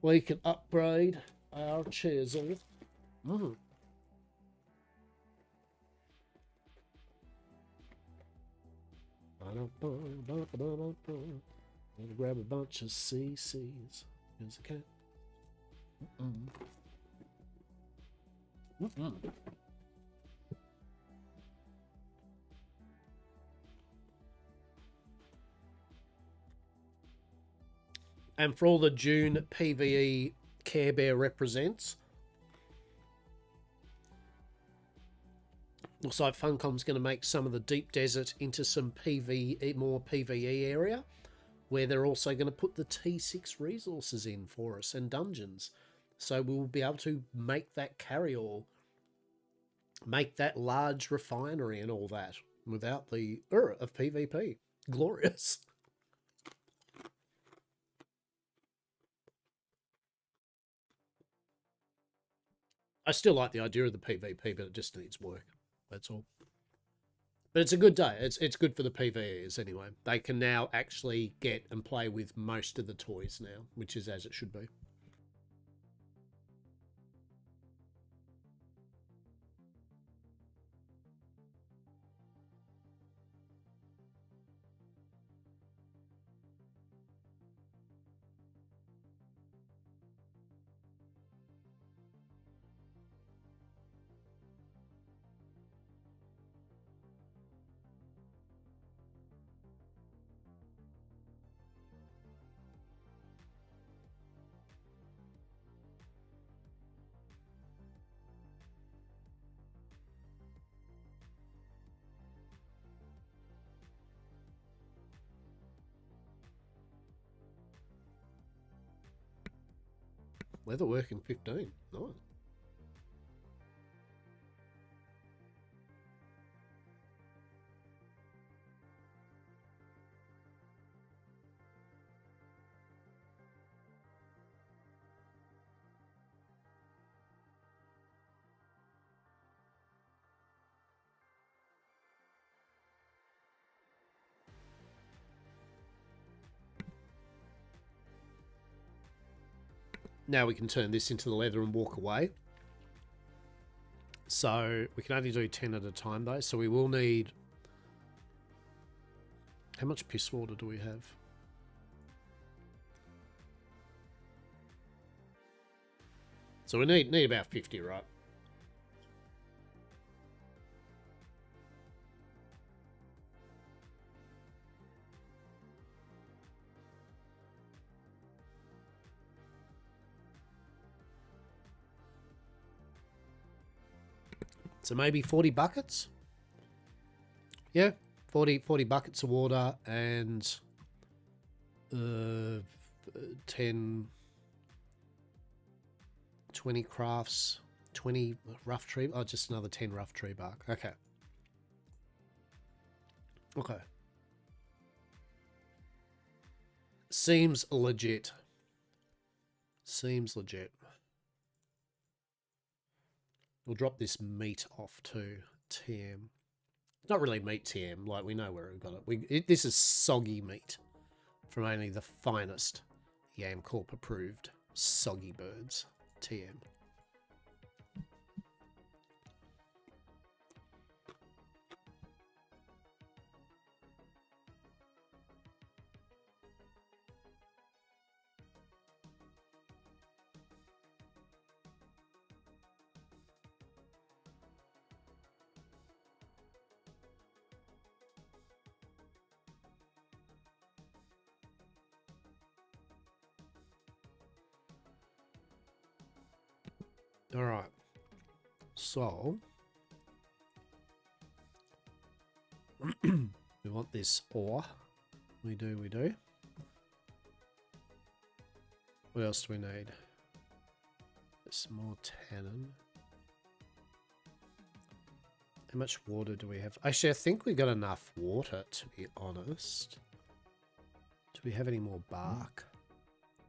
Speaker 1: We can upgrade our chisel. Mm. Gonna grab a bunch of CCs. Here's a cat. And for all the June PvE Care Bear represents, looks like Funcom's going to make some of the deep desert into some PvE, more PvE area, where they're also going to put the T6 resources in for us and dungeons. So we'll be able to make that carry-all, make that large refinery and all that without the of PvP. Glorious. I still like the idea of the PvP, but it just needs work. That's all. But it's a good day. It's good for the PvEs anyway. They can now actually get and play with most of the toys now, which is as it should be. Leatherwork in 15. Nice. Now we can turn this into the leather and walk away. So we can only do 10 at a time though. So we will need... How much piss water do we have? So we need about 50, right? So maybe 40 buckets? Yeah, 40 buckets of water and 10, 20 crafts, 20 rough tree. Oh, just another 10 rough tree bark. Okay. Okay. Seems legit. Seems legit. We'll drop this meat off to TM. It's not really meat TM, like we know where we've got it. This is soggy meat from only the finest Yam Corp approved soggy birds. TM. All right. So we want this ore. We do. What else do we need? Some more tannin. How much water do we have? Actually, I think we got enough water, to be honest. Do we have any more bark?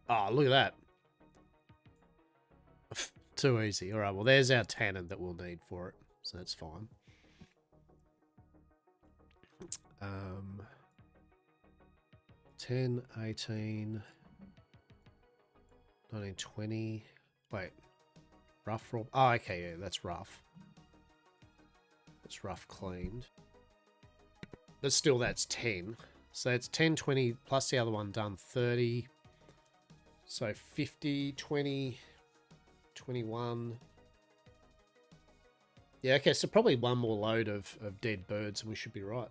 Speaker 1: Oh, look at that. Too easy. All right, well, there's our tannin that we'll need for it. So that's fine. 10, 18, 19, 20. Wait, rough roll. Oh, okay, yeah, that's rough. That's rough cleaned. But still, that's 10. So it's 10, 20, plus the other one done, 30. So 50, 20, 21. Yeah, okay, so probably one more load of dead birds and we should be right.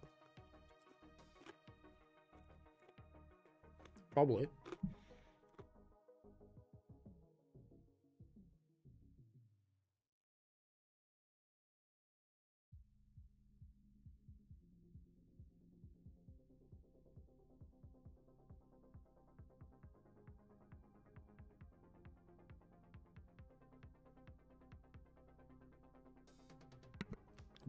Speaker 1: Probably.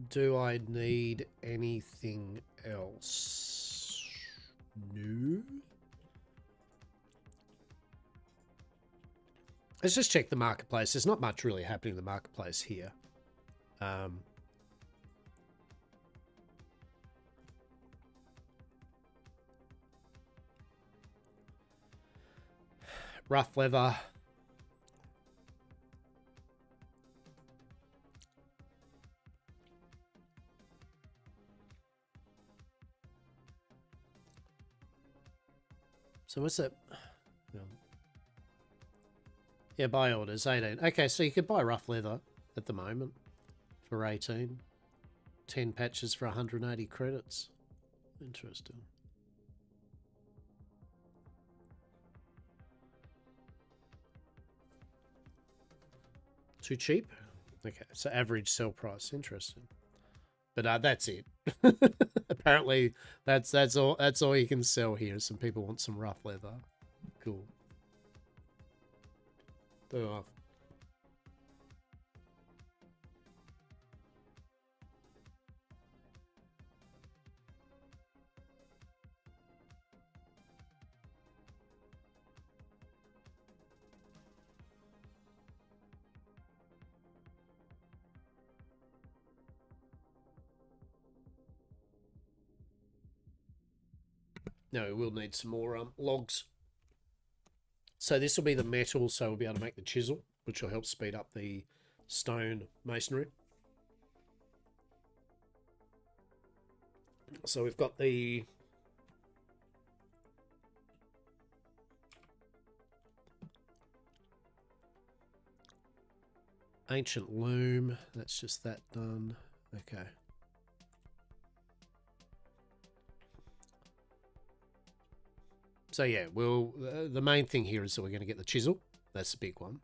Speaker 1: Do I need anything else? No. Let's just check the marketplace. There's not much really happening in the marketplace here. Rough leather. So what's that? Yeah, buy orders, 18. Okay, so you could buy rough leather at the moment for 18. 10 patches for 180 credits. Interesting. Too cheap? Okay, so average sell price. Interesting. But that's it. Apparently, that's all you can sell here. Some people want some rough leather. Cool. Oh, no, we'll need some more logs. So this will be the metal, so we'll be able to make the chisel, which will help speed up the stone masonry. So we've got the ancient loom. That's just that done. Okay. So yeah, well, the main thing here is that we're going to get the chisel. That's the big one.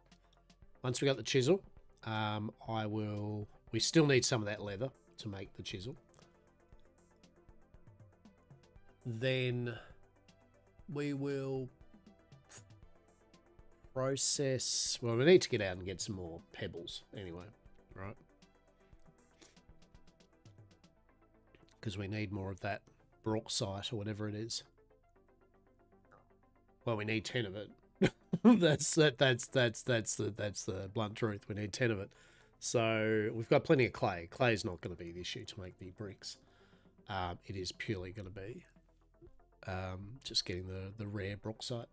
Speaker 1: Once we got the chisel, we still need some of that leather to make the chisel. Then we will process, well, we need to get out and get some more pebbles anyway, right? Because we need more of that bauxite or whatever it is. Well, we need 10 of it. that's the blunt truth. We need 10 of it. So we've got plenty of clay. Clay is not going to be the issue to make the bricks. It is purely going to be just getting the rare bauxite.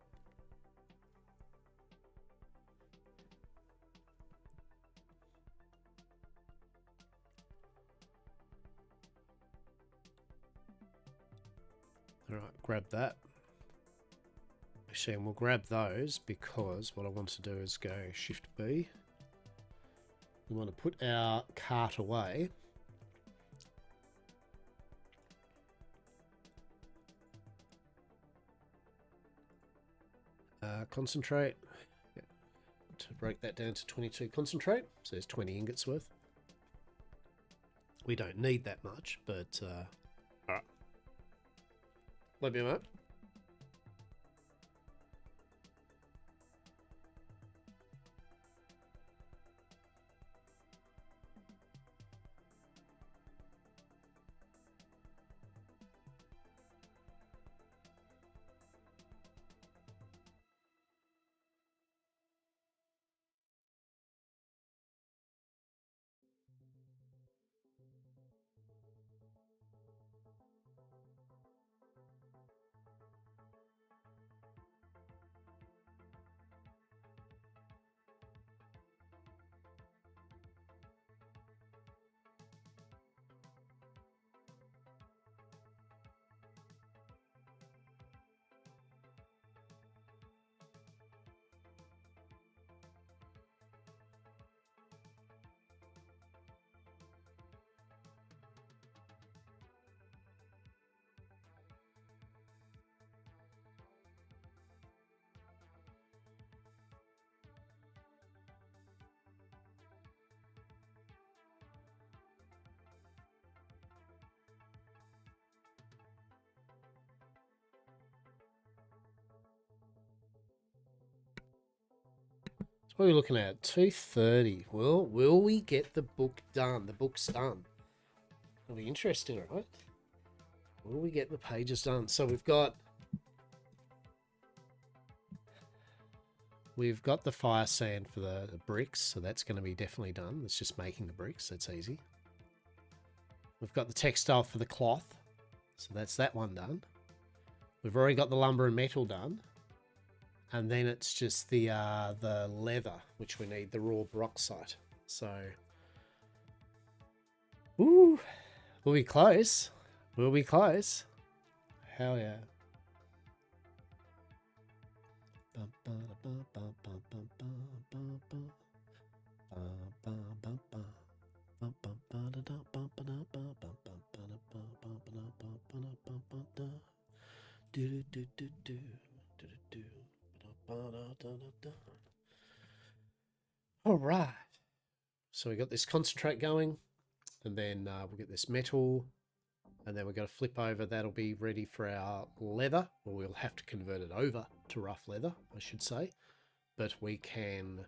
Speaker 1: All right, grab that. Actually, and we'll grab those because what I want to do is go Shift B. We want to put our cart away. Concentrate. Yep. To break that down to 22 concentrate. So there's 20 ingots worth. We don't need that much, but alright. Love you, mate. What are we looking at? 2:30. Well, will we get the book done? The book's done. It'll be interesting, right? Will we get the pages done? So we've got the fire sand for the bricks, so that's going to be definitely done. It's just making the bricks. That's easy. We've got the textile for the cloth, so that's that one done. We've already got the lumber and metal done. And then it's just the leather, which we need, the raw bauxite. So, ooh, we'll be close. We'll be close. Hell yeah. All right. So we got this concentrate going, and then we'll get this metal, and then we're going to flip over. That'll be ready for our leather, or we'll have to convert it over to rough leather, I should say. But we can,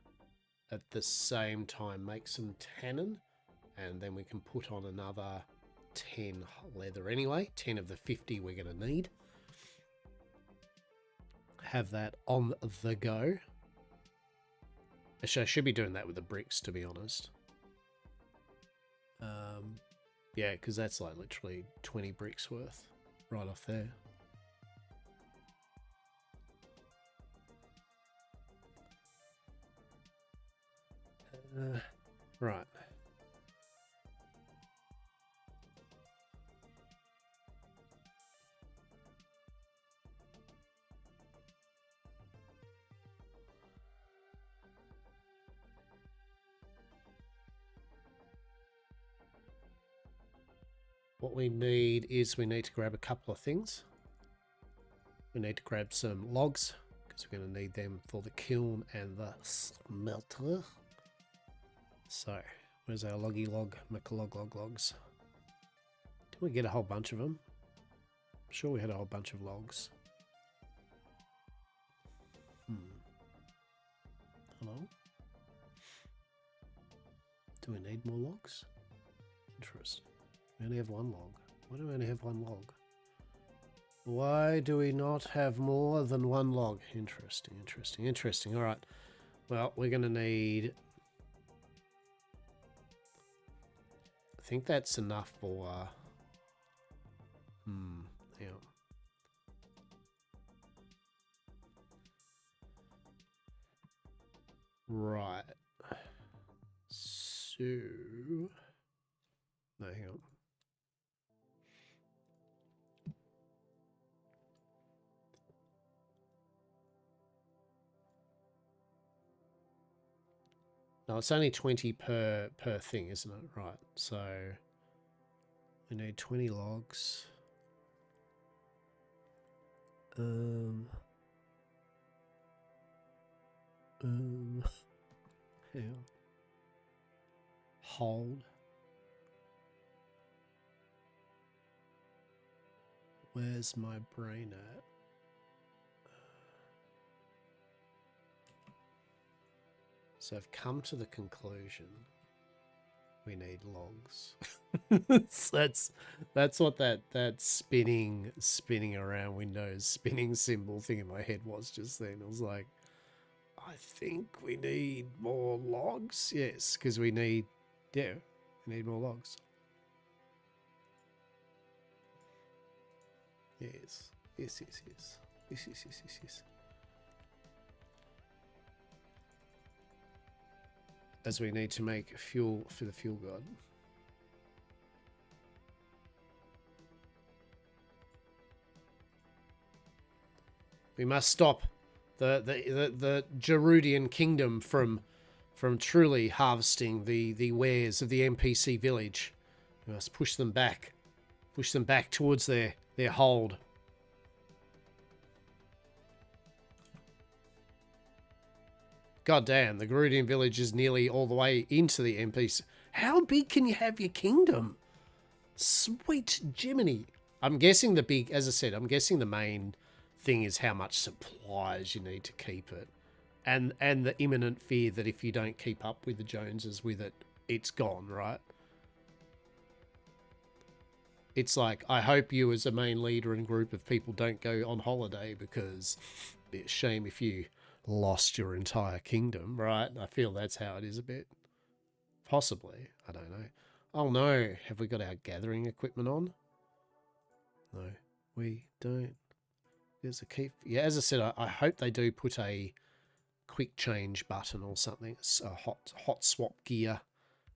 Speaker 1: at the same time, make some tannin, and then we can put on another 10 leather anyway. 10 of the 50 we're going to need. Have that on the go. Actually, I should be doing that with the bricks, to be honest. Yeah, because that's like literally 20 bricks worth right off there. Right. What we need is we need to grab a couple of things. We need to grab some logs because we're going to need them for the kiln and the smelter. So, where's our loggy log? Logs. Did we get a whole bunch of them? I'm sure we had a whole bunch of logs. Hello? Do we need more logs? Interesting. We only have one log. Why do we only have one log? Why do we not have more than one log? Interesting, interesting, interesting. All right. Well, we're going to need... I think that's enough for... yeah. Right. So... No, hang on. No, it's only 20 per thing, isn't it? Right. So we need 20 logs. Yeah. Hold. Where's my brain at? So I've come to the conclusion we need logs. that's what that spinning around Windows spinning symbol thing in my head was just then. I was like, I think we need more logs. Yes, because we need more logs. Yes. As we need to make fuel for the fuel god. We must stop the Gerudian kingdom from truly harvesting the wares of the NPC village. We must push them back towards their hold. God damn, the Gerudian village is nearly all the way into the NPC. How big can you have your kingdom? Sweet Jiminy. I'm guessing as I said, I'm guessing the main thing is how much supplies you need to keep it. and the imminent fear that if you don't keep up with the Joneses with it, it's gone, right? It's like, I hope you as a main leader and group of people don't go on holiday because it'd be a shame if you lost your entire kingdom, right? I feel that's how it is a bit. Possibly. I don't know. Oh no, have we got our gathering equipment on? No, we don't. There's a key. Yeah, as I said, I hope they do put a quick change button or something. It's a hot swap gear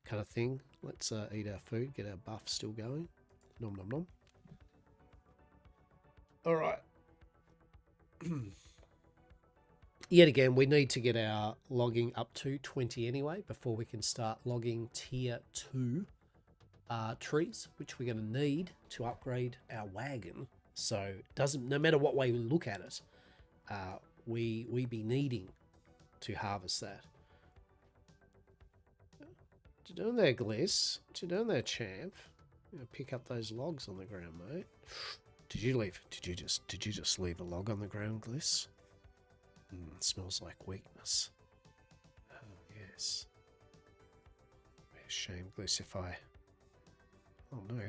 Speaker 1: kind of thing. Let's eat our food, get our buff still going. Nom nom nom. All right. Yet again, we need to get our logging up to 20 anyway before we can start logging tier 2 trees, which we're going to need to upgrade our wagon. So doesn't, no matter what way we look at it, we be needing to harvest that. What you doing there, Gliss? What you doing there, champ? You know, pick up those logs on the ground, mate. Did you just leave a log on the ground, Gliss? It smells like weakness. Oh yes. Be a shame, Gliss, if I. Oh no.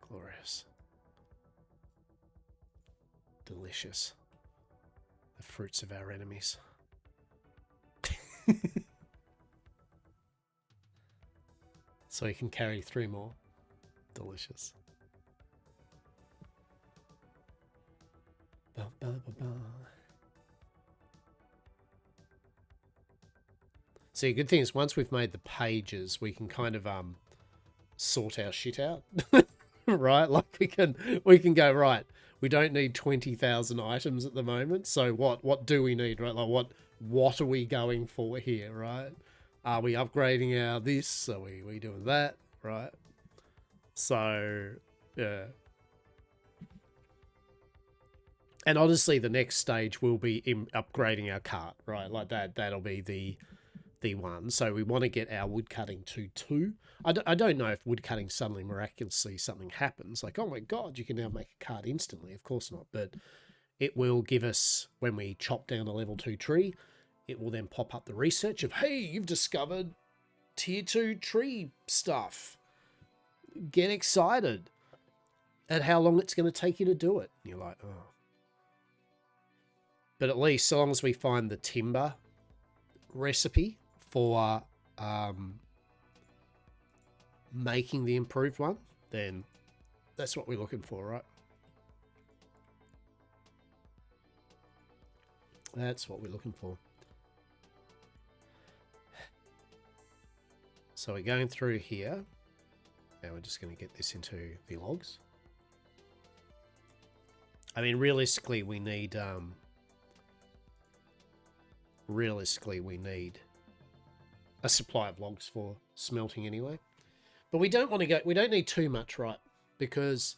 Speaker 1: Glorious. Delicious. The fruits of our enemies. So he can carry 3 more. Delicious. Ba, ba, ba, ba. See, good thing is once we've made the pages, we can kind of sort our shit out. Right? Like we can go, right, we don't need 20,000 items at the moment. So what do we need, right? Like what are we going for here, right? Are we upgrading our this? Are we doing that, right? So, yeah. And honestly, the next stage will be upgrading our cart, right? Like that'll be the one. So we want to get our woodcutting to 2. I don't know if woodcutting suddenly miraculously something happens. Like, oh my God, you can now make a cart instantly. Of course not. But it will give us, when we chop down a level 2 tree, it will then pop up the research of, hey, you've discovered tier 2 tree stuff. Get excited at how long it's going to take you to do it. And you're like, oh. But at least, so long as we find the timber recipe for making the improved one, then that's what we're looking for, right? That's what we're looking for. So we're going through here. Now we're just going to get this into the logs. I mean, realistically, we need a supply of logs for smelting anyway. But we don't want to go, we don't need too much, right? Because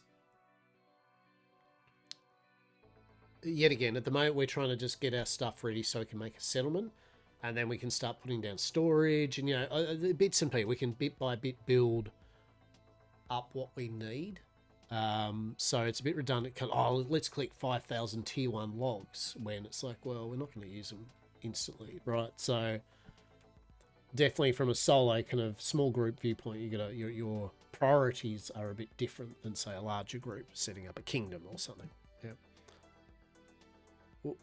Speaker 1: yet again, at the moment, we're trying to just get our stuff ready so we can make a settlement. And then we can start putting down storage and, you know, bits and pieces. We can bit by bit build up what we need. So it's a bit redundant. Oh, let's click 5,000 tier 1 logs when it's like, well, we're not going to use them instantly, right? So definitely from a solo kind of small group viewpoint, you got your priorities are a bit different than, say, a larger group setting up a kingdom or something. Yeah. Ooh.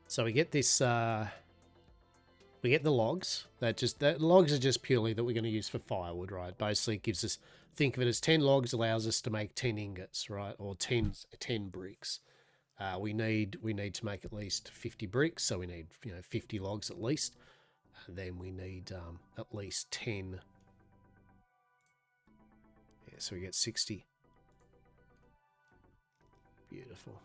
Speaker 1: So we get this, we get the logs. That logs are just purely that we're going to use for firewood, right? Basically, it gives us, think of it as 10 logs allows us to make 10 ingots, right? Or 10 bricks. We need to make at least 50 bricks, so we need 50 logs at least. And then we need at least 10. Yeah, so we get 60. Beautiful.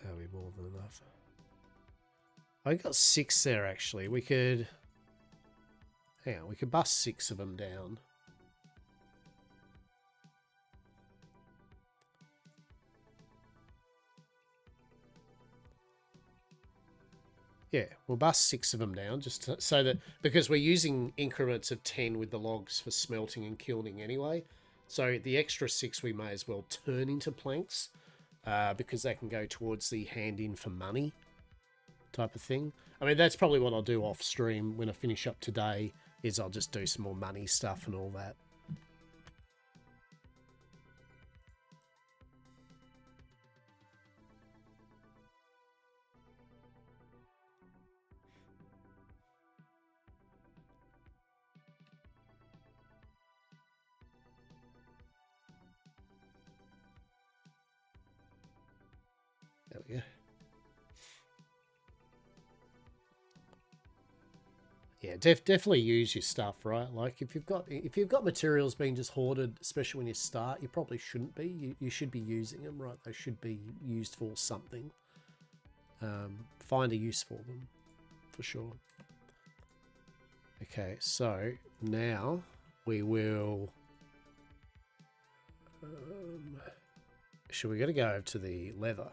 Speaker 1: That'll be more than enough. I got 6 there, actually. We could... Hang on, we could bust 6 of them down. Yeah, we'll bust 6 of them down just so that, because we're using increments of 10 with the logs for smelting and kilning anyway. So the extra 6 we may as well turn into planks because they can go towards the hand in for money type of thing. I mean, that's probably what I'll do off stream when I finish up today, is I'll just do some more money stuff and all that. There we go. Yeah, definitely use your stuff, right? Like if you've got materials being just hoarded, especially when you start, you probably shouldn't be. You should be using them, right? They should be used for something. Find a use for them, for sure. Okay, so now we will. Should we gotta go over to the leather?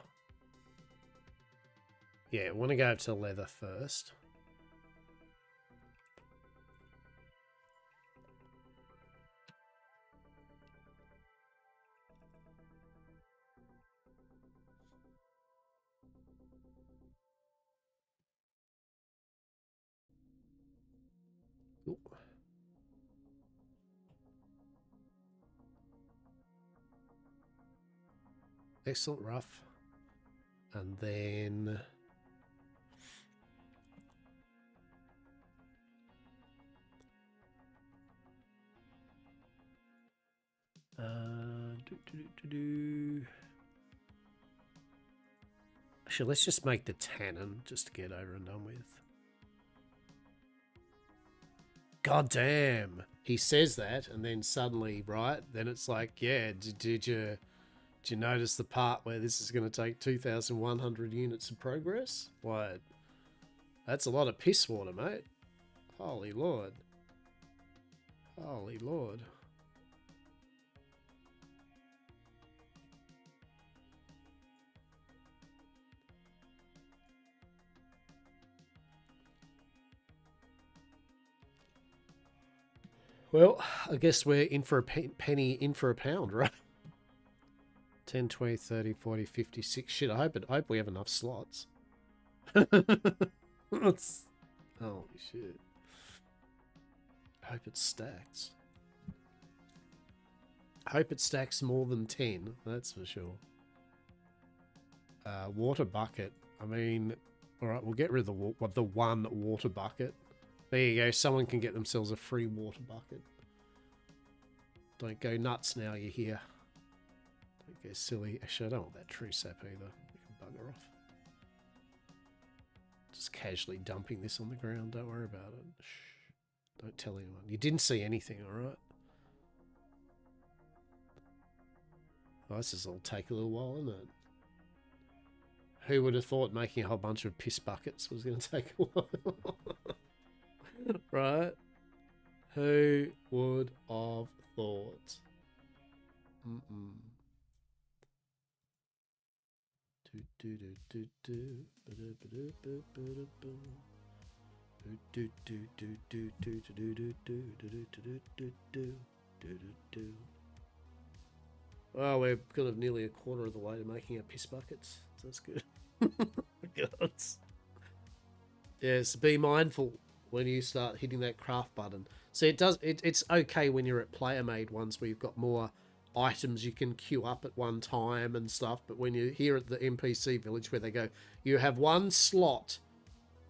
Speaker 1: Yeah, I want to go over to leather first. Ooh. Excellent, rough. And then actually, let's just make the tannin just to get over and done with. God damn. He says that, and then suddenly, right, then it's like, yeah, did you notice the part where this is going to take 2,100 units of progress? What? That's a lot of piss water, mate. Holy Lord. Holy Lord. Well, I guess we're in for a penny, in for a pound, right? 10, 20, 30, 40, 56. Shit, I hope we have enough slots. That's, holy shit. I hope it stacks. I hope it stacks more than 10, that's for sure. Water bucket. I mean, all right, we'll get rid of the one water bucket. There you go. Someone can get themselves a free water bucket. Don't go nuts now, you hear. Don't go silly. Actually, I don't want that true sap either. You can bugger off. Just casually dumping this on the ground. Don't worry about it. Shh. Don't tell anyone. You didn't see anything, all right? Oh, this is all take a little while, isn't it? Who would have thought making a whole bunch of piss buckets was going to take a while? Right? Who would have thought? Well, we're kind of nearly a quarter of the way to making our piss buckets, so that's good. God. Yes, be mindful when you start hitting that craft button. See, it's okay when you're at player made ones where you've got more items you can queue up at one time and stuff, but when you're here at the NPC village where they go, you have one slot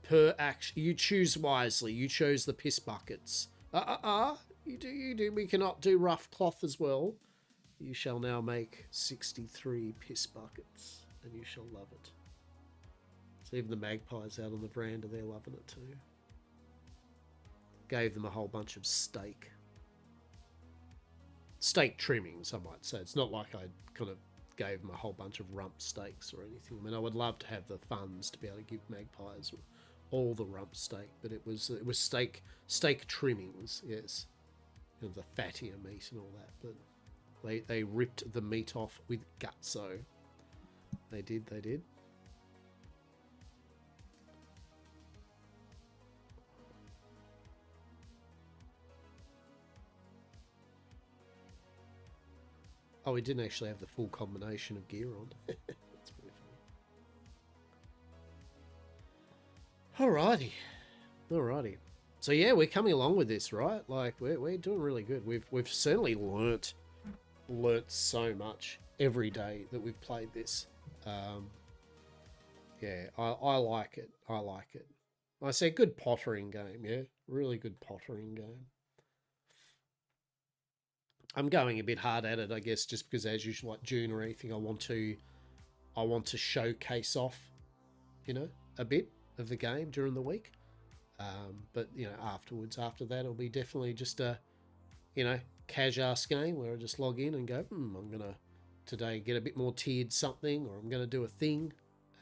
Speaker 1: per action, you choose wisely, you chose the piss buckets. You do, we cannot do rough cloth as well. You shall now make 63 piss buckets, and you shall love it. So even the magpies out on the veranda, they're loving it too. Gave them a whole bunch of steak. Steak trimmings, I might say. It's not like I kind of gave them a whole bunch of rump steaks or anything. I mean, I would love to have the funds to be able to give magpies all the rump steak, but it was steak trimmings, yes, of the fattier meat and all that. But they ripped the meat off with gutso. They did. Oh, we didn't actually have the full combination of gear on. That's pretty funny. Alrighty. So yeah, we're coming along with this, right? Like we're doing really good. We've certainly learnt so much every day that we've played this. Yeah, I like it. I say good pottering game, yeah, really good pottering game. I'm going a bit hard at it, I guess, just because as usual, like June or anything, I want to showcase off, a bit of the game during the week. But after that, it'll be definitely just a, cash ass game where I just log in and go, I'm gonna today get a bit more tiered something, or I'm gonna do a thing,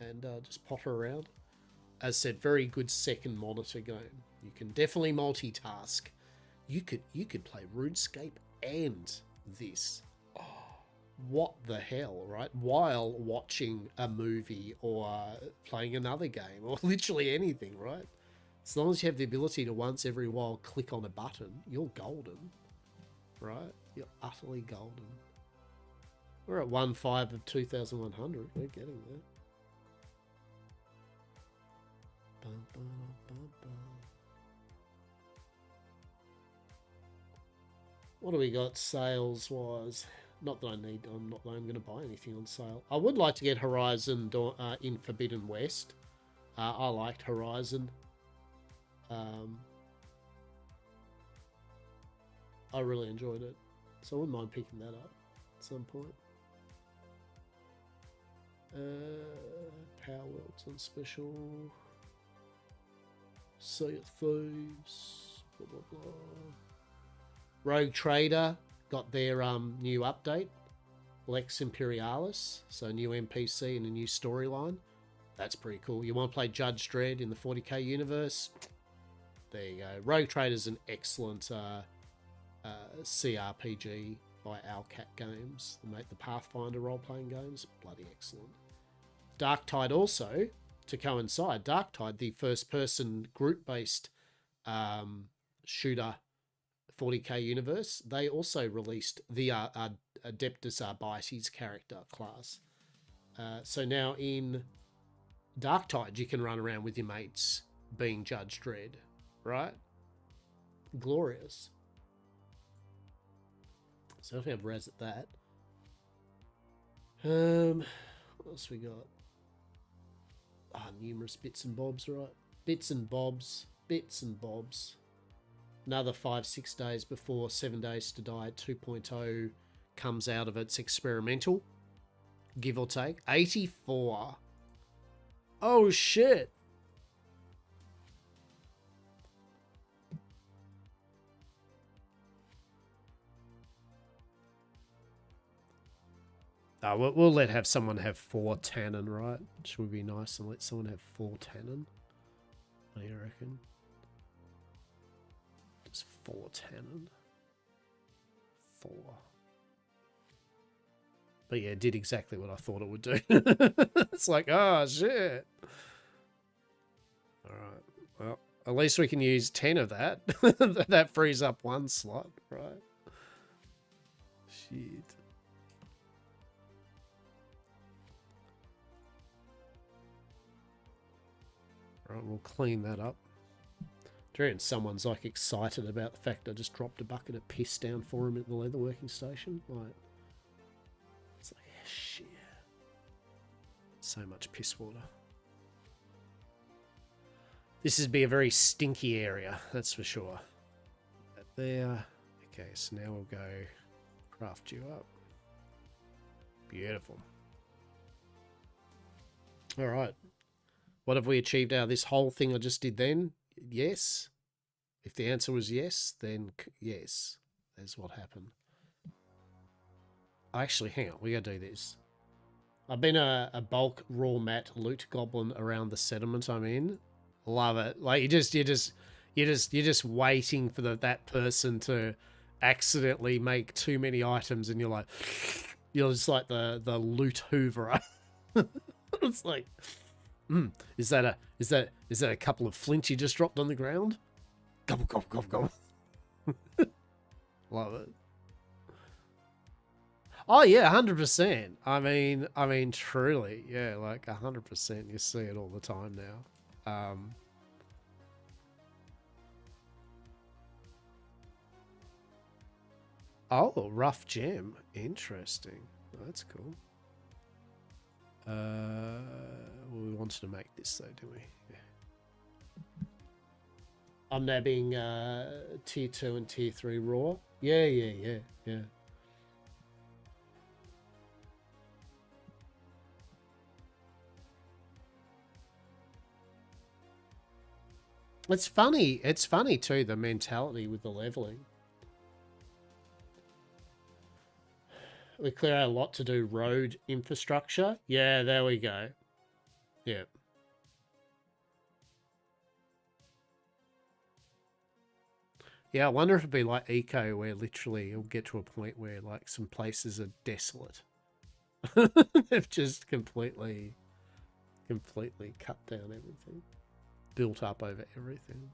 Speaker 1: and just potter around. As said, very good second monitor game. You can definitely multitask. You could play RuneScape and this. Oh, what the hell, right? While watching a movie or playing another game or literally anything, right? As long as you have the ability to once every while click on a button, you're golden, right? You're utterly golden. We're at 1.5 of 2,100. We're getting there. What do we got sales wise? Not that I'm not that I'm going to buy anything on sale. I would like to get Horizon in Forbidden West. I liked Horizon. I really enjoyed it, so I wouldn't mind picking that up at some point. Power Worlds on special. Sea of Thieves. Blah blah blah. Rogue Trader got their new update, Lex Imperialis, so a new NPC and a new storyline. That's pretty cool. You want to play Judge Dredd in the 40k universe? There you go. Rogue Trader's an excellent CRPG by Owlcat Games. They make the Pathfinder role-playing games. Bloody excellent. Darktide also, to coincide, Darktide, the first-person group-based shooter 40k universe, they also released the Adeptus Arbites character class. So now in Darktide, you can run around with your mates being Judge Dredd, right? Glorious. So if we have res at that. What else we got? Numerous bits and bobs, right? Bits and bobs. Another 5-6 days before 7 Days to Die 2.0 comes out of its experimental, give or take. 84. Oh shit. We'll have someone have 4 tannin, right? Should we be nice and let someone have 4 tannin? What do you reckon? 4 tannin. 4. But yeah, it did exactly what I thought it would do. It's like, oh shit. Alright. Well, at least we can use 10 of that. That frees up 1 slot, right? Shit. Right, we'll clean that up. And someone's like excited about the fact I just dropped a bucket of piss down for him at the leatherworking station. Like, it's like, shit. So much piss water. This would be a very stinky area, that's for sure. That there. Okay, so now we'll go craft you up. Beautiful. All right. What have we achieved out of this whole thing I just did then? Yes. If the answer was yes, then yes. That's what happened. Actually, hang on. We gotta do this. I've been a bulk raw mat loot goblin around the settlement I'm in. Love it. Like you're just waiting for that person to accidentally make too many items, and you're just like the loot hooverer. It's like, is that a couple of flint you just dropped on the ground? Gobble gobble gobble gobble. Love it. Oh yeah, 100%. I mean, truly, yeah, like 100%. You see it all the time now. Oh, rough gem. Interesting. That's cool. Well, we wanted to make this though, didn't we? Yeah. I'm nabbing tier 2 and tier 3 raw. Yeah. It's funny. It's funny too, the mentality with the leveling. We clear out a lot to do road infrastructure. Yeah, there we go. Yeah. Yeah, I wonder if it'd be like Eco, where literally it'll get to a point where like some places are desolate. They've just completely cut down everything. Built up over everything.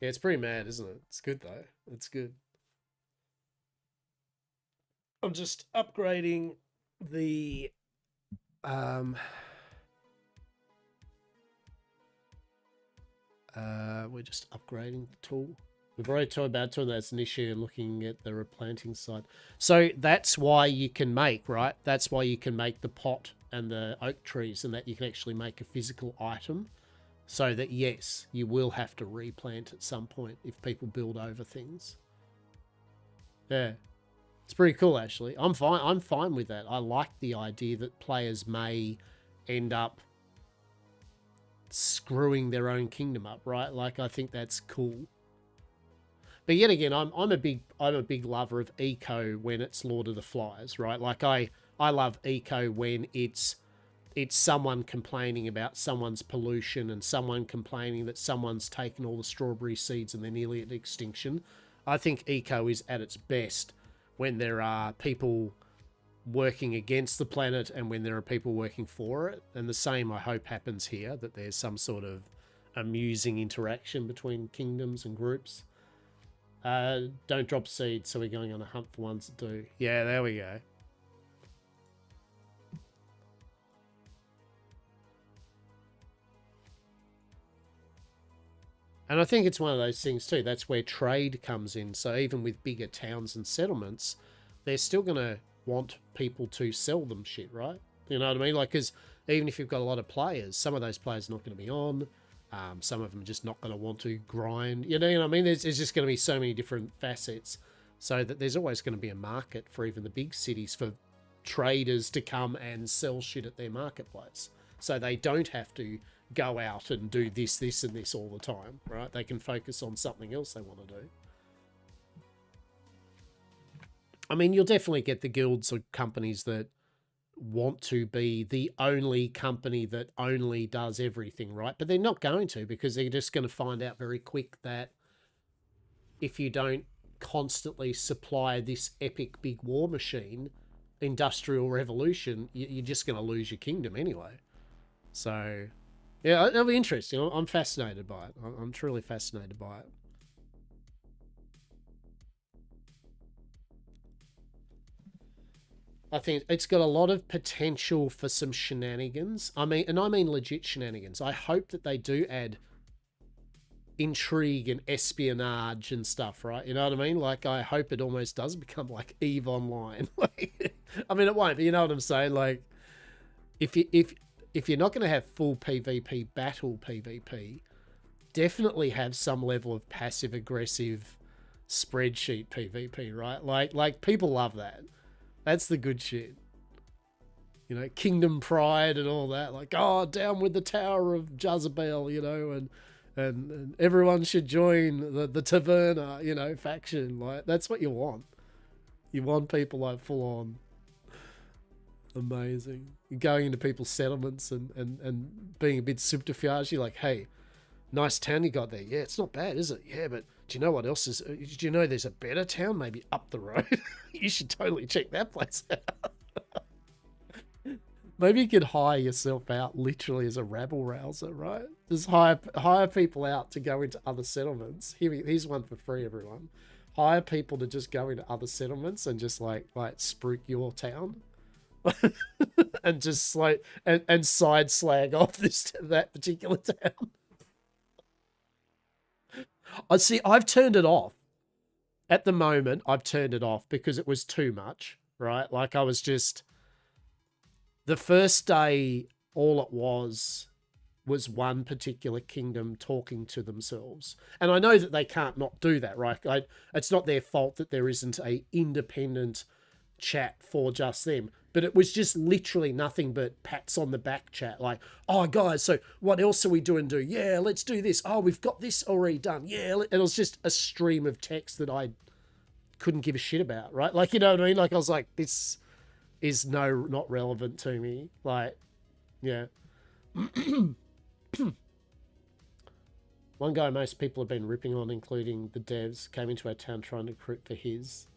Speaker 1: Yeah, it's pretty mad, isn't it? It's good though. It's good. I'm just upgrading the we're just upgrading the tool. We've already talked about tool. That's an issue looking at the replanting side. So that's why you can make, right? That's why you can make the pot and the oak trees, and that you can actually make a physical item. So that, yes, you will have to replant at some point if people build over things. Yeah. It's pretty cool, actually. I'm fine with that. I like the idea that players may end up screwing their own kingdom up, right? Like, I think that's cool. But yet again, I'm a big lover of eco when it's Lord of the Flies, right? Like I love eco when it's someone complaining about someone's pollution and someone complaining that someone's taken all the strawberry seeds and they're nearly at extinction. I think eco is at its best when there are people working against the planet and when there are people working for it. And the same, I hope, happens here, that there's some sort of amusing interaction between kingdoms and groups. Don't drop seeds, so we're going on a hunt for ones that do. Yeah, there we go. And I think it's one of those things too. That's where trade comes in. So even with bigger towns and settlements, they're still going to want people to sell them shit, right? You know what I mean? Like, because even if you've got a lot of players, some of those players are not going to be on. Some of them are just not going to want to grind. You know what I mean? There's just going to be so many different facets. So that there's always going to be a market for even the big cities for traders to come and sell shit at their marketplace. So they don't have to go out and do this, and this all the time, right? They can focus on something else they want to do. I mean, you'll definitely get the guilds or companies that want to be the only company that only does everything, right? But they're not going to, because they're just going to find out very quick that if you don't constantly supply this epic big war machine, industrial revolution, you're just going to lose your kingdom anyway. So yeah, it'll be interesting. I'm fascinated by it. I'm truly fascinated by it. I think it's got a lot of potential for some shenanigans. I mean legit shenanigans. I hope that they do add intrigue and espionage and stuff, right? You know what I mean? Like, I hope it almost does become like EVE Online. Like, I mean, it won't, but you know what I'm saying? Like, if you're not going to have full PvP battle PvP, definitely have some level of passive aggressive spreadsheet PvP, right? Like people love that. That's the good shit. You know, Kingdom Pride and all that. Like, oh, down with the Tower of Jezebel, you know, and everyone should join the Taverna, you know, faction. Like, that's what you want. You want people like full on. Amazing. Going into people's settlements and being a bit subterfuge. You're like, hey, nice town you got there. Yeah, it's not bad, is it? Yeah, but do you know what else is? Do you know there's a better town maybe up the road? You should totally check that place out. Maybe you could hire yourself out literally as a rabble rouser, right? Just hire people out to go into other settlements. Here's one for free, everyone. Hire people to just go into other settlements and just like spruik your town. And just like and side slag off that particular town. I see. I've turned it off at the moment. I've turned it off because it was too much. Right, like I was just the first day. All it was one particular kingdom talking to themselves, and I know that they can't not do that. Right, it's not their fault that there isn't a independent chat for just them, but it was just literally nothing but pats on the back chat, like, oh guys, so what else are we doing? Yeah, let's do this. Oh, we've got this already done. Yeah, and it was just a stream of text that I couldn't give a shit about, right? Like, you know what I mean? Like, I was like, this is not relevant to me. Like, yeah. One guy most people have been ripping on, including the devs, came into our town trying to recruit for his.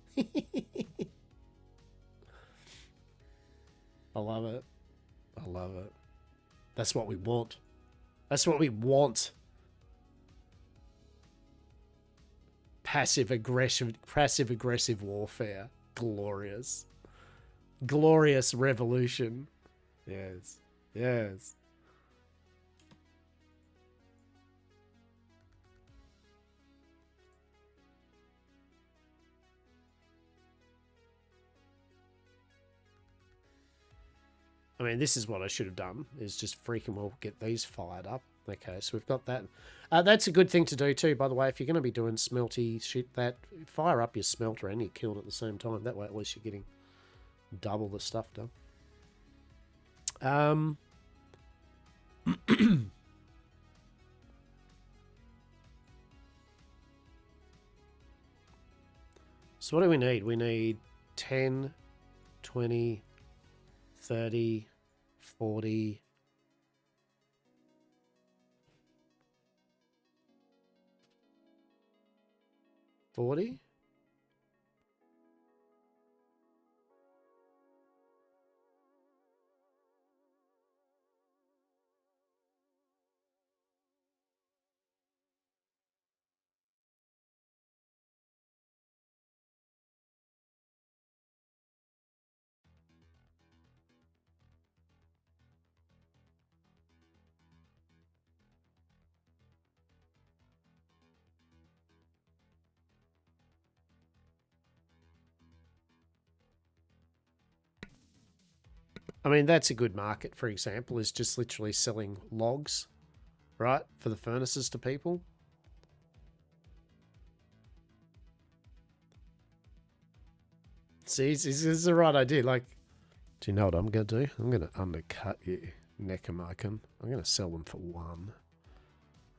Speaker 1: I love it. I love it. That's what we want. That's what we want. Passive aggressive warfare. Glorious. Glorious revolution. Yes. Yes. I mean, this is what I should have done, is just freaking well get these fired up. Okay, so we've got that. That's a good thing to do too, by the way. If you're going to be doing smelty shit, that fire up your smelter and your kiln at the same time. That way at least you're getting double the stuff done. So what do we need? We need 10, 20, 30, 40. 40? I mean, that's a good market, for example, is just literally selling logs, right, for the furnaces to people. See, this is the right idea. Like, do you know what I'm going to do? I'm going to undercut you, Necromarkin. I'm going to sell them for one.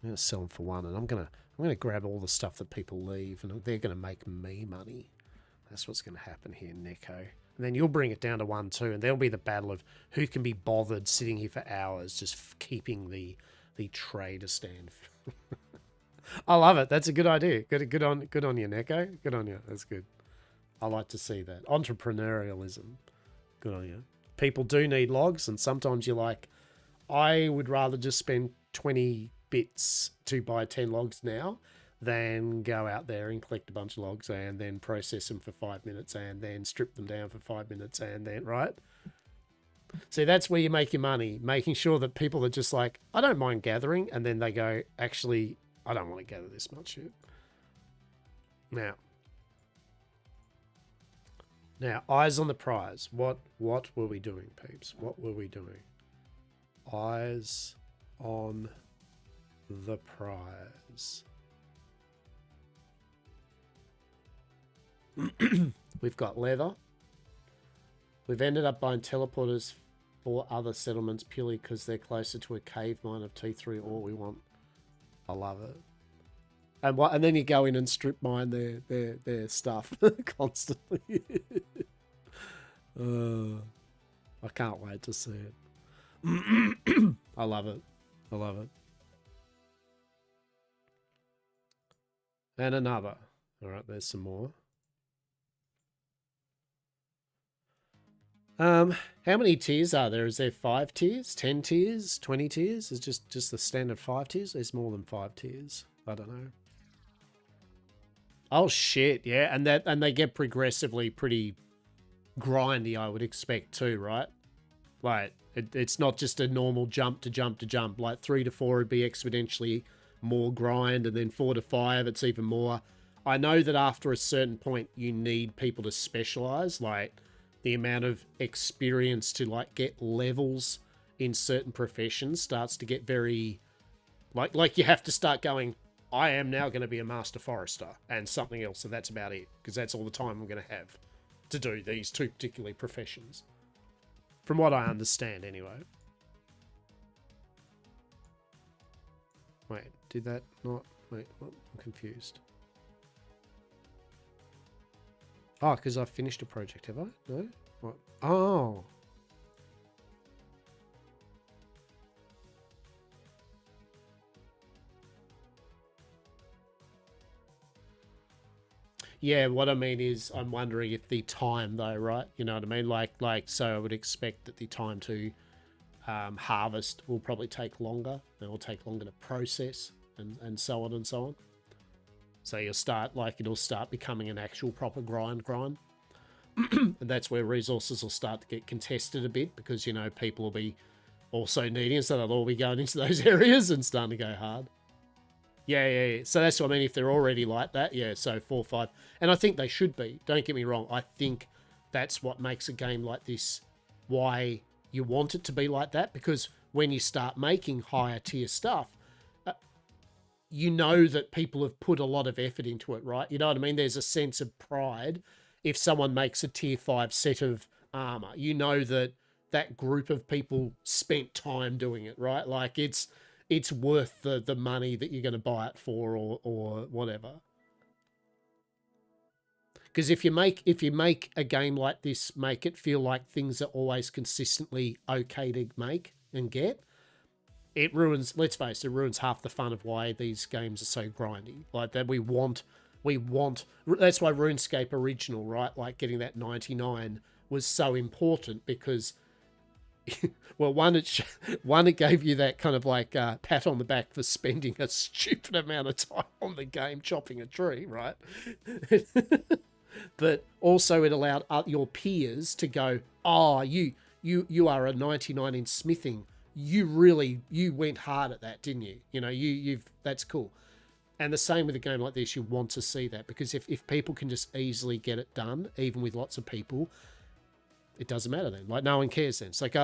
Speaker 1: I'm going to sell them for one, and I'm going to grab all the stuff that people leave, and they're going to make me money. That's what's going to happen here, Neko. And then you'll bring it down to 1, 2, and there'll be the battle of who can be bothered sitting here for hours just keeping the trader stand. I love it. That's a good idea. Good on you, Neko. Good on you. That's good. I like to see that. Entrepreneurialism. Good on you. People do need logs, and sometimes you're like, I would rather just spend 20 bits to buy 10 logs now than go out there and collect a bunch of logs and then process them for 5 minutes and then strip them down for 5 minutes and then, right? See, that's where you make your money, making sure that people are just like, I don't mind gathering, and then they go, actually, I don't want to gather this much shit. Now, eyes on the prize. What were we doing, peeps? What were we doing? Eyes on the prize. We've got leather. We've ended up buying teleporters for other settlements purely because they're closer to a cave mine of T3 ore we want. I love it. And then you go in and strip mine their stuff constantly. I I can't wait to see it. I love it. I love it. And another. All right, there's some more. How many tiers are there? Is there 5 tiers, 10 tiers, 20 tiers? Is just the standard 5 tiers? There's more than 5 tiers. I don't know. Oh shit, yeah, and they get progressively pretty grindy, I would expect too, right? Like it's not just a normal jump to jump to jump. Like 3 to 4 would be exponentially more grind, and then 4 to 5 it's even more. I know that after a certain point you need people to specialize, like the amount of experience to like get levels in certain professions starts to get very like you have to start going, I am now going to be a master forester and something else, so that's about it, because that's all the time I'm going to have to do these 2 particular professions. From what I understand, anyway. Wait, did that not... Wait, what? I'm confused. Oh, because I finished a project, have I? No? What? Oh. Yeah, what I mean is I'm wondering if the time, though, right? You know what I mean? Like so I would expect that the time to harvest will probably take longer. It will take longer to process and so on and so on. So you'll start, like, it'll start becoming an actual proper grind. And that's where resources will start to get contested a bit, because, you know, people will be also needing it, so they'll all be going into those areas and starting to go hard. Yeah. So that's what I mean. If they're already like that, yeah, so 4, 5. And I think they should be. Don't get me wrong. I think that's what makes a game like this, why you want it to be like that, because when you start making higher tier stuff, you know that people have put a lot of effort into it, right? You know what I mean? There's a sense of pride if someone makes a tier 5 set of armor. You know that that group of people spent time doing it, right? Like it's worth the money that you're going to buy it for, or whatever. Because if you make a game like this, make it feel like things are always consistently okay to make and get, it ruins, let's face it, ruins half the fun of why these games are so grindy. Like that we want, that's why RuneScape Original, right? Like getting that 99 was so important, because well, one, it gave you that kind of like pat on the back for spending a stupid amount of time on the game chopping a tree, right? But also it allowed your peers to go, oh, you are a 99 in smithing. You went hard at that, didn't you? You know, you've that's cool. And the same with a game like this, you want to see that, because if people can just easily get it done, even with lots of people, it doesn't matter then. Like, no one cares then. It's like,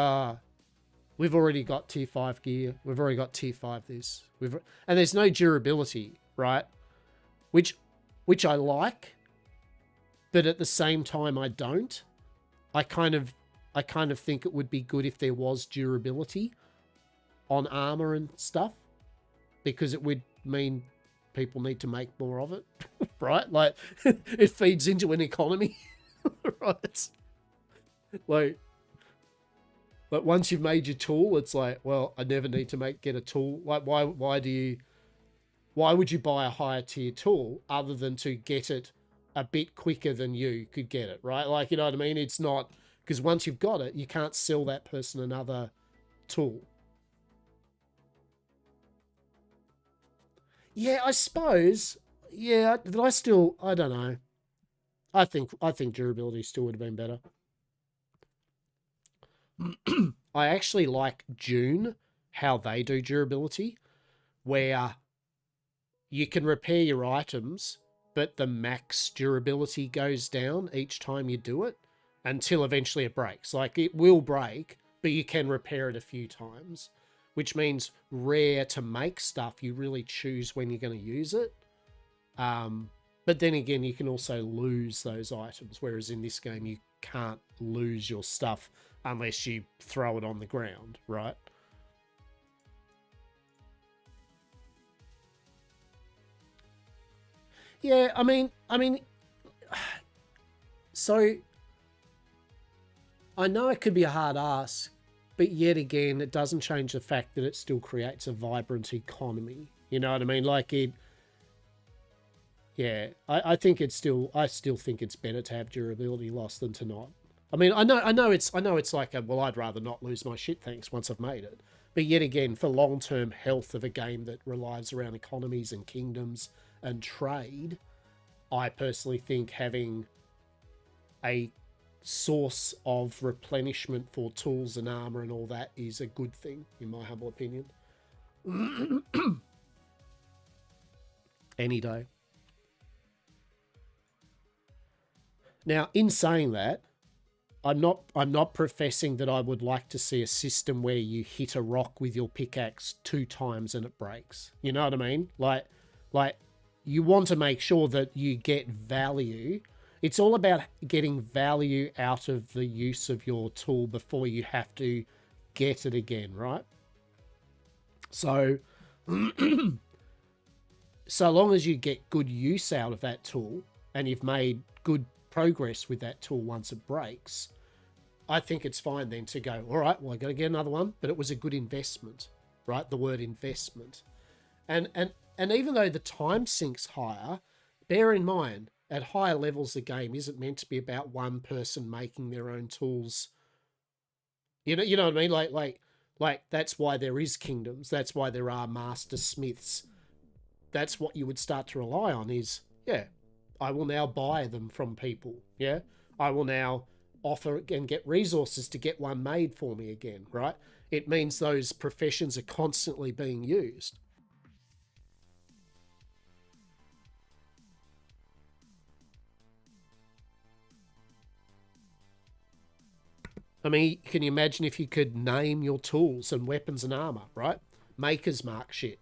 Speaker 1: we've already got tier 5 gear. We've already got tier 5 this. And there's no durability, right? Which I like, but at the same time I don't. I kind of think it would be good if there was durability on armor and stuff, because it would mean people need to make more of it, right? Like, it feeds into an economy, right? Like once you've made your tool, it's like, well, I never need to get a tool. Like, why would you buy a higher tier tool other than to get it a bit quicker than you could get it, right? Like, you know what I mean? It's not, because once you've got it, you can't sell that person another tool. Yeah, I suppose. Yeah, but I don't know. I think durability still would have been better. I actually like June, how they do durability, where you can repair your items, but the max durability goes down each time you do it until eventually it breaks. Like, it will break, but you can repair it a few times, which means rare to make stuff, you really choose when you're going to use it. But then again, you can also lose those items, whereas in this game you can't lose your stuff unless you throw it on the ground, right? Yeah, I mean, so I know it could be a hard ask, but yet again, it doesn't change the fact that it still creates a vibrant economy. You know what I mean? Like it, yeah. I still think it's better to have durability loss than to not. I mean, I know, it's like, well, I'd rather not lose my shit, thanks, once I've made it. But yet again, for long-term health of a game that relies around economies and kingdoms and trade, I personally think having a source of replenishment for tools and armor and all that is a good thing, in my humble opinion. Any day. Now, in saying that, I'm not professing that I would like to see a system where you hit a rock with your pickaxe 2 times and it breaks. You know what I mean? Like you want to make sure that you get value. It's all about getting value out of the use of your tool before you have to get it again, right? So so long as you get good use out of that tool and you've made good progress with that tool once it breaks, I think it's fine then to go, all right, well, I got to get another one, but it was a good investment, right? The word investment. And even though the time sinks higher, bear in mind, at higher levels, the game isn't meant to be about one person making their own tools. You know what I mean? Like that's why there is kingdoms. That's why there are master smiths. That's what you would start to rely on is, yeah, I will now buy them from people. Yeah. I will now offer and get resources to get one made for me again, right? It means those professions are constantly being used. I mean, can you imagine if you could name your tools and weapons and armor, right? Maker's mark shit.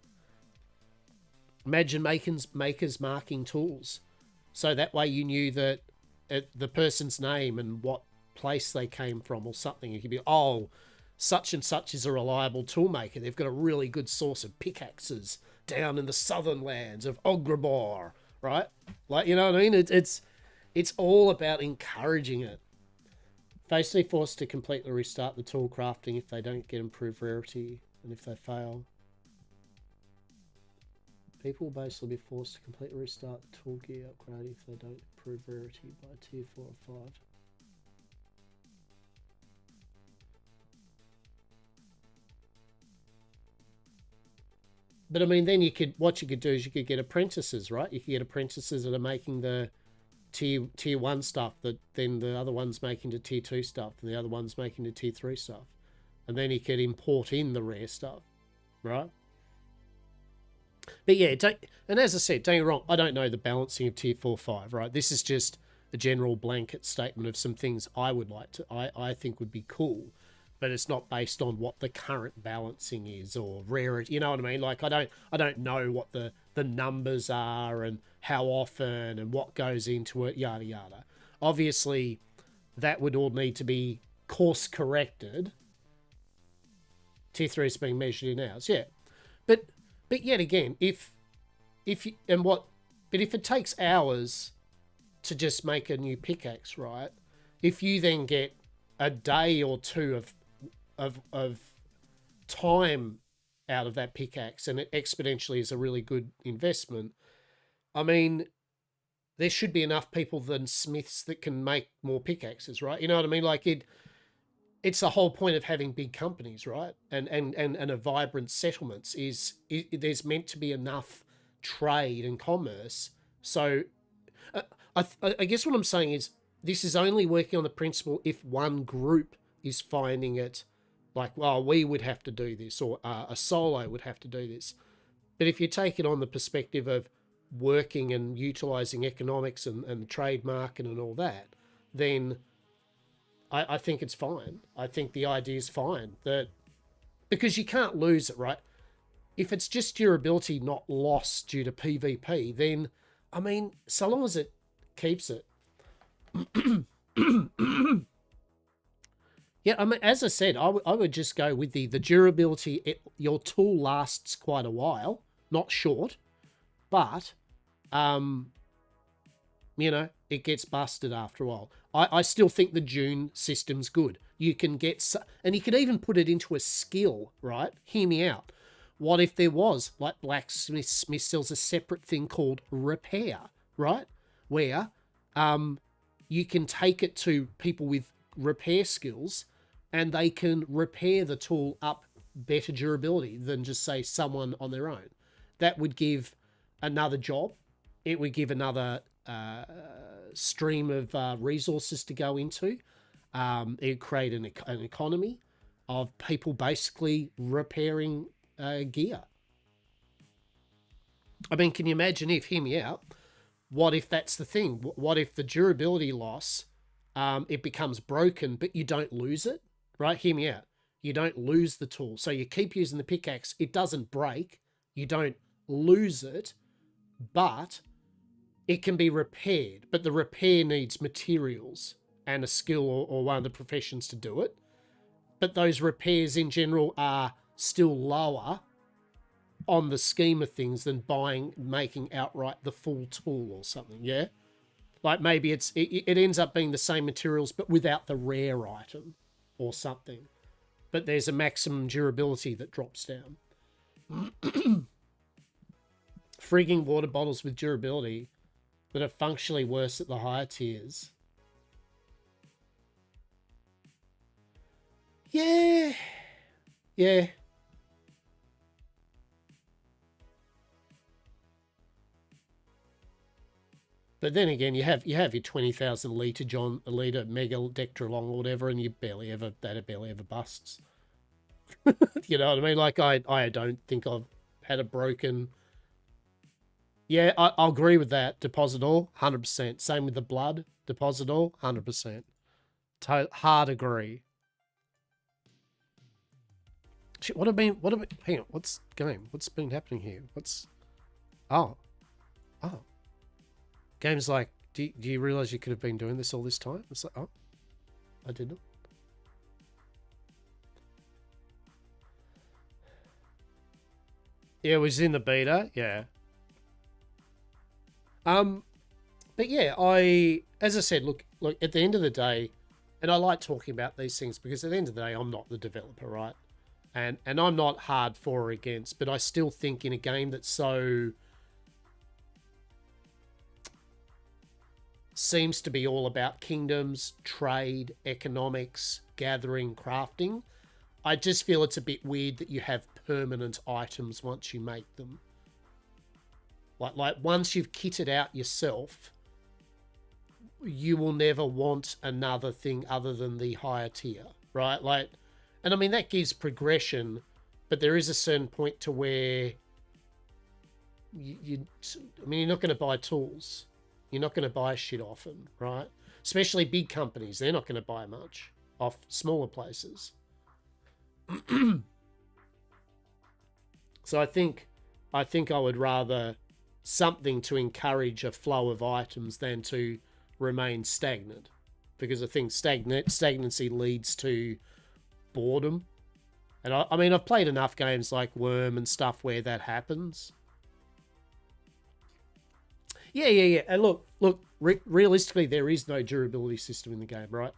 Speaker 1: Imagine makers marking tools. So that way you knew that the person's name and what place they came from or something. It could be, oh, such and such is a reliable tool maker. They've got a really good source of pickaxes down in the southern lands of Ograbor, right? Like, you know what I mean? It's all about encouraging it. Basically forced to completely restart the tool crafting if they don't get improved rarity, and if they fail, people will basically be forced to completely restart the tool gear upgrade if they don't improve rarity by tier 4 or 5. But I mean, then what you could do is you could get apprentices, right? You could get apprentices that are making the tier 1 stuff that then the other one's making the tier 2 stuff and the other one's making the tier 3 stuff. And then you could import in the rare stuff, right? But yeah, and as I said, don't get me wrong, I don't know the balancing of tier 4, 5, right? This is just a general blanket statement of some things I would like to, I think would be cool, but it's not based on what the current balancing is or rarity. You know what I mean? Like I don't know what the numbers are and how often and what goes into it, yada yada. Obviously, that would all need to be course corrected. Tier 3 is being measured in hours, yeah. But yet again, if you, and what, but if it takes hours to just make a new pickaxe, right? If you then get a day or two of time out of that pickaxe and it exponentially is a really good investment, I mean, there should be enough people than smiths that can make more pickaxes, right? You know what I mean? Like it's the whole point of having big companies, right? And a vibrant settlements is there's meant to be enough trade and commerce. So I guess what I'm saying is this is only working on the principle if one group is finding it like, well, we would have to do this, or a solo would have to do this. But if you take it on the perspective of working and utilizing economics and trade market and all that, then I think it's fine. I think the idea is fine, that because you can't lose it, right? If it's just durability not lost due to PvP, then I mean, so long as it keeps it. Yeah, I mean, as I said, I would just go with the durability. Your tool lasts quite a while, not short, but you know, it gets busted after a while. I still think the June system's good. You can get, and you can even put it into a skill, right? Hear me out. What if there was, like Blacksmith Smith sells a separate thing called repair, right? Where you can take it to people with repair skills and they can repair the tool up better durability than just say someone on their own. That would give another job. It would give another stream of resources to go into. It would create an economy of people basically repairing gear. I mean, can you imagine if, hear me out, what if that's the thing? What if the durability loss, it becomes broken, but you don't lose it, right? Hear me out. You don't lose the tool. So you keep using the pickaxe. It doesn't break. You don't lose it, but it can be repaired. But the repair needs materials and a skill or one of the professions to do it. But those repairs in general are still lower on the scheme of things than making outright the full tool or something, yeah? Like maybe it ends up being the same materials but without the rare item or something. But there's a maximum durability that drops down. Frigging water bottles with durability that are functionally worse at the higher tiers. Yeah. Yeah. But then again, you have your 20,000 litre mega Dectralong or whatever, and that barely ever busts. You know what I mean? Like I don't think I've had a broken. Yeah, I'll agree with that. Deposit all, 100%. Same with the blood. Deposit all, 100%. Hard agree. Shit, hang on, what's been happening here? Oh. Game's like, do you realize you could have been doing this all this time? It's like, oh, I didn't. Yeah, it was in the beta, yeah. But yeah, as I said, look, at the end of the day, and I like talking about these things because at the end of the day, I'm not the developer, right? And I'm not hard for or against, but I still think in a game that's so seems to be all about kingdoms, trade, economics, gathering, crafting, I just feel it's a bit weird that you have permanent items once you make them. Like once you've kitted out yourself, you will never want another thing other than the higher tier, right? Like, and I mean, that gives progression, but there is a certain point to where you're not going to buy tools. You're not going to buy shit often, right? Especially big companies. They're not going to buy much off smaller places. So I think I would rather something to encourage a flow of items than to remain stagnant, because I think stagnancy leads to boredom. And I mean, I've played enough games like Worm and stuff where that happens. Yeah. And look, realistically, there is no durability system in the game, right?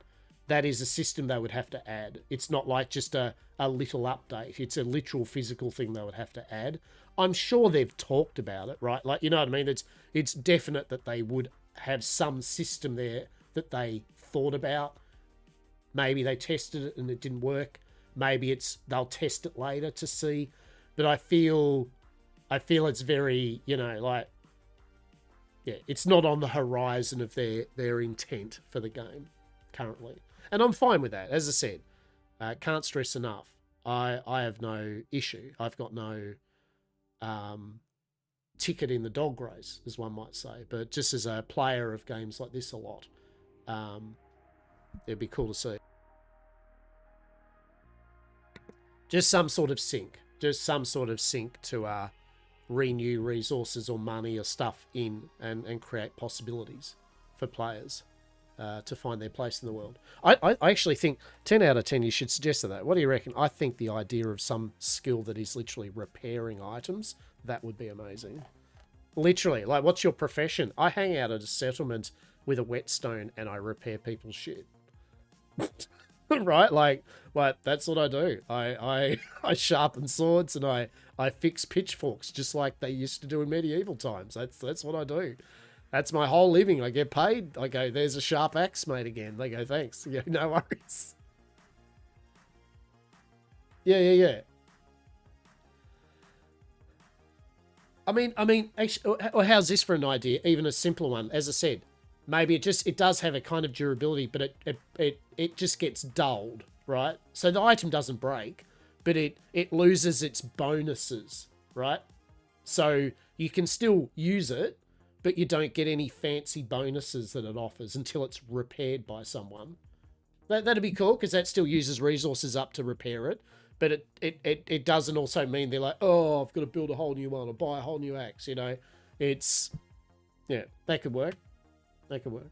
Speaker 1: That is a system they would have to add. It's not like just a little update. It's a literal physical thing they would have to add. I'm sure they've talked about it, right? Like, you know what I mean? It's definite that they would have some system there that they thought about. Maybe they tested it and it didn't work. Maybe they'll test it later to see. But I feel it's very, like, yeah, it's not on the horizon of their intent for the game currently. And I'm fine with that. As I said, can't stress enough. I have no issue. I've got no ticket in the dog race, as one might say. But just as a player of games like this a lot, it'd be cool to see. Just some sort of sync. To renew resources or money or stuff in and create possibilities for players to find their place in the world. I actually think 10 out of 10 you should suggest that. What do you reckon? I think the idea of some skill that is literally repairing items, that would be amazing. Literally, like, what's your profession? I hang out at a settlement with a whetstone and I repair people's shit. Right? Like that's what I do. I sharpen swords and I fix pitchforks just like they used to do in medieval times. That's what I do. That's my whole living. I get paid. I go, there's a sharp axe, mate, again. They go, thanks. Yeah, no worries. Yeah. I mean, actually, or how's this for an idea? Even a simpler one. As I said, maybe it does have a kind of durability, but it just gets dulled, right? So the item doesn't break, but it loses its bonuses, right? So you can still use it, but you don't get any fancy bonuses that it offers until it's repaired by someone. That'd be cool because that still uses resources up to repair it. But it doesn't also mean they're like, oh, I've got to build a whole new one or buy a whole new axe, you know. It's, yeah, that could work. That could work.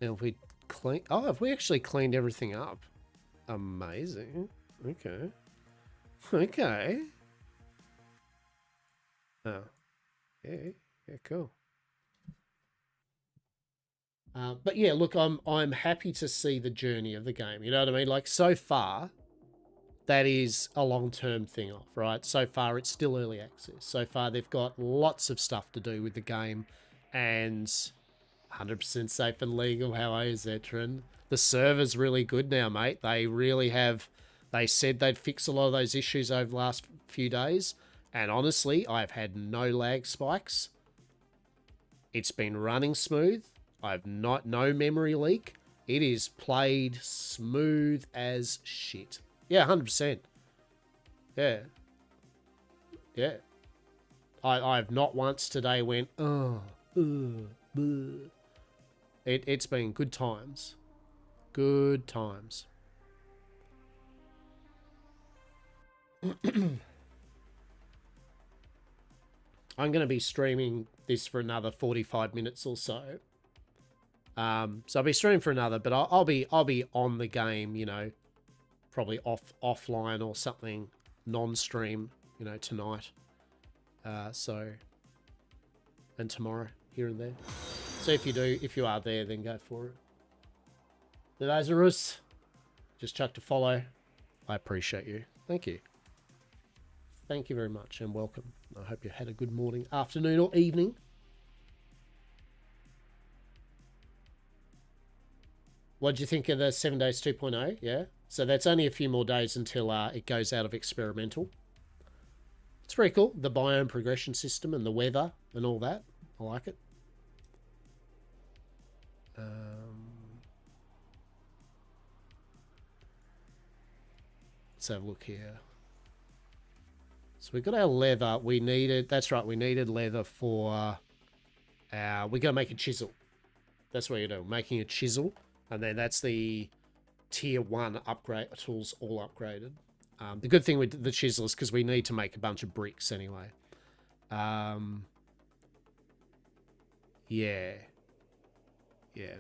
Speaker 1: Now if we clean, oh, have we actually cleaned everything up? Amazing. Okay. Okay. Oh, yeah, cool. But yeah, look, I'm happy to see the journey of the game. You know what I mean? Like so far, that is a long-term thing off, right? So far, it's still early access. So far, they've got lots of stuff to do with the game, and 100% safe and legal. How are you, Zetran? The server's really good now, mate. They really have. They said they'd fix a lot of those issues over the last few days, and honestly, I've had no lag spikes. It's been running smooth. I've no memory leak. It is played smooth as shit. Yeah, 100%. Yeah. Yeah. I've not once today went, oh, it's been good times. Good times. I'm going to be streaming this for another 45 minutes or so. So I'll be streaming for another, but I'll be on the game, you know, probably offline or something, non-stream, you know, tonight. So, and tomorrow, here and there. So if you are there, then go for it. The Lazarus, just chucked a follow. I appreciate you. Thank you. Thank you very much and welcome. I hope you had a good morning, afternoon, or evening. What do you think of the 7 days 2.0? Yeah. So that's only a few more days until it goes out of experimental. It's very cool. The biome progression system and the weather and all that. I like it. Let's have a look here. So we got our leather. We needed, that's right, we needed leather for our, we're going to make a chisel. That's what you're doing, making a chisel. And then that's the tier 1 upgrade tools all upgraded. The good thing with the chisel is because we need to make a bunch of bricks anyway. Yeah,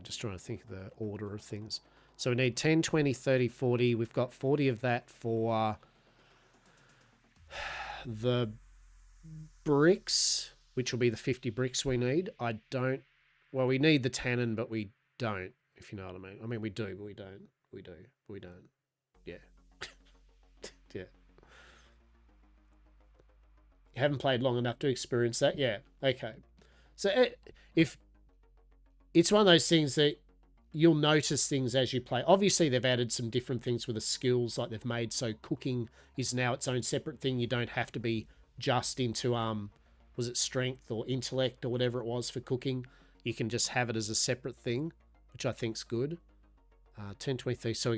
Speaker 1: just trying to think of the order of things. So we need 10, 20, 30, 40. We've got 40 of that for the bricks, which will be the 50 bricks we need. Well, we need the tannin, but we don't, if you know what I mean. I mean, we do, but we don't. We do, but we don't. Yeah. Yeah. You haven't played long enough to experience that? Yeah. Okay. So if it's one of those things that you'll notice things as you play. Obviously, they've added some different things with the skills, like they've made so cooking is now its own separate thing. You don't have to be just into was it strength or intellect or whatever it was for cooking. You can just have it as a separate thing, which I think's good. 1023. So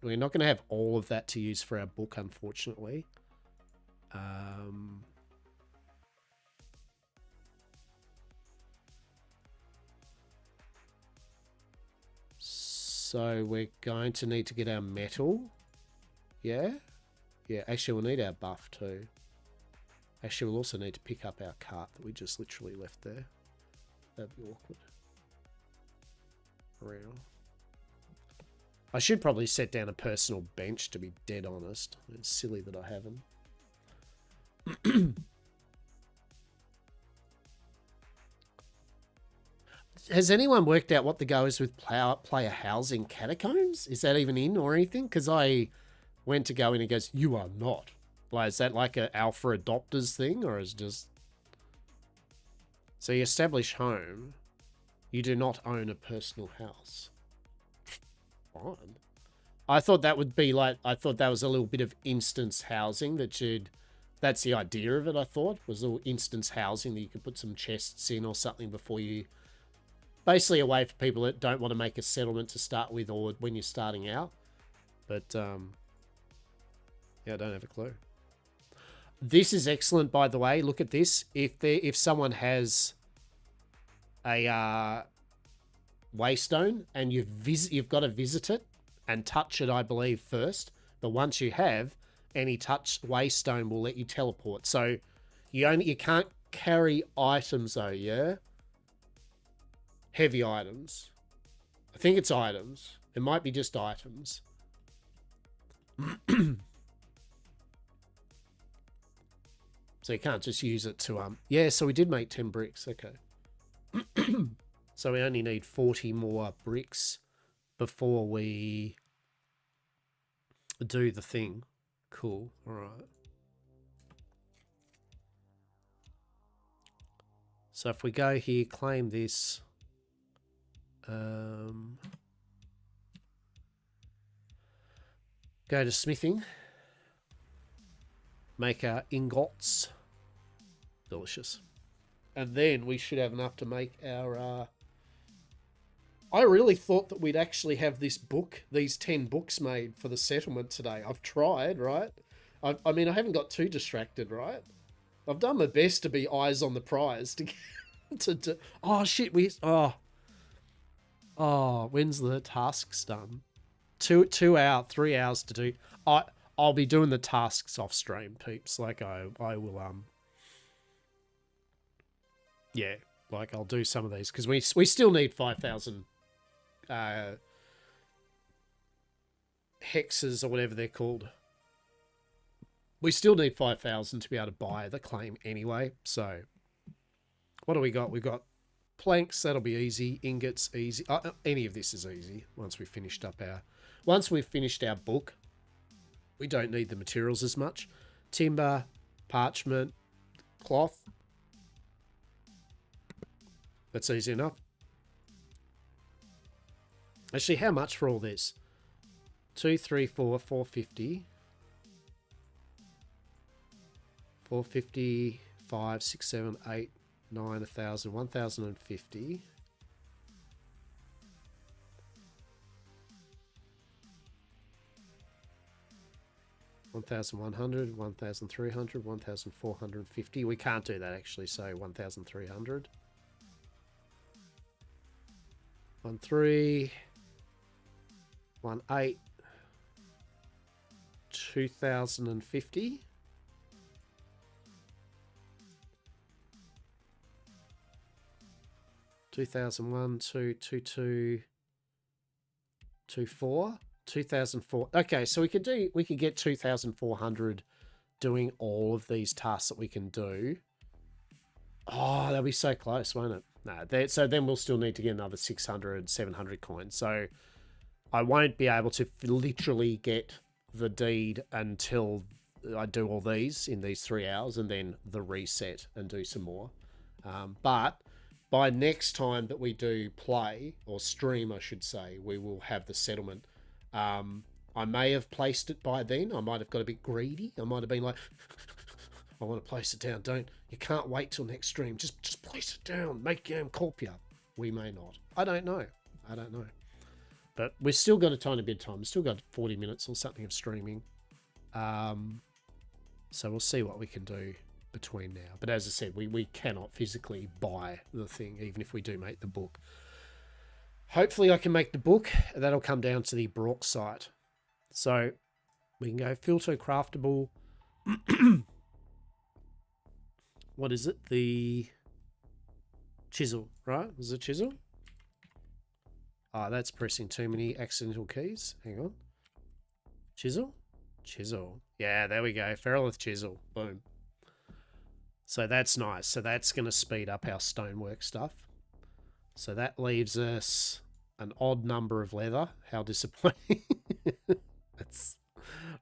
Speaker 1: we're not gonna have all of that to use for our book, unfortunately. So we're going to need to get our metal. Yeah. Actually, we'll need our buff too. Actually, we'll also need to pick up our cart that we just literally left there. That'd be awkward. Around. I should probably set down a personal bench, to be dead honest. It's silly that I haven't. Has anyone worked out what the go is with player housing catacombs? Is that even in or anything? Because I went to go in and goes, you are not. Like, is that like an alpha adopters thing, or is it just... So you establish home. You do not own a personal house. Fine. I thought that would be like... I thought that was a little bit of instance housing that you'd... That's the idea of it, I thought. Was a little instance housing that you could put some chests in or something before you... Basically a way for people that don't want to make a settlement to start with or when you're starting out. But, yeah, I don't have a clue. This is excellent, by the way. Look at this. If someone has a waystone and you've got to visit it and touch it, I believe, first. But once you have, any touch waystone will let you teleport. So you can't carry items though, yeah? Heavy items. I think it's items. It might be just items. So you can't just use it to, yeah, so we did make 10 bricks. Okay. So we only need 40 more bricks before we do the thing. Cool. All right. So if we go here, claim this. Go to smithing. Make our ingots. Delicious. And then we should have enough to make our... I really thought that we'd actually have this book, these 10 books made for the settlement today. I've tried, right? I mean, I haven't got too distracted, right? I've done my best to be eyes on the prize to get... Oh, shit, Oh, when's the tasks done? 3 hours to do... I'll be doing the tasks off stream, peeps. Like I will yeah, like I'll do some of these because we still need 5,000 hexes or whatever they're called. We still need 5,000 to be able to buy the claim anyway. So what do we got? We've got planks, that'll be easy. Ingots, easy. Any of this is easy once we've finished our book. We don't need the materials as much. Timber, parchment, cloth. That's easy enough. Actually, how much for all this? 2, 3, 4, 450. 450, 5, 6, 7, 8, 9, 1,000, 1,050. 1,100, 1,300, 1,450. We can't do that actually, so 1,300. 1,3, 1,8, 2,050. 2,001, 2, 2, 2, 2, 4. 2,004. Okay, so we could get 2,400 doing all of these tasks that we can do. Oh, that'll be so close, won't it? No, so then we'll still need to get another 600, 700 coins. So I won't be able to literally get the deed until I do all these in these 3 hours and then the reset and do some more. But by next time that we do play, or stream, I should say, we will have the settlement. I may have placed it by then. I might have got a bit greedy. I might have been like, I want to place it down. You can't wait till next stream. Just place it down. Make Corpia. We may not. I don't know. But we've still got a tiny bit of time. We've still got 40 minutes or something of streaming. So we'll see what we can do between now. But as I said, we cannot physically buy the thing, even if we do make the book. Hopefully I can make the book. That'll come down to the Brock site. So we can go filter craftable. What is it? The chisel, right? Is it chisel? Ah, that's pressing too many accidental keys. Hang on. Chisel? Chisel. Yeah, there we go. Ferrolith chisel. Boom. So that's nice. So that's going to speed up our stonework stuff. So that leaves us an odd number of leather. How disappointing. That's...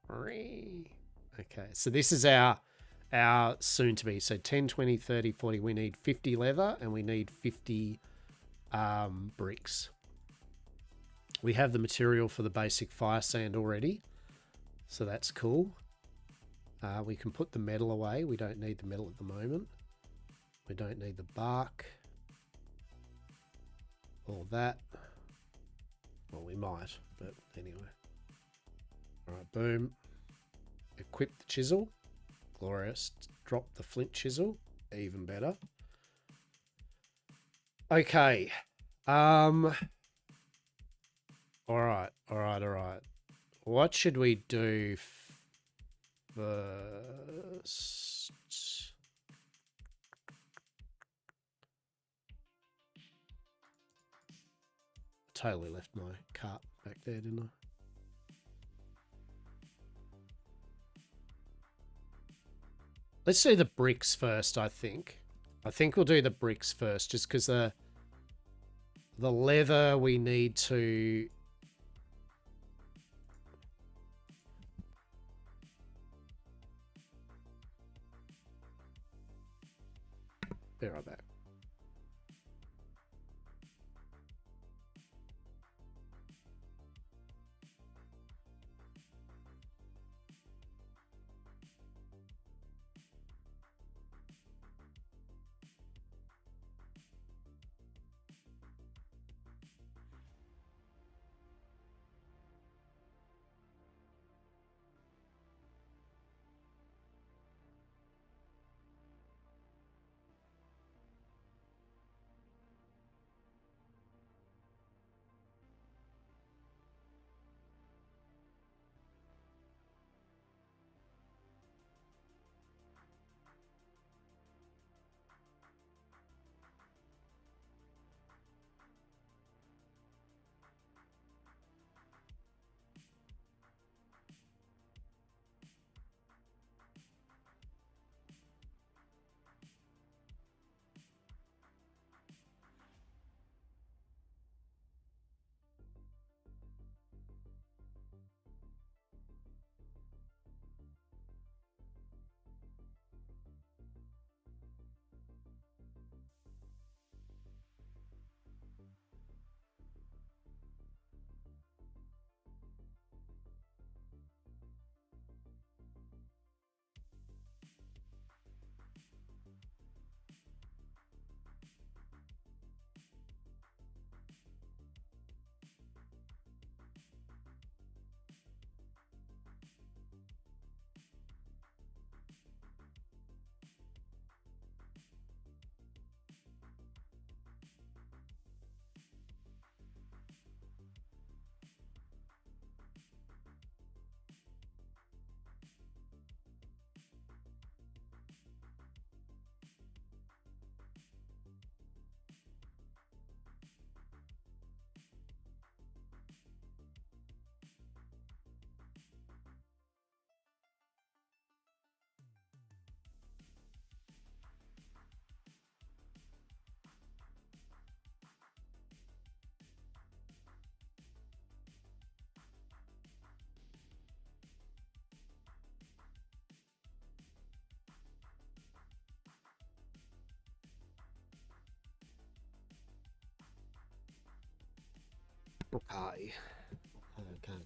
Speaker 1: Okay, so this is our soon to be. So 10, 20, 30, 40. We need 50 leather and we need 50 bricks. We have the material for the basic fire sand already. So that's cool. We can put the metal away. We don't need the metal at the moment. We don't need the bark. All that. Well, we might, but anyway. All right, boom. Equip the chisel. Glorious. Drop the flint chisel. Even better. Okay. All right. What should we do first? Totally left my cart back there, didn't I? Let's do the bricks first, I think. I think we'll do the bricks first, just because the leather we need to... Be right back.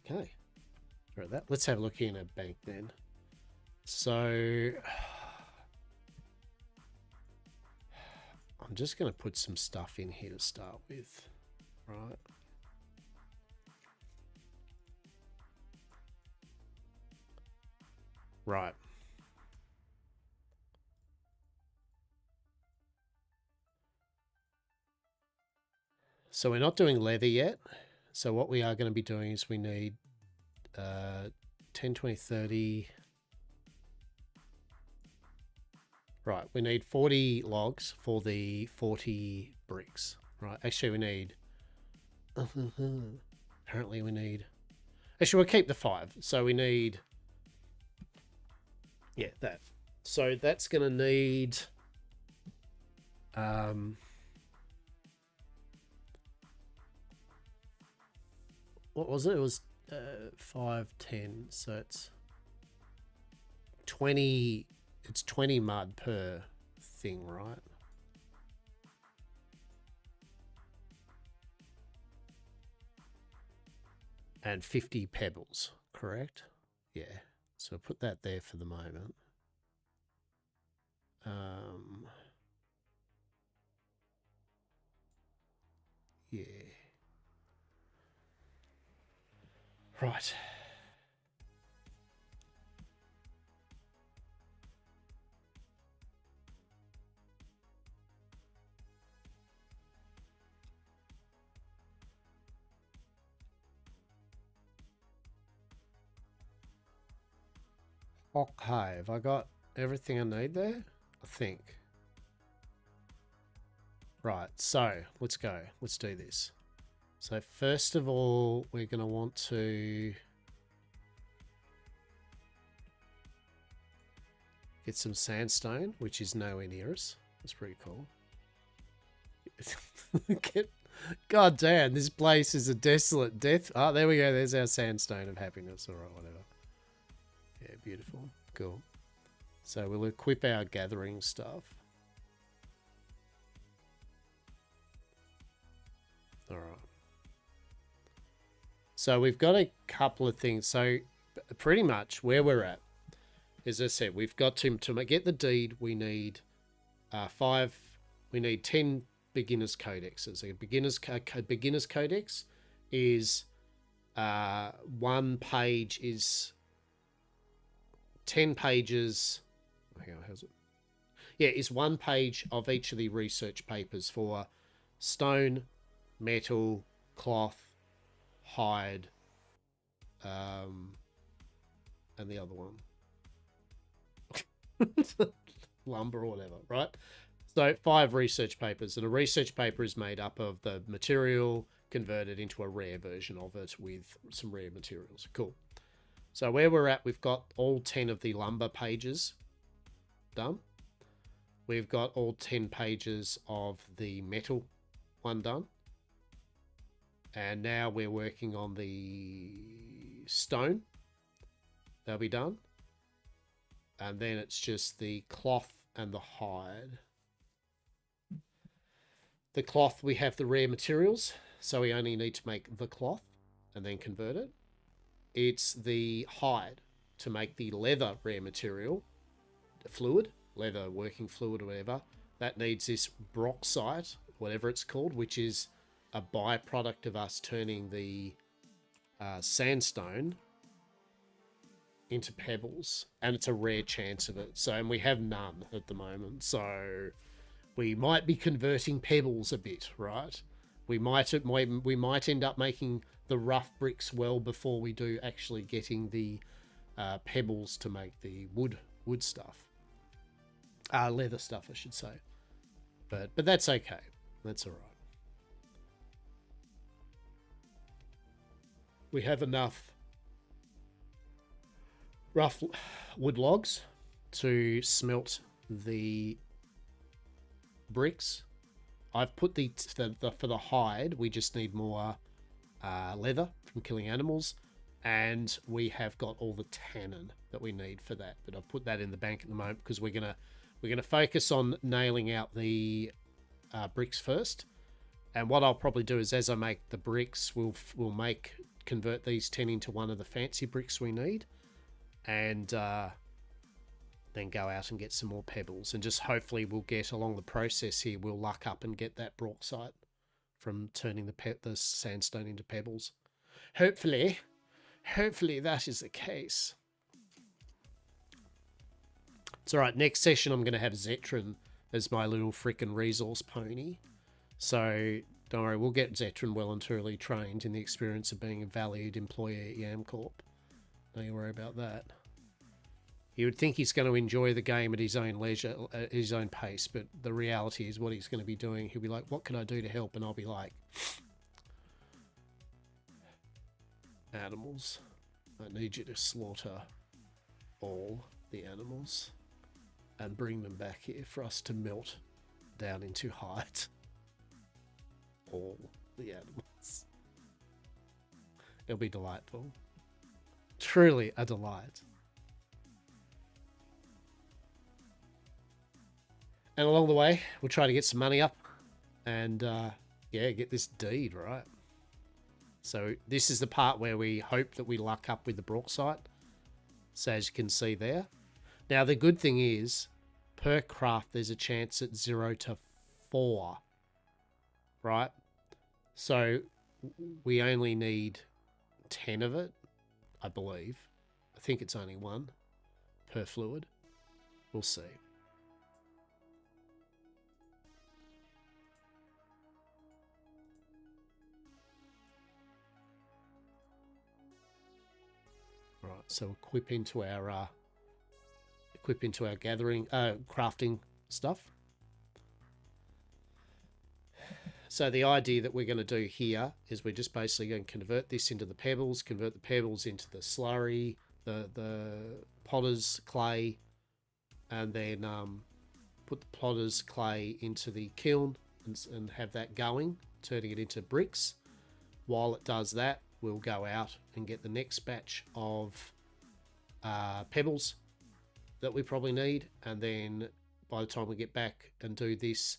Speaker 1: Okay. Right, that. Let's have a look in a bank then. So I'm just going to put some stuff in here to start with, right? Right. So we're not doing leather yet. So what we are going to be doing is we need 10, 20, 30. Right, we need 40 logs for the 40 bricks. Right, actually we need... Apparently we need... Actually, we'll keep the 5. So we need... Yeah, that. So that's going to need... what was it? It was 5, 10. So it's 20... It's 20 mud per thing, right? And 50 pebbles, correct? Yeah. So put that there for the moment. Yeah. Right. Okay, have I got everything I need there? I think. Right, so let's go. Let's do this. So first of all, we're going to want to get some sandstone, which is nowhere near us. That's pretty cool. God damn, this place is a desolate death. Oh, there we go. There's our sandstone of happiness. All right, whatever. Yeah, beautiful. Cool. So we'll equip our gathering stuff. All right. So we've got a couple of things. So pretty much where we're at, as I said, we've got to get the deed. We need 5. We need 10 beginners codexes. A beginners codex is one page is 10 pages. Hang on, how's it? Yeah, is one page of each of the research papers for stone, metal, cloth, hide, and the other one. Lumber or whatever, right? So 5 research papers, and a research paper is made up of the material converted into a rare version of it with some rare materials. Cool. So where we're at, we've got all 10 of the lumber pages done. We've got all 10 pages of the metal one done. And now we're working on the stone. They'll be done. And then it's just the cloth and the hide. The cloth, we have the rare materials, so we only need to make the cloth and then convert it. It's the hide to make the leather rare material, the fluid, leather working fluid or whatever. That needs this bauxite, whatever it's called, which is a byproduct of us turning the sandstone into pebbles, and it's a rare chance of it. So, and we have none at the moment, so we might be converting pebbles a bit, right? We might end up making the rough bricks well before we do actually getting the pebbles to make the wood stuff, leather stuff, I should say. But that's okay. That's all right. We have enough rough wood logs to smelt the bricks. I've put for the hide, we just need more leather from killing animals, and we have got all the tannin that we need for that. But I've put that in the bank at the moment because we're gonna focus on nailing out the bricks first. And what I'll probably do is, as I make the bricks, we'll convert these 10 into one of the fancy bricks we need, and then go out and get some more pebbles, and just hopefully we'll get along the process here, we'll luck up and get that bauxite from turning the sandstone into pebbles. Hopefully that is the case. It's all right. Next session I'm going to have Zetron as my little frickin' resource pony, so don't worry, we'll get Zetron well and truly trained in the experience of being a valued employee at Yam Corp. Don't you worry about that. You would think he's going to enjoy the game at his own leisure, at his own pace, but the reality is what he's going to be doing. He'll be like, what can I do to help? And I'll be like, animals. I need you to slaughter all the animals and bring them back here for us to melt down into hide. All the animals. It'll be delightful. Truly a delight. And along the way, we'll try to get some money up and, yeah, get this deed, right? So this is the part where we hope that we luck up with the bauxite. So as you can see there. Now, the good thing is, per craft, there's a chance at 0 to 4, right? So we only need 10 of it, I believe. I think it's only 1 per fluid. We'll see. Right, so equip into our gathering, crafting stuff. So the idea that we're going to do here is we're just basically going to convert this into the pebbles, convert the pebbles into the slurry, the potter's clay, and then put the potter's clay into the kiln and have that going, turning it into bricks. While it does that, we'll go out and get the next batch of pebbles that we probably need, and then by the time we get back and do this,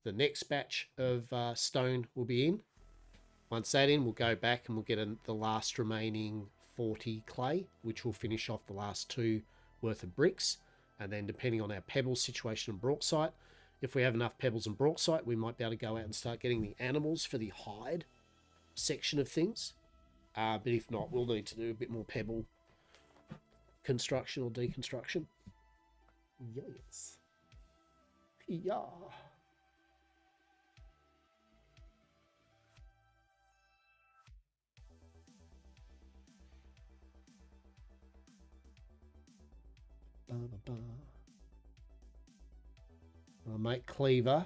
Speaker 1: the next batch of stone will be in. Once that's in, we'll go back and we'll get the last remaining 40 clay, which will finish off the last 2 worth of bricks. And then depending on our pebbles situation and bauxite, if we have enough pebbles and bauxite, we might be able to go out and start getting the animals for the hide section of things. But if not, we'll need to do a bit more pebble construction or deconstruction. Yes. Yeah. I'll make Cleaver.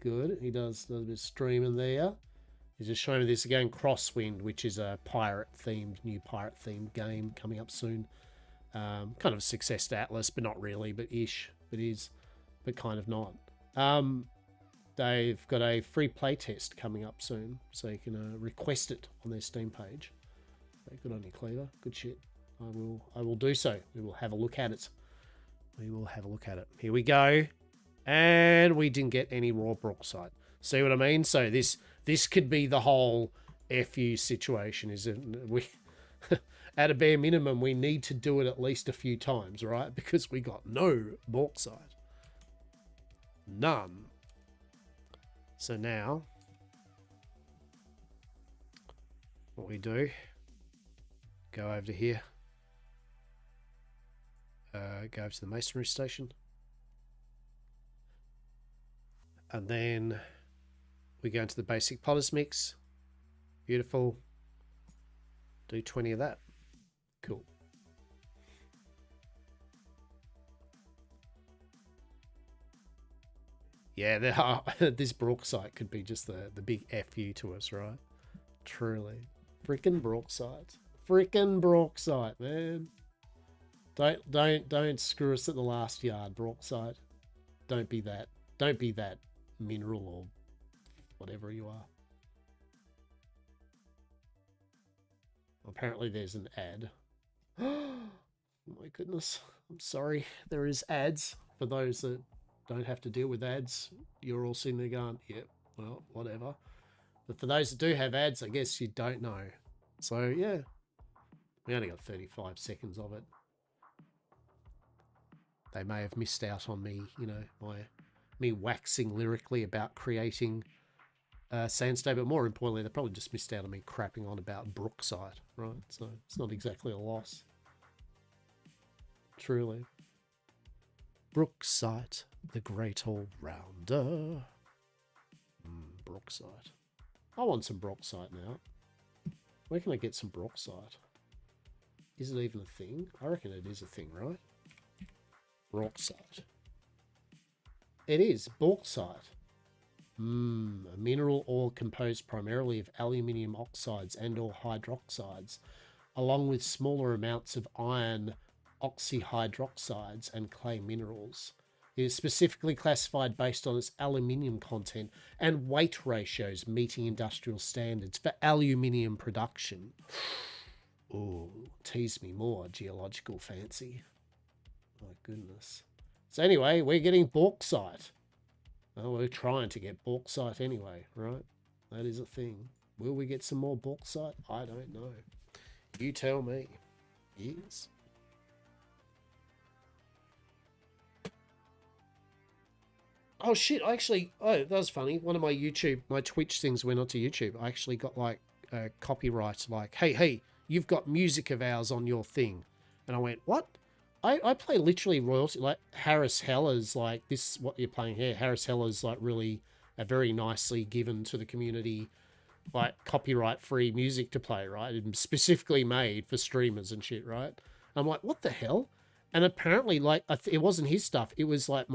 Speaker 1: Good. He does a bit of streaming there. He's just showing me this again, Crosswind, which is a new pirate-themed game coming up soon. Kind of a success to Atlas, but not really, but ish. But is, but kind of not. They've got a free playtest coming up soon, so you can request it on their Steam page. So good on you, Cleaver. Good shit. I will do so. We will have a look at it. We will have a look at it. Here we go. And we didn't get any raw bauxite. See what I mean? So this could be the whole FU situation, is it? We at a bare minimum, we need to do it at least a few times, right? Because we got no bauxite. None. So now, what we do, go over to here. Go over to the masonry station. And then we go into the basic potters mix. Beautiful. Do 20 of that. Cool. Yeah, this bauxite could be just the big FU to us, right? Truly. Frickin' bauxite. Frickin' bauxite, man. Don't screw us at the last yard, bauxite. Don't be that. Don't be that mineral or whatever you are. Apparently there's an ad. Oh my goodness. I'm sorry. There is ads. For those that don't have to deal with ads, you're all sitting there going, yep, well, whatever. But for those that do have ads, I guess you don't know. So, yeah. We only got 35 seconds of it. They may have missed out on me, you know, me waxing lyrically about creating sandstone, but more importantly, they probably just missed out on me crapping on about bauxite, right? So it's not exactly a loss. Truly. Bauxite, the great all-rounder. Bauxite. I want some bauxite now. Where can I get some bauxite? Is it even a thing? I reckon it is a thing, right? Bauxite. It is. Bauxite. A mineral ore composed primarily of aluminium oxides and or hydroxides, along with smaller amounts of iron oxyhydroxides and clay minerals. It is specifically classified based on its aluminium content and weight ratios, meeting industrial standards for aluminium production. Ooh, tease me more, geological fancy. My goodness. So anyway, we're getting bauxite. Well, we're trying to get bauxite anyway, right? That is a thing. Will we get some more bauxite? I don't know. You tell me. Yes. Oh shit, that was funny. One of my Twitch things went onto YouTube. I actually got like a copyright, like, hey, you've got music of ours on your thing. And I went, what? I play literally royalty, like Harris Heller's, like this, what you're playing here. Harris Heller's like really very nicely given to the community, like copyright free music to play, right? And specifically made for streamers and shit, right? I'm like, what the hell? And apparently, like, it wasn't his stuff. It was like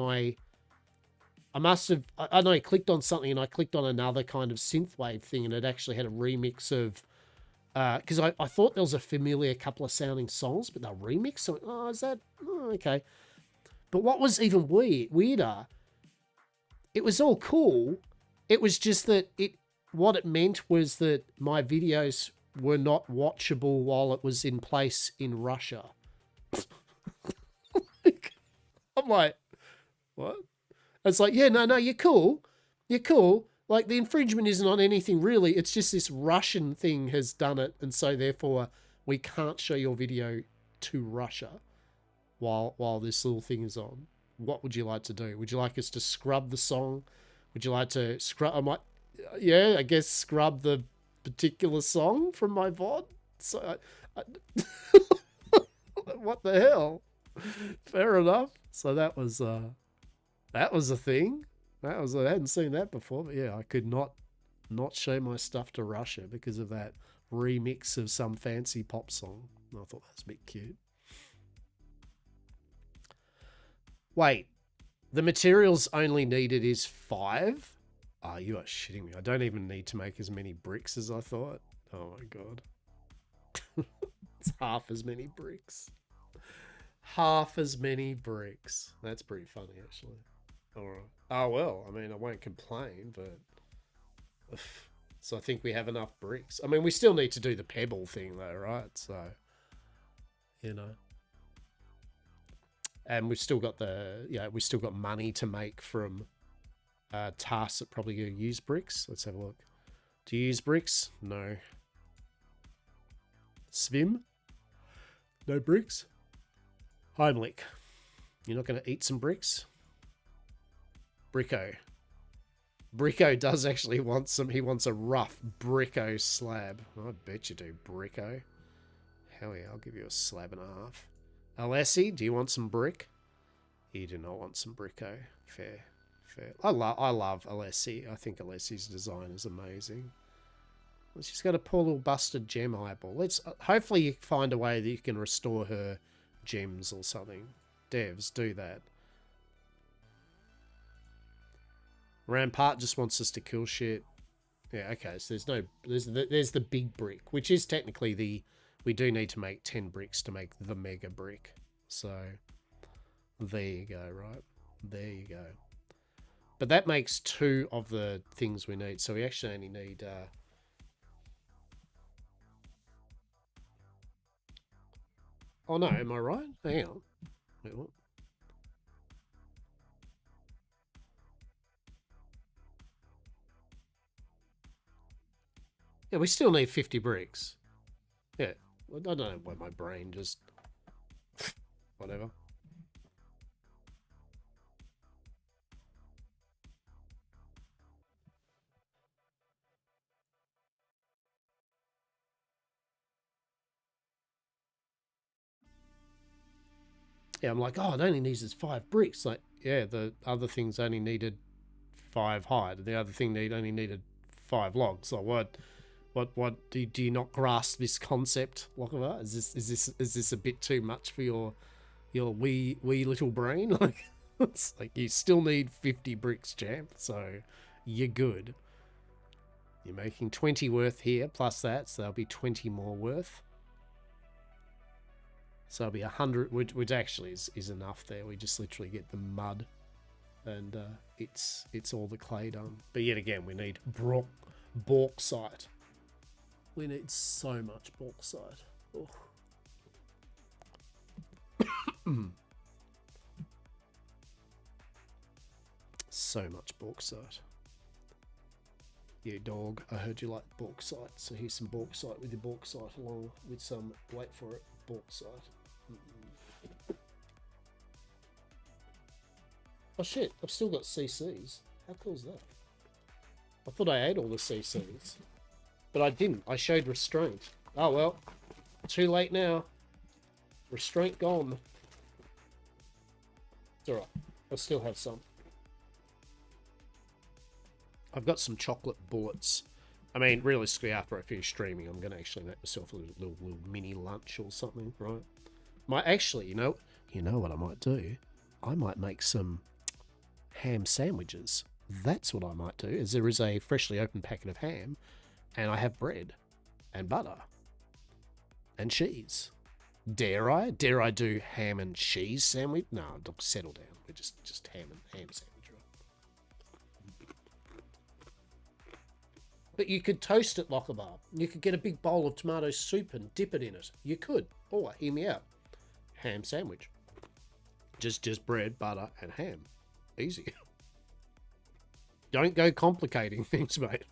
Speaker 1: I must have, I don't know, I clicked on something and I clicked on another kind of synthwave thing and it actually had a remix of, because I thought there was a familiar couple of sounding songs, but they're remixed. So, oh, is that, oh, okay. But what was even weirder, it was all cool. It was just that what it meant was that my videos were not watchable while it was in place in Russia. I'm like, what? It's like, yeah, no, you're cool. You're cool. Like, the infringement isn't on anything, really. It's just this Russian thing has done it, and so therefore we can't show your video to Russia while this little thing is on. What would you like to do? Would you like us to scrub the song? Would you like to scrub... I guess scrub the particular song from my VOD? So, what the hell? Fair enough. So that was a thing. I hadn't seen that before, but yeah, I could not show my stuff to Russia because of that remix of some fancy pop song. I thought that was a bit cute. Wait, the materials only needed is 5? Oh, you are shitting me. I don't even need to make as many bricks as I thought. Oh my god. It's half as many bricks. Half as many bricks. That's pretty funny, actually. Alright. Oh, well, I mean, I won't complain, but... So I think we have enough bricks. I mean, we still need to do the pebble thing, though, right? So, you know. And we've still got we've still got money to make from tasks that probably going to use bricks. Let's have a look. Do you use bricks? No. Svim? No bricks? Heimlich. You're not going to eat some bricks? Bricko. Bricko does actually want some. He wants a rough Bricko slab. I bet you do, Bricko. Hell yeah, I'll give you a slab and a half. Alessi, do you want some brick? You do not want some Bricko. Fair. I love Alessi. I think Alessi's design is amazing. She's got a poor little busted gem eyeball. Let's hopefully you find a way that you can restore her gems or something. Devs, do that. Rampart just wants us to kill shit. Yeah, okay, so there's the big brick, which is technically we do need to make 10 bricks to make the mega brick. So, there you go, right? There you go. But that makes 2 of the things we need, so we actually only need... Oh no, am I right? Hang on. Wait, what? Yeah, we still need 50 bricks. Yeah, I don't know why my brain just... Whatever. Yeah, I'm like, oh, it only needs 5 bricks. Like, yeah, the other things only needed 5 hide. The other thing only needed 5 logs. Like, what? What do you not grasp this concept, Lochinvar? Is this a bit too much for your wee little brain? Like, it's like you still need 50 bricks, champ, so you're good. You're making 20 worth here plus that, so there'll be 20 more worth. So it'll be 100, which actually is enough there. We just literally get the mud, and it's all the clay done. But yet again, we need bauxite. We need so much bauxite. Oh. So much bauxite. Yeah, dog, I heard you like bauxite, so here's some bauxite with your bauxite along with some, wait for it, bauxite. Oh shit, I've still got CCs. How cool is that? I thought I ate all the CCs. But I didn't. I showed restraint. Oh well. Too late now. Restraint gone. It's alright. I still have some. I've got some chocolate bullets. I mean, realistically, after I finish streaming, I'm going to actually make myself a little mini lunch or something, right? Might actually, you know what I might do? I might make some ham sandwiches. That's what I might do, is there is a freshly opened packet of ham, and I have bread and butter and cheese. Dare I? Dare I do ham and cheese sandwich? No, look, settle down. We're just ham sandwich. But you could toast it, Lochinvar. You could get a big bowl of tomato soup and dip it in it. You could. Or, hear me out. Ham sandwich. Just bread, butter, and ham. Easy. Don't go complicating things, mate.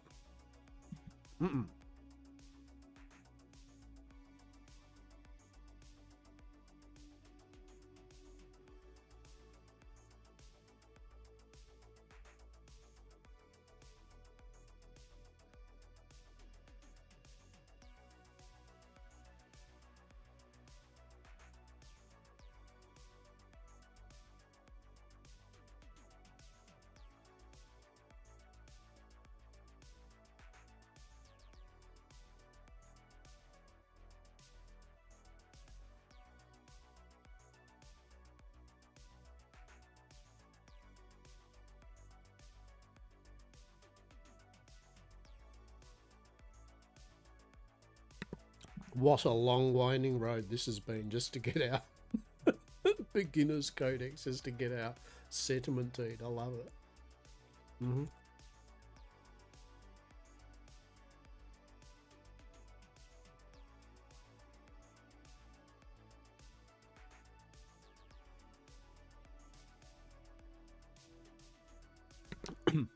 Speaker 1: What a long winding road this has been just to get our beginner's codex, just to get our settlement deed. I love it.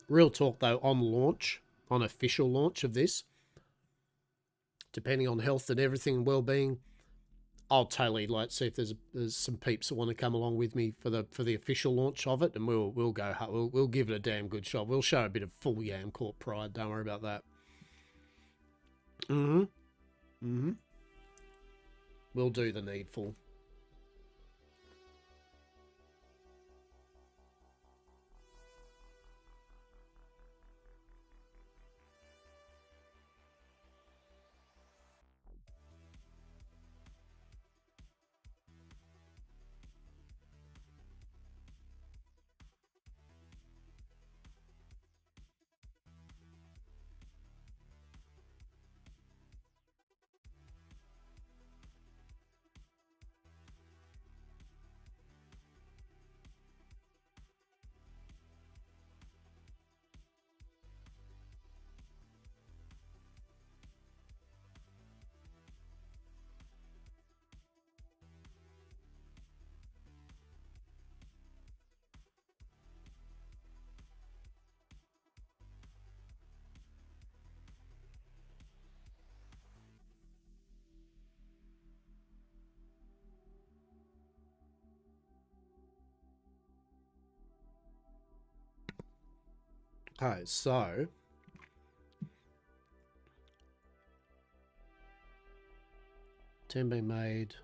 Speaker 1: Real talk though, on launch, on official launch of this, depending on health and everything and well-being, I'll totally like see if there's some peeps that want to come along with me for the official launch of it, and we'll go we'll give it a damn good shot. We'll show a bit of full Yam Corp pride. Don't worry about that. We'll do the needful. Okay, so 10 being made,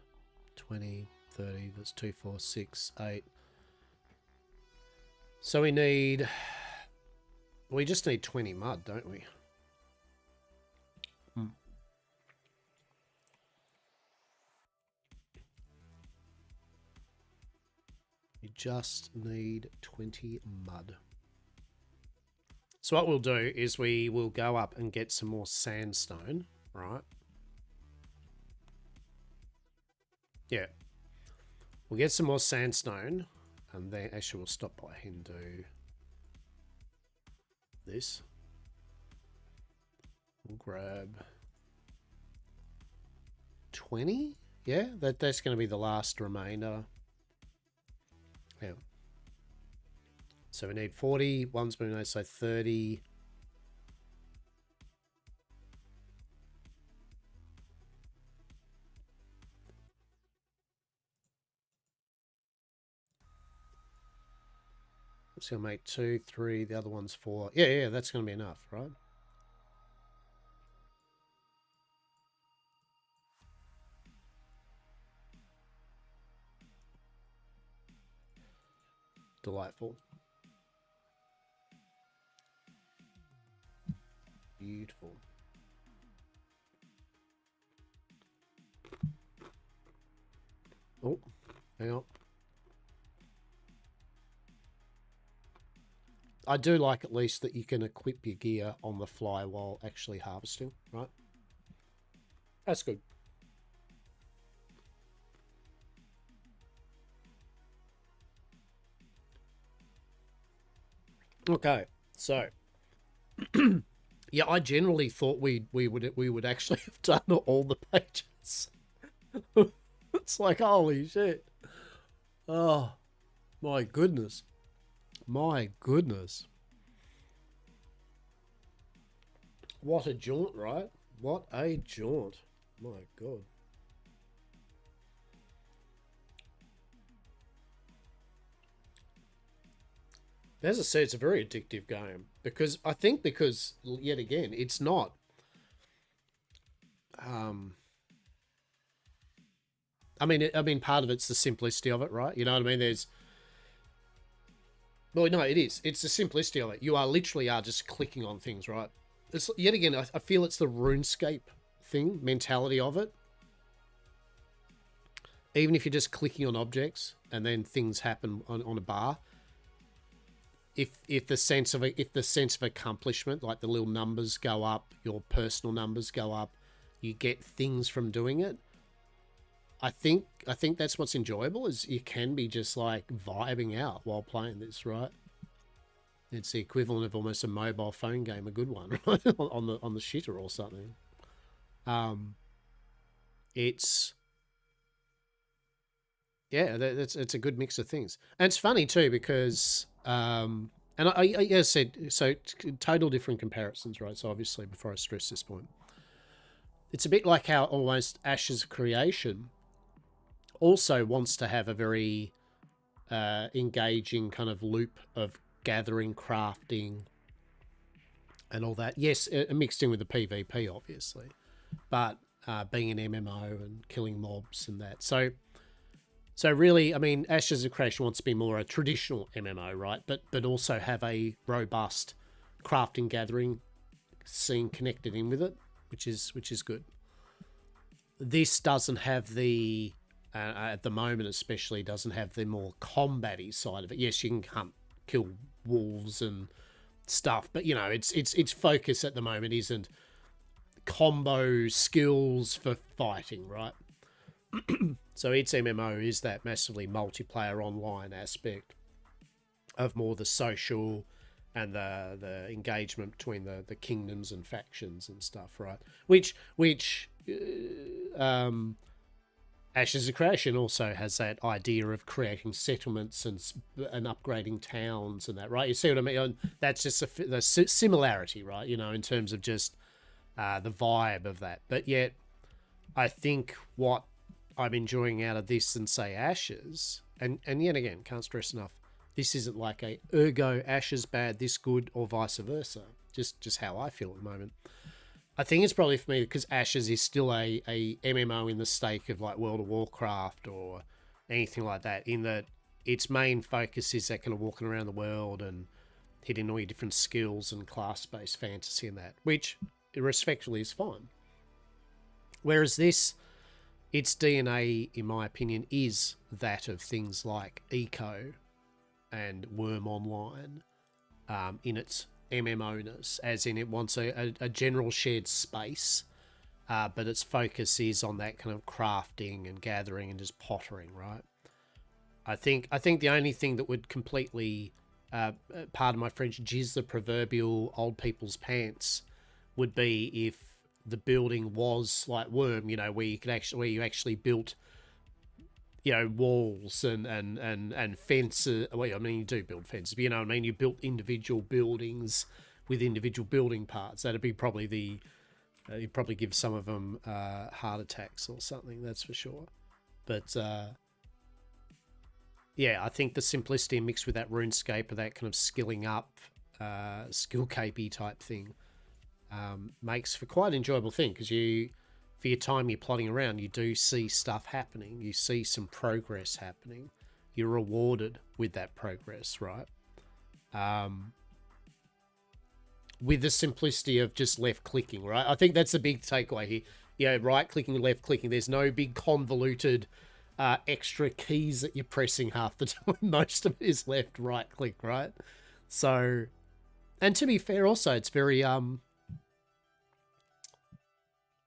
Speaker 1: 20, 30, that's 2, 4, 6, 8. So we just need 20 mud, don't we? just need 20 mud. So what we'll do is we will go up and get some more sandstone, right? Yeah. We'll get some more sandstone, and then actually we'll stop by and do this. We'll grab 20. Yeah, that's going to be the last remainder. Yeah. So we need 40, one spoon, so 30. It's going to make 2, 3, the other one's 4. Yeah, that's going to be enough, right? Delightful. Beautiful. Oh, hang on. I do like at least that you can equip your gear on the fly while actually harvesting, right? That's good. Okay, so yeah, I generally thought we would actually have done all the pages. It's like, holy shit. Oh, my goodness. My goodness. What a jaunt, right? What a jaunt. My God. As I said, it's a very addictive game because I think yet again, it's not. I mean, part of it's the simplicity of it, right? You know what I mean? Well, no, it is. It's the simplicity of it. You are literally just clicking on things, right? It's yet again, I feel it's the RuneScape thing, mentality of it. Even if you're just clicking on objects and then things happen on a bar. If the sense of accomplishment, like the little numbers go up, your personal numbers go up, you get things from doing it. I think that's what's enjoyable, is you can be just like vibing out while playing this, right? It's the equivalent of almost a mobile phone game, a good one, right? on the shitter or something. It's it's a good mix of things, and it's funny too because and I said so total different comparisons, right? So obviously, before I stress this point, it's a bit like how almost Ash's Creation also wants to have a very engaging kind of loop of gathering, crafting, and all that. Yes, mixed in with the PvP, obviously, but being an MMO and killing mobs and that. So really, I mean, Ashes of Creation wants to be more a traditional MMO, right? But also have a robust crafting gathering scene connected in with it, which is good. This doesn't have the at the moment, especially, doesn't have the more combat-y side of it. Yes, you can hunt, kill wolves and stuff, but you know, its focus at the moment isn't combo skills for fighting, right? So its MMO is that massively multiplayer online aspect of more the social and the engagement between the kingdoms and factions and stuff, right? Which Ashes of Creation also has that idea of creating settlements and upgrading towns and that, right? You see what I mean? That's just the similarity, right? You know, in terms of just the vibe of that. But yet, I think what I'm enjoying out of this and say Ashes, and yet again, can't stress enough, this isn't like a ergo Ashes bad, this good, or vice versa. Just how I feel at the moment. I think it's probably for me because Ashes is still a MMO in the stake of like World of Warcraft or anything like that, in that its main focus is that kind of walking around the world and hitting all your different skills and class-based fantasy and that, which respectfully is fine. Whereas this, its DNA, in my opinion, is that of things like eco and Worm Online in its MMO-ness, as in it wants a general shared space, but its focus is on that kind of crafting and gathering and just pottering, right? I think the only thing that would completely, pardon my French, jizz the proverbial old people's pants would be if the building was like Worm, where you actually built, walls and fences. Well, I mean, you do build fences, but what I mean, you built individual buildings with individual building parts. That'd be probably you'd probably give some of them heart attacks or something. That's for sure. But yeah, I think the simplicity mixed with that RuneScape or that kind of skilling up, skill capey type thing, makes for quite an enjoyable thing, because for your time you're plodding around, you do see stuff happening. You see some progress happening. You're rewarded with that progress, right? With the simplicity of just left clicking, right? I think that's the big takeaway here. Right clicking, left clicking. There's no big convoluted extra keys that you're pressing half the time. Most of it is left, right click, right? So, and to be fair, also it's very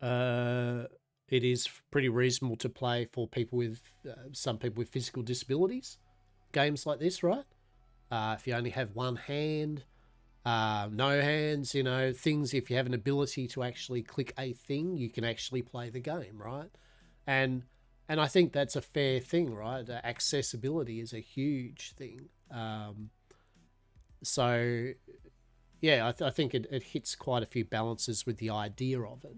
Speaker 1: it is pretty reasonable to play for people with some people with physical disabilities. Games like this, right? If you only have one hand, no hands, things. If you have an ability to actually click a thing, you can actually play the game, right? And I think that's a fair thing, right? Accessibility is a huge thing. So, yeah, I think it hits quite a few balances with the idea of it.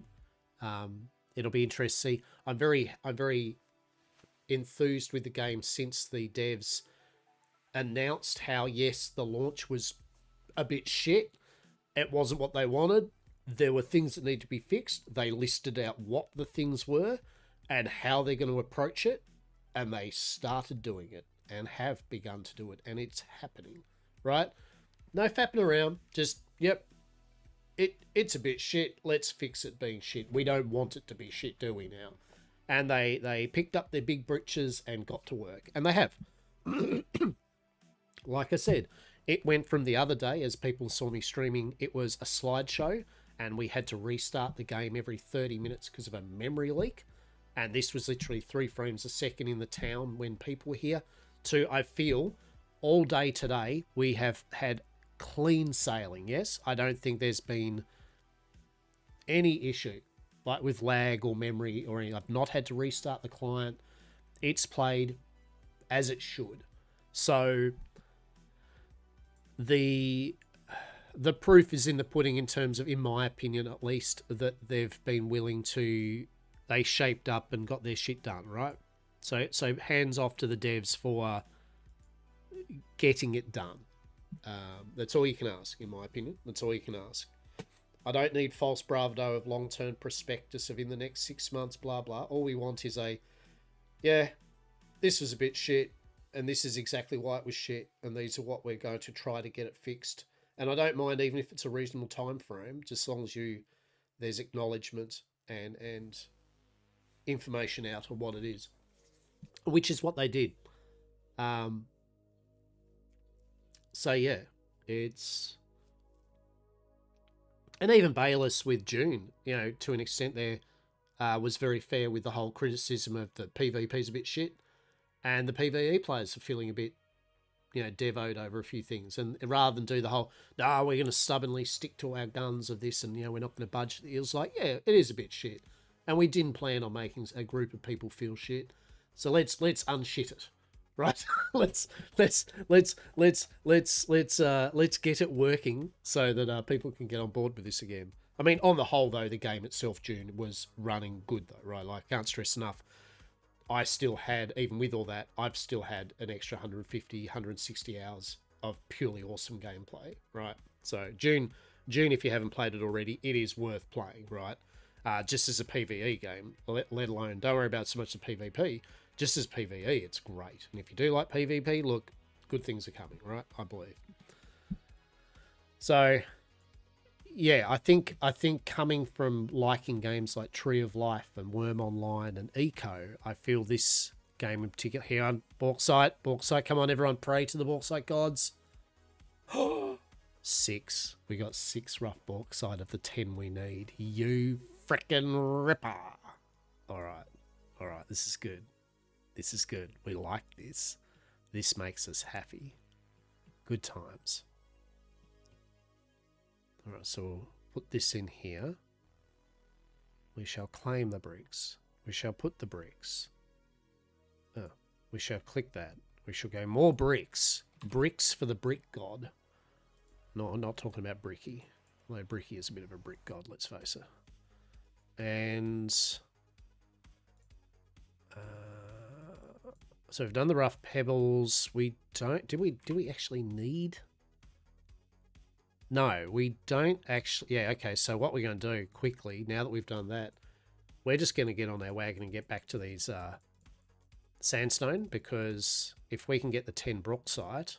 Speaker 1: It'll be interesting to see. I'm very enthused with the game since the devs announced how, yes, the launch was a bit shit. It wasn't what they wanted. There were things that need to be fixed. They listed out what the things were and how they're going to approach it, and they started doing it and have begun to do it, and it's happening, right? No fapping around. Just, yep, it's a bit shit. Let's fix it being shit. We don't want it to be shit, do we now? And they picked up their big britches and got to work, and they have. Like I said, it went from the other day, as people saw me streaming, it was a slideshow, and we had to restart the game every 30 minutes because of a memory leak. And this was literally 3 frames a second in the town when people were here. To, I feel, all day today, we have had clean sailing. Yes, I don't think there's been any issue, like with lag or memory or anything. I've not had to restart the client. It's played as it should. So the proof is in the pudding, in terms of, in my opinion at least, that they've been willing to, they shaped up and got their shit done, right? So hands off to the devs for getting it done. That's all you can ask, in my opinion. That's all you can ask. I don't need false bravado of long-term prospectus of in the next 6 months, blah, blah. All we want is this was a bit shit, and this is exactly why it was shit, and these are what we're going to try to get it fixed. And I don't mind even if it's a reasonable time frame, just as long as there's acknowledgement and information out on what it is, which is what they did. So yeah, it's, and even Bayless with June, to an extent there, was very fair with the whole criticism of the PvP's a bit shit, and the PvE players are feeling a bit, devoed over a few things, and rather than do the whole, no, we're going to stubbornly stick to our guns of this, and we're not going to budge. It was like, yeah, it is a bit shit, and we didn't plan on making a group of people feel shit, so let's unshit it, right? let's get it working so that people can get on board with this again. I mean, on the whole, though, the game itself, June, was running good, though, right? Like, I can't stress enough. I still had, even with all that, I've still had an extra 150, 160 hours of purely awesome gameplay, right? So June, if you haven't played it already, it is worth playing, right? Just as a PvE game, let alone, don't worry about so much the PvP, just as PvE, it's great. And if you do like PvP, look, good things are coming, right? I believe. So, yeah, I think coming from liking games like Tree of Life and Worm Online and Eco, I feel this game in particular. Here on bauxite. Bauxite, come on, everyone, pray to the bauxite gods. 6. We got 6 rough bauxite of the 10 we need. You frickin' ripper. Alright. Alright, this is good. This is good. We like this. This makes us happy. Good times. Alright, so we'll put this in here. We shall claim the bricks. We shall put the bricks. Oh, we shall click that. We shall go more bricks. Bricks for the brick god. No, I'm not talking about Bricky. Although Bricky is a bit of a brick god, let's face it. And so we've done the rough pebbles. We don't. Do we actually need? No, we don't actually. Yeah, okay. So what we're going to do quickly now that we've done that, we're just going to get on our wagon and get back to these sandstone, because if we can get the 10 bauxite,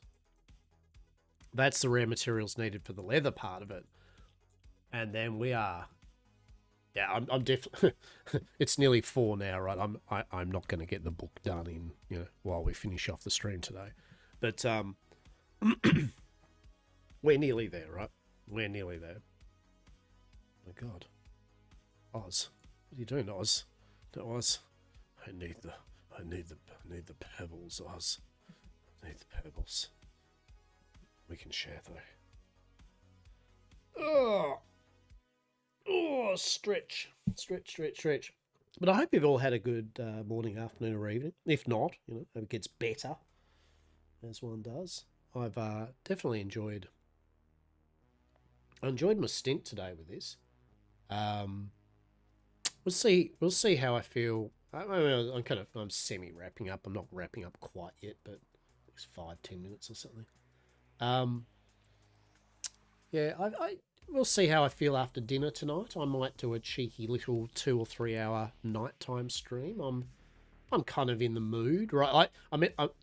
Speaker 1: that's the rare materials needed for the leather part of it. And then we are, yeah, I'm definitely, it's nearly 4 now, right? I'm not going to get the book done in, while we finish off the stream today. But we're nearly there, right? We're nearly there. Oh my God. Oz. What are you doing, Oz? No, Oz. I need the pebbles, Oz. I need the pebbles. We can share though. Oh, stretch. But I hope you've all had a good morning, afternoon, or evening. If not, hope it gets better, as one does. I've definitely enjoyed my stint today with this. We'll see how I feel. I'm semi wrapping up. I'm not wrapping up quite yet, but it's 5-10 minutes or something. Yeah, we'll see how I feel after dinner tonight. I might do a cheeky little 2 or 3 hour nighttime stream. I'm kind of in the mood, right?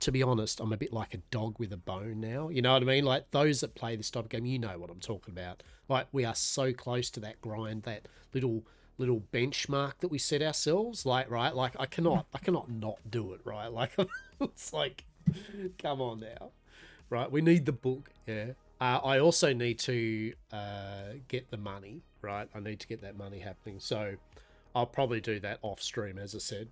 Speaker 1: To be honest, I'm a bit like a dog with a bone now. You know what I mean? Like, those that play this type of game, you know what I'm talking about. Like, we are so close to that grind, that little benchmark that we set ourselves. Like, right? Like, I cannot not do it, right? Like, it's like, come on now, right? We need the book, yeah. I also need to get the money, right? I need to get that money happening. So I'll probably do that off stream, as I said.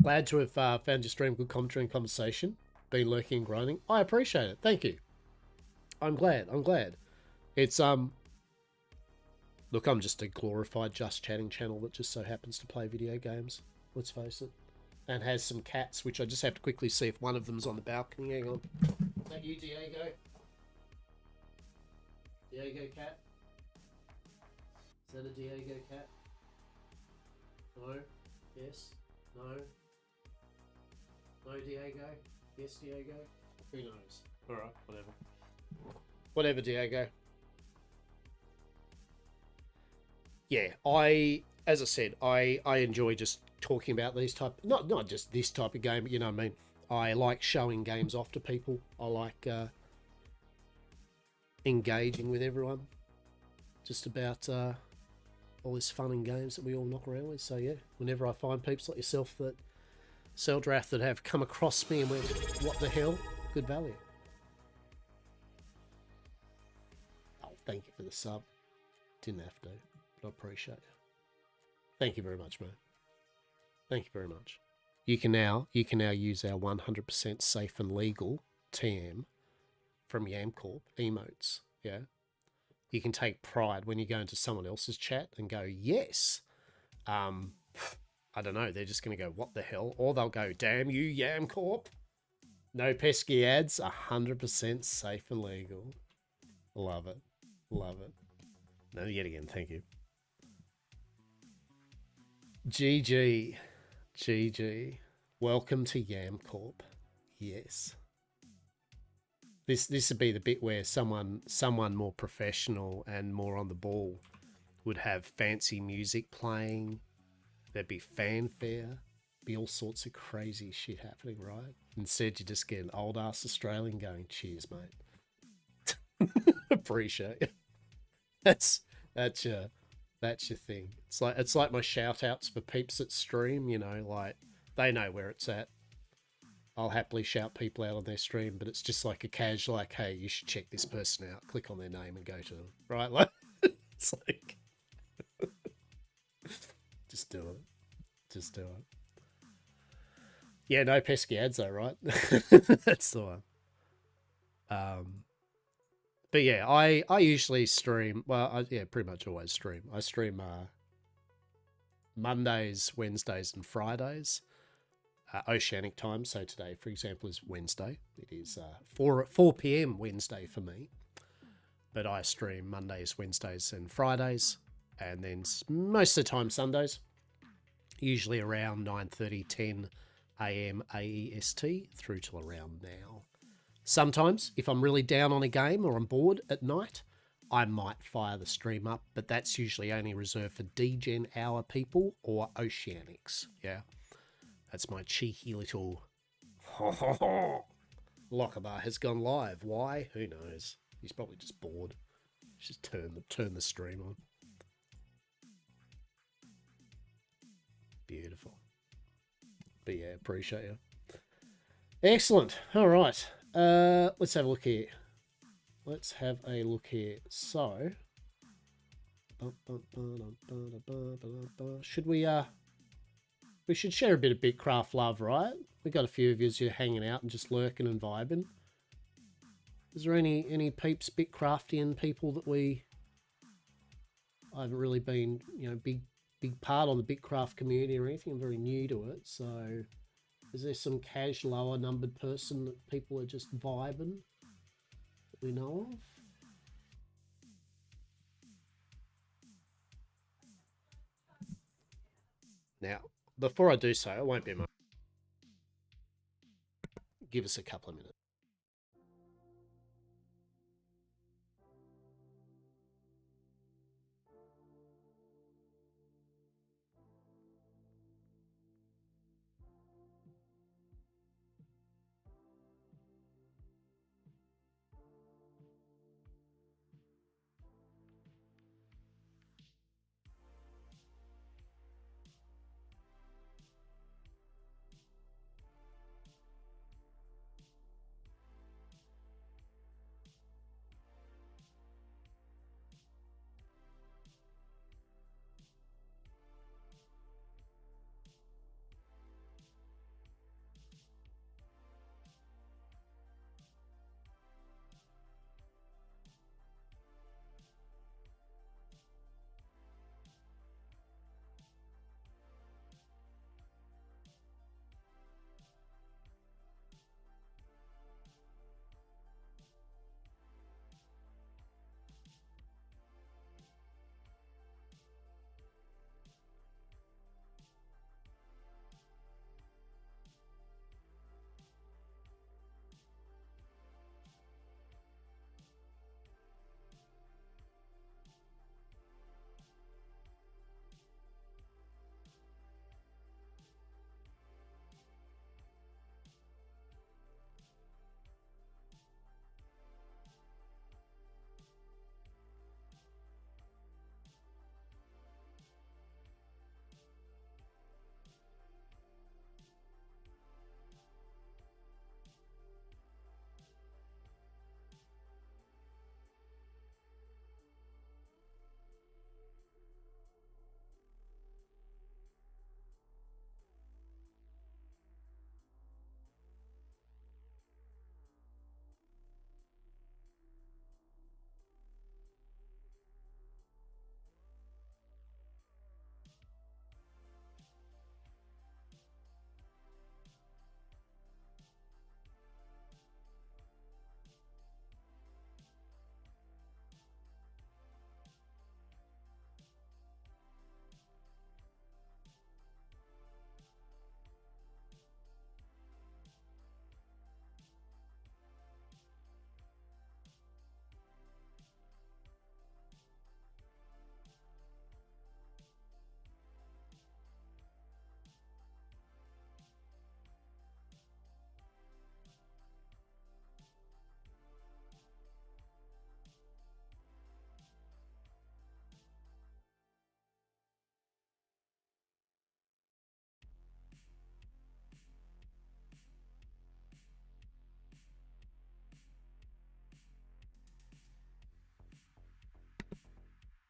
Speaker 1: Glad to have found your stream good commentary and conversation. Been lurking and grinding. I appreciate it. Thank you. I'm glad. It's look, I'm just a glorified Just Chatting channel that just so happens to play video games. Let's face it. And has some cats, which I just have to quickly see if one of them's on the balcony. Hang on. Is that you, Diego? Diego cat? Is that a Diego cat? No? Yes? No? No, Diego? Yes, Diego? Who knows? Alright, whatever. Whatever, Diego. Yeah, as I said, I enjoy just talking about these type, not just this type of game, but you know what I mean. I like showing games off to people. I like engaging with everyone, just about all this fun and games that we all knock around with. So yeah, whenever I find peeps like yourself that sell draft that have come across me and went, what the hell, good value. Oh, thank you for the sub. Didn't have to, but I appreciate it. Thank you very much, mate. Thank you very much. You can now use our 100% safe and legal TM from Yamcorp emotes. Yeah, you can take pride when you go into someone else's chat and go, yes. I don't know. They're just going to go, what the hell? Or they'll go, damn you, Yamcorp. No pesky ads. 100% safe and legal. Love it. Love it. No, yet again, thank you. GG. Welcome to Yamcorp. Yes. This would be the bit where someone more professional and more on the ball would have fancy music playing. There'd be fanfare. Be all sorts of crazy shit happening, right? Instead, you just get an old ass Australian going, cheers, mate. Appreciate it. That's That's your thing. It's like my shout outs for peeps at stream, you know, like they know where it's at. I'll happily shout people out on their stream, but it's just like a casual, like, hey, you should check this person out. Click on their name and go to them, right? Like, it's like, just do it. Just do it. Yeah, no pesky ads though, right? That's the one. But yeah, I usually stream. Well, yeah, pretty much always stream. I stream Mondays, Wednesdays, and Fridays. Oceanic time. So today, for example, is Wednesday. It is 4 p.m. Wednesday for me. But I stream Mondays, Wednesdays, and Fridays, and then most of the time Sundays. Usually around 9:30, 10 a.m. AEST through till around now. Sometimes, if I'm really down on a game or I'm bored at night, I might fire the stream up, but that's usually only reserved for DGen hour people or Oceanics. Yeah. That's my cheeky little Lockabar has gone live. Why? Who knows? He's probably just bored. Just turn the stream on. Beautiful. But yeah, appreciate you. Excellent. All right. Let's have a look here. Let's have a look here. So, should we should share a bit of Bitcraft love, right? We got a few of you here hanging out and just lurking and vibing. Is there any peeps Bitcraftian people that I haven't really been, you know, big part on the Bitcraft community or anything. I'm very new to it, so is there some cash lower numbered person that people are just vibing that we know of? Now, before I do so, it won't be a moment. Give us a couple of minutes.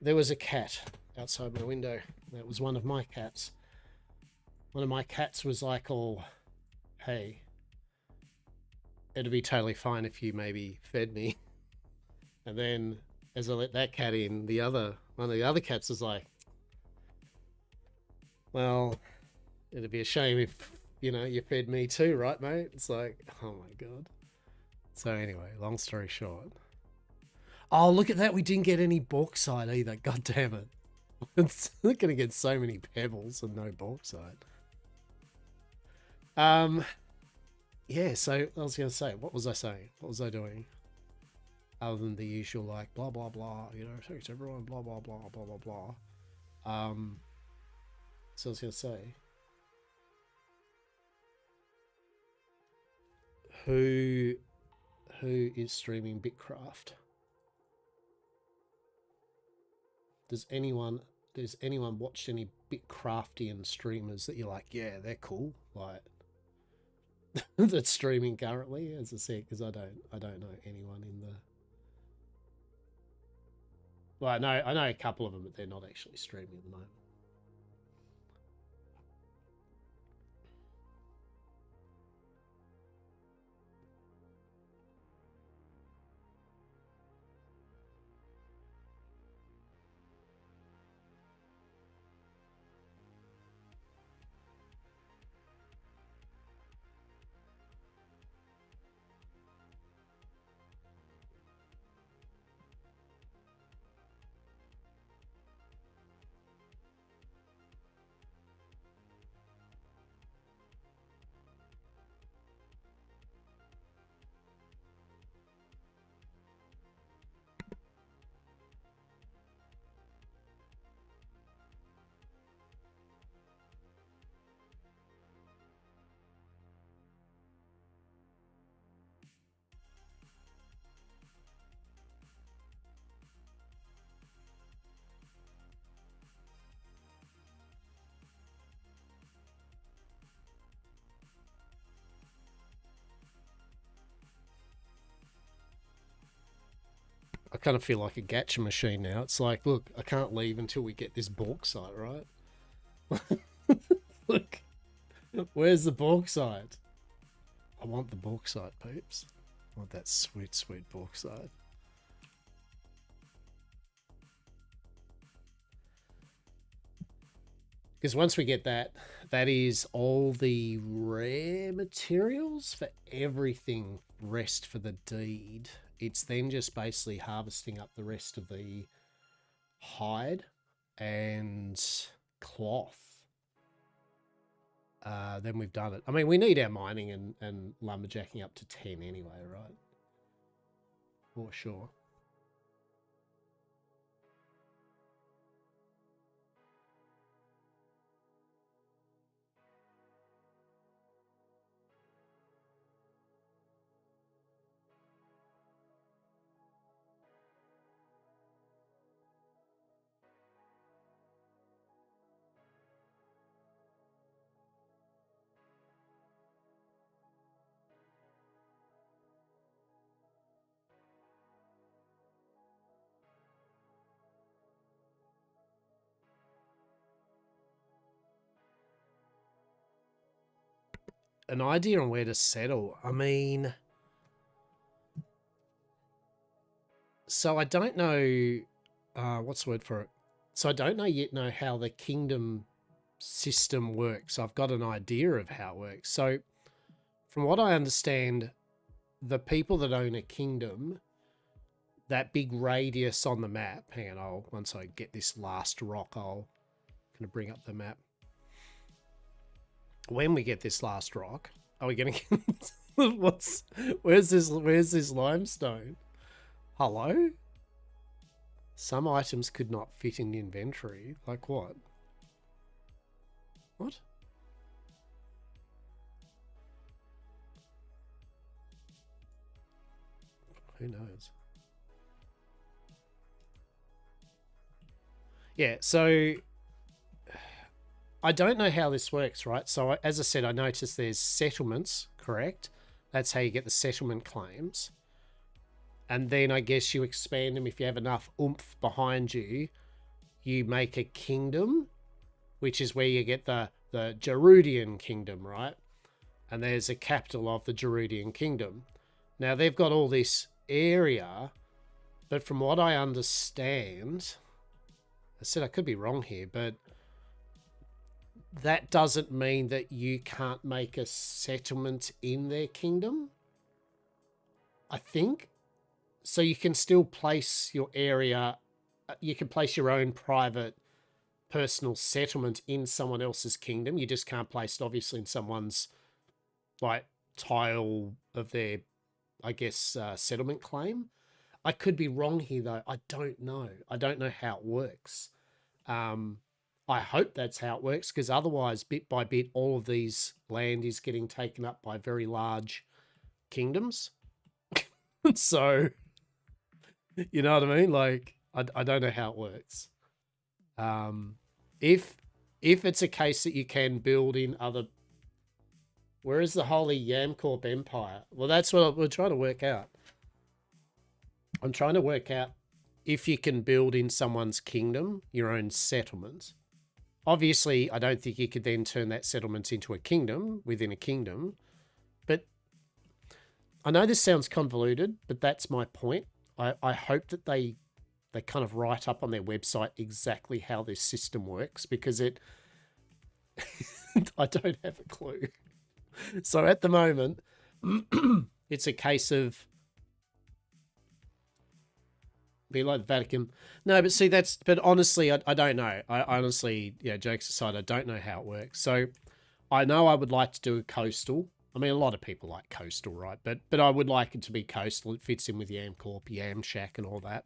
Speaker 1: there was a cat outside my window. That was one of my cats. One of my cats was like, oh, hey, it'd be totally fine if you maybe fed me. And then as I let that cat in, one of the other cats was like, well, it'd be a shame if, you fed me too, right, mate? It's like, oh my God. So anyway, long story short. Oh, look at that. We didn't get any bauxite either. God damn it. It's going to get so many pebbles and no bauxite. Yeah, so I was going to say, what was I saying? What was I doing? Other than the usual, like, blah, blah, blah, thanks everyone, blah, blah, blah, blah, blah, blah. So I was going to say, who is streaming Bitcraft? Does anyone watched any Bitcraftian streamers that you're like, yeah, they're cool, like that's streaming currently? As I said, because I don't know anyone in the. Well, I know a couple of them, but they're not actually streaming at the moment. I kind of feel like a gacha machine now. It's like, look, I can't leave until we get this bauxite, right? Look, where's the bauxite? I want the bauxite, peeps. I want that sweet, sweet bauxite. Because once we get that, that is all the rare materials for everything rest for the deed. It's then just basically harvesting up the rest of the hide and cloth. Then we've done it. I mean, we need our mining and lumberjacking up to 10 anyway, right? For sure. An idea on where to settle. I mean, so I don't know, what's the word for it? So I don't know how the kingdom system works. I've got an idea of how it works. So from what I understand, the people that own a kingdom, that big radius on the map, hang on, once I get this last rock, I'll kind of bring up the map. When we get this last rock, are we going to get... where's this limestone? Hello? Some items could not fit in inventory. Like what? What? Who knows? Yeah, so I don't know how this works, right? So as I said, I noticed there's settlements, correct? That's how you get the settlement claims. And then I guess you expand them if you have enough oomph behind you. you make a kingdom, which is where you get the Gerudian kingdom, right? And there's a capital of the Gerudian kingdom. Now they've got all this area, but from what I understand, I said I could be wrong here, but that doesn't mean that you can't make a settlement in their kingdom, I think. So you can still place your area, you can place your own private personal settlement in someone else's kingdom. You just can't place it obviously in someone's like tile of their, I guess, settlement claim. I could be wrong here though. I don't know. I don't know how it works. I hope that's how it works, because otherwise, bit by bit, all of these land is getting taken up by very large kingdoms. So, you know what I mean? Like, I don't know how it works. If it's a case that you can build in other... Where is the Holy Yamcorp Empire? Well, that's what we're trying to work out. I'm trying to work out if you can build in someone's kingdom your own settlement. Obviously, I don't think you could then turn that settlement into a kingdom within a kingdom. But I know this sounds convoluted, but that's my point. I hope that they kind of write up on their website exactly how this system works, because it... I don't have a clue. So at the moment, it's a case of... Be like the Vatican. No, but see, that's... But honestly, I don't know. I honestly, yeah, jokes aside, I don't know how it works. So I know I would like to do a coastal. I mean, a lot of people like coastal, right? But I would like it to be coastal. It fits in with Yamcorp, Yam Shack and all that.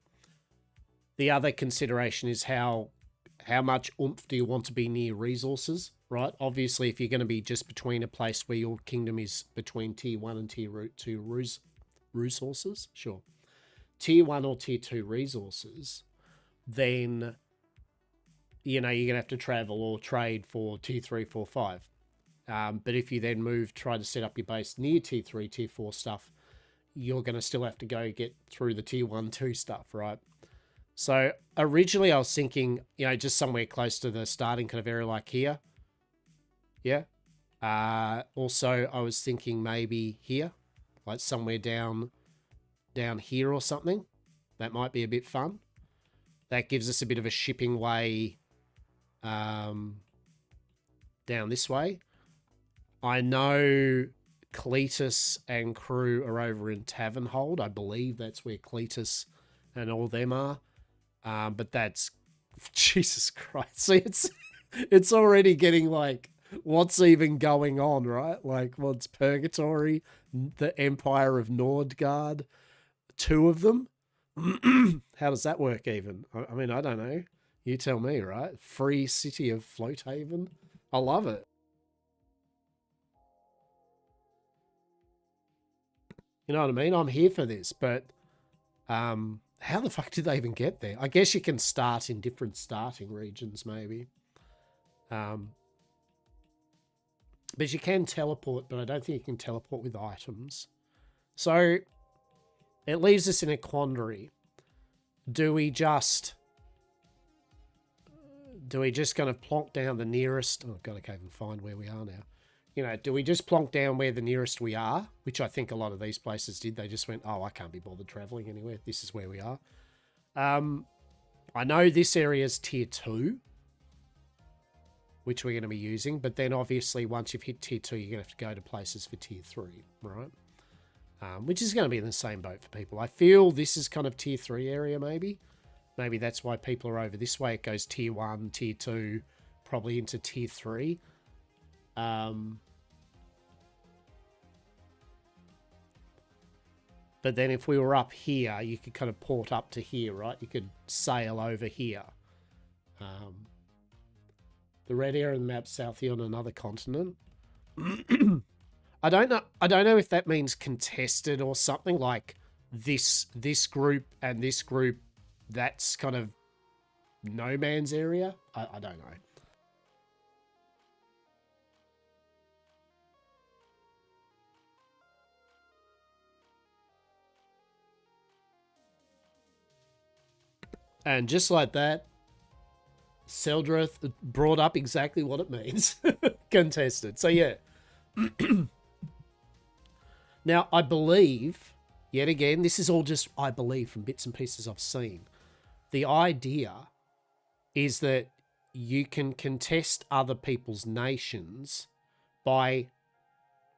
Speaker 1: The other consideration is how much oomph do you want to be near resources, right? Obviously, if you're going to be just between a place where your kingdom is between tier 1 and tier 2 resources, sure. Tier 1 or tier 2 resources, then, you know, you're going to have to travel or trade for tier 3, 4, 5. But if you then try to set up your base near tier 3, tier 4 stuff, you're going to still have to go get through the tier 1, 2 stuff, right? So originally I was thinking, you know, just somewhere close to the starting kind of area like here. Yeah. Also, I was thinking maybe here, like somewhere down here or something. That might be a bit fun. That gives us a bit of a shipping way down this way. I know Cletus and crew are over in Tavernhold. I believe that's where Cletus and all them are. But that's... Jesus Christ. See, it's already getting like, what's even going on, right? Like, what's Purgatory, the Empire of Nordgard, 2 of them? How does that work even? I mean, I don't know. You tell me, right? Free city of Floathaven. I love it. You know what I mean? I'm here for this, but how the fuck did they even get there? I guess you can start in different starting regions, maybe. But you can teleport, but I don't think you can teleport with items. So it leaves us in a quandary. Do we just kind of plonk down the nearest... Oh, God, I can't even find where we are now. You know, do we just plonk down where the nearest we are? Which I think a lot of these places did. They just went, oh, I can't be bothered traveling anywhere. This is where we are. I know this area is tier 2, which we're going to be using. But then obviously once you've hit tier 2, you're going to have to go to places for tier 3, right? Which is going to be in the same boat for people. I feel this is kind of tier 3 area, maybe. Maybe that's why people are over this way. It goes tier 1, tier 2, probably into tier 3. But then if we were up here, you could kind of port up to here, right? You could sail over here. The red area on the map, south here on another continent. I don't know if that means contested or something, like this group and this group, that's kind of no man's area. I don't know. And just like that, Seldrith brought up exactly what it means. Contested. So yeah. Now, I believe, yet again, this is all just, I believe, from bits and pieces I've seen. The idea is that you can contest other people's nations by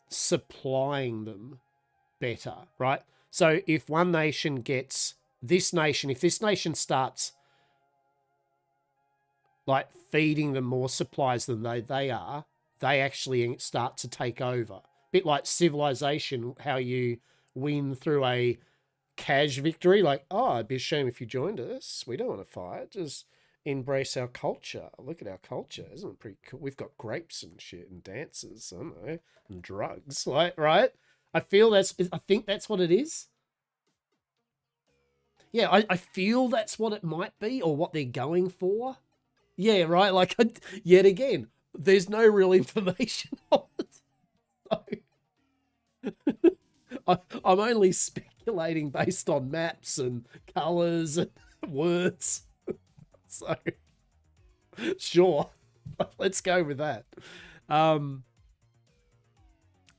Speaker 1: supplying them better, right? So if one nation gets this nation, if this nation starts like feeding them more supplies than they are, they actually start to take over. A bit like Civilization, how you win through a cash victory, like, oh, it'd be a shame if you joined us. We don't want to fight. Just embrace our culture. Look at our culture. Isn't it pretty cool? We've got grapes and shit and dances, I don't know, and drugs, like, right? I think that's what it is. Yeah, I feel that's what it might be or what they're going for. Yeah, right. Like, yet again, there's no real information on it. So, I'm only speculating based on maps and colours and words. So, sure, let's go with that.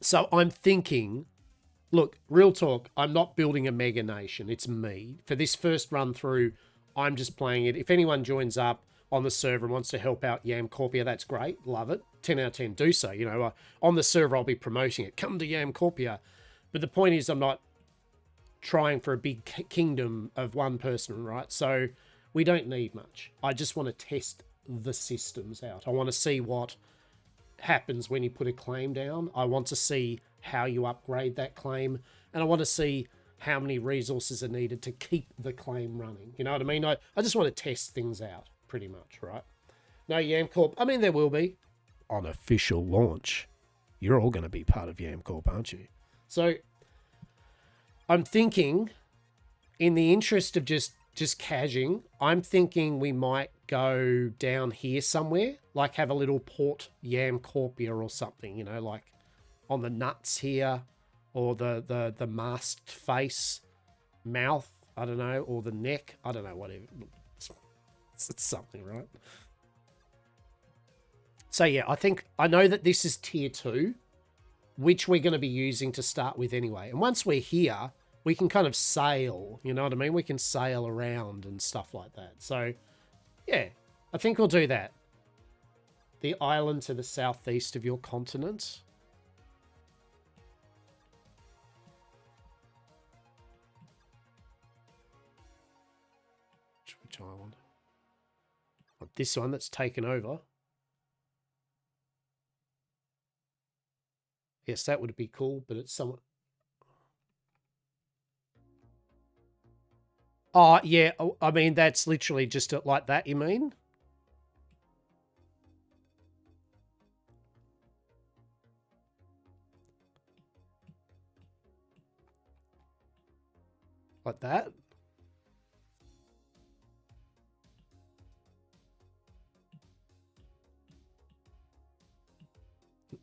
Speaker 1: So I'm thinking, look, real talk, I'm not building a mega nation. It's me. For this first run through, I'm just playing it. If anyone joins up on the server and wants to help out Yamcorpia, that's great. Love it. 10 out of 10, do so. You know, on the server, I'll be promoting it. Come to Yamcorpia. But the point is, I'm not trying for a big kingdom of one person, right? So we don't need much. I just want to test the systems out. I want to see what happens when you put a claim down. I want to see how you upgrade that claim. And I want to see how many resources are needed to keep the claim running. You know what I mean? I just want to test things out, pretty much, right? No Yamcorp. I mean, there will be. On official launch, you're all going to be part of Yamcorp, aren't you? So I'm thinking, in the interest of just cashing, I'm thinking we might go down here somewhere, like have a little port Yamcorpia or something, you know, like on the nuts here, or the masked face, mouth, I don't know, or the neck, I don't know, whatever. It's something, right? So yeah, I know that this is tier 2, which we're going to be using to start with anyway. And once we're here, we can kind of sail, you know what I mean? We can sail around and stuff like that. So yeah, I think we'll do that. The island to the southeast of your continent. Which island? Oh, this one that's taken over. Yes, that would be cool, but it's somewhat... Oh, yeah, I mean, that's literally just like that, you mean? Like that?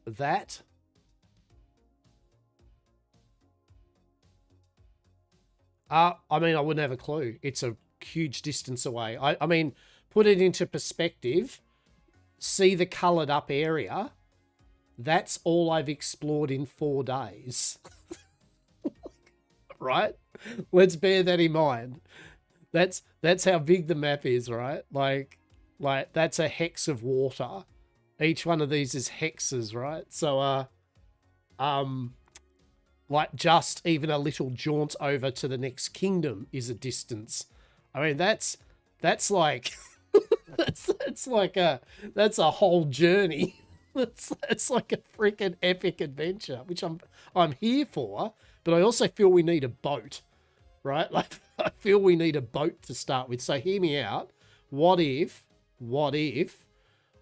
Speaker 1: That? I mean, I wouldn't have a clue. It's a huge distance away. I mean, put it into perspective. See the coloured up area. That's all I've explored in 4 days. Right? Let's bear that in mind. That's how big the map is, right? Like that's a hex of water. Each one of these is hexes, right? So like just even a little jaunt over to the next kingdom is a distance. I mean, that's like that's like that's a whole journey. That's like a freaking epic adventure, which I'm here for. But I also feel we need a boat, right? Like I feel we need a boat to start with. So hear me out. What if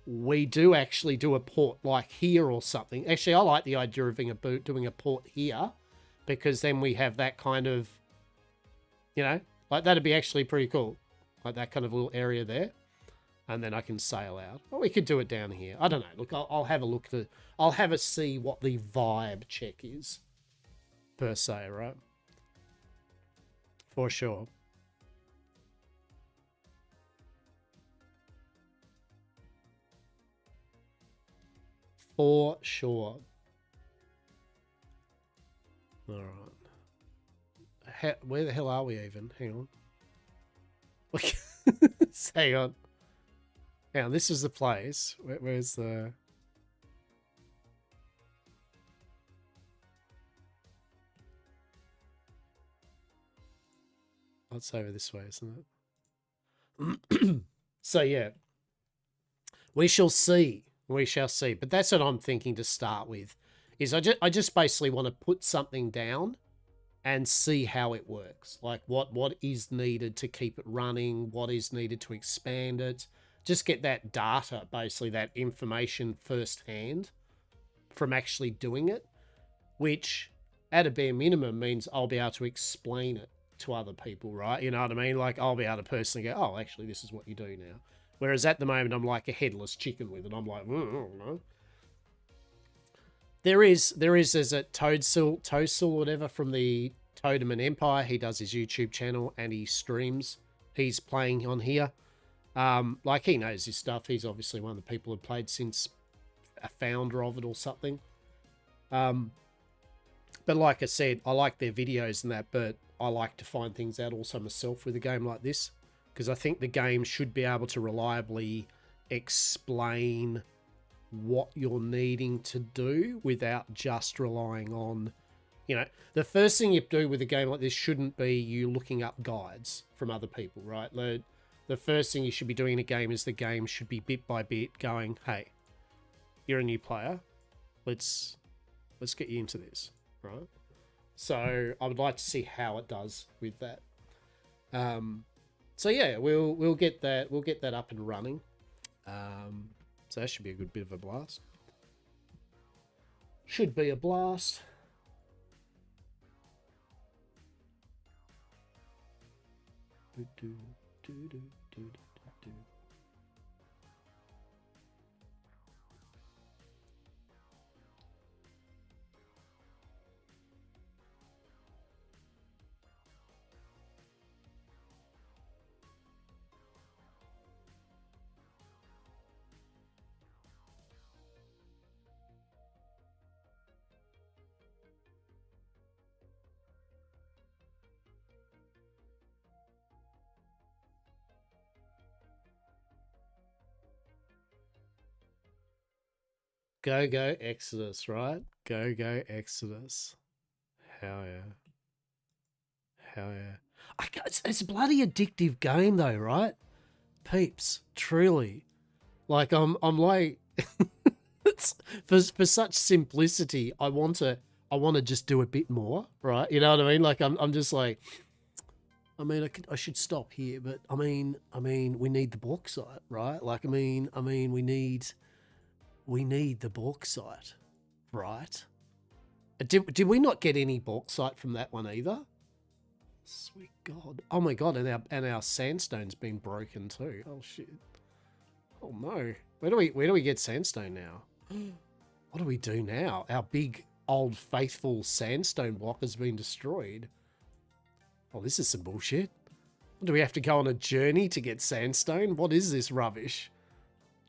Speaker 1: we do actually do a port like here or something? Actually, I like the idea of doing a port here, because then we have that kind of, you know, like that'd be actually pretty cool. Like that kind of little area there. And then I can sail out. Or we could do it down here. I don't know. Look, I'll have a look. I'll have a see what the vibe check is, per se, right? For sure. For sure. All right. Where the hell are we even? Hang on. Hang on. Hang on. This is the place. Where's the... Oh, it's over this way, isn't it? So, yeah. We shall see. We shall see. But that's what I'm thinking to start with. Is I just basically want to put something down and see how it works. Like what is needed to keep it running, what is needed to expand it. Just get that data, basically that information firsthand from actually doing it, which at a bare minimum means I'll be able to explain it to other people, right? You know what I mean? Like I'll be able to personally go, oh, actually this is what you do now. Whereas at the moment I'm like a headless chicken with it. I'm like, no. There's a Toadsil, whatever, from the Totem and Empire. He does his YouTube channel and he streams. He's playing on here. Like he knows his stuff. He's obviously one of the people who played since a founder of it or something. But like I said, I like their videos and that, but I like to find things out also myself with a game like this, because I think the game should be able to reliably explain what you're needing to do without just relying on, you know, the first thing you do with a game like this shouldn't be you looking up guides from other people, right? The first thing you should be doing in a game is the game should be bit by bit going, hey, you're a new player, let's get you into this, right? So I would like to see how it does with that. So yeah, we'll get that up and running. So that should be a good bit of a blast. Should be a blast. Go Exodus, right? Go Exodus. Hell yeah. Hell yeah. It's a bloody addictive game though, right? Peeps, truly. Like I'm like it's, for such simplicity, I want to just do a bit more, right? You know what I mean? Like I'm just like, I mean, I should stop here, but I mean, we need the bauxite, right? Like, I mean, we need the bauxite, right? Did we not get any bauxite from that one either? Sweet God! Oh my God! And our sandstone's been broken too. Oh shit! Oh no! Where do we get sandstone now? What do we do now? Our big old faithful sandstone block has been destroyed. Oh, this is some bullshit. Do we have to go on a journey to get sandstone? What is this rubbish?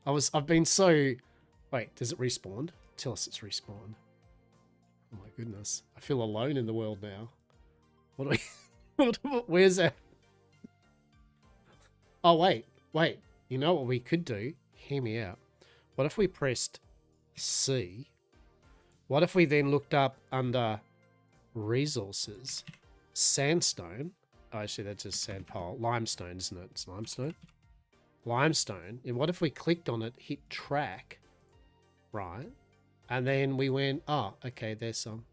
Speaker 1: I've been so... Wait, does it respawn? Tell us it's respawned. Oh my goodness. I feel alone in the world now. What do we... Where's that? Oh, wait. You know what we could do? Hear me out. What if we pressed C? What if we then looked up under resources, sandstone? Oh, actually, that's just sand pile. Limestone, isn't it? It's limestone. Limestone. And what if we clicked on it, hit track, right? And then we went, oh, okay, there's some.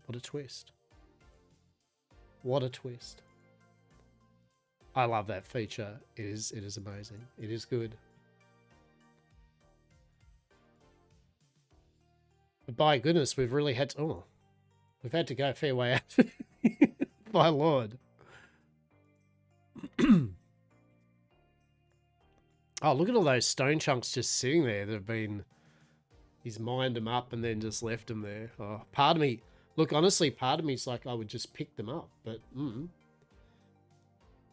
Speaker 1: What a twist. What a twist. I love that feature. It is amazing. It is good. But by goodness, we've really had to... Oh, we've had to go a fair way out. My lord. Oh, look at all those stone chunks just sitting there that have been... He's mined them up and then just left them there. Oh, part of me... Look, honestly, part of me is like, I would just pick them up, but...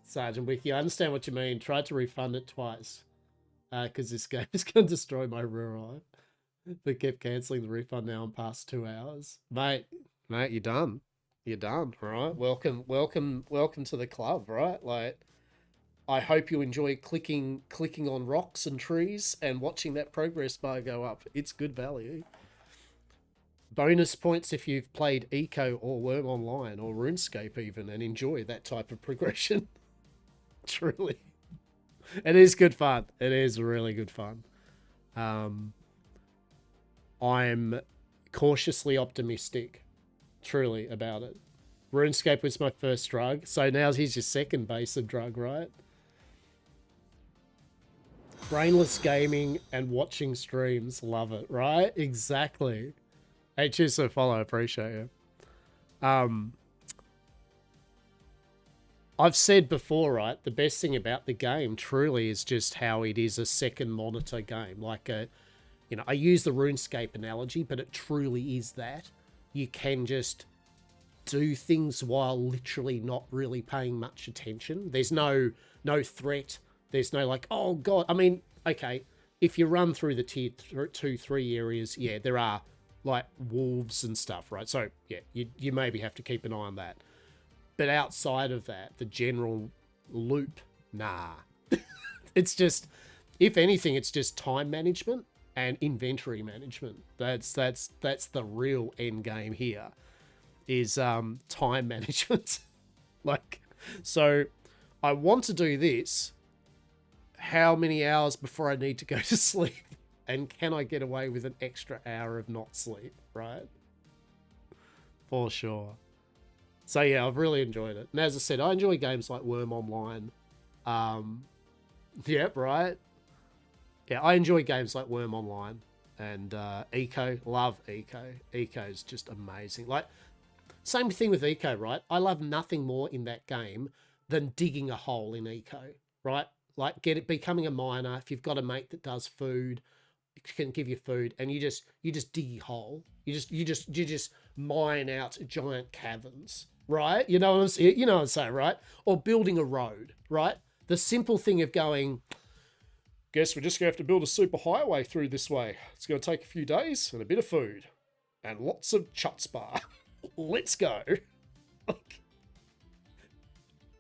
Speaker 1: Sergeant Wiki, I understand what you mean. Tried to refund it twice. Because this game is going to destroy my rear eye. They kept cancelling the refund now and past 2 hours. Mate, you're done. You're done, right? Welcome to the club, right? Like, I hope you enjoy clicking on rocks and trees and watching that progress bar go up. It's good value. Bonus points if you've played Eco or Worm Online or RuneScape even and enjoy that type of progression. Truly. It is good fun. It is really good fun. I'm cautiously optimistic, truly, about it. RuneScape was my first drug, so now he's your second base of drug, right? Brainless gaming and watching streams, love it, right? Exactly. Hey, cheers for follow, appreciate you. I've said before, right, the best thing about the game truly is just how it is a second monitor game. Like, I use the RuneScape analogy, but it truly is that. You can just do things while literally not really paying much attention. There's no threat. There's no like, oh God. I mean, okay, if you run through the tier 2, 3 areas, yeah, there are like wolves and stuff, right? So yeah, you maybe have to keep an eye on that. But outside of that, the general loop, nah. It's just, if anything, it's just time management and inventory management. That's the real end game here, is time management. Like, so I want to do this. How many hours before I need to go to sleep? And can I get away with an extra hour of not sleep, right? For sure. So yeah, I've really enjoyed it. And as I said, I enjoy games like Worm Online. Yep, right? Yeah, I enjoy games like Worm Online and Eco. Love Eco. Eco's just amazing. Like, same thing with Eco, right? I love nothing more in that game than digging a hole in Eco, right? Like, becoming a miner. If you've got a mate that does food, can give you food, and you just dig a hole. You just mine out giant caverns, right? You know what I'm saying, right? Or building a road, right? The simple thing of going, guess we're just gonna have to build a super highway through this way. It's gonna take a few days and a bit of food and lots of chutzpah. Let's go.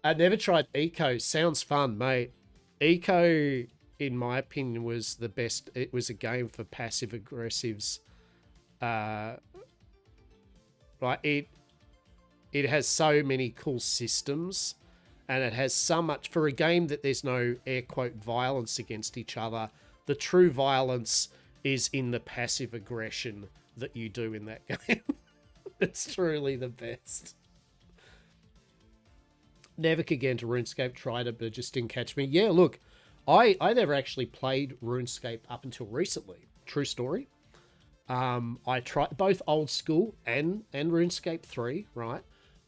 Speaker 1: I never tried Eco. Sounds fun, mate. Eco, in my opinion, was the best. It was a game for passive aggressives. Right, it has so many cool systems, and it has so much for a game that there's no air quote violence against each other. The true violence is in the passive aggression that you do in that game. It's truly the best. Never could get into RuneScape, tried it, but it just didn't catch me. Yeah, look, I never actually played RuneScape up until recently. True story. I tried both old school and RuneScape 3, right?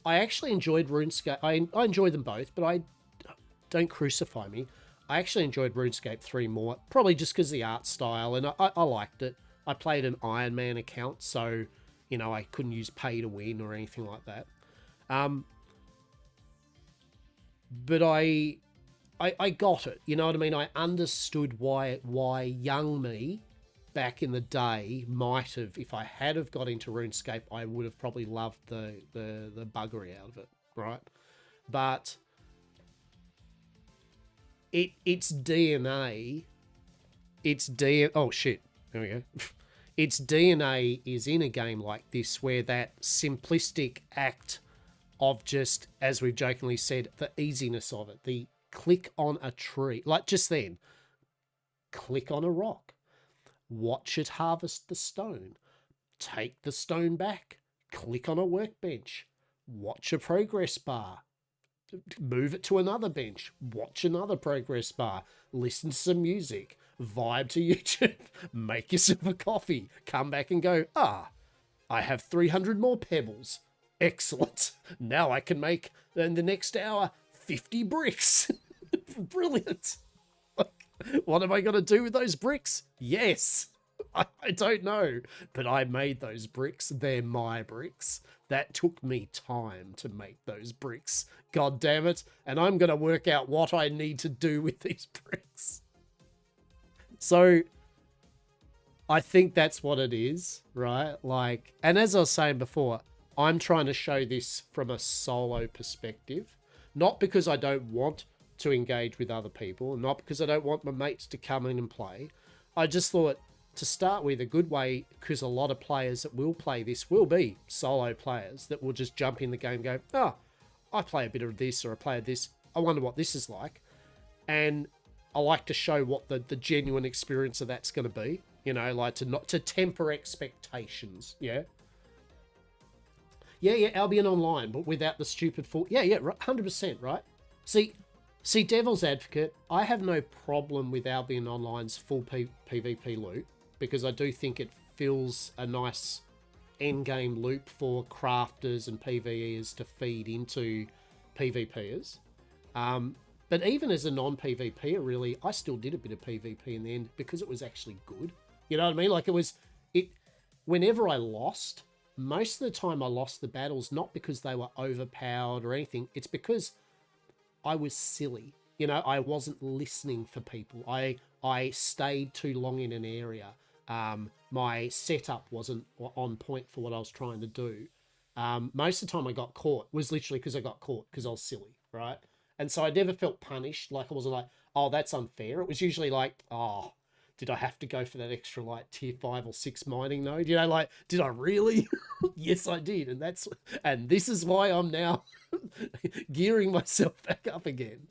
Speaker 1: I actually enjoyed RuneScape. I enjoyed them both, but don't crucify me. I actually enjoyed RuneScape 3 more, probably just because of the art style, and I liked it. I played an Iron Man account, so, I couldn't use pay to win or anything like that. But I got it. You know what I mean? I understood why young me back in the day might have, if I had have got into RuneScape, I would have probably loved the buggery out of it, right? But its DNA, oh shit, there we go. Its DNA is in a game like this, where that simplistic act of just, as we've jokingly said, the easiness of it, the click on a tree, like just then, click on a rock, watch it harvest the stone, take the stone back, click on a workbench, watch a progress bar, move it to another bench, watch another progress bar, listen to some music, vibe to YouTube, make yourself a coffee, come back and go, I have 300 more pebbles. Excellent. Now I can make, in the next hour, 50 bricks. Brilliant. What am I going to do with those bricks? Yes. I don't know, but I made those bricks. They're my bricks. That took me time to make those bricks. God damn it. And I'm going to work out what I need to do with these bricks. So I think that's what it is, right? Like, and as I was saying before, I'm trying to show this from a solo perspective, not because I don't want to engage with other people, not because I don't want my mates to come in and play. I just thought to start with a good way, because a lot of players that will play this will be solo players that will just jump in the game and go, oh, I play a bit of this or I play this. I wonder what this is like. And I like to show what the genuine experience of that's going to be. You know, like to temper expectations. Yeah. Yeah, Albion Online, but without the stupid full. Yeah, 100%, right? See, Devil's Advocate, I have no problem with Albion Online's full PvP loop because I do think it fills a nice endgame loop for crafters and PvEers to feed into PvPers. But even as a non-PvPer, really, I still did a bit of PvP in the end because it was actually good. You know what I mean? Like whenever I lost, most of the time I lost the battles, not because they were overpowered or anything. It's because I was silly. You know, I wasn't listening for people. I stayed too long in an area. My setup wasn't on point for what I was trying to do. Most of the time I got caught was literally because I got caught because I was silly, right? And so I never felt punished. Like I wasn't like, oh, that's unfair. It was usually like, oh, did I have to go for that extra like tier 5 or 6 mining node? You know, like, did I really? Yes, I did. And this is why I'm now gearing myself back up again.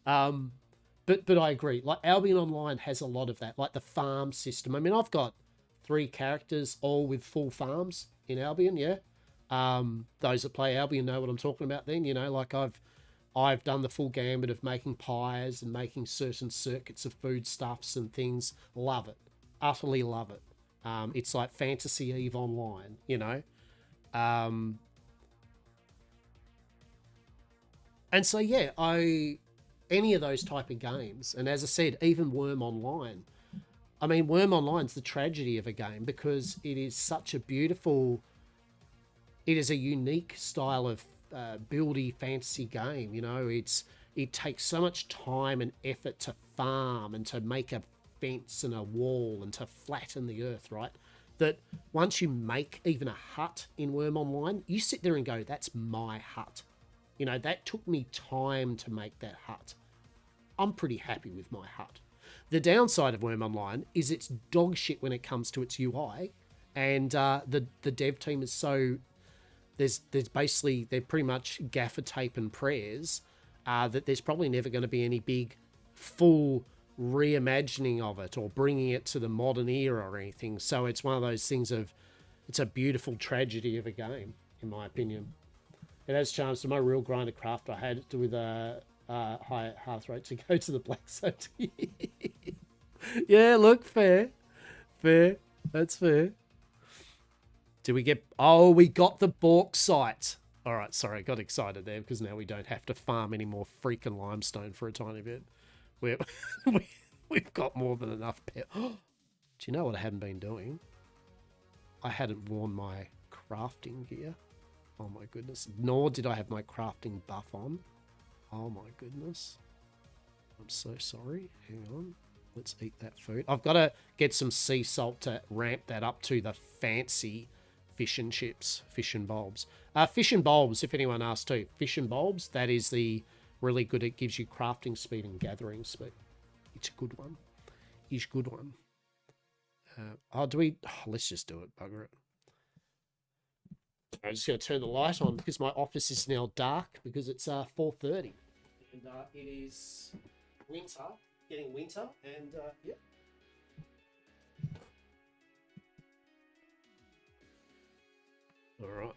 Speaker 1: But I agree. Like Albion Online has a lot of that, like the farm system. I mean, I've got 3 characters all with full farms in Albion. Yeah. Those that play Albion know what I'm talking about. Then you know, like I've done the full gambit of making pies and making certain circuits of foodstuffs and things. Love it. Utterly love it. It's like Fantasy Eve Online, you know? And so, yeah, any of those type of games, and as I said, even Worm Online. I mean, Worm Online's the tragedy of a game because it is such a beautiful... It is a unique style of buildy fantasy game. You know, it takes so much time and effort to farm and to make a fence and a wall and to flatten the earth, right? That once you make even a hut in Worm Online, you sit there and go, that's my hut. You know, that took me time to make that hut. I'm pretty happy with my hut. The downside of Worm Online is it's dog shit when it comes to its UI, and the dev team is so... There's basically, they're pretty much gaffer tape and prayers that there's probably never going to be any big full reimagining of it or bringing it to the modern era or anything. So it's one of those things of, it's a beautiful tragedy of a game, in my opinion. It has charms. To my real grinder craft, I had to with a high hearth rate to go to the black zone. Yeah, look, fair. That's fair. Did we get... Oh, we got the bauxite. All right, sorry, got excited there because now we don't have to farm any more freaking limestone for a tiny bit. We've got more than enough... Do you know what I hadn't been doing? I hadn't worn my crafting gear. Oh my goodness. Nor did I have my crafting buff on. Oh my goodness. I'm so sorry. Hang on. Let's eat that food. I've got to get some sea salt to ramp that up to the fancy... fish and chips, fish and bulbs. Fish and bulbs, if anyone asks too. Fish and bulbs, that is the really good. It gives you crafting speed and gathering speed. It's a good one. It's a good one. Let's just do it, bugger it. I'm just going to turn the light on because my office is now dark because it's 4:30. And it is winter, getting winter, and yeah. All right.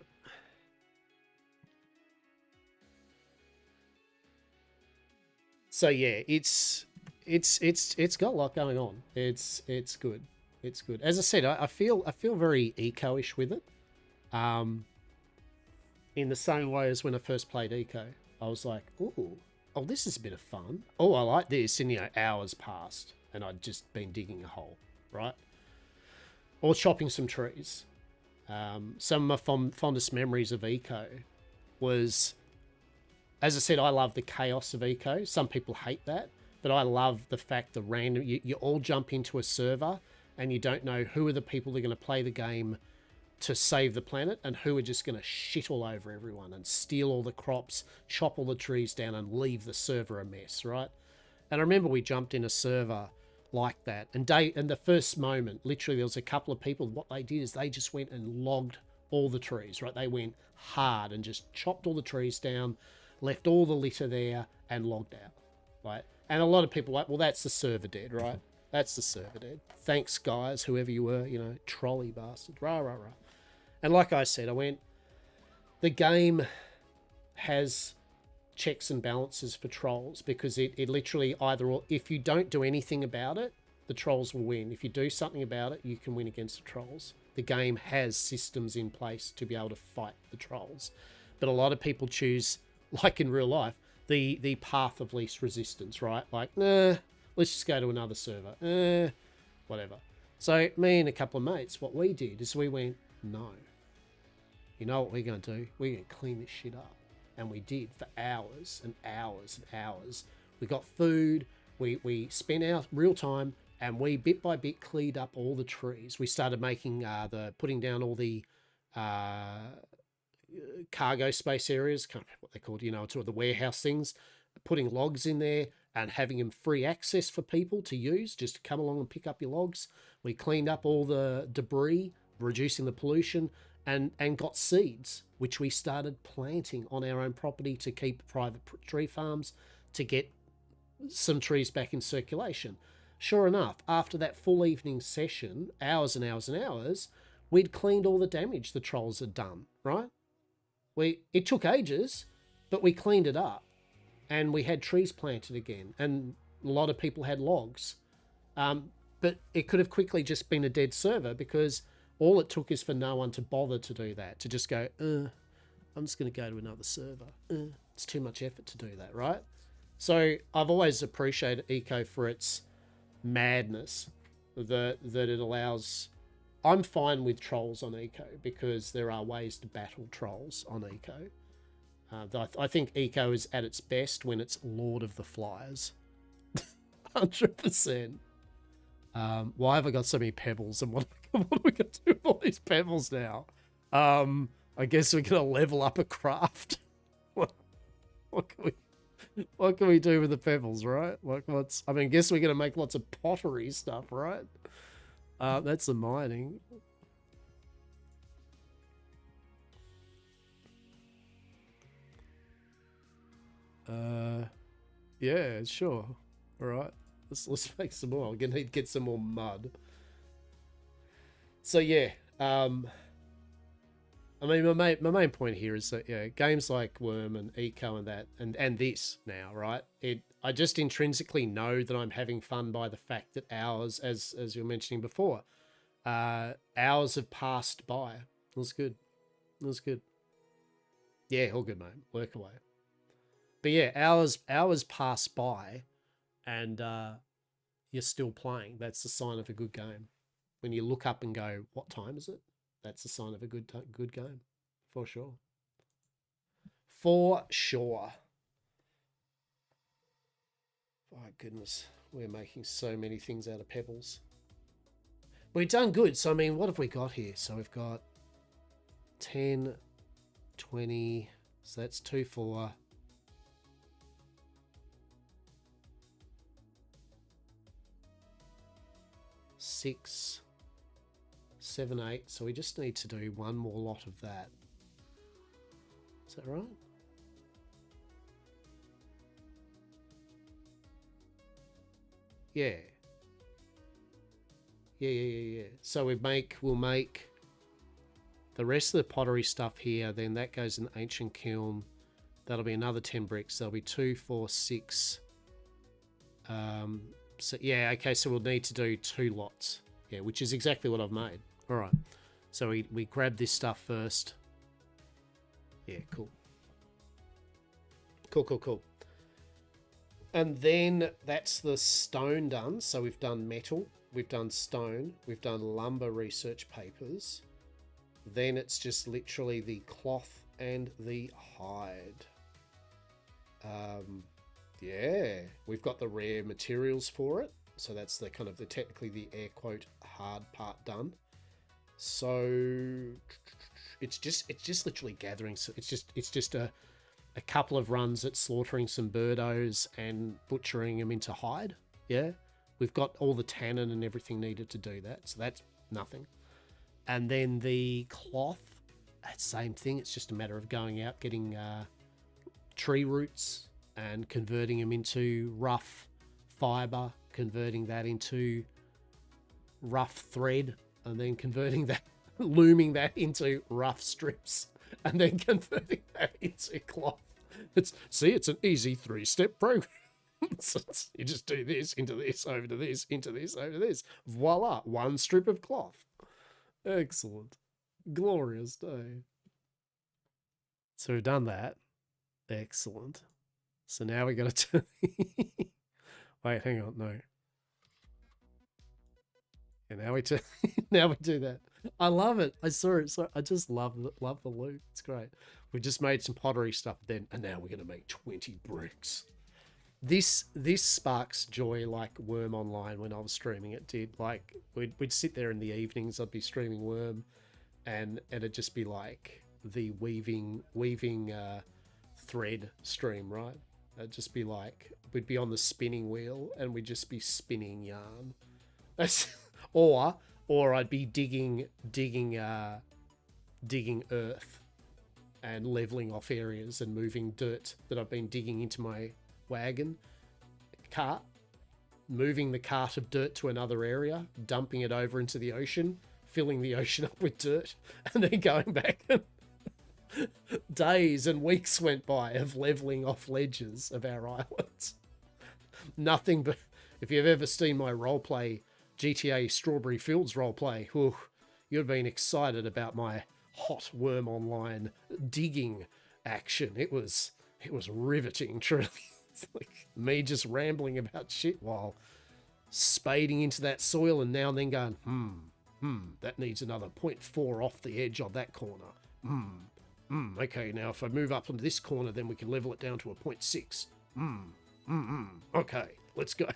Speaker 1: So yeah, it's got a lot going on. It's good. It's good. As I said, I feel very eco-ish with it. In the same way as when I first played eco, I was like, ooh, oh, this is a bit of fun. Oh, I like this. And you know, hours passed, and I'd just been digging a hole, right, or chopping some trees. Some of my fondest memories of eco was, as I said, I love the chaos of eco. Some people hate that, but I love the fact that you all jump into a server and you don't know who are the people that are going to play the game to save the planet and who are just going to shit all over everyone and steal all the crops, chop all the trees down, and leave the server a mess, right? And I remember we jumped in a server like that, and the first moment, literally, there was a couple of people. What they did is they just went and logged all the trees, right? They went hard and just chopped all the trees down, left all the litter there, and logged out, right? And a lot of people were like, well, that's the server dead, right? That's the server dead. Thanks, guys, whoever you were, you know, trolley bastard, rah, rah, rah. And like I said, the game has checks and balances for trolls, because it literally if you don't do anything about it, the trolls will win. If you do something about it, you can win against the trolls. The game has systems in place to be able to fight the trolls. But a lot of people choose, like in real life, the path of least resistance, right? Like, nah, let's just go to another server. Whatever. So me and a couple of mates, what we did is we went, no. You know what we're going to do? We're going to clean this shit up. And we did for hours and hours and hours. We got food. We spent our real time, and we bit by bit cleaned up all the trees. We started making putting down all the cargo space areas, can't remember what they're called, you know, sort of the warehouse things, putting logs in there and having them free access for people to use, just to come along and pick up your logs. We cleaned up all the debris, reducing the pollution, and got seeds, which we started planting on our own property to keep private tree farms, to get some trees back in circulation. Sure enough, after that full evening session, hours and hours and hours, we'd cleaned all the damage the trolls had done, right? It took ages, but we cleaned it up, and we had trees planted again, and a lot of people had logs. But it could have quickly just been a dead server, because all it took is for no one to bother to do that, to just go, I'm just going to go to another server. It's too much effort to do that, right? So I've always appreciated Eco for its madness, that it allows. I'm fine with trolls on Eco, because there are ways to battle trolls on Eco. I think Eco is at its best when it's Lord of the Flies. 100%. Why have I got so many pebbles, and what are we going to do with all these pebbles now? I guess we're going to level up a craft. What can we do with the pebbles, right? I guess we're going to make lots of pottery stuff, right? That's the mining. Yeah, sure. All right. Let's make some more. I'm gonna need to get some more mud. So yeah, I mean, my main point here is that, yeah, games like Worm and Eco and that, and this now, right? I just intrinsically know that I'm having fun by the fact that hours, as you were mentioning before, hours have passed by. It was good. It was good. Yeah, all good, mate. Work away. But yeah, hours pass by, and you're still playing. That's the sign of a good game. When you look up and go, what time is it? That's the sign of a good game, for sure. For sure. My goodness, we're making so many things out of pebbles. We've done good. So, I mean, what have we got here? So we've got 10, 20, so that's 2, 4. 6, 7, 8. So we just need to do one more lot of that. Is that right? Yeah. Yeah. So we'll make the rest of the pottery stuff here. Then that goes in the ancient kiln. That'll be another 10 bricks. There'll be 2, 4, 6. So yeah, okay, so we'll need to do 2 lots. Yeah, which is exactly what I've made. All right. So we grab this stuff first. Yeah, cool. Cool. And then that's the stone done. So we've done metal, we've done stone, we've done lumber research papers. Then it's just literally the cloth and the hide. Yeah, we've got the rare materials for it. So that's the kind of technically the air quote hard part done. So it's just literally gathering. So it's just a couple of runs at slaughtering some birdos and butchering them into hide. Yeah, we've got all the tannin and everything needed to do that. So that's nothing. And then the cloth, same thing. It's just a matter of going out, getting tree roots and converting them into rough fiber, converting that into rough thread, and then converting that, looming that into rough strips, and then converting that into cloth. It's an easy 3-step program. You just do this, into this, over to this, into this, over to this. Voila, one strip of cloth. Excellent. Glorious day. So we've done that. Excellent. So now we got to... Wait, hang on, no. And now we do, now we do that. I love it. I saw it. So I just love the loot. It's great. We just made some pottery stuff then, and now we're going to make 20 bricks. This sparks joy like Worm Online when I was streaming it did. Like we'd sit there in the evenings. I'd be streaming Worm, and it'd just be like the weaving thread stream, right? It'd just be like we'd be on the spinning wheel and we'd just be spinning yarn. That's or I'd be digging earth and leveling off areas and moving dirt that I've been digging into my wagon cart, moving the cart of dirt to another area, dumping it over into the ocean, filling the ocean up with dirt, and then going back. Days and weeks went by of leveling off ledges of our islands. Nothing but, if you've ever seen my roleplay, GTA Strawberry Fields roleplay, you'd have been excited about my hot Worm Online digging action. It was riveting, truly. It's like me just rambling about shit while spading into that soil and now and then going, that needs another 0.4 off the edge of that corner. Okay, now if I move up onto this corner, then we can level it down to a 0.6. Okay, let's go.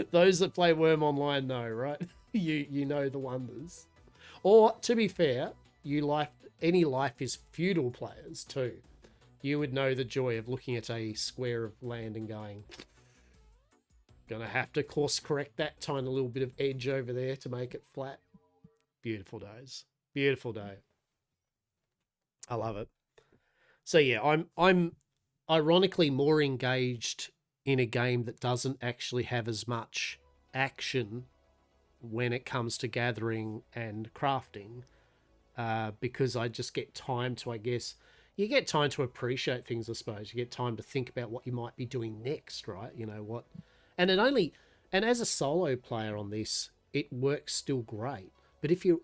Speaker 1: Those that play Worm Online know, right? You know the wonders. Or, to be fair, any Life is Feudal players too. You would know the joy of looking at a square of land and going, gonna have to course correct that tiny little bit of edge over there to make it flat. Beautiful days. Beautiful day. I love it. So yeah, I'm ironically more engaged in a game that doesn't actually have as much action when it comes to gathering and crafting, because I just get time to, I guess, you get time to appreciate things, I suppose. You get time to think about what you might be doing next, right? You know what? And as a solo player on this, it works still great. But if you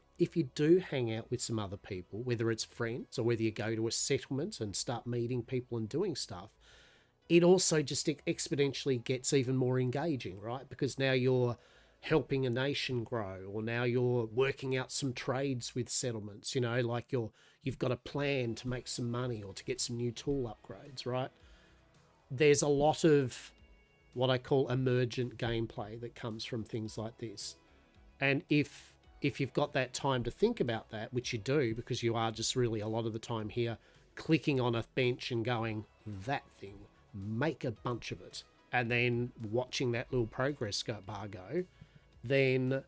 Speaker 1: do hang out with some other people, whether it's friends or whether you go to a settlement and start meeting people and doing stuff, it also just exponentially gets even more engaging, right? Because now you're helping a nation grow, or now you're working out some trades with settlements, you know, like you've got a plan to make some money or to get some new tool upgrades, right? There's a lot of what I call emergent gameplay that comes from things like this. And if you've got that time to think about that, which you do, because you are just really a lot of the time here clicking on a bench and going, that thing, make a bunch of it, and then watching that little progress bar go, then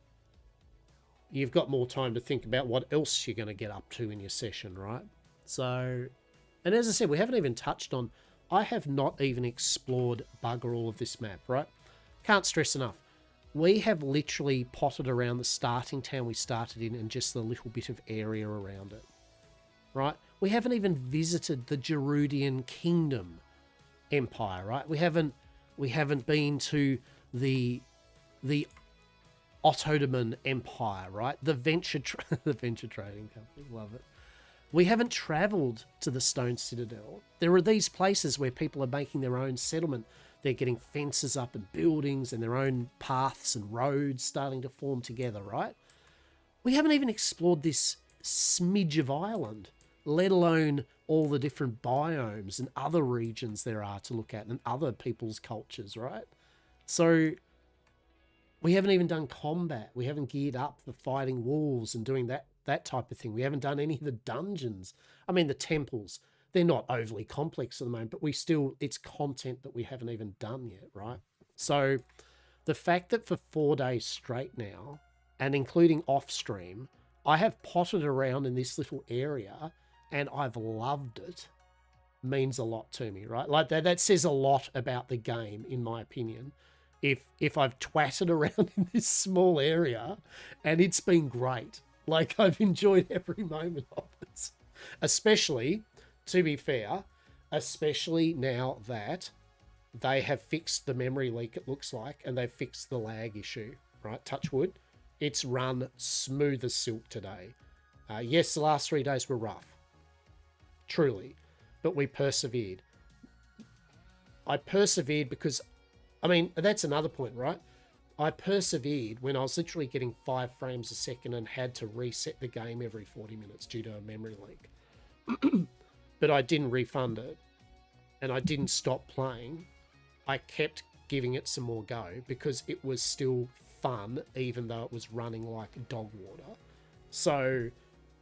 Speaker 1: you've got more time to think about what else you're going to get up to in your session, right? So, and as I said, we haven't even touched on, I have not even explored bugger all of this map, right? Can't stress enough. We have literally potted around the starting town we started in and just the little bit of area around it, right? We haven't even visited the Gerudian Kingdom Empire, right? We haven't been to the Ottoman Empire, right? The Venture Trading Company, love it. We haven't travelled to the Stone Citadel. There are these places where people are making their own settlement. They're getting fences up and buildings and their own paths and roads starting to form together, right? We haven't even explored this smidge of island, let alone all the different biomes and other regions there are to look at and other people's cultures, right? So we haven't even done combat. We haven't geared up for fighting wolves and doing that type of thing. We haven't done any of the dungeons. I mean, the temples, they're not overly complex at the moment, but it's content that we haven't even done yet, right? So the fact that for 4 days straight now, and including off stream, I have potted around in this little area and I've loved it, means a lot to me, right? Like that says a lot about the game, in my opinion. If I've twatted around in this small area and it's been great. Like, I've enjoyed every moment of it. Especially, to be fair, especially now that they have fixed the memory leak, it looks like, and they've fixed the lag issue, right? Touch wood. It's run smooth as silk today. Yes, the last 3 days were rough. Truly. But we persevered. I persevered because, I mean, that's another point, right? I persevered when I was literally getting 5 frames a second and had to reset the game every 40 minutes due to a memory leak. But I didn't refund it. And I didn't stop playing. I kept giving it some more go because it was still fun, even though it was running like dog water. So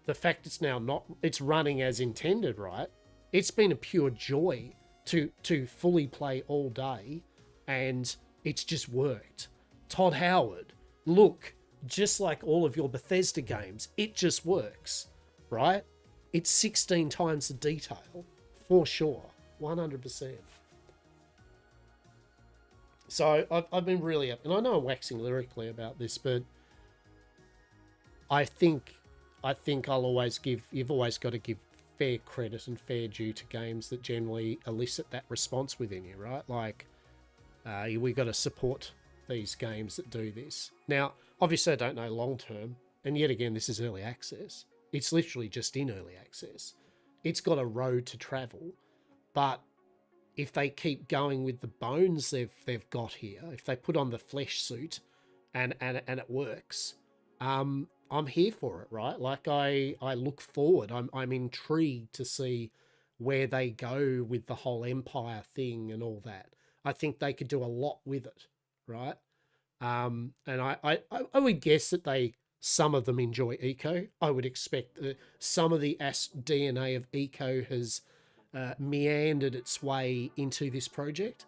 Speaker 1: the fact it's running as intended, right? It's been a pure joy to fully play all day, and it's just worked. Todd Howard, look, just like all of your Bethesda games, it just works, right? It's 16 times the detail, for sure, 100%. So I've been really up, and I know I'm waxing lyrically about this, but I think I'll always you've always got to give fair credit and fair due to games that generally elicit that response within you, right? Like, we got to support these games that do this. Now, obviously, I don't know long term, and yet again, this is early access. It's literally just in early access. It's got a road to travel, but if they keep going with the bones they've got here, if they put on the flesh suit, and it works, I'm here for it, right? Like, I look forward. I'm intrigued to see where they go with the whole Empire thing and all that. I think they could do a lot with it, right? And I would guess that some of them enjoy eco. I would expect that some of the DNA of eco has meandered its way into this project.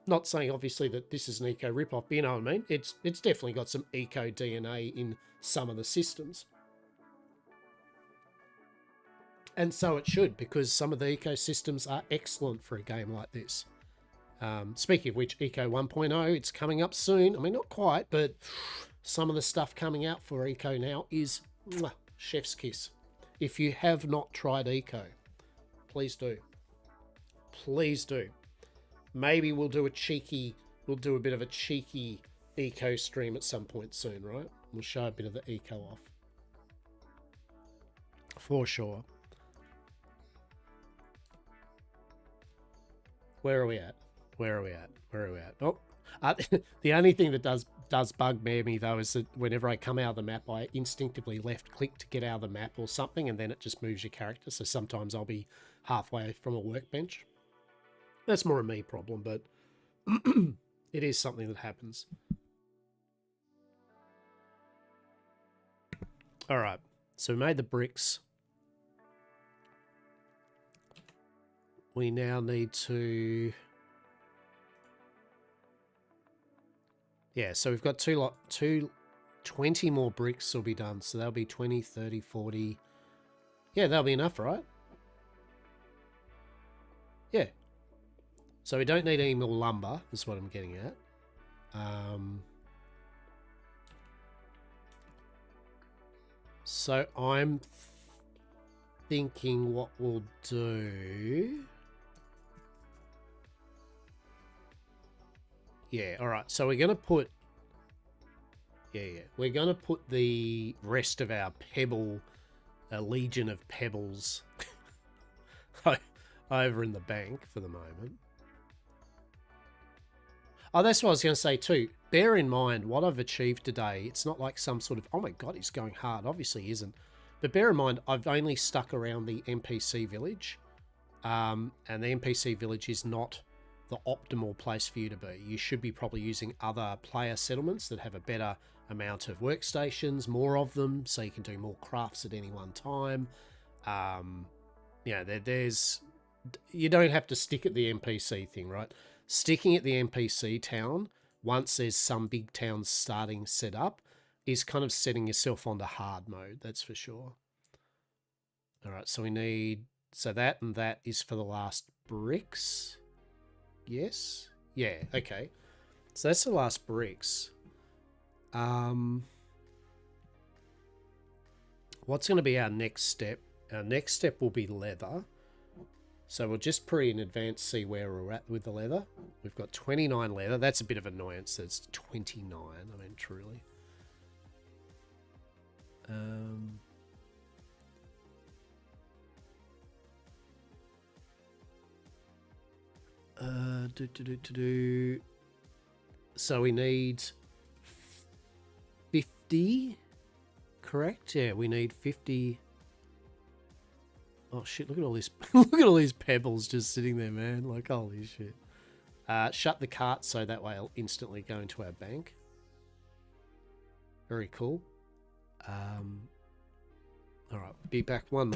Speaker 1: Not saying obviously that this is an eco ripoff, but you know what I mean? It's definitely got some eco DNA in some of the systems. And so it should, because some of the ecosystems are excellent for a game like this. Speaking of which, Eco 1.0, it's coming up soon. I mean, not quite, but some of the stuff coming out for Eco now is chef's kiss. If you have not tried Eco, please do. Please do. Maybe we'll do a bit of a cheeky Eco stream at some point soon, right? We'll show a bit of the Eco off. For sure. Where are we at? Oh, the only thing that does bugbear me though is that whenever I come out of the map, I instinctively left click to get out of the map or something, and then it just moves your character. So sometimes I'll be halfway from a workbench. That's more a me problem, but it is something that happens. All right, so we made the bricks. We now need to... Yeah, so we've got 20 more bricks will be done. So that'll be 20, 30, 40. Yeah, that'll be enough, right? Yeah. So we don't need any more lumber, is what I'm getting at. So I'm thinking what we'll do... Yeah, all right. So we're going to put... Yeah. We're going to put the rest of our pebble, a legion of pebbles, over in the bank for the moment. Oh, that's what I was going to say too. Bear in mind what I've achieved today. It's not like some sort of, oh my God, he's going hard. Obviously he isn't. But bear in mind, I've only stuck around the NPC village. And the NPC village is not the optimal place for you to be. You should be probably using other player settlements that have a better amount of workstations, more of them, so you can do more crafts at any one time. There's you don't have to stick at the NPC thing, right? Sticking at the NPC town once there's some big towns starting set up is kind of setting yourself onto hard mode, that's for sure. All right, so we need, so that and that is for the last bricks. Yes? Yeah, okay. So that's the last bricks. What's going to be our next step? Our next step will be leather. So we'll just in advance see where we're at with the leather. We've got 29 leather. That's a bit of annoyance. That's 29. I mean, truly. So we need 50, correct? Yeah, we need 50. Oh shit, look at all this. Look at all these pebbles just sitting there, man. Like, holy shit. Shut the cart so that way I'll instantly go into our bank. Very cool. Alright, be back one.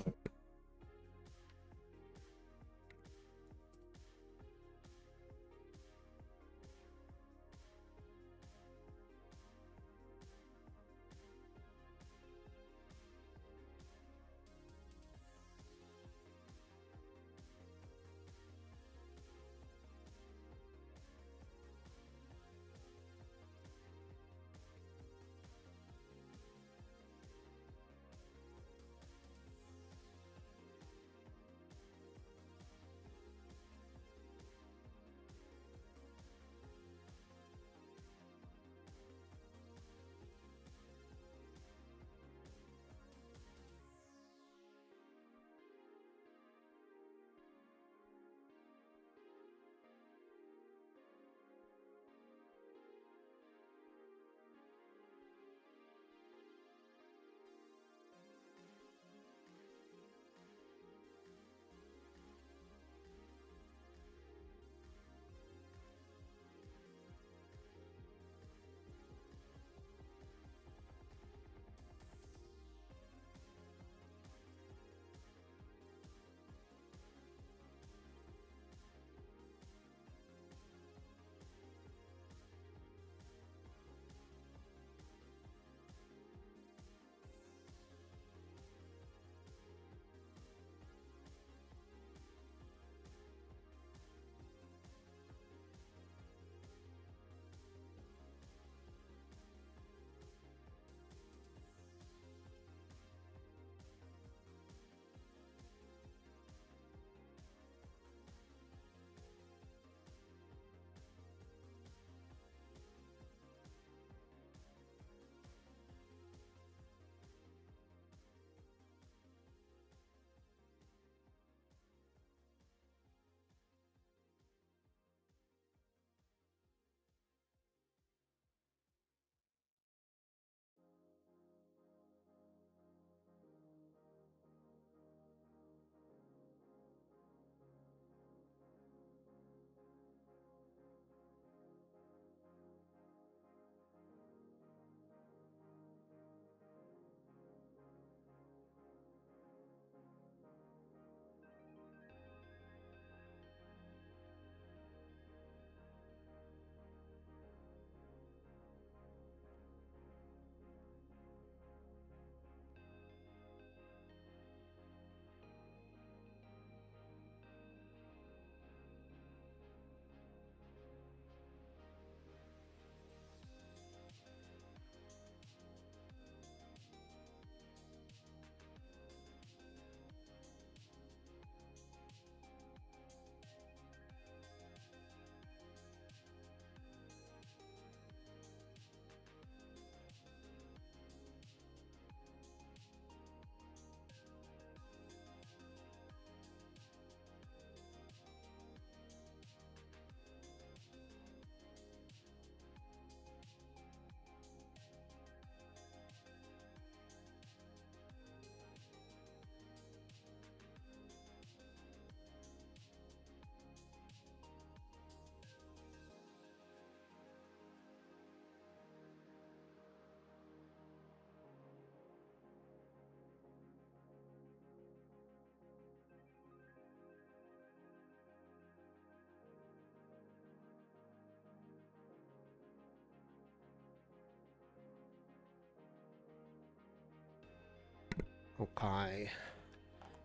Speaker 1: Okay.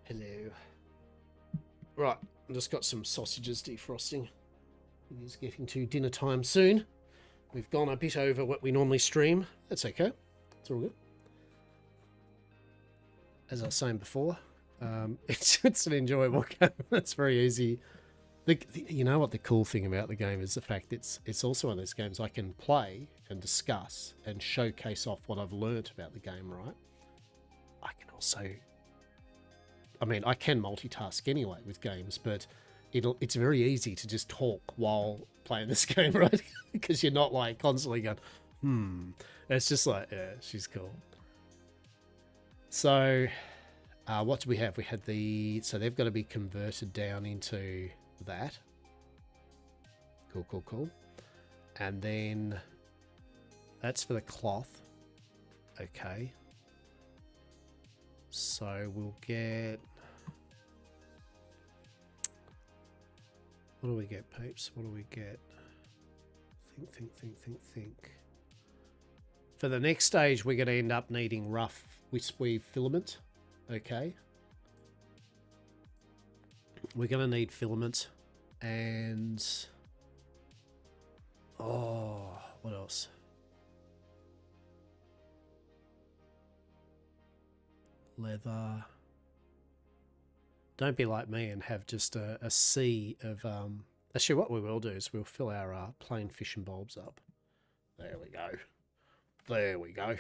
Speaker 1: Hello. Right, I just got some sausages defrosting. It is getting to dinner time soon. We've gone a bit over what we normally stream. That's okay. It's all good. As I was saying before, it's an enjoyable game. It's very easy. You know what the cool thing about the game is? The fact it's also one of those games I can play and discuss and showcase off what I've learnt about the game, right? I can also... I mean, I can multitask anyway with games, but it's very easy to just talk while playing this game, right? Because you're not like constantly going, It's just like, yeah, she's cool. So, what do we have? We had so they've got to be converted down into that. Cool, cool, cool. And then that's for the cloth. Okay. So we'll get... What do we get, peeps? What do we get? Think. For the next stage, we're going to end up needing rough wisp weave filament. Okay. We're going to need filament and... Oh, what else? Leather. Don't be like me and have just a sea of... Actually, what we will do is we'll fill our plain fishing bulbs up. There we go. There we go.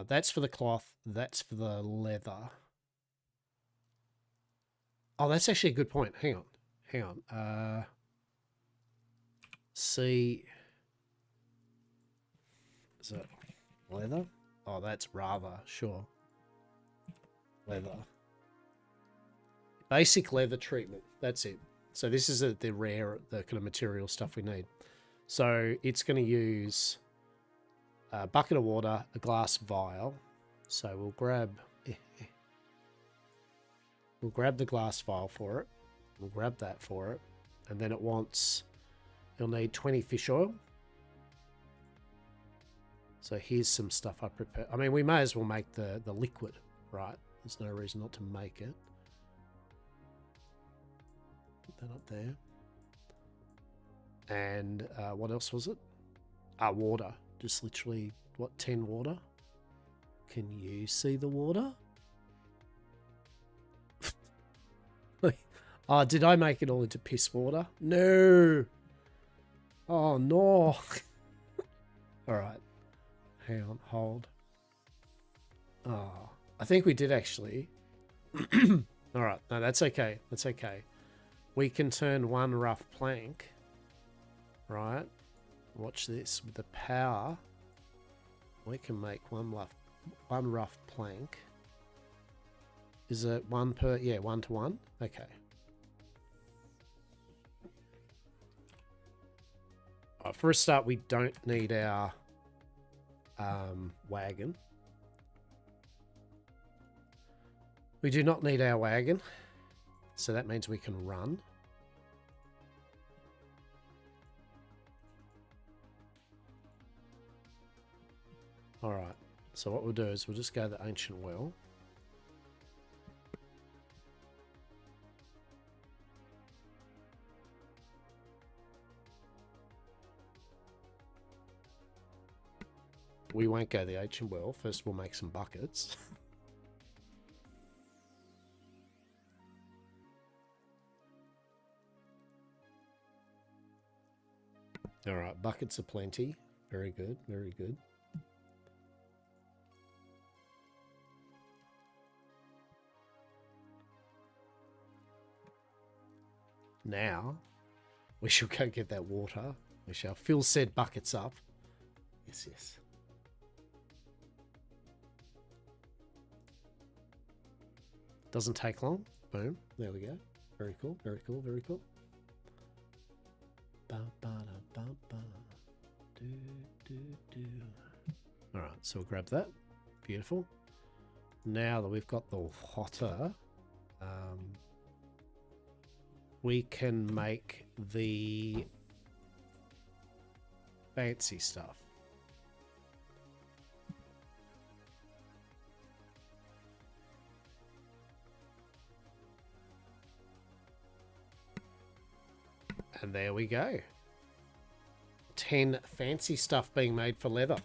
Speaker 1: That's for the cloth. That's for the leather. Oh, that's actually a good point. Hang on. See... Is it leather? Oh, that's rather, sure. Leather. Basic leather treatment. That's it. So this is the rare, the kind of material stuff we need. So it's going to use a bucket of water, a glass vial. So we'll grab the glass vial for it. We'll grab that for it. And then you'll need 20 fish oil. So here's some stuff I prepared. I mean, we may as well make the liquid, right? There's no reason not to make it. Put that up there. And what else was it? Water. Just literally, 10 water? Can you see the water? Oh, did I make it all into piss water? No. Oh, no. All right. Hang on, hold. Oh, I think we did actually. All right. No, that's okay. That's okay. We can turn one rough plank, right? Watch this. With the power, we can make one rough plank. Is it one per? Yeah, 1 to 1. Okay. For a start, we don't need our wagon. We do not need our wagon, so that means we can run. All right, so what we'll do is we'll just go to the ancient well. We won't go to the ancient well. First, we'll make some buckets. All right, buckets are plenty. Very good, very good. Now, we shall go get that water. We shall fill said buckets up. Yes, yes. Doesn't take long. Boom. There we go. Very cool, very cool, very cool. Alright, so we'll grab that. Beautiful. Now that we've got the water, we can make the fancy stuff. And there we go. 10 fancy stuff being made for leather.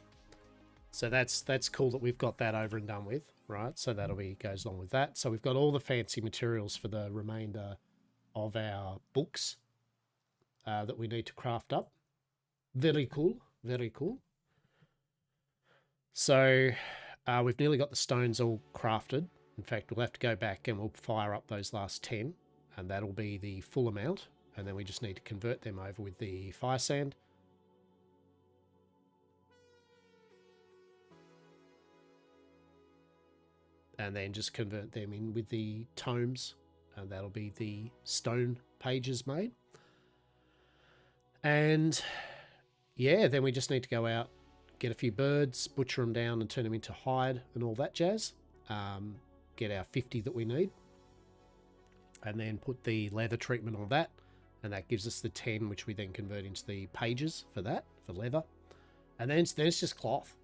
Speaker 1: So that's cool that we've got that over and done with, right? So that'll be goes along with that. So we've got all the fancy materials for the remainder of our books that we need to craft up. Very cool, very cool. So we've nearly got the stones all crafted. In fact, we'll have to go back and we'll fire up those last 10, and that'll be the full amount. And then we just need to convert them over with the fire sand. And then just convert them in with the tomes, and that'll be the stone pages made. And yeah, then we just need to go out, get a few birds, butcher them down and turn them into hide and all that jazz. Get our 50 that we need, and then put the leather treatment on that, and that gives us the 10, which we then convert into the pages for that, for leather. And then it's just cloth.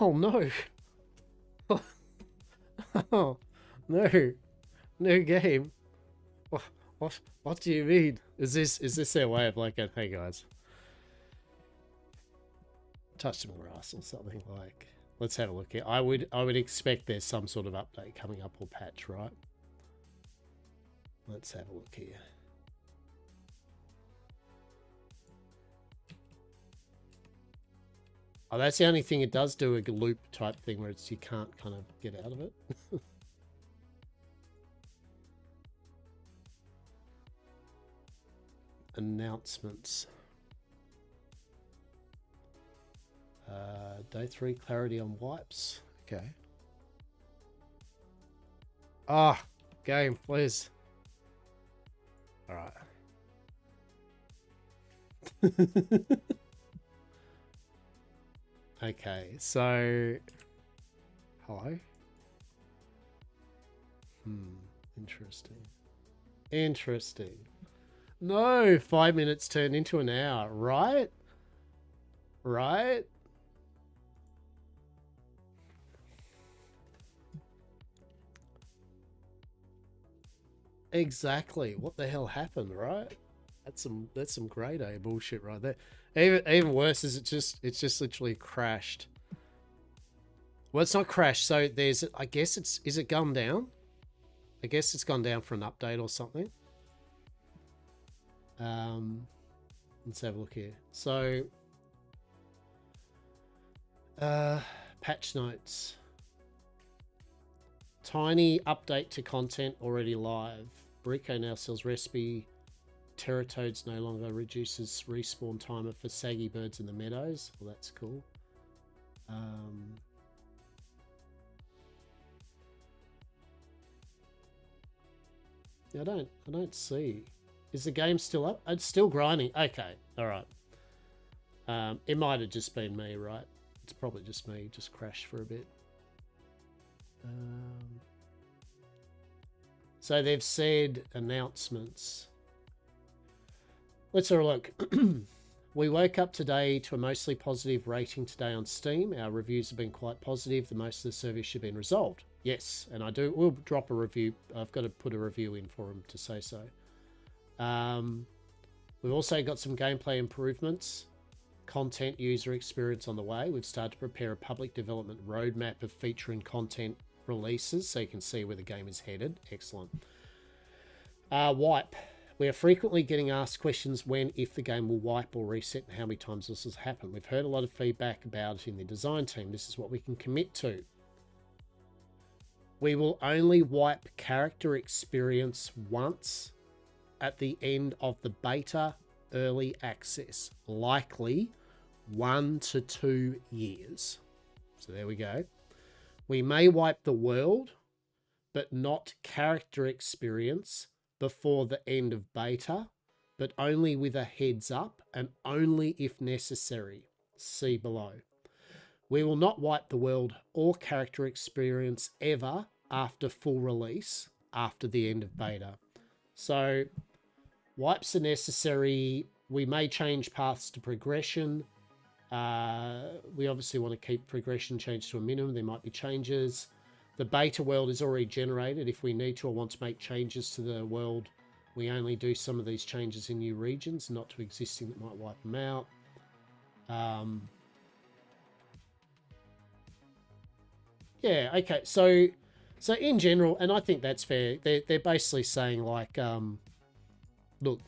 Speaker 1: Oh no. Oh no. No game. What do you mean? Is this their way of like going, hey guys, touch some grass or something? Like, let's have a look here. I would expect there's some sort of update coming up or patch, right? Let's have a look here. Oh, that's the only thing it does do, a loop type thing where it's you can't kind of get out of it. Announcements. Day 3 clarity on wipes. Okay. Ah, game, please. All right. Okay, so hello. Interesting. Interesting. No, 5 minutes turned into an hour, right? Right? Exactly. What the hell happened, right? That's some grade A bullshit right there. Even worse is it's just literally crashed. Well, it's not crashed. So there's, I guess is it gone down? I guess it's gone down for an update or something. Let's have a look here. So, patch notes. Tiny update to content already live. Brico now sells recipe. Teratoads no longer reduces respawn timer for saggy birds in the meadows. Well, that's cool. Yeah, I don't see. Is the game still up? It's still grinding. Okay, all right. It might have just been me, right? It's probably just me. Just crashed for a bit. So they've said announcements. Let's have a look. We woke up today to a mostly positive rating today on Steam. Our reviews have been quite positive. The most of the service should have been resolved. Yes, and we'll drop a review. I've got to put a review in for him to say so. We've also got some gameplay improvements. content user experience on the way. We've started to prepare a public development roadmap of feature and content releases so you can see where the game is headed. Excellent. Wipe. We are frequently getting asked questions when, if the game will wipe or reset and how many times this has happened. We've heard a lot of feedback about it in the design team. This is what we can commit to. We will only wipe character experience once at the end of the beta early access, likely 1 to 2 years. So there we go. We may wipe the world, but not character experience before the end of beta, but only with a heads up and only if necessary. See below. We will not wipe the world or character experience ever after full release, after the end of beta. So wipes are necessary. We may change paths to progression. We obviously want to keep progression changed to a minimum. There might be changes. The beta world is already generated. If we need to or want to make changes to the world, we only do some of these changes in new regions, not to existing that might wipe them out. Yeah, okay. So in general, and I think that's fair, they're basically saying like, look,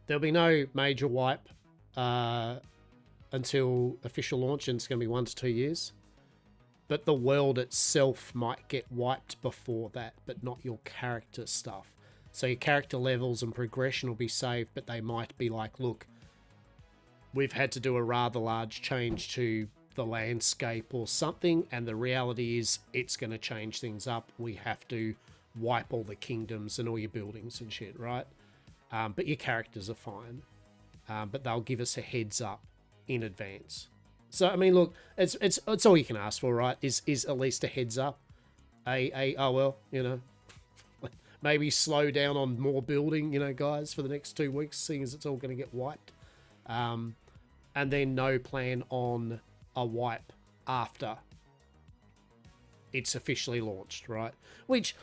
Speaker 1: there'll be no major wipe until official launch, and it's going to be 1 to 2 years. But the world itself might get wiped before that, but not your character stuff. So your character levels and progression will be saved, but they might be like, look, we've had to do a rather large change to the landscape or something, and the reality is it's going to change things up. We have to wipe all the kingdoms and all your buildings and shit, right? But your characters are fine. But they'll give us a heads up in advance. So I mean, look, it's all you can ask for, right? Is at least a heads up. Oh well, you know, maybe slow down on more building, you know, guys, for the next 2 weeks, seeing as it's all going to get wiped. And then no plan on a wipe after it's officially launched, right? Which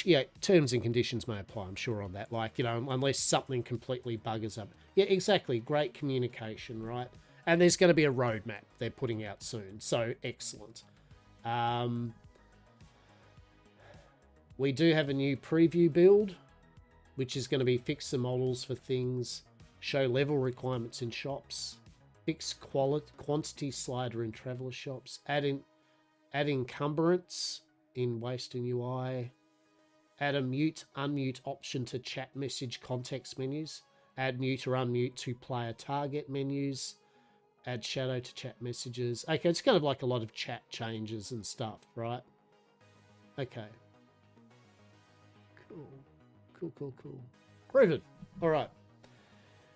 Speaker 1: yeah, terms and conditions may apply, I'm sure, on that. Like, you know, unless something completely buggers up. Yeah, exactly. Great communication, right? And there's going to be a roadmap they're putting out soon. So, excellent. We do have a new preview build, which is going to be fix the models for things, show level requirements in shops, fix quantity slider in traveler shops, add encumbrance in Western UI, add a mute, unmute option to chat message context menus, add mute or unmute to player target menus, add shadow to chat messages. Okay, it's kind of like a lot of chat changes and stuff, right? Okay. Cool. Proven. All right.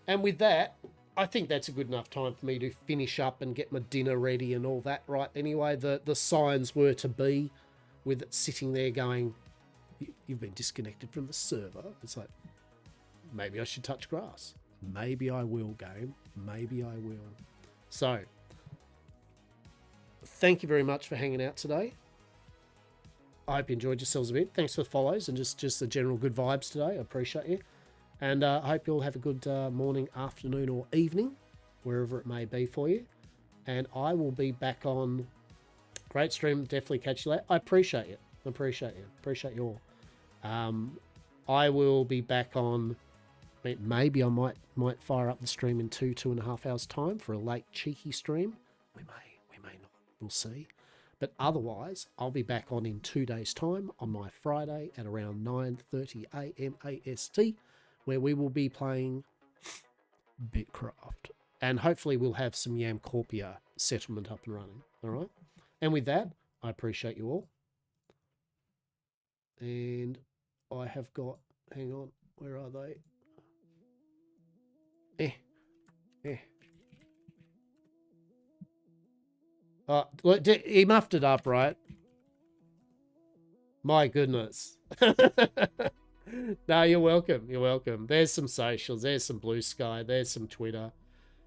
Speaker 1: And with that, I think that's a good enough time for me to finish up and get my dinner ready and all that, right? Anyway, the signs were to be with it sitting there going, you've been disconnected from the server. It's like, maybe I should touch grass. Maybe I will, game. Maybe I will. So, thank you very much for hanging out today. I hope you enjoyed yourselves a bit. Thanks for the follows and just the general good vibes today. I appreciate you. And I hope you all have a good morning, afternoon, or evening, wherever it may be for you. And I will be back on. Great stream. Definitely catch you later. I appreciate you. Appreciate you all. I will be back on. Maybe I might fire up the stream in 2.5 hours time for a late cheeky stream. We may not. We'll see. But otherwise, I'll be back on in 2 days' time on my Friday at around 9:30 a.m. AST, where we will be playing Bitcraft. And hopefully we'll have some Yamcorpia settlement up and running. All right? And with that, I appreciate you all. And I have got... Hang on. Where are they? Look, he muffed it up, right? My goodness. No, you're welcome. You're welcome. There's some socials. There's some Blue Sky. There's some Twitter,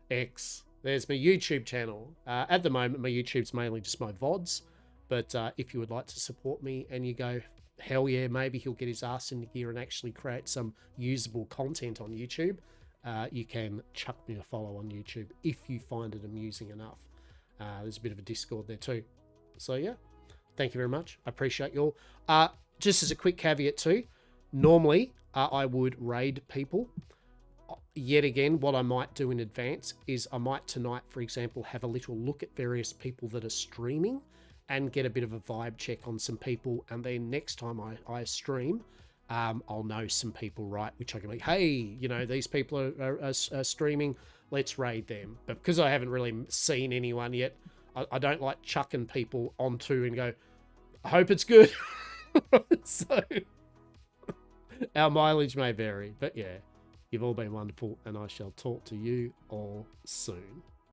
Speaker 1: X. There's my YouTube channel. At the moment, my YouTube's mainly just my VODs. But if you would like to support me and you go, hell yeah, maybe he'll get his ass into gear and actually create some usable content on YouTube, you can chuck me a follow on YouTube if you find it amusing enough. There's a bit of a Discord there too. So yeah, thank you very much. I appreciate you all. Just as a quick caveat too, normally I would raid people. Yet again, what I might do in advance is I might tonight, for example, have a little look at various people that are streaming and get a bit of a vibe check on some people. And then next time I stream, I'll know some people, right? Which I can be, hey, you know, these people are streaming, let's raid them. But because I haven't really seen anyone yet, I don't like chucking people onto and go, I hope it's good. So our mileage may vary, but yeah, you've all been wonderful, and I shall talk to you all soon.